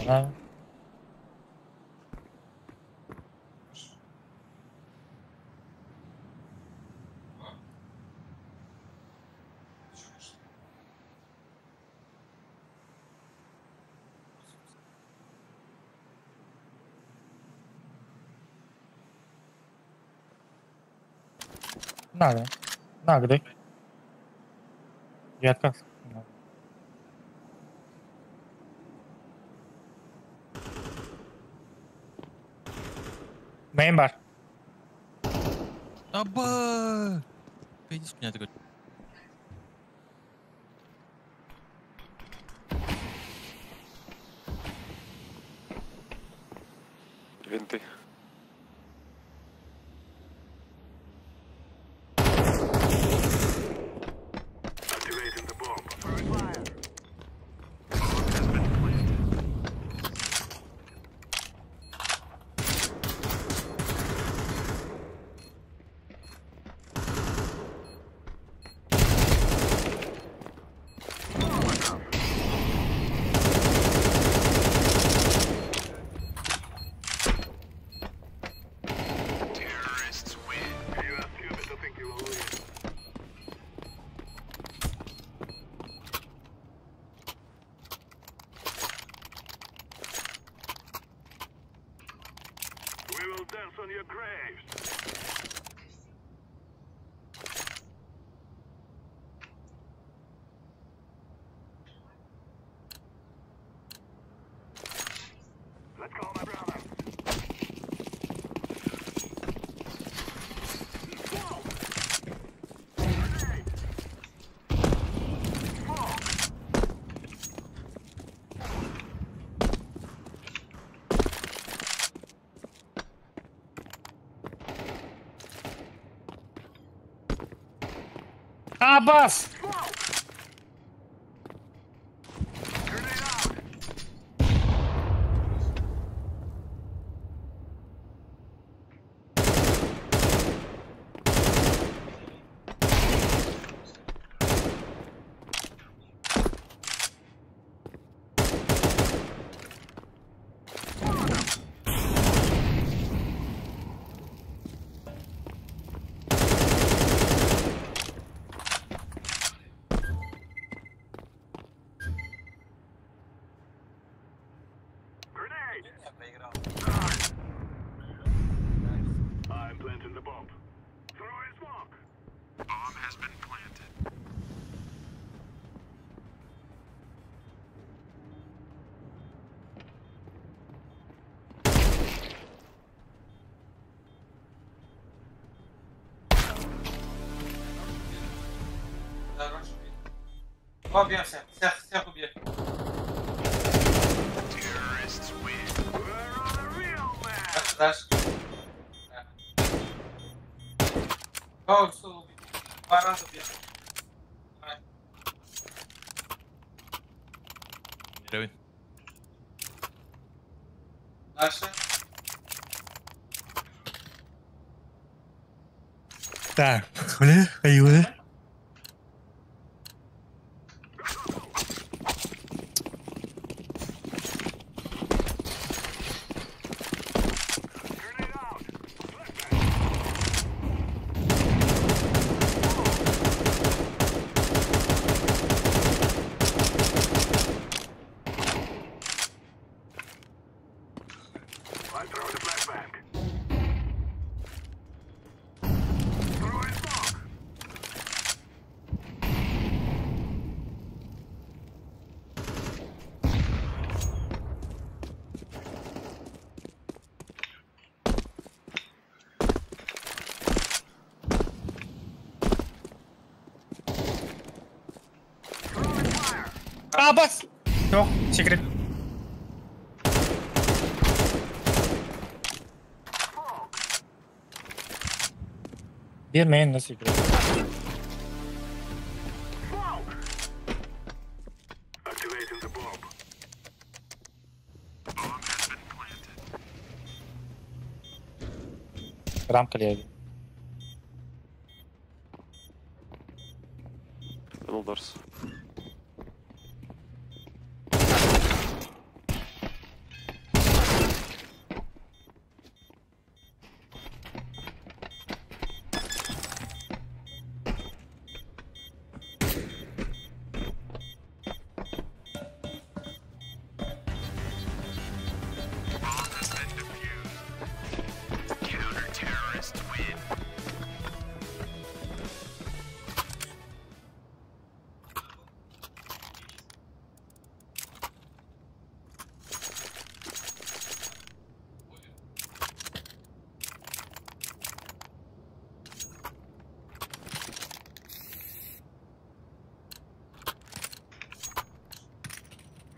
Speaker 5: Ага. Надо. Нагды. Я отказ. Мейнбар.
Speaker 4: Аба! Иди с меня такой.
Speaker 9: Винты.
Speaker 5: Абас!
Speaker 7: I'm planting the bomb. Throwing smoke. Bomb has been planted.
Speaker 6: Oh bien, serre ou bien.
Speaker 7: Terrorists win. We're on a real match.
Speaker 6: Dash. Oh, estou parado bien.
Speaker 4: Heroin.
Speaker 6: Dash.
Speaker 5: Tá, olha, aí, olha.
Speaker 7: Grenade out. I'm throwing the flashbang. Throwing smoke. Throwing fire.
Speaker 5: Абас! Yok, secret. Vermeyin, nasıl secret?
Speaker 7: Smoke. Activating the bomb. Bomb has been planted.
Speaker 5: Рамка левый.
Speaker 9: Tunnel doors.
Speaker 7: Bomb has been defused. Counter-terrorists win.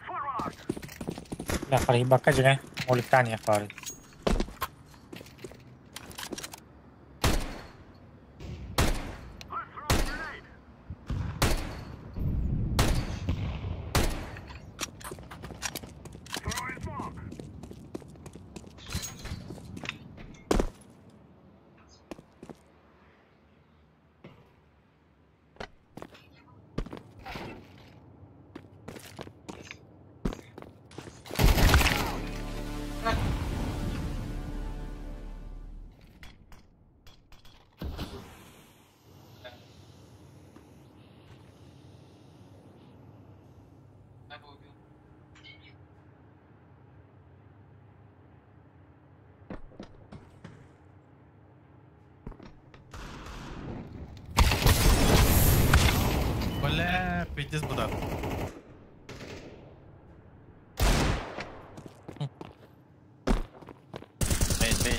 Speaker 7: Forward.
Speaker 5: Ya, Fahri, baka dyan eh. Ulit ka niya, Fahri.
Speaker 7: I'm throwing a grenade. Throwing smoke.
Speaker 4: ولا بيجز بدار. بين.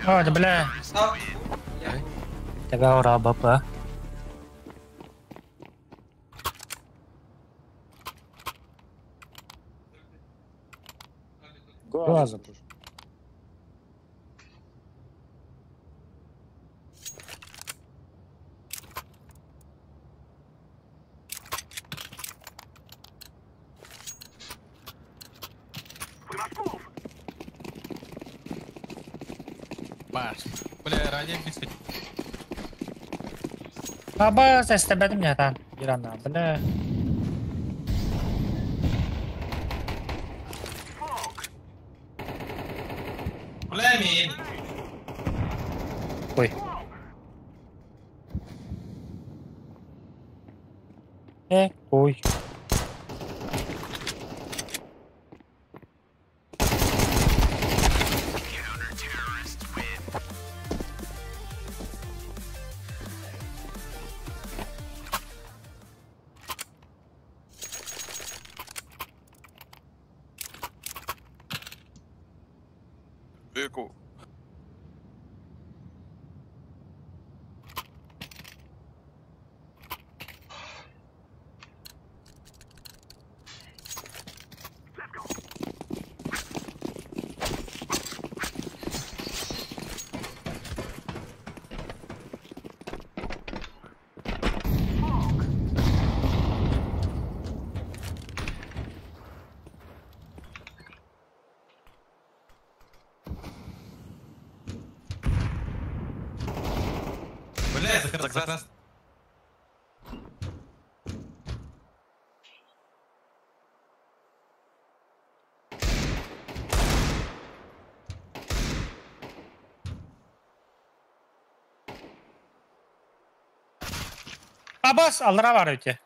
Speaker 5: Oh, sebelah.
Speaker 6: Stop.
Speaker 5: Jaga orang apa? Глаза пуш.
Speaker 4: Маш. Бля, ради бисквит.
Speaker 5: Apa saya стебетим ya tan? Girana. Бля.
Speaker 4: Бля, мин.
Speaker 5: Ой. Ой.
Speaker 9: Эку.
Speaker 4: Бля, закрас.
Speaker 5: Abbas aldıra var öte.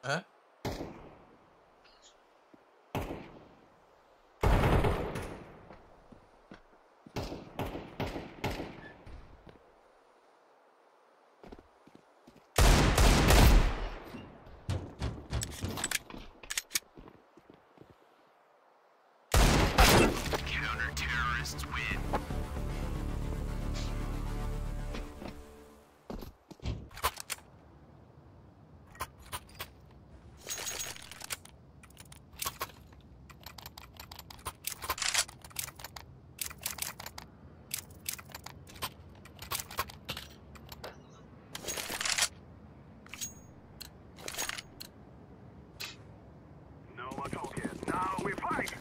Speaker 4: Ha?
Speaker 7: No more talking. Now we fight.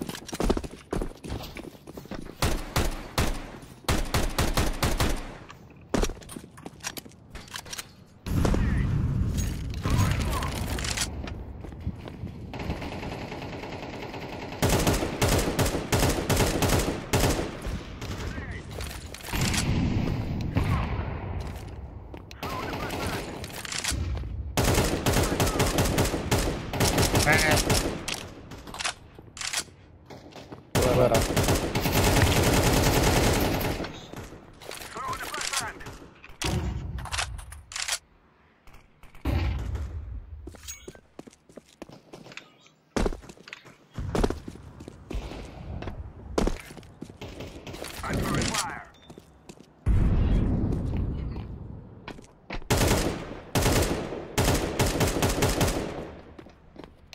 Speaker 5: Voilà.
Speaker 7: Throw in the flashbang. I'm throwing fire.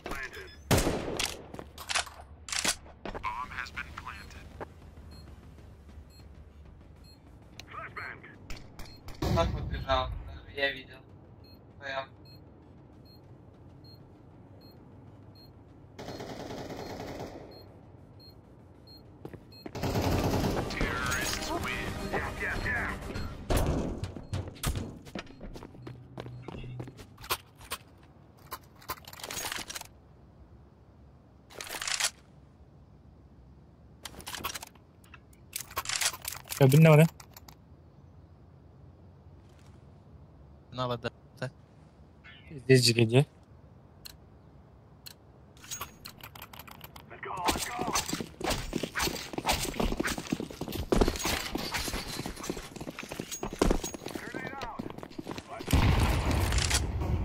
Speaker 7: Planted. Bomb has been planted. Flashbang.
Speaker 6: Так вот бежал, я видел. Прям.
Speaker 7: Terrorists win. Yeah.
Speaker 5: Öbürü ne var ya?
Speaker 4: Надо, да.
Speaker 5: Здесь GG.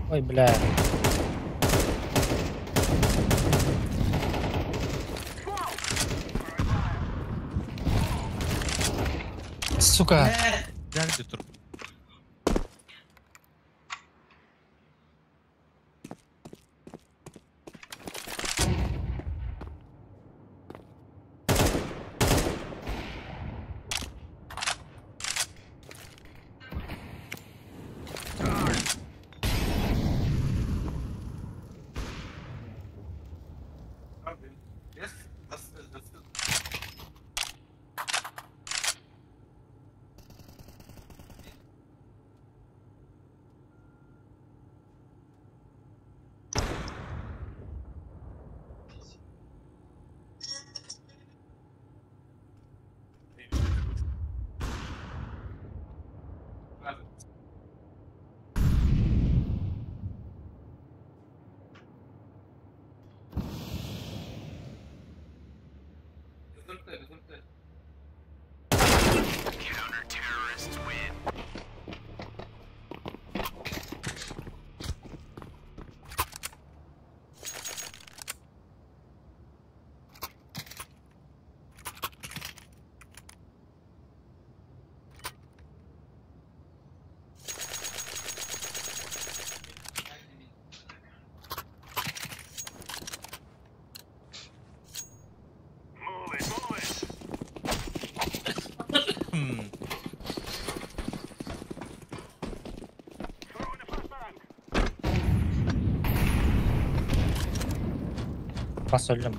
Speaker 5: Ой, бля. Сука.
Speaker 4: Nerede dur?
Speaker 5: Bas öldüm.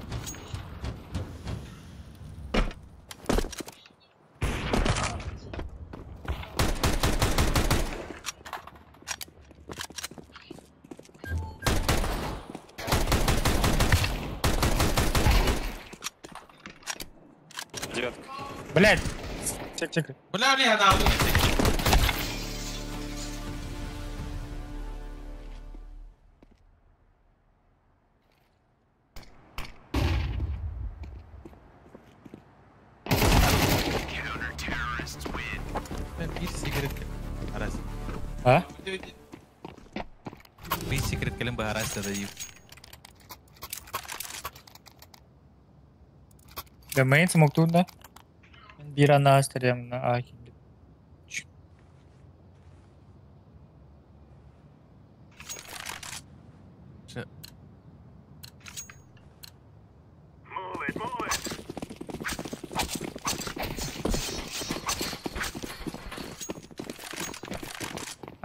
Speaker 5: Блядь! Чек.
Speaker 4: Бля, не гадав. Ben bir sigaret arası.
Speaker 5: Ha?
Speaker 4: Bir sigaret kalian bahas ada yuk.
Speaker 5: Да мейн смог тут, да? Бира на астерем на ахи.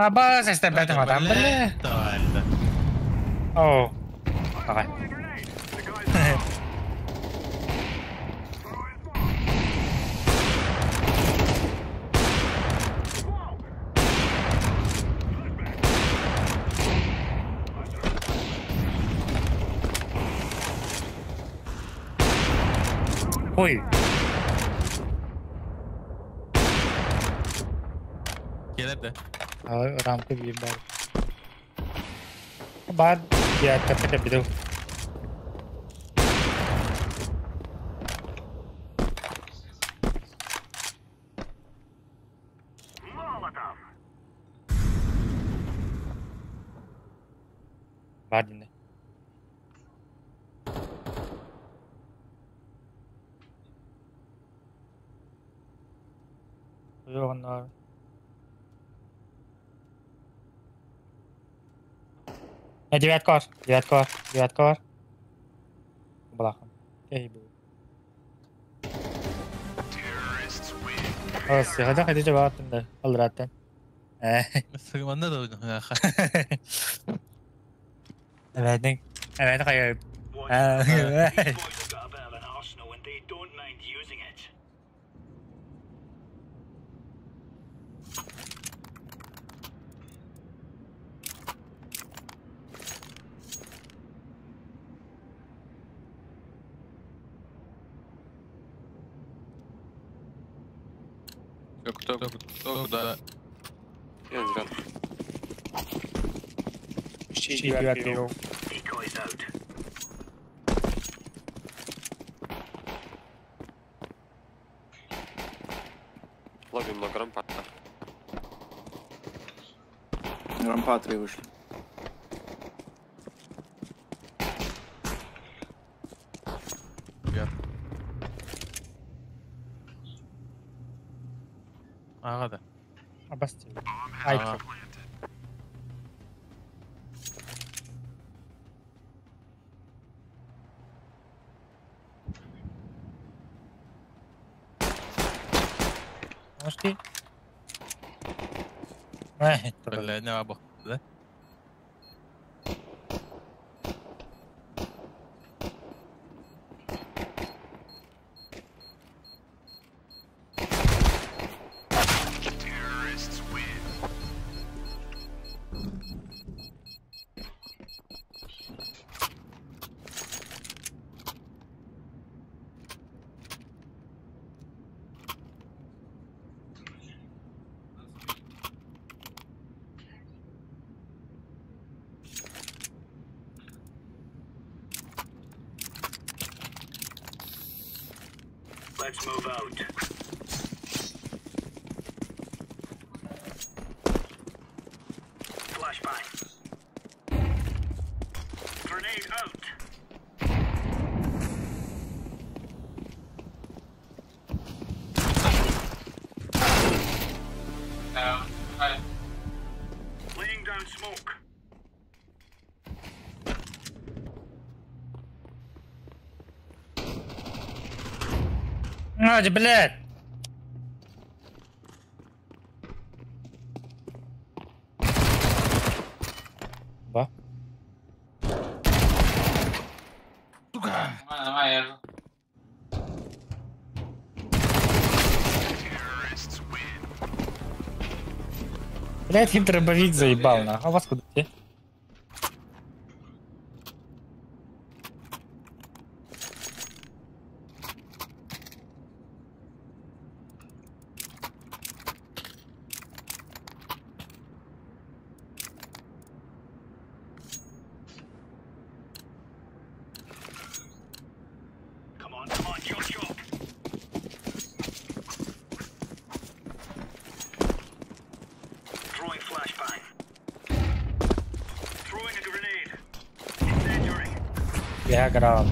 Speaker 5: Apa saya step back tengok tambah ni. Oh. Okay. Oi.
Speaker 4: Gelir de.
Speaker 5: आराम से भी बार याद करते भी दो बार दिन यो अन्ना девяткор. Блахом. Эй, был. Hadi hadi cevap da. Alraten.
Speaker 4: Sığmanda da oyunu.
Speaker 5: Evet hayır.
Speaker 9: Кто да. Я зря.
Speaker 5: Девятый.
Speaker 9: Ловим на грампа.
Speaker 10: Грампа 3 вышли.
Speaker 5: басти. Айтты. Может,
Speaker 4: Бля, не або. Да?
Speaker 7: Let's move out. Flashbang. Grenade out. Laying down smoke.
Speaker 5: Надя, блядь! Ба. Блядь, им дробовик заебал, на. А вас куда идти?
Speaker 7: Come on, your job. Throwing flashbang. Throwing a grenade. Incendiary.
Speaker 5: Я грал.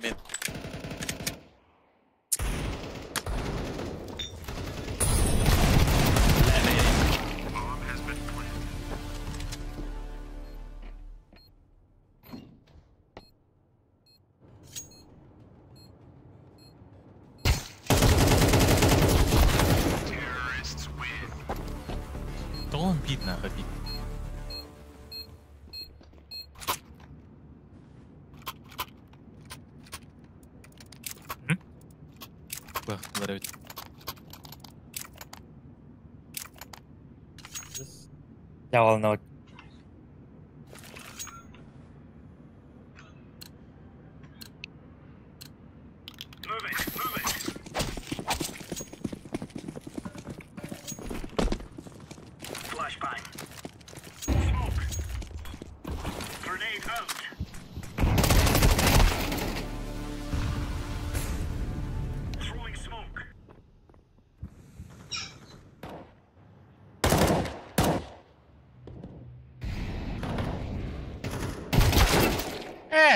Speaker 4: Mid. Don't beat нахуй. Благодарю.
Speaker 5: Я волновать.
Speaker 7: Move it. Flashbang. Smoke. Grenade out. Throwing smoke.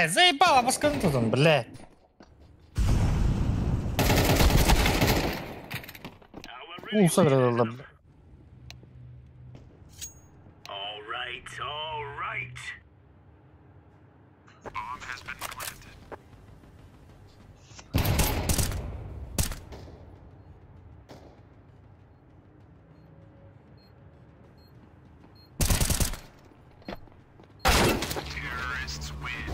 Speaker 5: Заебал, обоскан тут он, блядь. Сыграл, блядь.
Speaker 7: All right. Bomb has been planted. Terrorists win.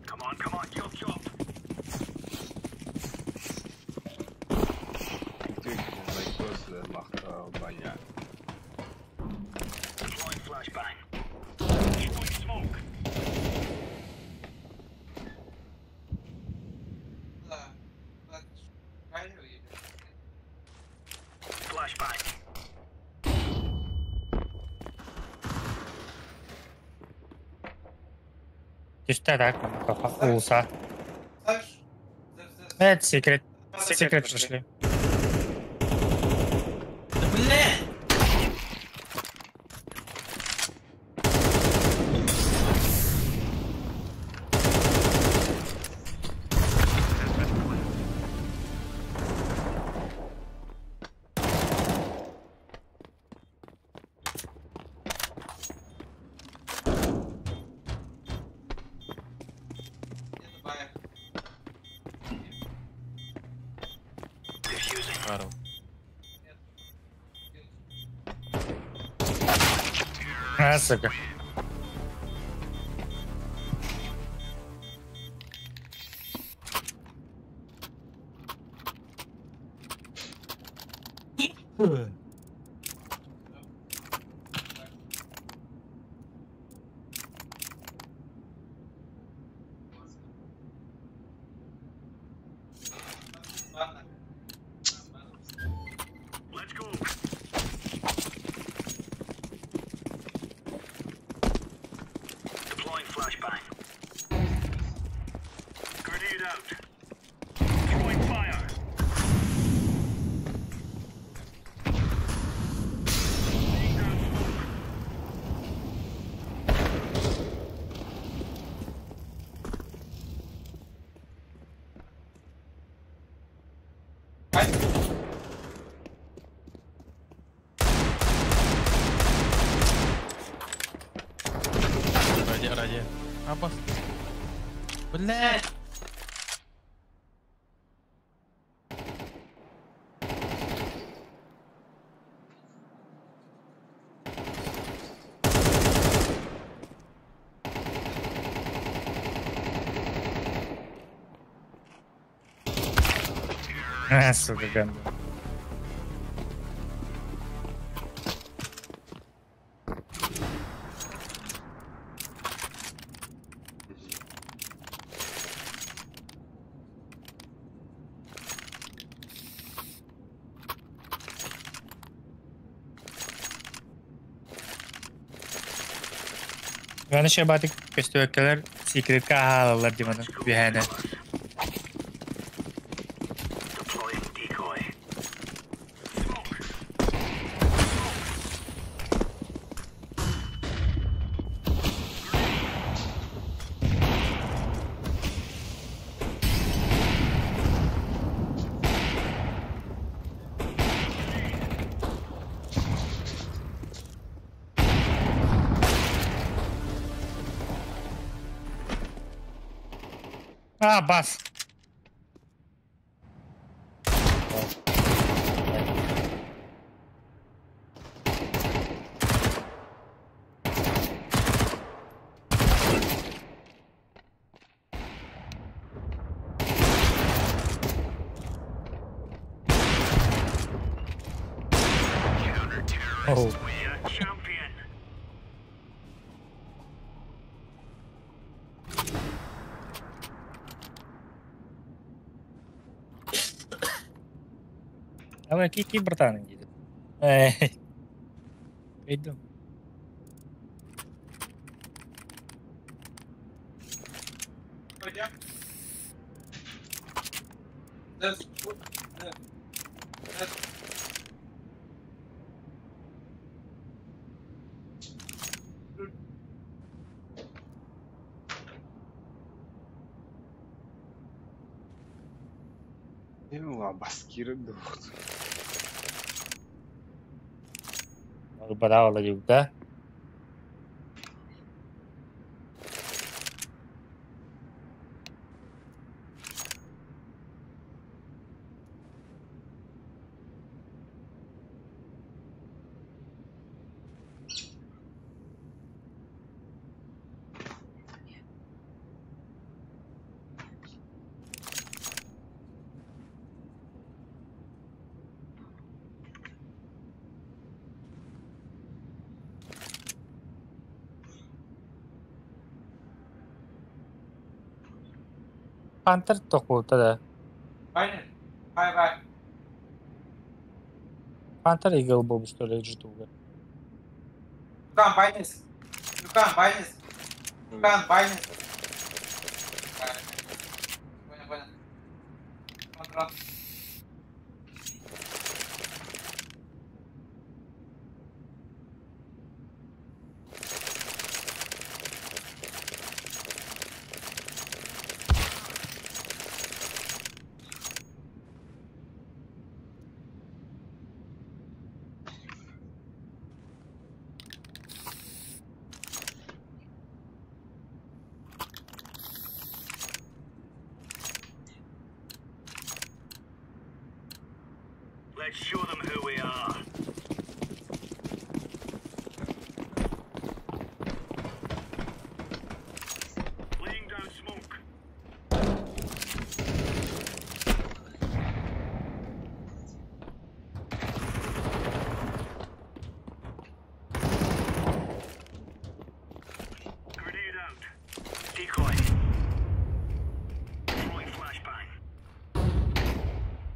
Speaker 7: Come
Speaker 2: banyak.
Speaker 7: Deploying flashbang. Throwing smoke. Flashbang.
Speaker 5: Düştü так, kafa улса. Это секрет. Секрет пришли.
Speaker 4: Пару.
Speaker 5: А, сука.
Speaker 7: Let's go. Deploying flashbang. Grenade out. Throwing fire. Laying down smoke.
Speaker 4: Raja. Apa? Benar.
Speaker 5: А, сука, гандон. Gani şey batık köstüvekkeler secret kahalalar dimana bihane.
Speaker 7: Deploying decoy. Smoke.
Speaker 5: Ah, bas. Oh.
Speaker 7: We are champion.
Speaker 5: Ama Kiki bertahan gitu. Itu.
Speaker 2: Ini nggak baskir dong.
Speaker 5: Padahal juga. Panther to'quvda da.
Speaker 6: Bye.
Speaker 5: Panther Eagle bo'lib ishlaydi YouTube'ga.
Speaker 6: Dukan Binance. Понял. Контракт.
Speaker 7: Let's show them who we are. Laying down smoke. Grenade out. Decoy. Throwing flashbang.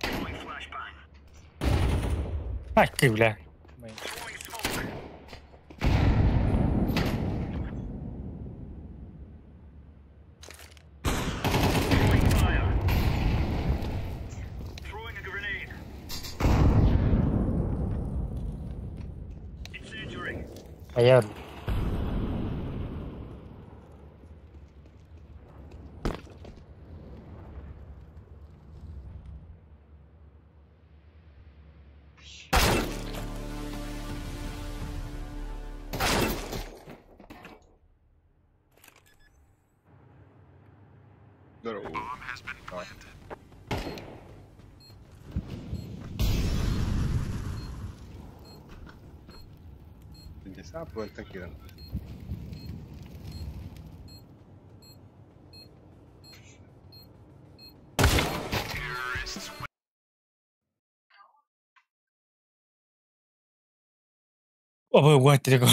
Speaker 7: Throwing flashbang.
Speaker 5: Ay, kibla.
Speaker 7: Throwing smoke. Throwing fire. Throwing a grenade. Incendiary.
Speaker 5: Ayar.
Speaker 2: Pensa planta aqui, né?
Speaker 5: Oh, what did I go?